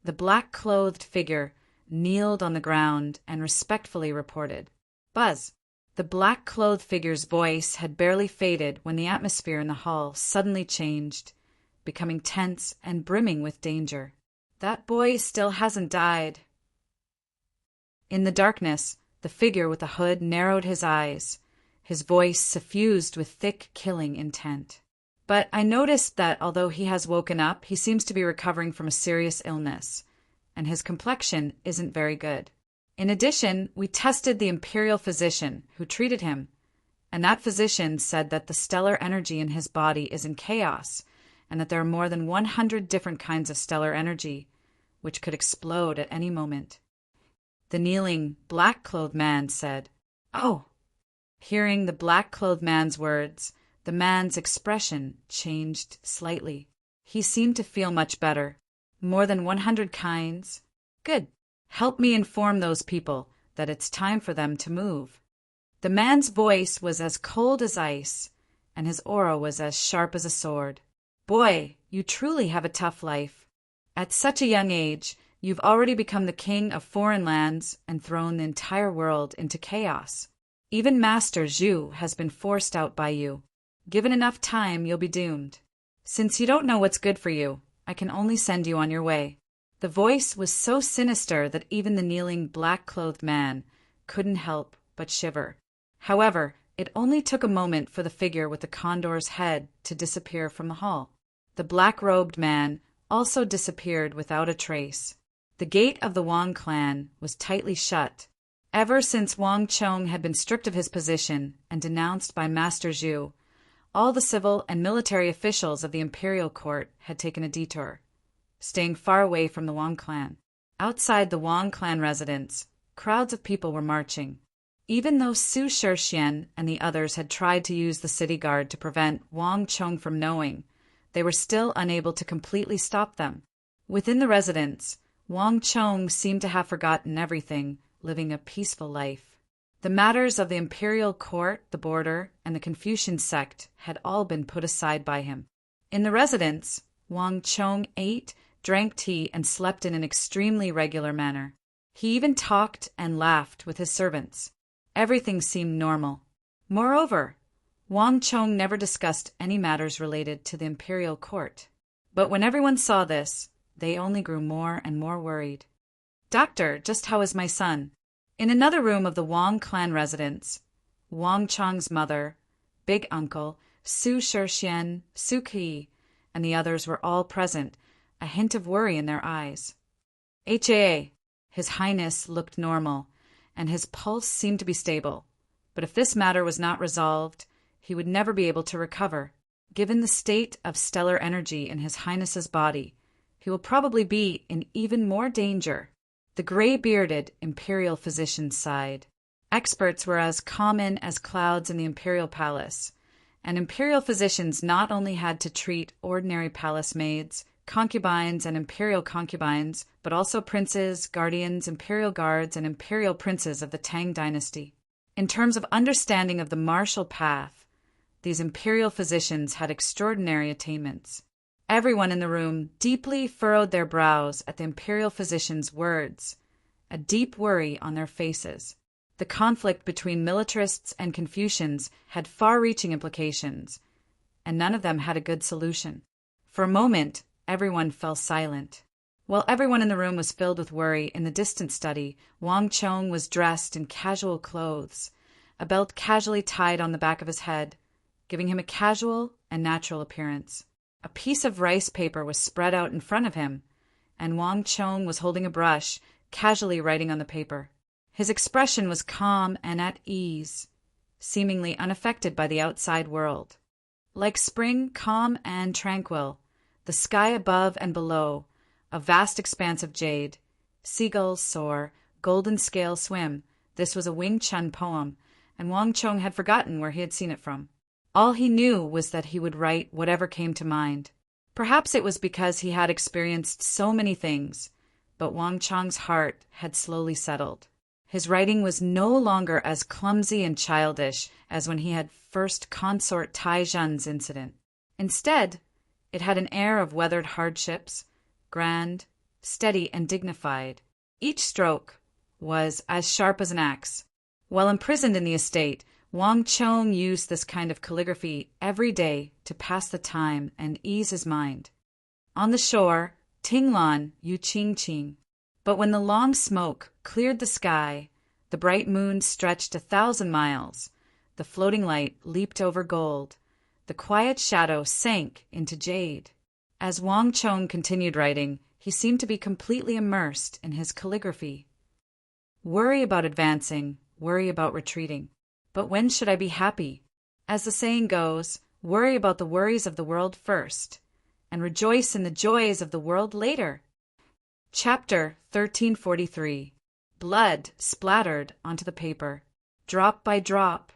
The black-clothed figure kneeled on the ground and respectfully reported. "Buzz." The black-clothed figure's voice had barely faded when the atmosphere in the hall suddenly changed, becoming tense and brimming with danger. "That boy still hasn't died." In the darkness, the figure with the hood narrowed his eyes, his voice suffused with thick, killing intent. "But I noticed that although he has woken up, he seems to be recovering from a serious illness, and his complexion isn't very good. In addition, we tested the imperial physician who treated him, and that physician said that the stellar energy in his body is in chaos, and that there are more than 100 different kinds of stellar energy, which could explode at any moment." The kneeling, black-clothed man said, "Oh!" Hearing the black-clothed man's words, the man's expression changed slightly. He seemed to feel much better. "More than 100 kinds? Good. Help me inform those people that it's time for them to move." The man's voice was as cold as ice, and his aura was as sharp as a sword. "Boy, you truly have a tough life. At such a young age, you've already become the king of foreign lands and thrown the entire world into chaos. Even Master Zhu has been forced out by you. Given enough time, you'll be doomed. Since you don't know what's good for you, I can only send you on your way." The voice was so sinister that even the kneeling black-clothed man couldn't help but shiver. However, it only took a moment for the figure with the condor's head to disappear from the hall. The black-robed man also disappeared without a trace. The gate of the Wang clan was tightly shut. Ever since Wang Chong had been stripped of his position and denounced by Master Zhu, all the civil and military officials of the imperial court had taken a detour, staying far away from the Wang clan. Outside the Wang clan residence, crowds of people were marching. Even though Su Shixian and the others had tried to use the city guard to prevent Wang Chong from knowing, they were still unable to completely stop them. Within the residence, Wang Chong seemed to have forgotten everything, living a peaceful life. The matters of the imperial court, the border, and the Confucian sect had all been put aside by him. In the residence, Wang Chong ate, drank tea, and slept in an extremely regular manner. He even talked and laughed with his servants. Everything seemed normal. Moreover, Wang Chong never discussed any matters related to the imperial court. But when everyone saw this, they only grew more and more worried. "Doctor, just how is my son?" In another room of the Wang clan residence, Wang Chong's mother, big uncle, Su Shixian, Su Qi, and the others were all present, a hint of worry in their eyes. "HAA, His Highness looked normal, and his pulse seemed to be stable. But if this matter was not resolved, he would never be able to recover. Given the state of stellar energy in His Highness's body, he will probably be in even more danger." The gray-bearded imperial physician sighed. Experts were as common as clouds in the imperial palace, and imperial physicians not only had to treat ordinary palace maids, concubines, and imperial concubines, but also princes, guardians, imperial guards, and imperial princes of the Tang dynasty. In terms of understanding of the martial path, these imperial physicians had extraordinary attainments. Everyone in the room deeply furrowed their brows at the imperial physician's words, a deep worry on their faces. The conflict between militarists and Confucians had far-reaching implications, and none of them had a good solution. For a moment, everyone fell silent. While everyone in the room was filled with worry, in the distant study, Wang Chong was dressed in casual clothes, a belt casually tied on the back of his head, giving him a casual and natural appearance. A piece of rice paper was spread out in front of him, and Wang Chong was holding a brush, casually writing on the paper. His expression was calm and at ease, seemingly unaffected by the outside world. Like spring, calm and tranquil, the sky above and below, a vast expanse of jade, seagulls soar, golden scales swim. This was a Wing Chun poem, and Wang Chong had forgotten where he had seen it from. All he knew was that he would write whatever came to mind. Perhaps it was because he had experienced so many things, but Wang Chong's heart had slowly settled. His writing was no longer as clumsy and childish as when he had first consort Tai Zhen's incident. Instead, it had an air of weathered hardships, grand, steady, and dignified. Each stroke was as sharp as an axe. While imprisoned in the estate, Wang Chong used this kind of calligraphy every day to pass the time and ease his mind. On the shore, Ting Lan yu Qing Qing. But when the long smoke cleared the sky, the bright moon stretched 1,000 miles, the floating light leaped over gold, the quiet shadow sank into jade. As Wang Chong continued writing, he seemed to be completely immersed in his calligraphy. Worry about advancing, worry about retreating. But when should I be happy? As the saying goes, worry about the worries of the world first, and rejoice in the joys of the world later. Chapter 1343. Blood splattered onto the paper. Drop by drop,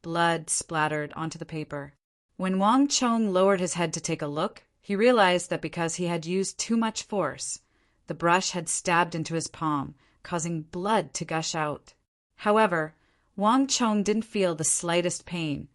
blood splattered onto the paper. When Wang Chong lowered his head to take a look, he realized that because he had used too much force, the brush had stabbed into his palm, causing blood to gush out. However, Wang Chong didn't feel the slightest pain,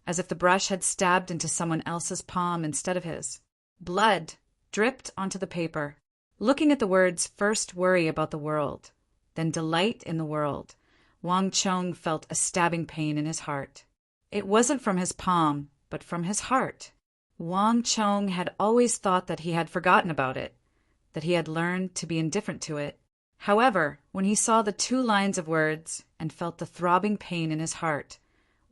as if the brush had stabbed into someone else's palm instead of his. Blood dripped onto the paper. Looking at the words, first worry about the world, then delight in the world, Wang Chong felt a stabbing pain in his heart. It wasn't from his palm, but from his heart. Wang Chong had always thought that he had forgotten about it, that he had learned to be indifferent to it. However, when he saw the 2 lines of words and felt the throbbing pain in his heart,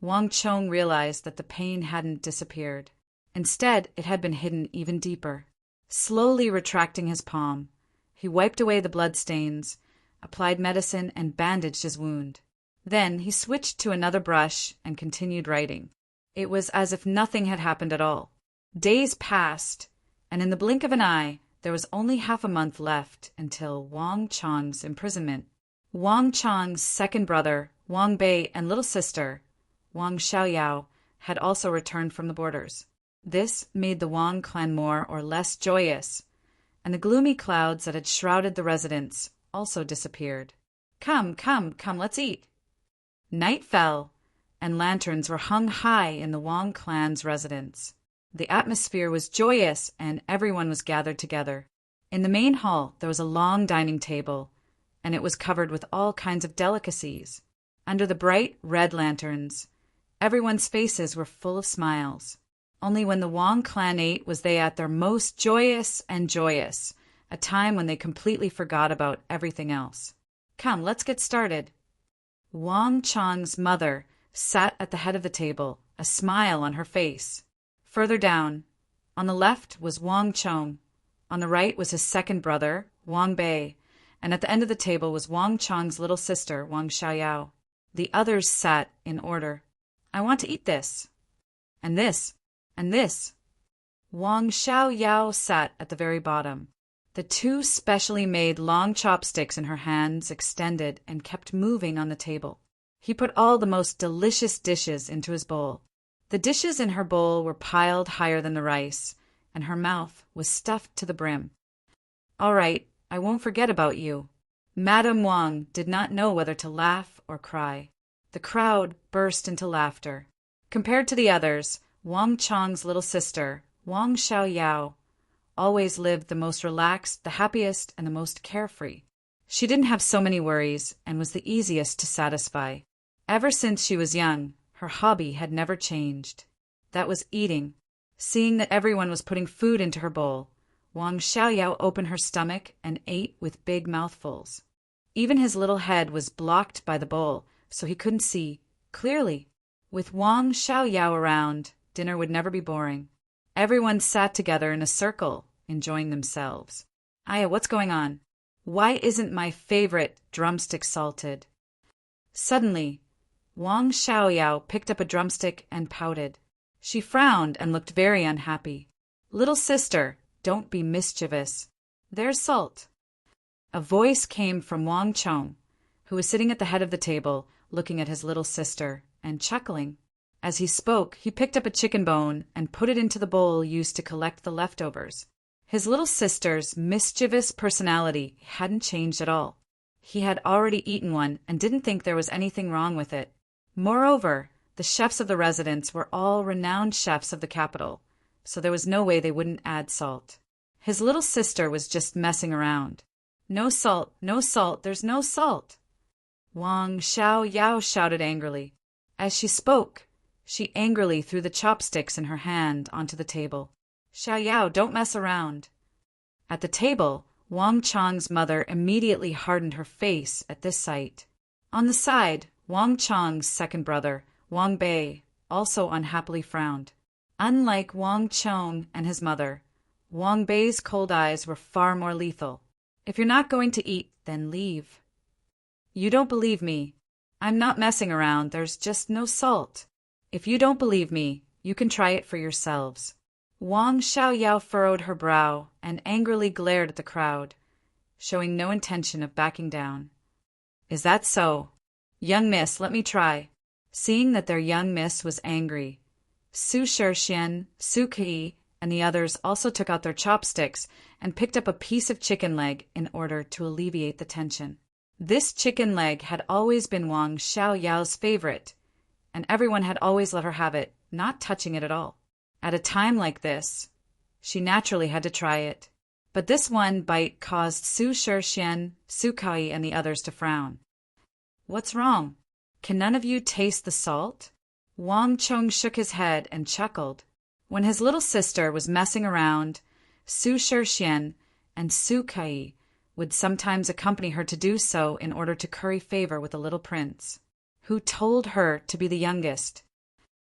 Wang Chong realized that the pain hadn't disappeared. Instead, it had been hidden even deeper. Slowly retracting his palm, he wiped away the blood stains, applied medicine, and bandaged his wound. Then he switched to another brush and continued writing. It was as if nothing had happened at all. Days passed, and in the blink of an eye, there was only half a month left until Wang Chong's imprisonment. Wang Chong's second brother, Wang Bei, and little sister, Wang Xiaoyao, had also returned from the borders. This made the Wang clan more or less joyous, and the gloomy clouds that had shrouded the residence also disappeared. Come, come, come, let's eat. Night fell, and lanterns were hung high in the Wong clan's residence. The atmosphere was joyous, and everyone was gathered together. In the main hall there was a long dining table, and it was covered with all kinds of delicacies. Under the bright red lanterns, everyone's faces were full of smiles. Only when the Wong clan ate was they at their most joyous, a time when they completely forgot about everything else. Come, let's get started. Wang Chang's mother sat at the head of the table, a smile on her face. Further down, on the left was Wang Chong. On the right was his second brother, Wang Bei, and at the end of the table was Wang Chong's little sister, Wang Xiaoyao. The others sat in order. I want to eat this, and this, and this. Wang Xiaoyao sat at the very bottom. The two specially made long chopsticks in her hands extended and kept moving on the table. He put all the most delicious dishes into his bowl. The dishes in her bowl were piled higher than the rice, and her mouth was stuffed to the brim. All right, I won't forget about you. Madame Wang did not know whether to laugh or cry. The crowd burst into laughter. Compared to the others, Wang Chong's little sister, Wang Xiaoyao, always lived the most relaxed, the happiest, and the most carefree. She didn't have so many worries and was the easiest to satisfy. Ever since she was young, her hobby had never changed. That was eating. Seeing that everyone was putting food into her bowl, Wang Xiaoyao opened her stomach and ate with big mouthfuls. Even his little head was blocked by the bowl, so he couldn't see clearly. With Wang Xiaoyao around, dinner would never be boring. Everyone sat together in a circle, enjoying themselves. Aya, what's going on? Why isn't my favorite drumstick salted? Suddenly, Wang Xiaoyao picked up a drumstick and pouted. She frowned and looked very unhappy. Little sister, don't be mischievous. There's salt. A voice came from Wang Chong, who was sitting at the head of the table, looking at his little sister and chuckling. As he spoke, he picked up a chicken bone and put it into the bowl used to collect the leftovers. His little sister's mischievous personality hadn't changed at all. He had already eaten one and didn't think there was anything wrong with it. Moreover, the chefs of the residence were all renowned chefs of the capital, so there was no way they wouldn't add salt. His little sister was just messing around. No salt, there's no salt. Wang Xiaoyao shouted angrily. As she spoke, she angrily threw the chopsticks in her hand onto the table. Xiaoyao, don't mess around. At the table, Wang Chong's mother immediately hardened her face at this sight. On the side, Wang Chong's second brother, Wang Bei, also unhappily frowned. Unlike Wang Chong and his mother, Wang Bei's cold eyes were far more lethal. If you're not going to eat, then leave. You don't believe me. I'm not messing around, there's just no salt. If you don't believe me, you can try it for yourselves. Wang Xiaoyao furrowed her brow and angrily glared at the crowd, showing no intention of backing down. Is that so? Young miss, let me try. Seeing that their young miss was angry, Su Shixian, Su Ke, and the others also took out their chopsticks and picked up a piece of chicken leg in order to alleviate the tension. This chicken leg had always been Wang Xiaoyao's favorite, and everyone had always let her have it, not touching it at all. At a time like this, she naturally had to try it. But this one bite caused Su Shixian, Su Kai, and the others to frown. What's wrong? Can none of you taste the salt? Wang Chong shook his head and chuckled. When his little sister was messing around, Su Shixian and Su Kai would sometimes accompany her to do so in order to curry favor with the little prince, who told her to be the youngest.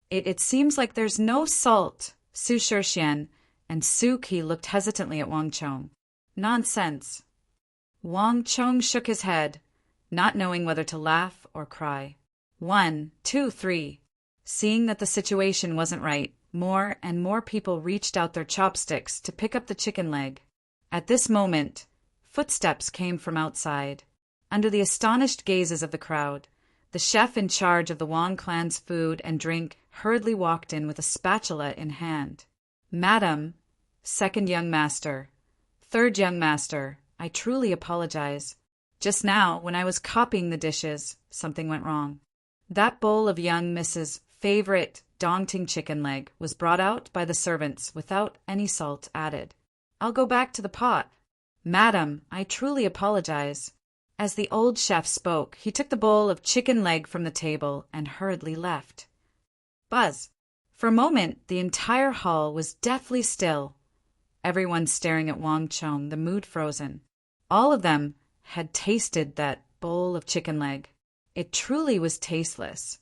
It seems like there's no salt. Su Shixian and Su Ki looked hesitantly at Wang Chong. Nonsense. Wang Chong shook his head, not knowing whether to laugh or cry. 1, 2, 3. Seeing that the situation wasn't right, more and more people reached out their chopsticks to pick up the chicken leg. At this moment, footsteps came from outside. Under the astonished gazes of the crowd, the chef in charge of the Wang clan's food and drink hurriedly walked in with a spatula in hand. Madam, second young master, third young master, I truly apologize. Just now, when I was copying the dishes, something went wrong. That bowl of young Mrs. favorite daunting chicken leg was brought out by the servants without any salt added. I'll go back to the pot. Madam, I truly apologize. As the old chef spoke, he took the bowl of chicken leg from the table and hurriedly left. Buzz. For a moment, the entire hall was deathly still. Everyone staring at Wang Chong, the mood frozen. All of them had tasted that bowl of chicken leg. It truly was tasteless,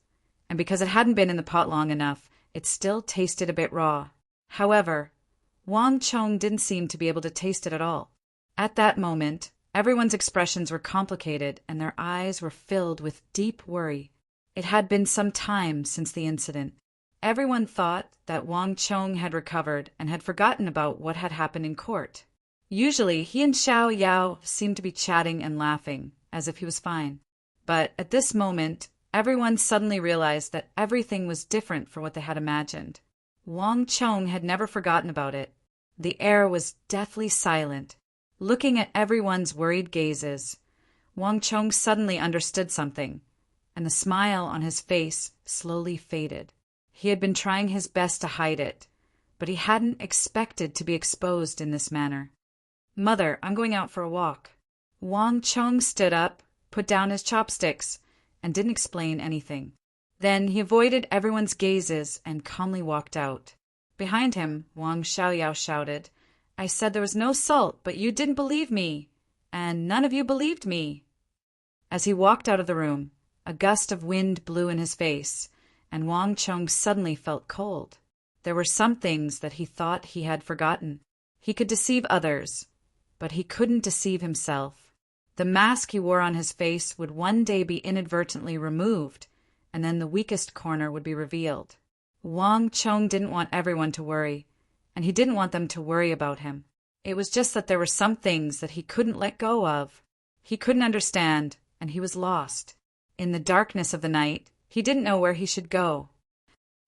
and because it hadn't been in the pot long enough, it still tasted a bit raw. However, Wang Chong didn't seem to be able to taste it at all. At that moment, everyone's expressions were complicated and their eyes were filled with deep worry. It had been some time since the incident. Everyone thought that Wang Chong had recovered and had forgotten about what had happened in court. Usually, he and Xiao Yao seemed to be chatting and laughing, as if he was fine. But at this moment, everyone suddenly realized that everything was different from what they had imagined. Wang Chong had never forgotten about it. The air was deathly silent. Looking at everyone's worried gazes, Wang Chong suddenly understood something, and the smile on his face slowly faded. He had been trying his best to hide it, but he hadn't expected to be exposed in this manner. Mother, I'm going out for a walk. Wang Chong stood up, put down his chopsticks, and didn't explain anything. Then he avoided everyone's gazes and calmly walked out. Behind him, Wang Xiaoyao shouted, I said there was no salt, but you didn't believe me, and none of you believed me. As he walked out of the room, a gust of wind blew in his face, and Wang Chong suddenly felt cold. There were some things that he thought he had forgotten. He could deceive others, but he couldn't deceive himself. The mask he wore on his face would one day be inadvertently removed, and then the weakest corner would be revealed. Wang Chong didn't want everyone to worry, and he didn't want them to worry about him. It was just that there were some things that he couldn't let go of. He couldn't understand, and he was lost. In the darkness of the night, he didn't know where he should go.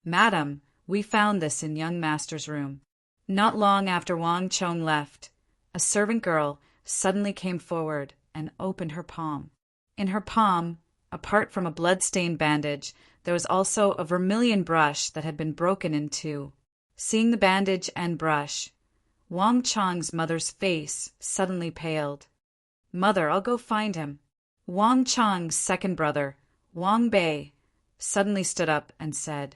Madam, we found this in young master's room. Not long after Wang Chong left, a servant girl suddenly came forward and opened her palm. In her palm, apart from a blood-stained bandage, there was also a vermilion brush that had been broken in two. Seeing the bandage and brush, Wang Chong's mother's face suddenly paled. Mother, I'll go find him. Wang Chong's second brother, Wang Bei, suddenly stood up and said,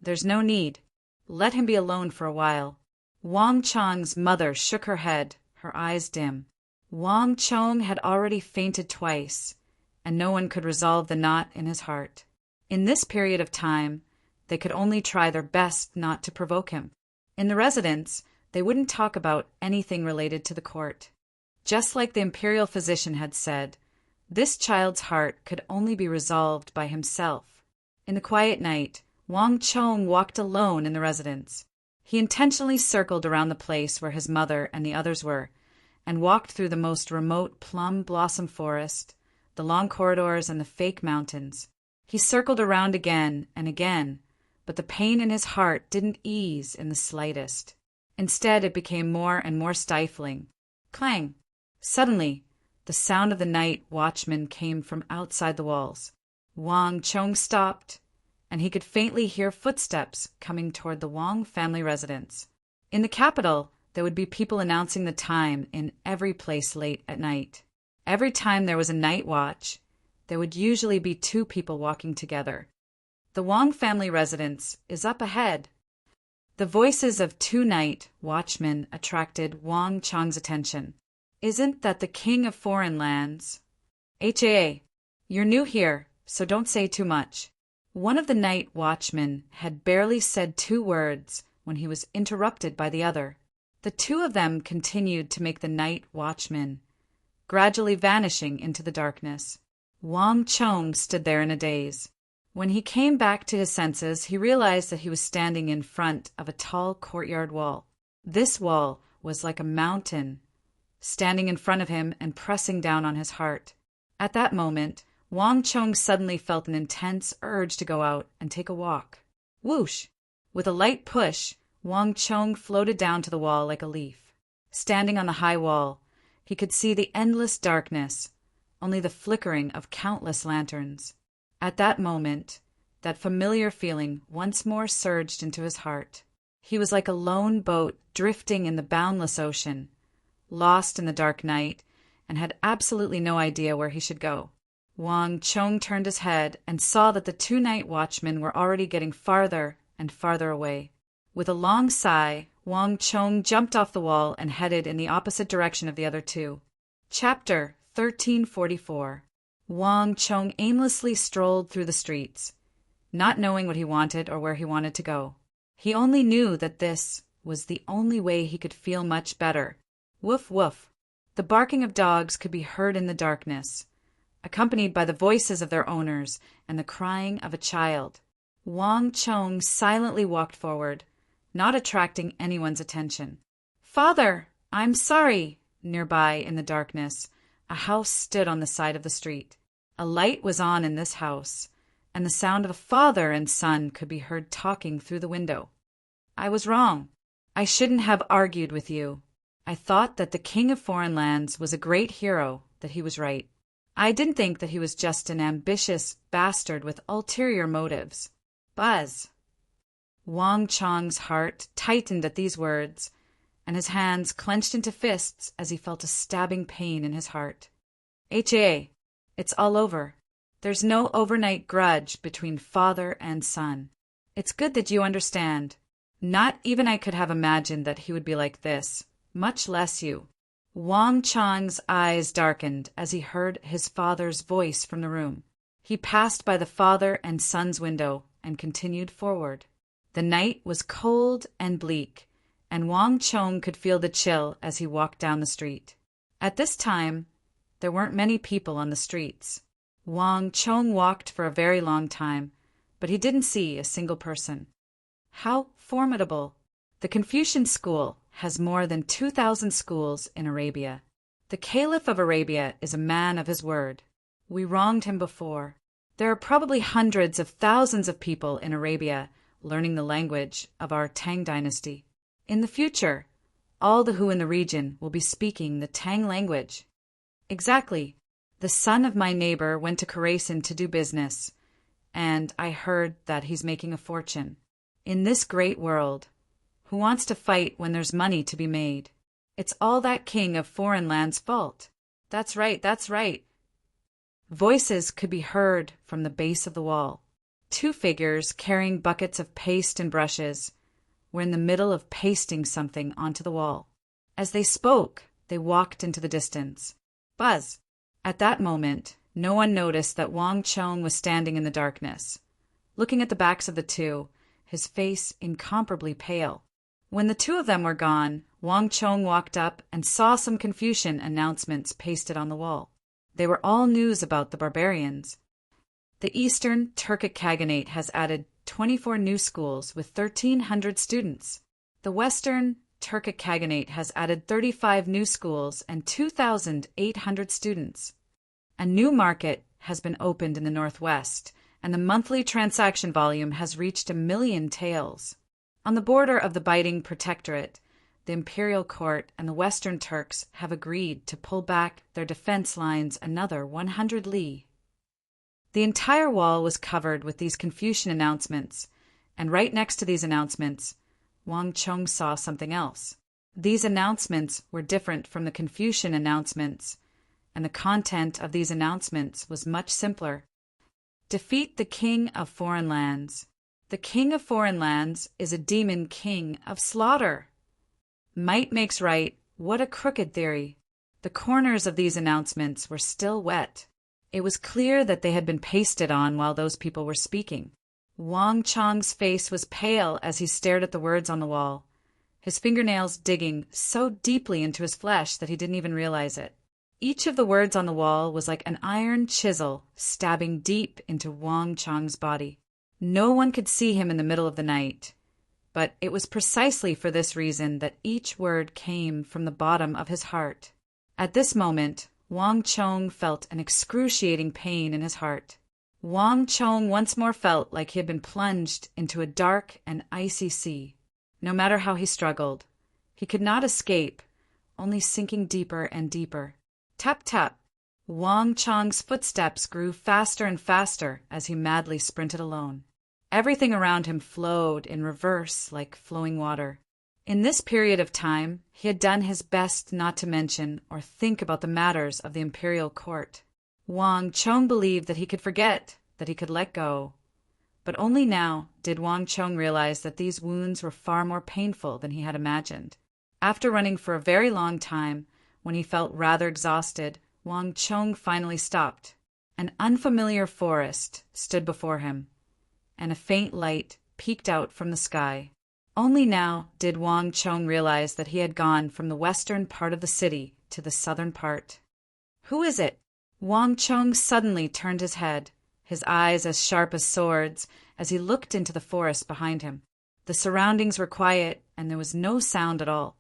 There's no need. Let him be alone for a while. Wang Chong's mother shook her head, her eyes dim. Wang Chong had already fainted twice, and no one could resolve the knot in his heart. In this period of time, they could only try their best not to provoke him. In the residence, they wouldn't talk about anything related to the court. Just like the imperial physician had said, this child's heart could only be resolved by himself. In the quiet night, Wang Chong walked alone in the residence. He intentionally circled around the place where his mother and the others were, and walked through the most remote plum blossom forest, the long corridors, and the fake mountains. He circled around again and again, but the pain in his heart didn't ease in the slightest. Instead, it became more and more stifling. Clang! Suddenly, the sound of the night watchman came from outside the walls. Wang Chong stopped, and he could faintly hear footsteps coming toward the Wang family residence. In the capital, there would be people announcing the time in every place late at night. Every time there was a night watch, there would usually be two people walking together. The Wang family residence is up ahead. The voices of two night watchmen attracted Wang Chong's attention. Isn't that the king of foreign lands? HAA, you're new here, so don't say too much. One of the night watchmen had barely said 2 words when he was interrupted by the other. The two of them continued to make the night watchman, gradually vanishing into the darkness. Wang Chong stood there in a daze. When he came back to his senses, he realized that he was standing in front of a tall courtyard wall. This wall was like a mountain, standing in front of him and pressing down on his heart. At that moment, Wang Chong suddenly felt an intense urge to go out and take a walk. Whoosh! With a light push, Wang Chong floated down to the wall like a leaf. Standing on the high wall, he could see the endless darkness, only the flickering of countless lanterns. At that moment, that familiar feeling once more surged into his heart. He was like a lone boat drifting in the boundless ocean, lost in the dark night, and had absolutely no idea where he should go. Wang Chong turned his head and saw that the two night watchmen were already getting farther and farther away. With a long sigh, Wang Chong jumped off the wall and headed in the opposite direction of the other two. Chapter 1344. Wang Chong aimlessly strolled through the streets, not knowing what he wanted or where he wanted to go. He only knew that this was the only way he could feel much better. Woof woof. The barking of dogs could be heard in the darkness, accompanied by the voices of their owners and the crying of a child. Wang Chong silently walked forward, not attracting anyone's attention. "Father, I'm sorry." Nearby, in the darkness, a house stood on the side of the street. A light was on in this house, and the sound of a father and son could be heard talking through the window. "I was wrong. I shouldn't have argued with you. I thought that the King of Foreign Lands was a great hero, that he was right. I didn't think that he was just an ambitious bastard with ulterior motives." Buzz. Wang Chong's heart tightened at these words, and his hands clenched into fists as he felt a stabbing pain in his heart. "Ha! It's all over. There's no overnight grudge between father and son. It's good that you understand. Not even I could have imagined that he would be like this, much less you." Wang Chong's eyes darkened as he heard his father's voice from the room. He passed by the father and son's window and continued forward. The night was cold and bleak, and Wang Chong could feel the chill as he walked down the street. At this time, there weren't many people on the streets. Wang Chong walked for a very long time, but he didn't see a single person. How formidable! The Confucian school has more than 2,000 schools in Arabia. The Caliph of Arabia is a man of his word. We wronged him before. There are probably hundreds of thousands of people in Arabia learning the language of our Tang dynasty. In the future, all the who in the region will be speaking the Tang language. Exactly. The son of my neighbor went to Khorasan to do business, and I heard that he's making a fortune. In this great world, who wants to fight when there's money to be made? It's all that King of Foreign Land's fault. That's right, that's right. Voices could be heard from the base of the wall. Two figures carrying buckets of paste and brushes were in the middle of pasting something onto the wall. As they spoke, they walked into the distance. Buzz! At that moment, no one noticed that Wang Chong was standing in the darkness, looking at the backs of the two, his face incomparably pale. When the two of them were gone, Wang Chong walked up and saw some Confucian announcements pasted on the wall. They were all news about the barbarians. The Eastern Turkic Khaganate has added 24 new schools with 1,300 students. The Western Turkic Khaganate has added 35 new schools and 2,800 students. A new market has been opened in the Northwest, and the monthly transaction volume has reached 1 million taels. On the border of the biting protectorate, the imperial court and the Western Turks have agreed to pull back their defense lines another 100 li. The entire wall was covered with these Confucian announcements, and right next to these announcements, Wang Chong saw something else. These announcements were different from the Confucian announcements, and the content of these announcements was much simpler. Defeat the King of Foreign Lands. The King of Foreign Lands is a demon king of slaughter. Might makes right. What a crooked theory. The corners of these announcements were still wet. It was clear that they had been pasted on while those people were speaking. Wang Chong's face was pale as he stared at the words on the wall, his fingernails digging so deeply into his flesh that he didn't even realize it. Each of the words on the wall was like an iron chisel stabbing deep into Wang Chong's body. No one could see him in the middle of the night, but it was precisely for this reason that each word came from the bottom of his heart. At this moment, Wang Chong felt an excruciating pain in his heart. Wang Chong once more felt like he had been plunged into a dark and icy sea. No matter how he struggled, he could not escape only sinking deeper and deeper. Tap, tap. Wang Chong's footsteps grew faster and faster as he madly sprinted alone. Everything around him flowed in reverse like flowing water. In this period of time, he had done his best not to mention or think about the matters of the imperial court. Wang Chong believed that he could forget, that he could let go. But only now did Wang Chong realize that these wounds were far more painful than he had imagined. After running for a very long time, when he felt rather exhausted, Wang Chong finally stopped. An unfamiliar forest stood before him, and a faint light peeked out from the sky. Only now did Wang Chong realize that he had gone from the western part of the city to the southern part. "Who is it?" Wang Chong suddenly turned his head, his eyes as sharp as swords, as he looked into the forest behind him. The surroundings were quiet, and there was no sound at all.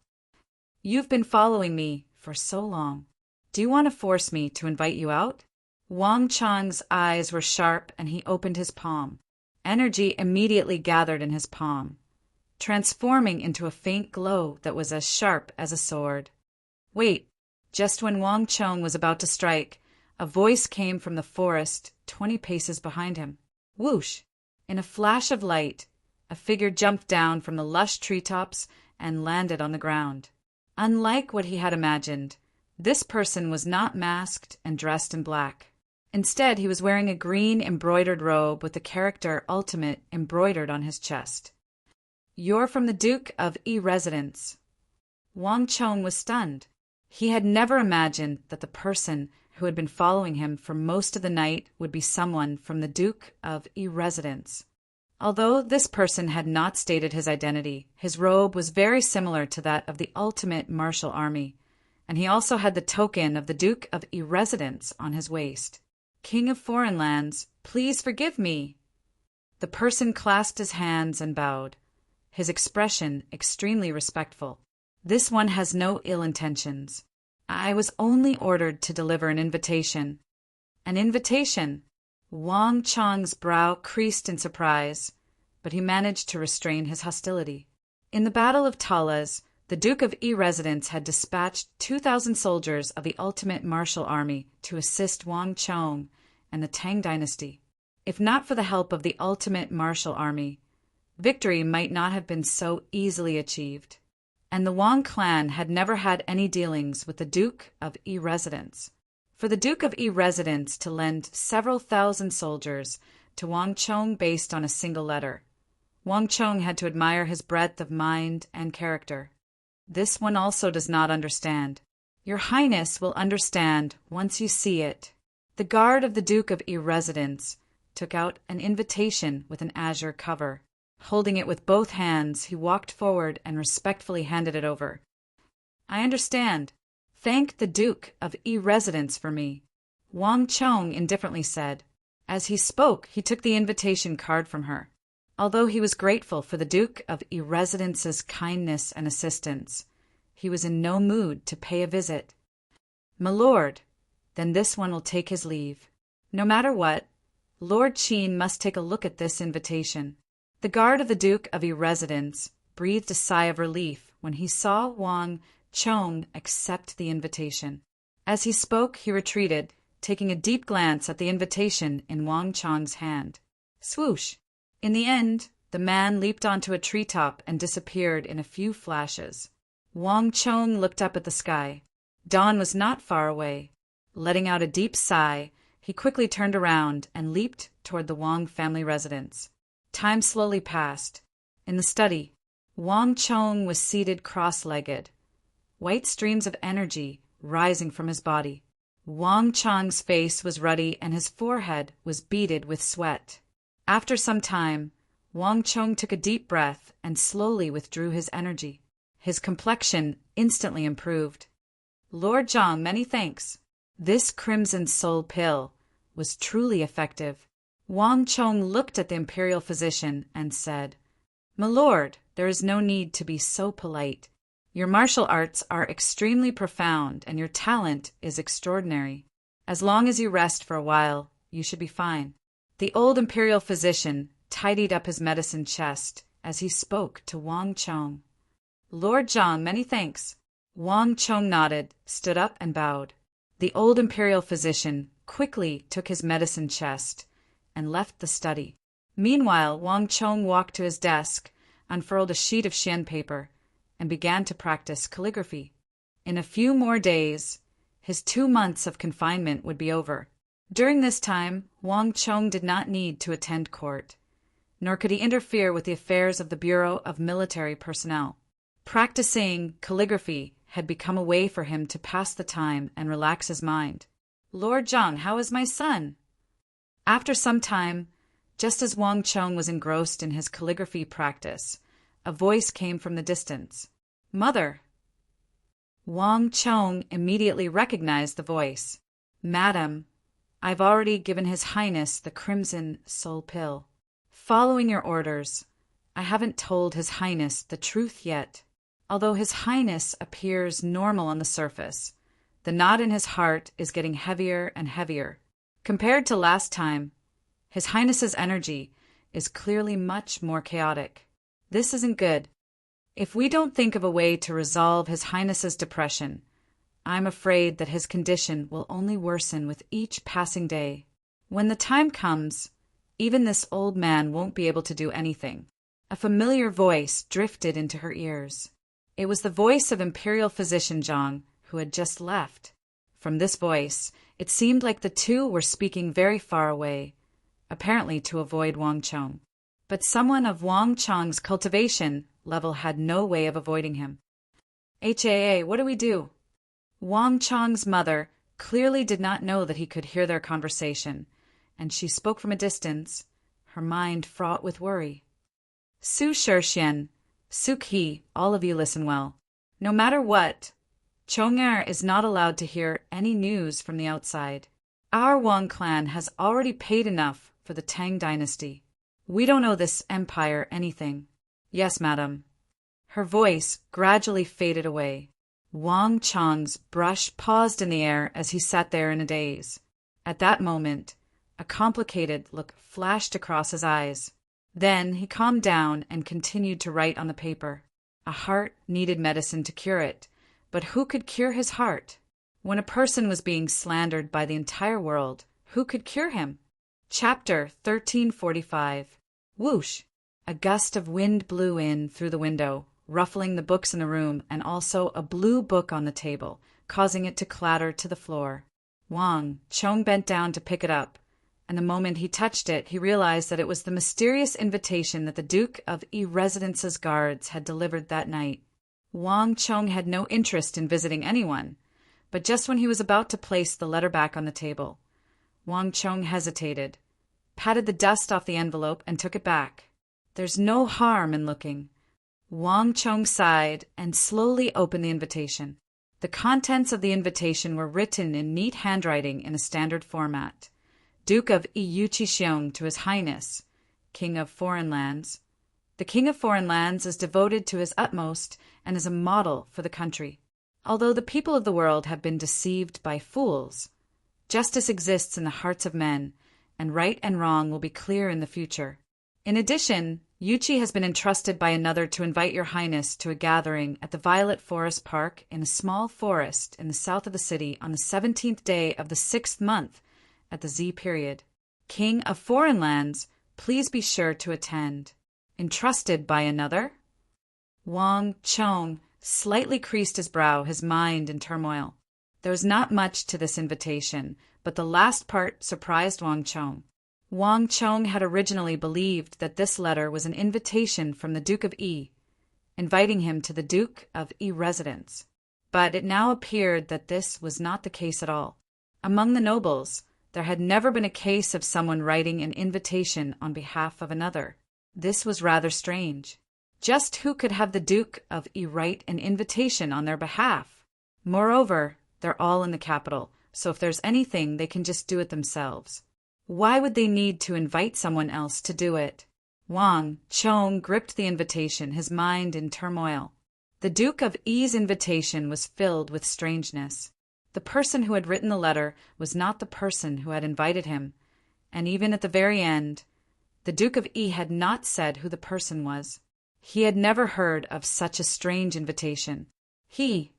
"You've been following me for so long. Do you want to force me to invite you out?" Wang Chong's eyes were sharp, and he opened his palm. Energy immediately gathered in his palm, transforming into a faint glow that was as sharp as a sword. Wait! Just when Wang Chong was about to strike, a voice came from the forest 20 paces behind him. Whoosh! In a flash of light, a figure jumped down from the lush treetops and landed on the ground. Unlike what he had imagined, this person was not masked and dressed in black. Instead, he was wearing a green embroidered robe with the character Ultimate embroidered on his chest. "You're from the Duke of E residence." Wang Chong was stunned. He had never imagined that the person who had been following him for most of the night would be someone from the Duke of E residence. Although this person had not stated his identity, his robe was very similar to that of the Ultimate Martial Army, and he also had the token of the Duke of E residence on his waist. "King of Foreign Lands, please forgive me." The person clasped his hands and bowed, his expression extremely respectful. "This one has no ill intentions. I was only ordered to deliver an invitation." "An invitation?" Wang Chong's brow creased in surprise, but he managed to restrain his hostility. In the Battle of Talas, the Duke of E residence had dispatched 2,000 soldiers of the Ultimate Martial Army to assist Wang Chong and the Tang dynasty. If not for the help of the Ultimate Martial Army, victory might not have been so easily achieved. And the Wang clan had never had any dealings with the Duke of E residence. For the Duke of E residence to lend several thousand soldiers to Wang Chong based on a single letter, Wang Chong had to admire his breadth of mind and character. "This one also does not understand. Your Highness will understand once you see it." The guard of the Duke of E residence took out an invitation with an azure cover. Holding it with both hands, he walked forward and respectfully handed it over. "I understand. Thank the Duke of E residence for me," Wang Chong indifferently said. As he spoke, he took the invitation card from her. Although he was grateful for the Duke of E residence's kindness and assistance, he was in no mood to pay a visit. "My lord, then this one will take his leave. No matter what, Lord Qin must take a look at this invitation." The guard of the Duke of E residence breathed a sigh of relief when he saw Wang Chong accept the invitation. As he spoke, he retreated, taking a deep glance at the invitation in Wang Chong's hand. Swoosh! In the end, the man leaped onto a treetop and disappeared in a few flashes. Wang Chong looked up at the sky. Dawn was not far away. Letting out a deep sigh, he quickly turned around and leaped toward the Wang family residence. Time slowly passed. In the study, Wang Chong was seated cross-legged, white streams of energy rising from his body. Wang Chong's face was ruddy and his forehead was beaded with sweat. After some time, Wang Chong took a deep breath and slowly withdrew his energy. His complexion instantly improved. "Lord Zhang, many thanks. This Crimson Soul pill was truly effective." Wang Chong looked at the imperial physician and said, "My lord, there is no need to be so polite. Your martial arts are extremely profound and your talent is extraordinary. As long as you rest for a while, you should be fine." The old imperial physician tidied up his medicine chest as he spoke to Wang Chong. "Lord Zhang, many thanks. Wang Chong nodded, stood up, and bowed. The old imperial physician quickly took his medicine chest and left the study. Meanwhile, Wang Chong walked to his desk, unfurled a sheet of Xian paper, and began to practice calligraphy. In a few more days, his 2 months of confinement would be over. During this time, Wang Chong did not need to attend court, nor could he interfere with the affairs of the Bureau of Military Personnel. Practicing calligraphy had become a way for him to pass the time and relax his mind. "Lord Zhang, how is my son?" After some time, just as Wang Chong was engrossed in his calligraphy practice, a voice came from the distance. "Mother." Wang Chong immediately recognized the voice. "Madam, I've already given His Highness the Crimson Soul Pill. Following your orders, I haven't told His Highness the truth yet. Although His Highness appears normal on the surface, the knot in his heart is getting heavier and heavier. Compared to last time, His Highness's energy is clearly much more chaotic. This isn't good. If we don't think of a way to resolve His Highness's depression, I'm afraid that his condition will only worsen with each passing day. When the time comes, even this old man won't be able to do anything." A familiar voice drifted into her ears. It was the voice of Imperial Physician Zhang, who had just left. From this voice, it seemed like the two were speaking very far away, apparently to avoid Wang Chong. But someone of Wang Chong's cultivation level had no way of avoiding him. What do we do?" Wang Chong's mother clearly did not know that he could hear their conversation, and she spoke from a distance, her mind fraught with worry. "Su Shixian, Su Qi, all of you listen well. No matter what, Chong'er is not allowed to hear any news from the outside. Our Wang clan has already paid enough for the Tang dynasty. We don't owe this empire anything." "Yes, madam." Her voice gradually faded away. Wang Chong's brush paused in the air as he sat there in a daze. At that moment, a complicated look flashed across his eyes. Then he calmed down and continued to write on the paper. A heart needed medicine to cure it, but who could cure his heart? When a person was being slandered by the entire world, who could cure him? Chapter 1345. Whoosh! A gust of wind blew in through the window, ruffling the books in the room and also a blue book on the table, causing it to clatter to the floor. Wang Chong bent down to pick it up, and the moment he touched it, he realized that it was the mysterious invitation that the Duke of E-Residence's guards had delivered that night. Wang Chong had no interest in visiting anyone, but just when he was about to place the letter back on the table, Wang Chong hesitated, patted the dust off the envelope, and took it back. "There's no harm in looking." Wang Chong sighed and slowly opened the invitation. The contents of the invitation were written in neat handwriting in a standard format. Duke of Yuqixiong to His Highness, King of Foreign Lands. The King of Foreign Lands is devoted to his utmost and is a model for the country. Although the people of the world have been deceived by fools, justice exists in the hearts of men, and right and wrong will be clear in the future. In addition, Yuqi has been entrusted by another to invite Your Highness to a gathering at the Violet Forest Park in a small forest in the south of the city on the 17th day of the 6th month at the Z period. King of Foreign Lands, please be sure to attend. Entrusted by another? Wang Chong slightly creased his brow, his mind in turmoil. There was not much to this invitation, but the last part surprised Wang Chong. Wang Chong had originally believed that this letter was an invitation from the Duke of E, inviting him to the Duke of E residence. But it now appeared that this was not the case at all. Among the nobles, there had never been a case of someone writing an invitation on behalf of another. This was rather strange. Just who could have the Duke of E write an invitation on their behalf? Moreover, they're all in the capital, so if there's anything, they can just do it themselves. Why would they need to invite someone else to do it? Wang Chong gripped the invitation, his mind in turmoil. The Duke of E's invitation was filled with strangeness. The person who had written the letter was not the person who had invited him, and even at the very end, the Duke of E had not said who the person was. He had never heard of such a strange invitation. He,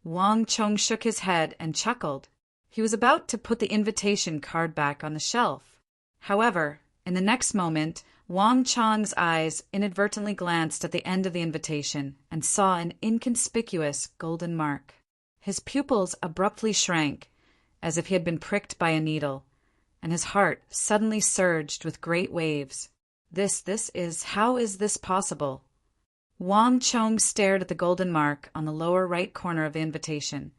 Wang Chong shook his head and chuckled. He was about to put the invitation card back on the shelf. However, in the next moment, Wang Chong's eyes inadvertently glanced at the end of the invitation and saw an inconspicuous golden mark. His pupils abruptly shrank, as if he had been pricked by a needle, and his heart suddenly surged with great waves. How is this possible? Wang Chong stared at the golden mark on the lower right corner of the invitation.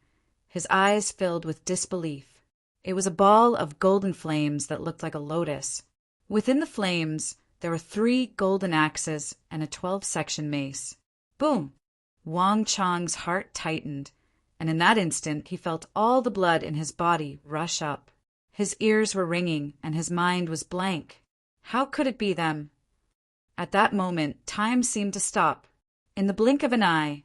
His eyes filled with disbelief. It was a ball of golden flames that looked like a lotus. Within the flames, there were 3 golden axes and a 12-section mace. Boom! Wang Chong's heart tightened, and in that instant he felt all the blood in his body rush up. His ears were ringing, and his mind was blank. How could it be them? At that moment, time seemed to stop. In the blink of an eye,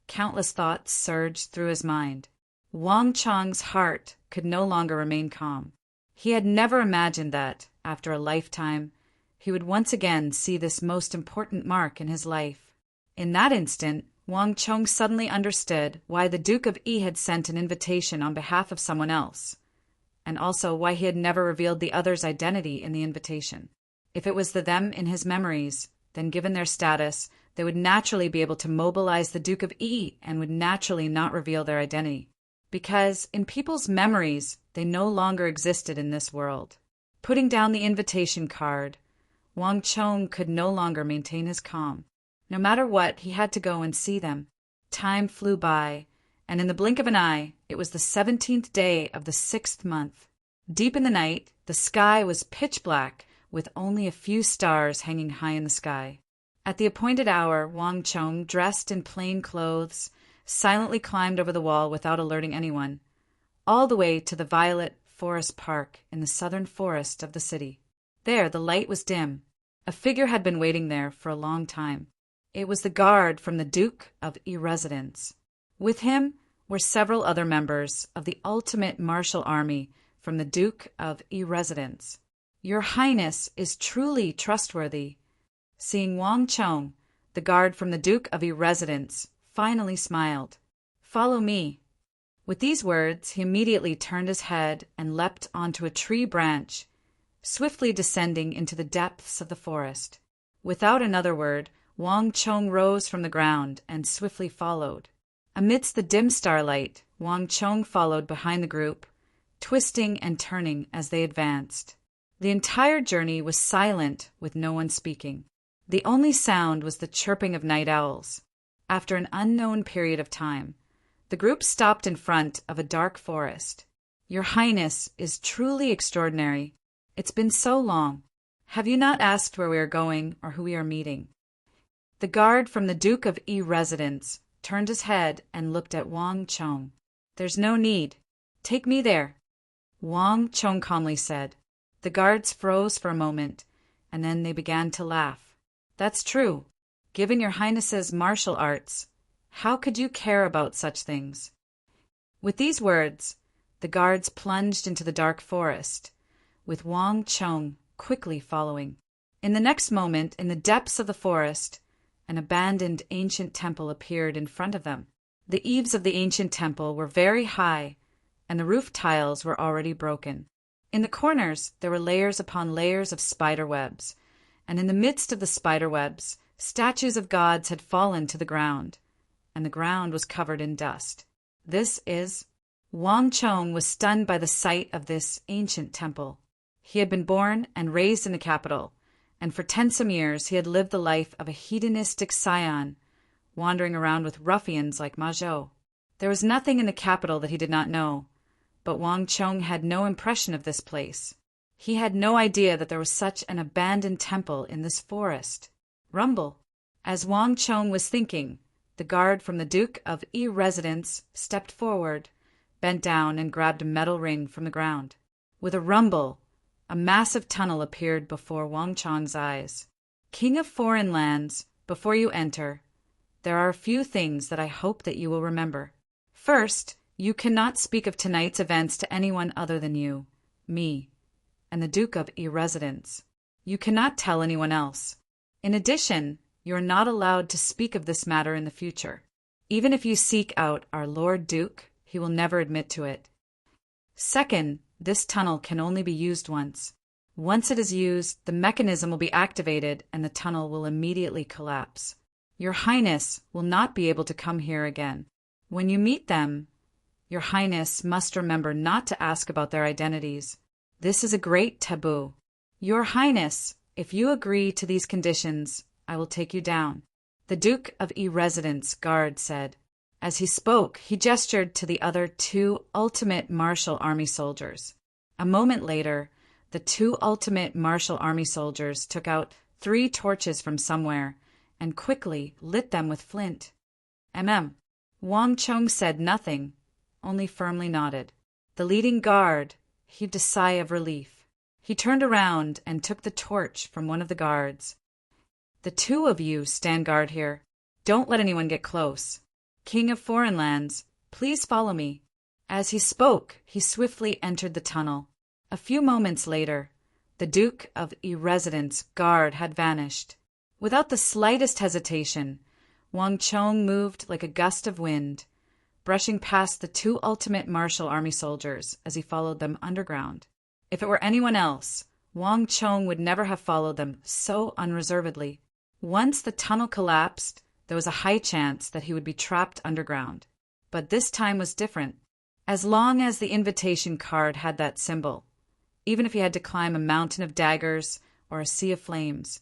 countless thoughts surged through his mind. Wang Chong's heart could no longer remain calm. He had never imagined that, after a lifetime, he would once again see this most important mark in his life. In that instant, Wang Chong suddenly understood why the Duke of Yi had sent an invitation on behalf of someone else, and also why he had never revealed the other's identity in the invitation. If it was the them in his memories, then given their status, they would naturally be able to mobilize the Duke of Yi and would naturally not reveal their identity. Because in people's memories, they no longer existed in this world. Putting down the invitation card, Wang Chong could no longer maintain his calm. No matter what, he had to go and see them. Time flew by, and in the blink of an eye, it was the 17th day of the 6th month. Deep in the night, the sky was pitch black, with only a few stars hanging high in the sky. At the appointed hour, Wang Chong, dressed in plain clothes, silently climbed over the wall without alerting anyone, all the way to the Violet Forest Park in the southern forest of the city. There, the light was dim. A figure had been waiting there for a long time. It was the guard from the Duke of Yi residence. With him were several other members of the ultimate martial army from the Duke of Yi residence. Your Highness is truly trustworthy. Seeing Wang Chong, the guard from the Duke of Yi residence finally smiled. Follow me. With these words, he immediately turned his head and leapt onto a tree branch, swiftly descending into the depths of the forest. Without another word, Wang Chong rose from the ground and swiftly followed. Amidst the dim starlight, Wang Chong followed behind the group, twisting and turning as they advanced. The entire journey was silent, with no one speaking. The only sound was the chirping of night owls. After an unknown period of time, the group stopped in front of a dark forest. Your Highness is truly extraordinary. It's been so long. Have you not asked where we are going or who we are meeting? The guard from the Duke of Yi residence turned his head and looked at Wang Chong. There's no need. Take me there, Wang Chong calmly said. The guards froze for a moment, and then they began to laugh. That's true. Given your Highness's martial arts, how could you care about such things? With these words, the guards plunged into the dark forest, with Wang Chong quickly following. In the next moment, in the depths of the forest, an abandoned ancient temple appeared in front of them. The eaves of the ancient temple were very high, and the roof tiles were already broken. In the corners, there were layers upon layers of spider webs, and in the midst of the spider webs, statues of gods had fallen to the ground, and the ground was covered in dust. Wang Chong was stunned by the sight of this ancient temple. He had been born and raised in the capital, and for 10 some years he had lived the life of a hedonistic scion, wandering around with ruffians like Ma Zhou. There was nothing in the capital that he did not know, but Wang Chong had no impression of this place. He had no idea that there was such an abandoned temple in this forest. Rumble. As Wang Chong was thinking, the guard from the Duke of Yi residence stepped forward, bent down, and grabbed a metal ring from the ground. With a rumble, a massive tunnel appeared before Wang Chong's eyes. King of foreign lands, before you enter, there are a few things that I hope that you will remember. First, you cannot speak of tonight's events to anyone other than you, me, and the Duke of Yi residence. You cannot tell anyone else. In addition, you are not allowed to speak of this matter in the future. Even if you seek out our Lord Duke, he will never admit to it. Second, this tunnel can only be used once. Once it is used, the mechanism will be activated and the tunnel will immediately collapse. Your Highness will not be able to come here again. When you meet them, Your Highness must remember not to ask about their identities. This is a great taboo. Your Highness, if you agree to these conditions, I will take you down, the Duke of E-Residence guard said. As he spoke, he gestured to the other two ultimate martial army soldiers. A moment later, the two ultimate martial army soldiers took out 3 torches from somewhere and quickly lit them with flint. Wang Chong said nothing, only firmly nodded. The leading guard heaved a sigh of relief. He turned around and took the torch from one of the guards. The 2 of you stand guard here. Don't let anyone get close. King of Foreign Lands, please follow me. As he spoke, he swiftly entered the tunnel. A few moments later, the Duke of E-Residence guard had vanished. Without the slightest hesitation, Wang Chong moved like a gust of wind, brushing past the 2 ultimate martial army soldiers as he followed them underground. If it were anyone else, Wang Chong would never have followed them so unreservedly. Once the tunnel collapsed, there was a high chance that he would be trapped underground. But this time was different. As long as the invitation card had that symbol, even if he had to climb a mountain of daggers or a sea of flames,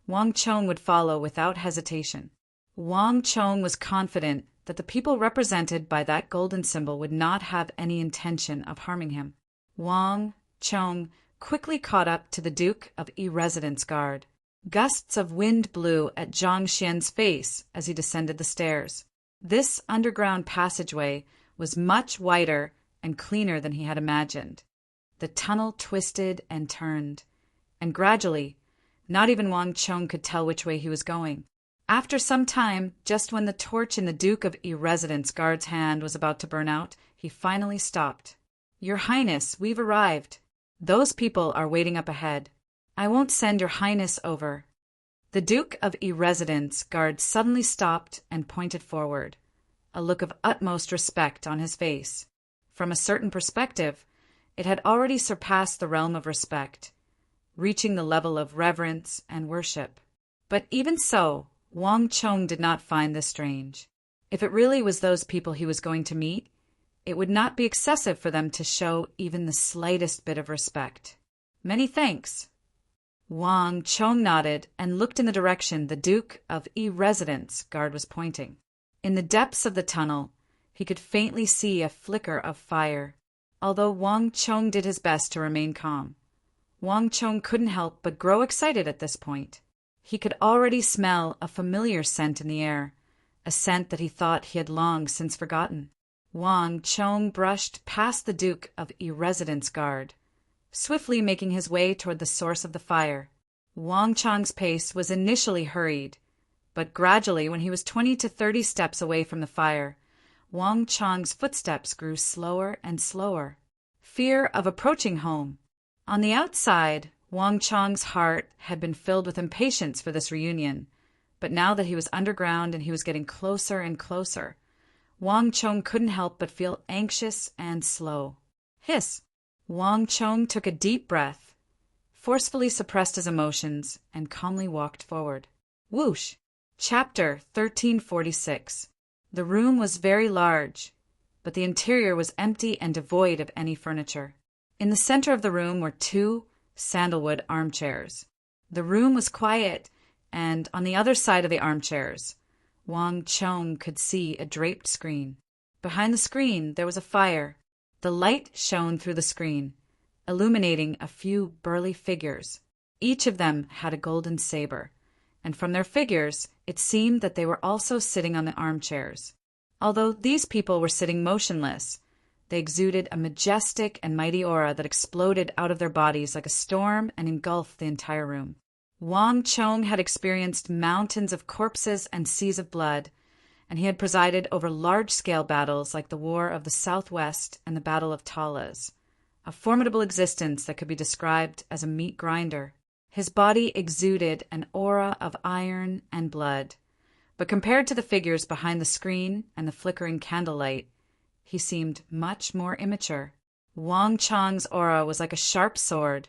Wang Chong would follow without hesitation. Wang Chong was confident that the people represented by that golden symbol would not have any intention of harming him. Wang Chong quickly caught up to the Duke of E-Residence guard. Gusts of wind blew at Zhang Xian's face as he descended the stairs. This underground passageway was much wider and cleaner than he had imagined. The tunnel twisted and turned, and gradually, not even Wang Chong could tell which way he was going. After some time, just when the torch in the Duke of E-Residence guard's hand was about to burn out, he finally stopped. Your Highness, we've arrived. Those people are waiting up ahead. I won't send your Highness over. The Duke of E-Residence guard suddenly stopped and pointed forward, a look of utmost respect on his face. From a certain perspective, it had already surpassed the realm of respect, reaching the level of reverence and worship. But even so, Wang Chong did not find this strange. If it really was those people he was going to meet, it would not be excessive for them to show even the slightest bit of respect. Many thanks. Wang Chong nodded and looked in the direction the Duke of E-Residence guard was pointing. In the depths of the tunnel, he could faintly see a flicker of fire. Although Wang Chong did his best to remain calm, Wang Chong couldn't help but grow excited at this point. He could already smell a familiar scent in the air, a scent that he thought he had long since forgotten. Wang Chong brushed past the Duke of E-Residence guard, swiftly making his way toward the source of the fire. Wang Chong's pace was initially hurried, but gradually, when he was 20 to 30 steps away from the fire, Wang Chong's footsteps grew slower and slower. Fear of approaching home. On the outside, Wang Chong's heart had been filled with impatience for this reunion, but now that he was underground and he was getting closer and closer, Wang Chong couldn't help but feel anxious and slow. Hiss! Wang Chong took a deep breath, forcefully suppressed his emotions, and calmly walked forward. Whoosh! Chapter 1346. The room was very large, but the interior was empty and devoid of any furniture. In the center of the room were 2 sandalwood armchairs. The room was quiet, and on the other side of the armchairs, Wang Chong could see a draped screen. Behind the screen there was a fire. The light shone through the screen, illuminating a few burly figures. Each of them had a golden saber, and from their figures it seemed that they were also sitting on the armchairs. Although these people were sitting motionless, they exuded a majestic and mighty aura that exploded out of their bodies like a storm and engulfed the entire room. Wang Chong had experienced mountains of corpses and seas of blood, and he had presided over large-scale battles like the War of the Southwest and the Battle of Talas, a formidable existence that could be described as a meat grinder. His body exuded an aura of iron and blood, But compared to the figures behind the screen and the flickering candlelight, he seemed much more immature. Wang Chang's aura was like a sharp sword,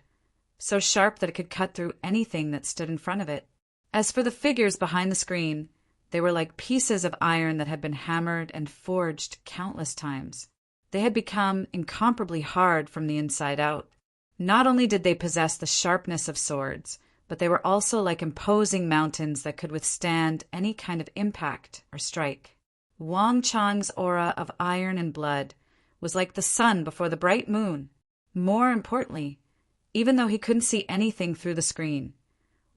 so sharp that it could cut through anything that stood in front of it. As for the figures behind the screen, they were like pieces of iron that had been hammered and forged countless times. They had become incomparably hard from the inside out. Not only did they possess the sharpness of swords, but they were also like imposing mountains that could withstand any kind of impact or strike. Wang Chang's aura of iron and blood was like the sun before the bright moon. More importantly, even though he couldn't see anything through the screen,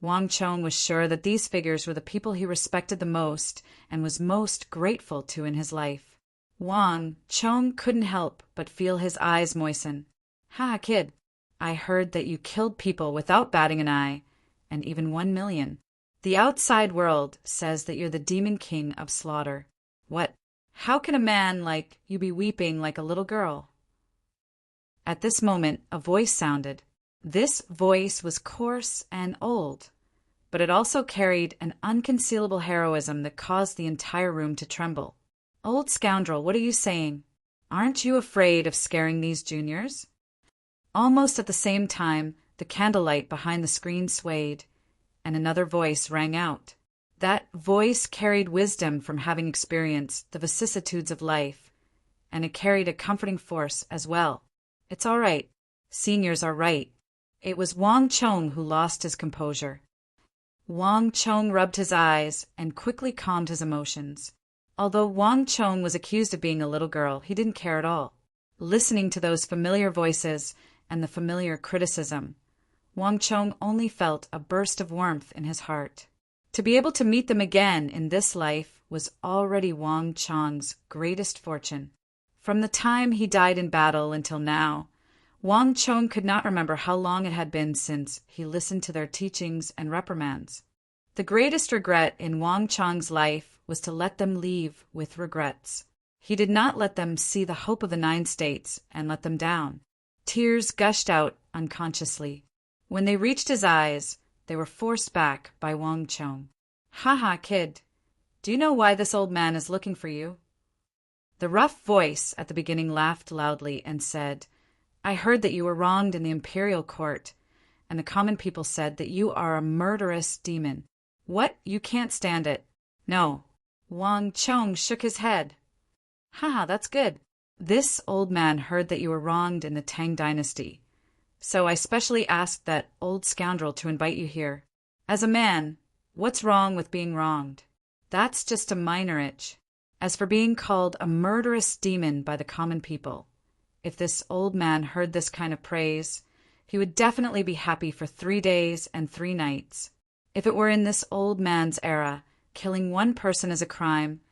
Wang Chong was sure that these figures were the people he respected the most and was most grateful to in his life. Wang Chong couldn't help but feel his eyes moisten. "Ha, kid, I heard that you killed people without batting an eye, and even 1,000,000. The outside world says that you're the demon king of slaughter. What? How can a man like you be weeping like a little girl?" At this moment, a voice sounded. This voice was coarse and old, but it also carried an unconcealable heroism that caused the entire room to tremble. "Old scoundrel, what are you saying? Aren't you afraid of scaring these juniors?" Almost at the same time, the candlelight behind the screen swayed, and another voice rang out. That voice carried wisdom from having experienced the vicissitudes of life, and it carried a comforting force as well. "It's all right. Seniors are right." It was Wang Chong who lost his composure. Wang Chong rubbed his eyes and quickly calmed his emotions. Although Wang Chong was accused of being a little girl, he didn't care at all. Listening to those familiar voices and the familiar criticism, Wang Chong only felt a burst of warmth in his heart. To be able to meet them again in this life was already Wang Chong's greatest fortune. From the time he died in battle until now, Wang Chong could not remember how long it had been since he listened to their teachings and reprimands. The greatest regret in Wang Chong's life was to let them leave with regrets. He did not let them see the hope of the 9 states and let them down. Tears gushed out unconsciously. When they reached his eyes, they were forced back by Wang Chong. "Ha ha, kid. Do you know why this old man is looking for you?" The rough voice at the beginning laughed loudly and said, "I heard that you were wronged in the imperial court, and the common people said that you are a murderous demon. What? You can't stand it." "No." Wang Chong shook his head. "Ha, that's good. This old man heard that you were wronged in the Tang dynasty, so I specially asked that old scoundrel to invite you here. As a man, what's wrong with being wronged? That's just a minor itch. As for being called a murderous demon by the common people, if this old man heard this kind of praise, he would definitely be happy for 3 days and 3 nights. If it were in this old man's era, killing 1 person is a crime,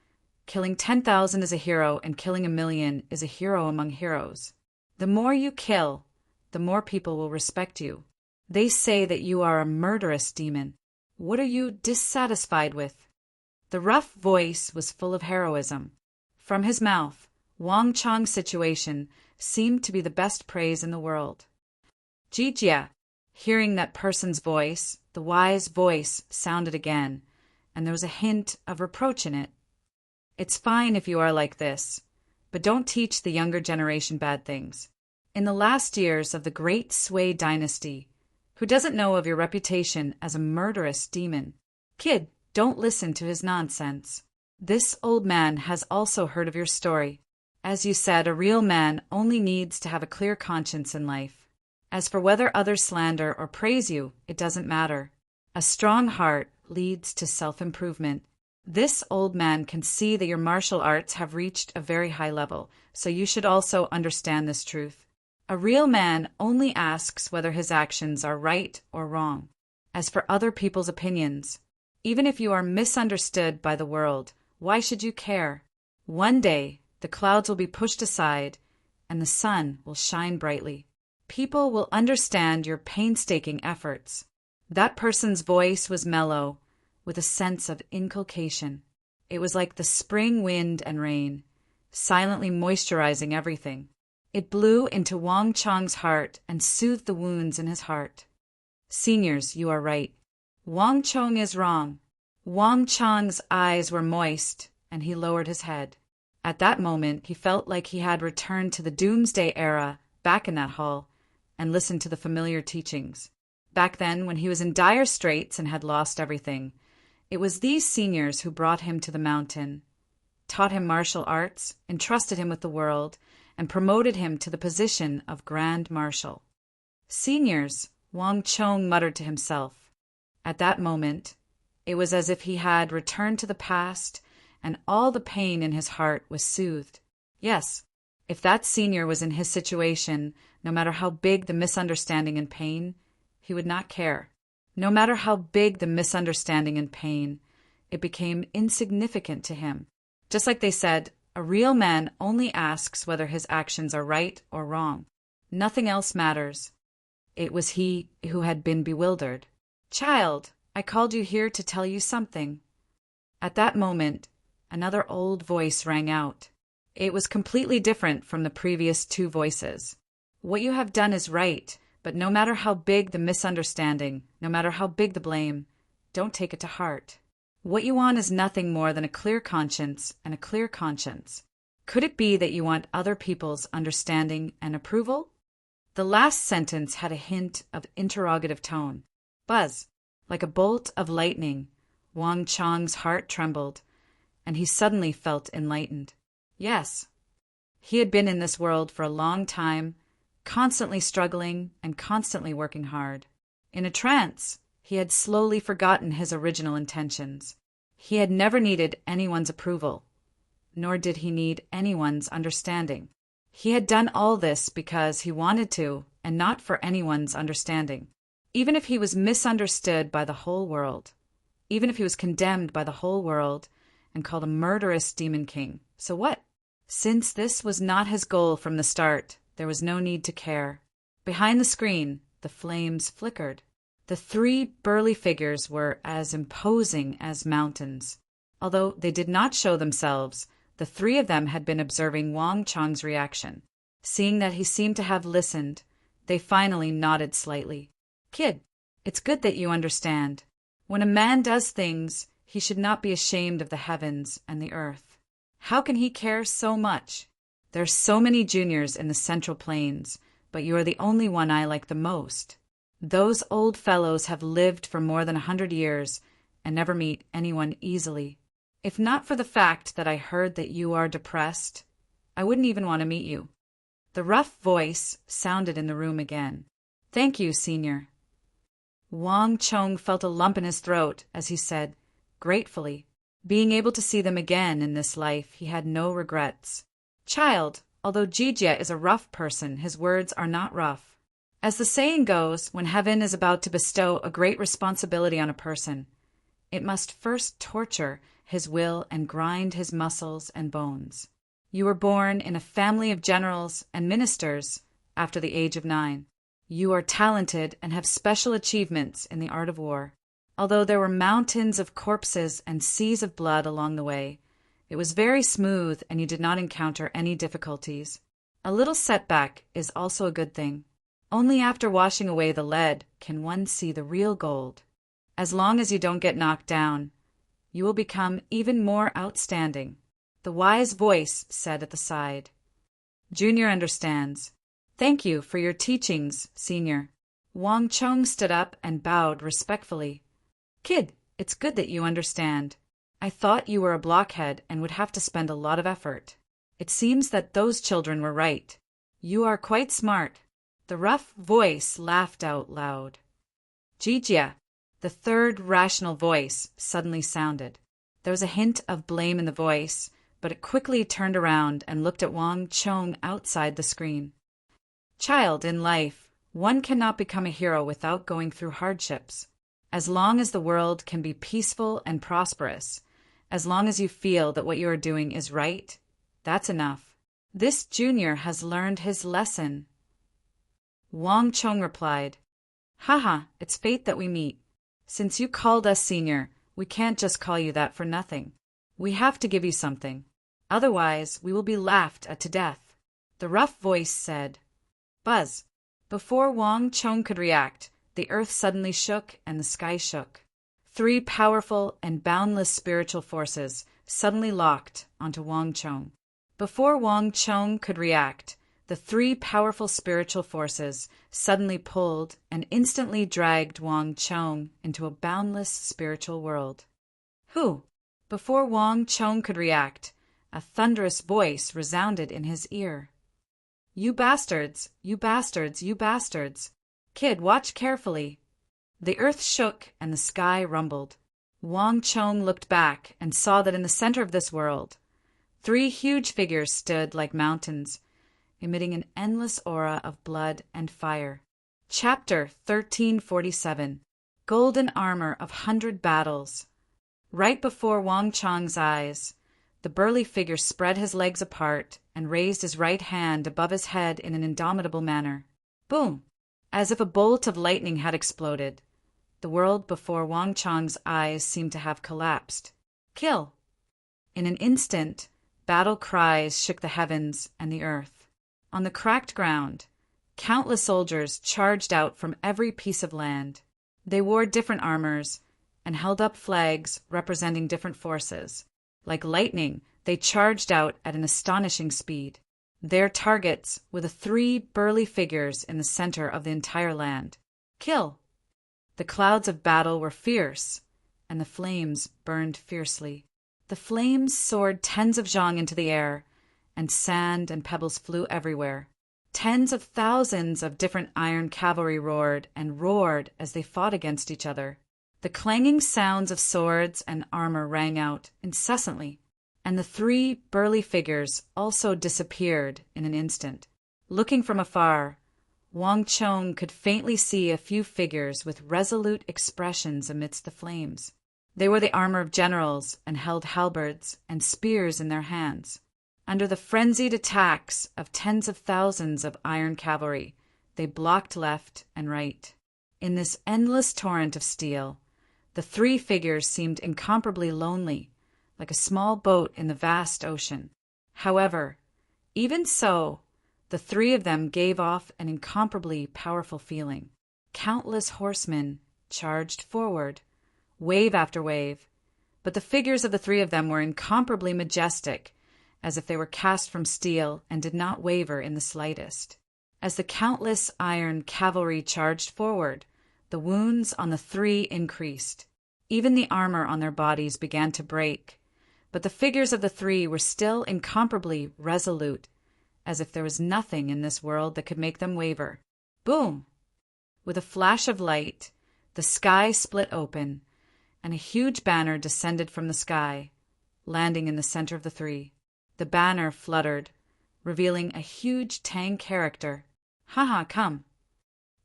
killing 10,000 is a hero, and killing 1,000,000 is a hero among heroes. The more you kill, the more people will respect you. They say that you are a murderous demon. What are you dissatisfied with?" The rough voice was full of heroism. From his mouth, Wang Chong's situation seemed to be the best praise in the world. Jijia, hearing that person's voice, the wise voice sounded again, and there was a hint of reproach in it. "It's fine if you are like this, but don't teach the younger generation bad things. In the last years of the great Sui dynasty, who doesn't know of your reputation as a murderous demon? Kid, don't listen to his nonsense. This old man has also heard of your story. As you said, a real man only needs to have a clear conscience in life. As for whether others slander or praise you, it doesn't matter. A strong heart leads to self-improvement. This old man can see that your martial arts have reached a very high level, so you should also understand this truth. A real man only asks whether his actions are right or wrong. As for other people's opinions, even if you are misunderstood by the world, why should you care? One day, the clouds will be pushed aside, and the sun will shine brightly. People will understand your painstaking efforts." That person's voice was mellow, with a sense of inculcation. It was like the spring wind and rain, silently moisturizing everything. It blew into Wang Chong's heart and soothed the wounds in his heart. "Seniors, you are right. Wang Chong is wrong. Wang Chang's eyes were moist, and he lowered his head. At that moment, he felt like he had returned to the Doomsday era, back in that hall, and listened to the familiar teachings. Back then, when he was in dire straits and had lost everything, it was these seniors who brought him to the mountain, taught him martial arts, entrusted him with the world, and promoted him to the position of Grand Marshal. Seniors, Wang Chong muttered to himself. At that moment, it was as if he had returned to the past, and all the pain in his heart was soothed. Yes, if that senior was in his situation, no matter how big the misunderstanding and pain, he would not care. No matter how big the misunderstanding and pain, it became insignificant to him. Just like they said, a real man only asks whether his actions are right or wrong. Nothing else matters. It was he who had been bewildered. "Child, I called you here to tell you something." At that moment, another old voice rang out. It was completely different from the previous two voices. "What you have done is right, but no matter how big the misunderstanding, no matter how big the blame, don't take it to heart. What you want is nothing more than a clear conscience and a clear conscience. Could it be that you want other people's understanding and approval?" The last sentence had a hint of interrogative tone. Buzz, like a bolt of lightning, Wang Chang's heart trembled, and he suddenly felt enlightened. Yes, he had been in this world for a long time, constantly struggling and constantly working hard. In a trance, he had slowly forgotten his original intentions. He had never needed anyone's approval, nor did he need anyone's understanding. He had done all this because he wanted to, and not for anyone's understanding. Even if he was misunderstood by the whole world, even if he was condemned by the whole world and called a murderous demon king, so what? Since this was not his goal from the start, there was no need to care. Behind the screen, the flames flickered. The three burly figures were as imposing as mountains. Although they did not show themselves, the three of them had been observing Wang Chang's reaction. Seeing that he seemed to have listened, they finally nodded slightly. "Kid, it's good that you understand. When a man does things, he should not be ashamed of the heavens and the earth. How can he care so much? There are so many juniors in the Central Plains, but you are the only one I like the most. Those old fellows have lived for more than 100 years and never meet anyone easily. If not for the fact that I heard that you are depressed, I wouldn't even want to meet you." The rough voice sounded in the room again. "Thank you, Senior." Wang Chong felt a lump in his throat as he said, gratefully. Being able to see them again in this life, he had no regrets. "Child, although Jijia is a rough person, his words are not rough. As the saying goes, when heaven is about to bestow a great responsibility on a person, it must first torture his will and grind his muscles and bones. You were born in a family of generals and ministers after the age of 9. You are talented and have special achievements in the art of war. Although there were mountains of corpses and seas of blood along the way, it was very smooth and you did not encounter any difficulties. A little setback is also a good thing. Only after washing away the lead can one see the real gold. As long as you don't get knocked down, you will become even more outstanding," the wise voice said at the side. "Junior understands. Thank you for your teachings, Senior." Wang Chong stood up and bowed respectfully. "Kid, it's good that you understand. I thought you were a blockhead and would have to spend a lot of effort. It seems that those children were right. You are quite smart." The rough voice laughed out loud. "Jijia," the third rational voice, suddenly sounded. There was a hint of blame in the voice, but it quickly turned around and looked at Wang Chong outside the screen. "Child, in life, one cannot become a hero without going through hardships. As long as the world can be peaceful and prosperous, as long as you feel that what you are doing is right, that's enough. This junior has learned his lesson." Wang Chong replied, "Haha, it's fate that we meet. Since you called us Senior, we can't just call you that for nothing. We have to give you something. Otherwise, we will be laughed at to death." The rough voice said, "Buzz." Before Wang Chong could react, the earth suddenly shook and the sky shook. Three powerful and boundless spiritual forces suddenly locked onto Wang Chong. Before Wang Chong could react, the three powerful spiritual forces suddenly pulled and instantly dragged Wang Chong into a boundless spiritual world. Who? Before Wang Chong could react, a thunderous voice resounded in his ear. "You bastards! You bastards! You bastards! Kid, watch carefully!" The earth shook and the sky rumbled. Wang Chong looked back and saw that in the center of this world, three huge figures stood like mountains, emitting an endless aura of blood and fire. Chapter 1347 Golden Armor of 100 Battles. Right before Wang Chong's eyes, the burly figure spread his legs apart and raised his right hand above his head in an indomitable manner. Boom! As if a bolt of lightning had exploded. The world before Wang Chong's eyes seemed to have collapsed. Kill! In an instant, battle cries shook the heavens and the earth. On the cracked ground, countless soldiers charged out from every piece of land. They wore different armors and held up flags representing different forces. Like lightning, they charged out at an astonishing speed. Their targets were the three burly figures in the center of the entire land. Kill! The clouds of battle were fierce, and the flames burned fiercely. The flames soared tens of zhang into the air, and sand and pebbles flew everywhere. Tens of thousands of different iron cavalry roared and roared as they fought against each other. The clanging sounds of swords and armor rang out incessantly, and the three burly figures also disappeared in an instant. Looking from afar, Wang Chong could faintly see a few figures with resolute expressions amidst the flames. They wore the armor of generals and held halberds and spears in their hands. Under the frenzied attacks of tens of thousands of iron cavalry, they blocked left and right. In this endless torrent of steel, the three figures seemed incomparably lonely, like a small boat in the vast ocean. However, even so, the three of them gave off an incomparably powerful feeling. Countless horsemen charged forward, wave after wave, but the figures of the three of them were incomparably majestic, as if they were cast from steel and did not waver in the slightest. As the countless iron cavalry charged forward, the wounds on the three increased. Even the armor on their bodies began to break, but the figures of the three were still incomparably resolute, as if there was nothing in this world that could make them waver. Boom! With a flash of light, the sky split open, and a huge banner descended from the sky, landing in the center of the three. The banner fluttered, revealing a huge Tang character. "Haha, come!"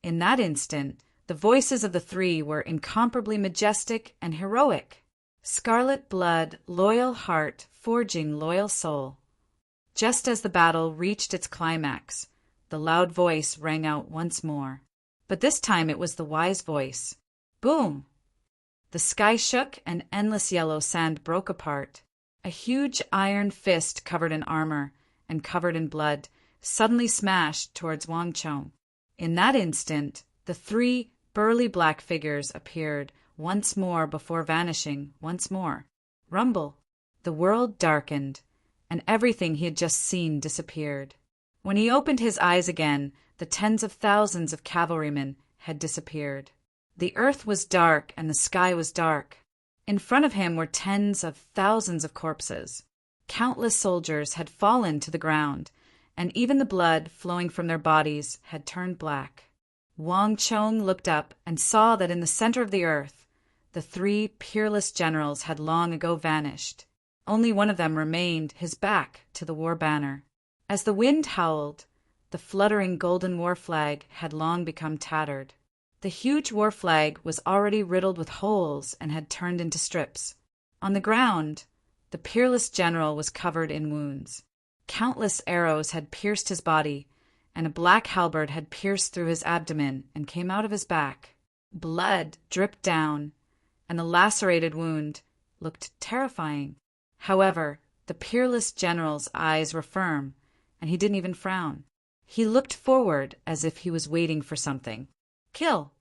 In that instant, the voices of the three were incomparably majestic and heroic. Scarlet blood, loyal heart, forging loyal soul. Just as the battle reached its climax, the loud voice rang out once more. But this time it was the wise voice. Boom! The sky shook and endless yellow sand broke apart. A huge iron fist covered in armor and covered in blood suddenly smashed towards Wang Chong. In that instant, the three burly black figures appeared once more before vanishing once more. Rumble! The world darkened, and everything he had just seen disappeared. When he opened his eyes again, the tens of thousands of cavalrymen had disappeared. The earth was dark and the sky was dark. In front of him were tens of thousands of corpses. Countless soldiers had fallen to the ground, and even the blood flowing from their bodies had turned black. Wang Chong looked up and saw that in the center of the earth, the three peerless generals had long ago vanished. Only one of them remained, his back to the war banner. As the wind howled, the fluttering golden war flag had long become tattered. The huge war flag was already riddled with holes and had turned into strips. On the ground, the peerless general was covered in wounds. Countless arrows had pierced his body, and a black halberd had pierced through his abdomen and came out of his back. Blood dripped down, and the lacerated wound looked terrifying. However, the peerless general's eyes were firm, and he didn't even frown. He looked forward as if he was waiting for something. Kill!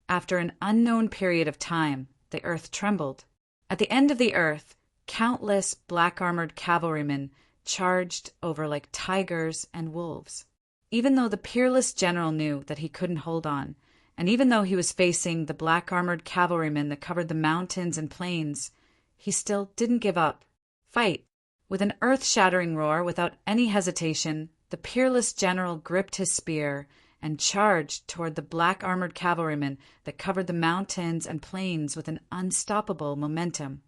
After an unknown period of time, the earth trembled. At the end of the earth, countless black-armored cavalrymen charged over like tigers and wolves. Even though the peerless general knew that he couldn't hold on, and even though he was facing the black-armored cavalrymen that covered the mountains and plains, he still didn't give up. Fight! With an earth-shattering roar, without any hesitation, the peerless general gripped his spear and charged toward the black-armored cavalrymen that covered the mountains and plains with an unstoppable momentum.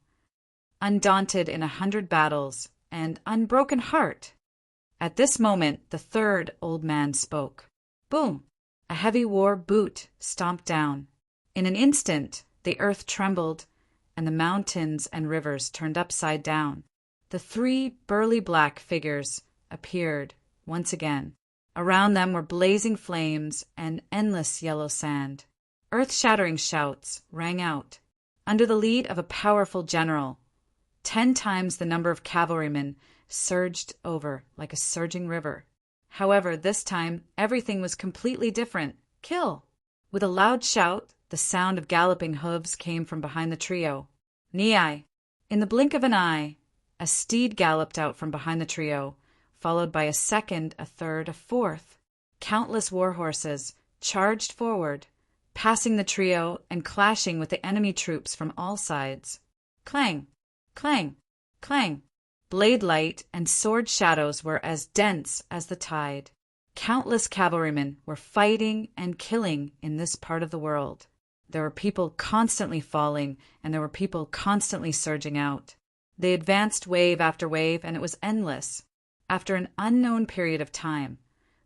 Undaunted in 100 battles, and unbroken heart. At this moment, the third old man spoke. Boom! A heavy war boot stomped down. In an instant, the earth trembled, and the mountains and rivers turned upside down. The three burly black figures appeared once again. Around them were blazing flames and endless yellow sand. Earth-shattering shouts rang out. Under the lead of a powerful general, 10 times the number of cavalrymen surged over like a surging river. However, this time, everything was completely different. Kill! With a loud shout, the sound of galloping hooves came from behind the trio. Nii! In the blink of an eye, a steed galloped out from behind the trio, followed by a second, a third, a fourth. Countless war horses charged forward, passing the trio and clashing with the enemy troops from all sides. Clang! Clang! Clang! Blade light and sword shadows were as dense as the tide. Countless cavalrymen were fighting and killing in this part of the world. There were people constantly falling, and there were people constantly surging out. They advanced wave after wave, and it was endless. After an unknown period of time,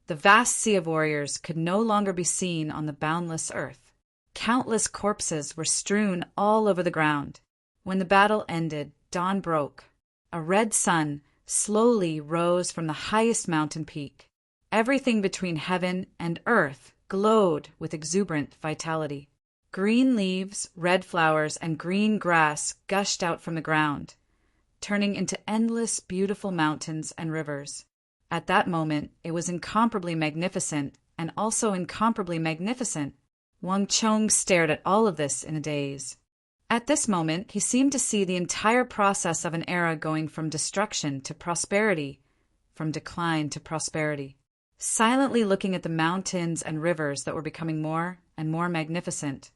the vast sea of warriors could no longer be seen on the boundless earth. Countless corpses were strewn all over the ground. When the battle ended, dawn broke. A red sun slowly rose from the highest mountain peak. Everything between heaven and earth glowed with exuberant vitality. Green leaves, red flowers, and green grass gushed out from the ground, turning into endless, beautiful mountains and rivers. At that moment, it was incomparably magnificent, and also incomparably magnificent. Wang Chong stared at all of this in a daze. At this moment, he seemed to see the entire process of an era going from destruction to prosperity, from decline to prosperity. Silently looking at the mountains and rivers that were becoming more and more magnificent,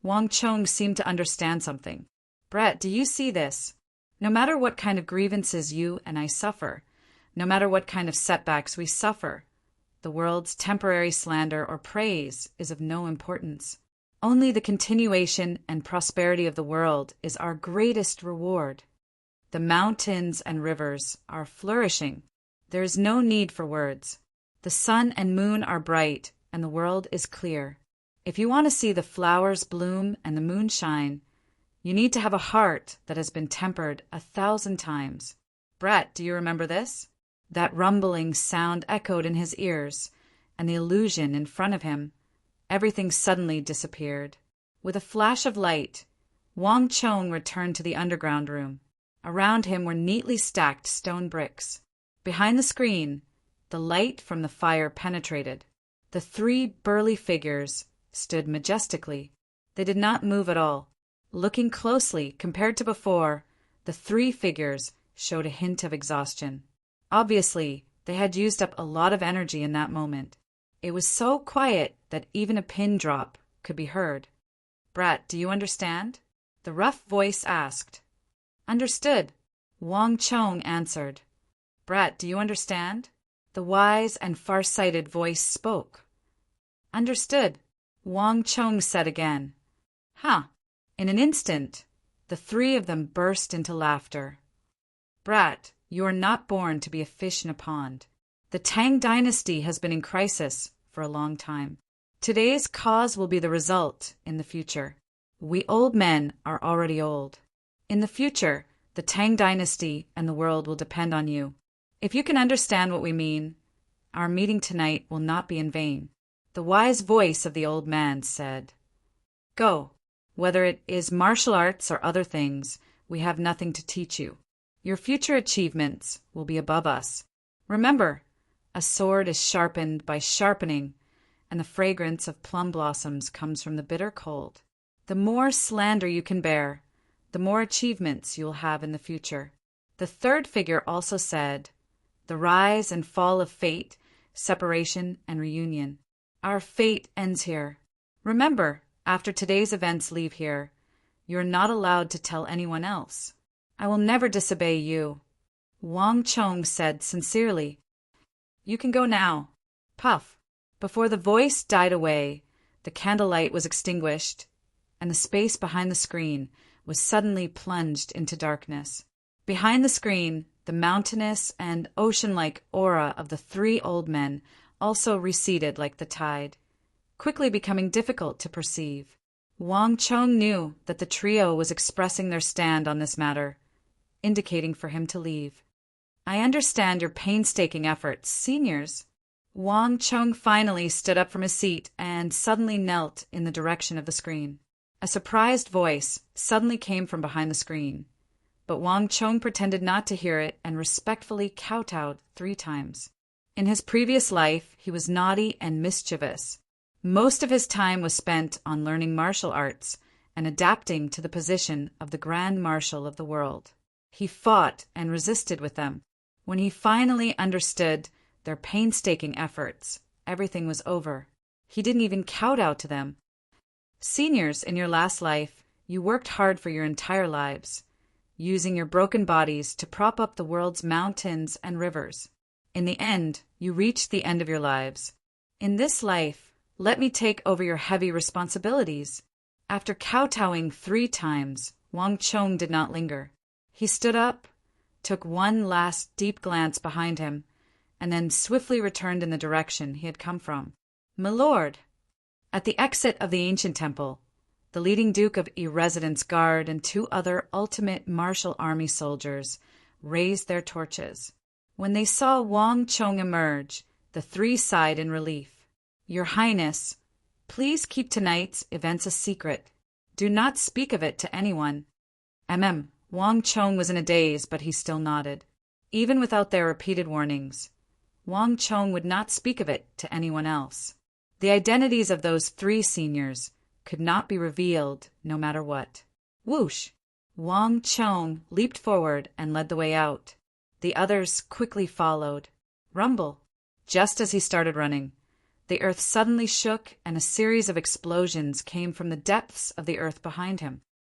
Wang Chong seemed to understand something. Brett, do you see this? No matter what kind of grievances you and I suffer, no matter what kind of setbacks we suffer, the world's temporary slander or praise is of no importance. Only the continuation and prosperity of the world is our greatest reward. The mountains and rivers are flourishing. There is no need for words. The sun and moon are bright, and the world is clear. If you want to see the flowers bloom and the moon shine, you need to have a heart that has been tempered 1,000 times. Brett, do you remember this? That rumbling sound echoed in his ears, and the illusion in front of him. Everything suddenly disappeared. With a flash of light, Wang Chong returned to the underground room. Around him were neatly stacked stone bricks. Behind the screen, the light from the fire penetrated. The three burly figures stood majestically. They did not move at all. Looking closely, compared to before, the three figures showed a hint of exhaustion. Obviously, they had used up a lot of energy in that moment. It was so quiet that even a pin drop could be heard. Brat, do you understand? The rough voice asked. Understood, Wang Chong answered. Brat, do you understand? The wise and far-sighted voice spoke. Understood, Wang Chong said again. Huh. In an instant, the three of them burst into laughter. Brat, you are not born to be a fish in a pond. The Tang dynasty has been in crisis for a long time. Today's cause will be the result in the future. We old men are already old. In the future, the Tang dynasty and the world will depend on you. If you can understand what we mean, our meeting tonight will not be in vain. The wise voice of the old man said, Go. Whether it is martial arts or other things, we have nothing to teach you. Your future achievements will be above us. Remember, a sword is sharpened by sharpening, and the fragrance of plum blossoms comes from the bitter cold. The more slander you can bear, the more achievements you will have in the future. The third figure also said, the rise and fall of fate, separation and reunion. Our fate ends here. Remember, after today's events leave here, you are not allowed to tell anyone else. I will never disobey you. Wang Chong said sincerely. You can go now. Puff. Before the voice died away, the candlelight was extinguished, and the space behind the screen was suddenly plunged into darkness. Behind the screen, the mountainous and ocean-like aura of the three old men also receded like the tide, quickly becoming difficult to perceive. Wang Chong knew that the trio was expressing their stand on this matter, indicating for him to leave. I understand your painstaking efforts, seniors. Wang Chong finally stood up from his seat and suddenly knelt in the direction of the screen. A surprised voice suddenly came from behind the screen, but Wang Chong pretended not to hear it and respectfully kowtowed 3 times. In his previous life, he was naughty and mischievous. Most of his time was spent on learning martial arts and adapting to the position of the Grand Marshal of the world. He fought and resisted with them. When he finally understood their painstaking efforts, everything was over. He didn't even kowtow to them. Seniors, in your last life, you worked hard for your entire lives, using your broken bodies to prop up the world's mountains and rivers. In the end, you reached the end of your lives. In this life, let me take over your heavy responsibilities. After kowtowing 3 times, Wang Chong did not linger. He stood up, took one last deep glance behind him, and then swiftly returned in the direction he had come from. My lord! At the exit of the ancient temple, the leading Duke of Irresidence Guard and 2 other ultimate martial army soldiers raised their torches. When they saw Wang Chong emerge, the 3 sighed in relief. Your Highness, please keep tonight's events a secret. Do not speak of it to anyone. Wang Chong was in a daze, but he still nodded. Even without their repeated warnings, Wang Chong would not speak of it to anyone else. The identities of those 3 seniors could not be revealed no matter what. Whoosh! Wang Chong leaped forward and led the way out. The others quickly followed. Rumble! Just as he started running, the earth suddenly shook and a series of explosions came from the depths of the earth behind him.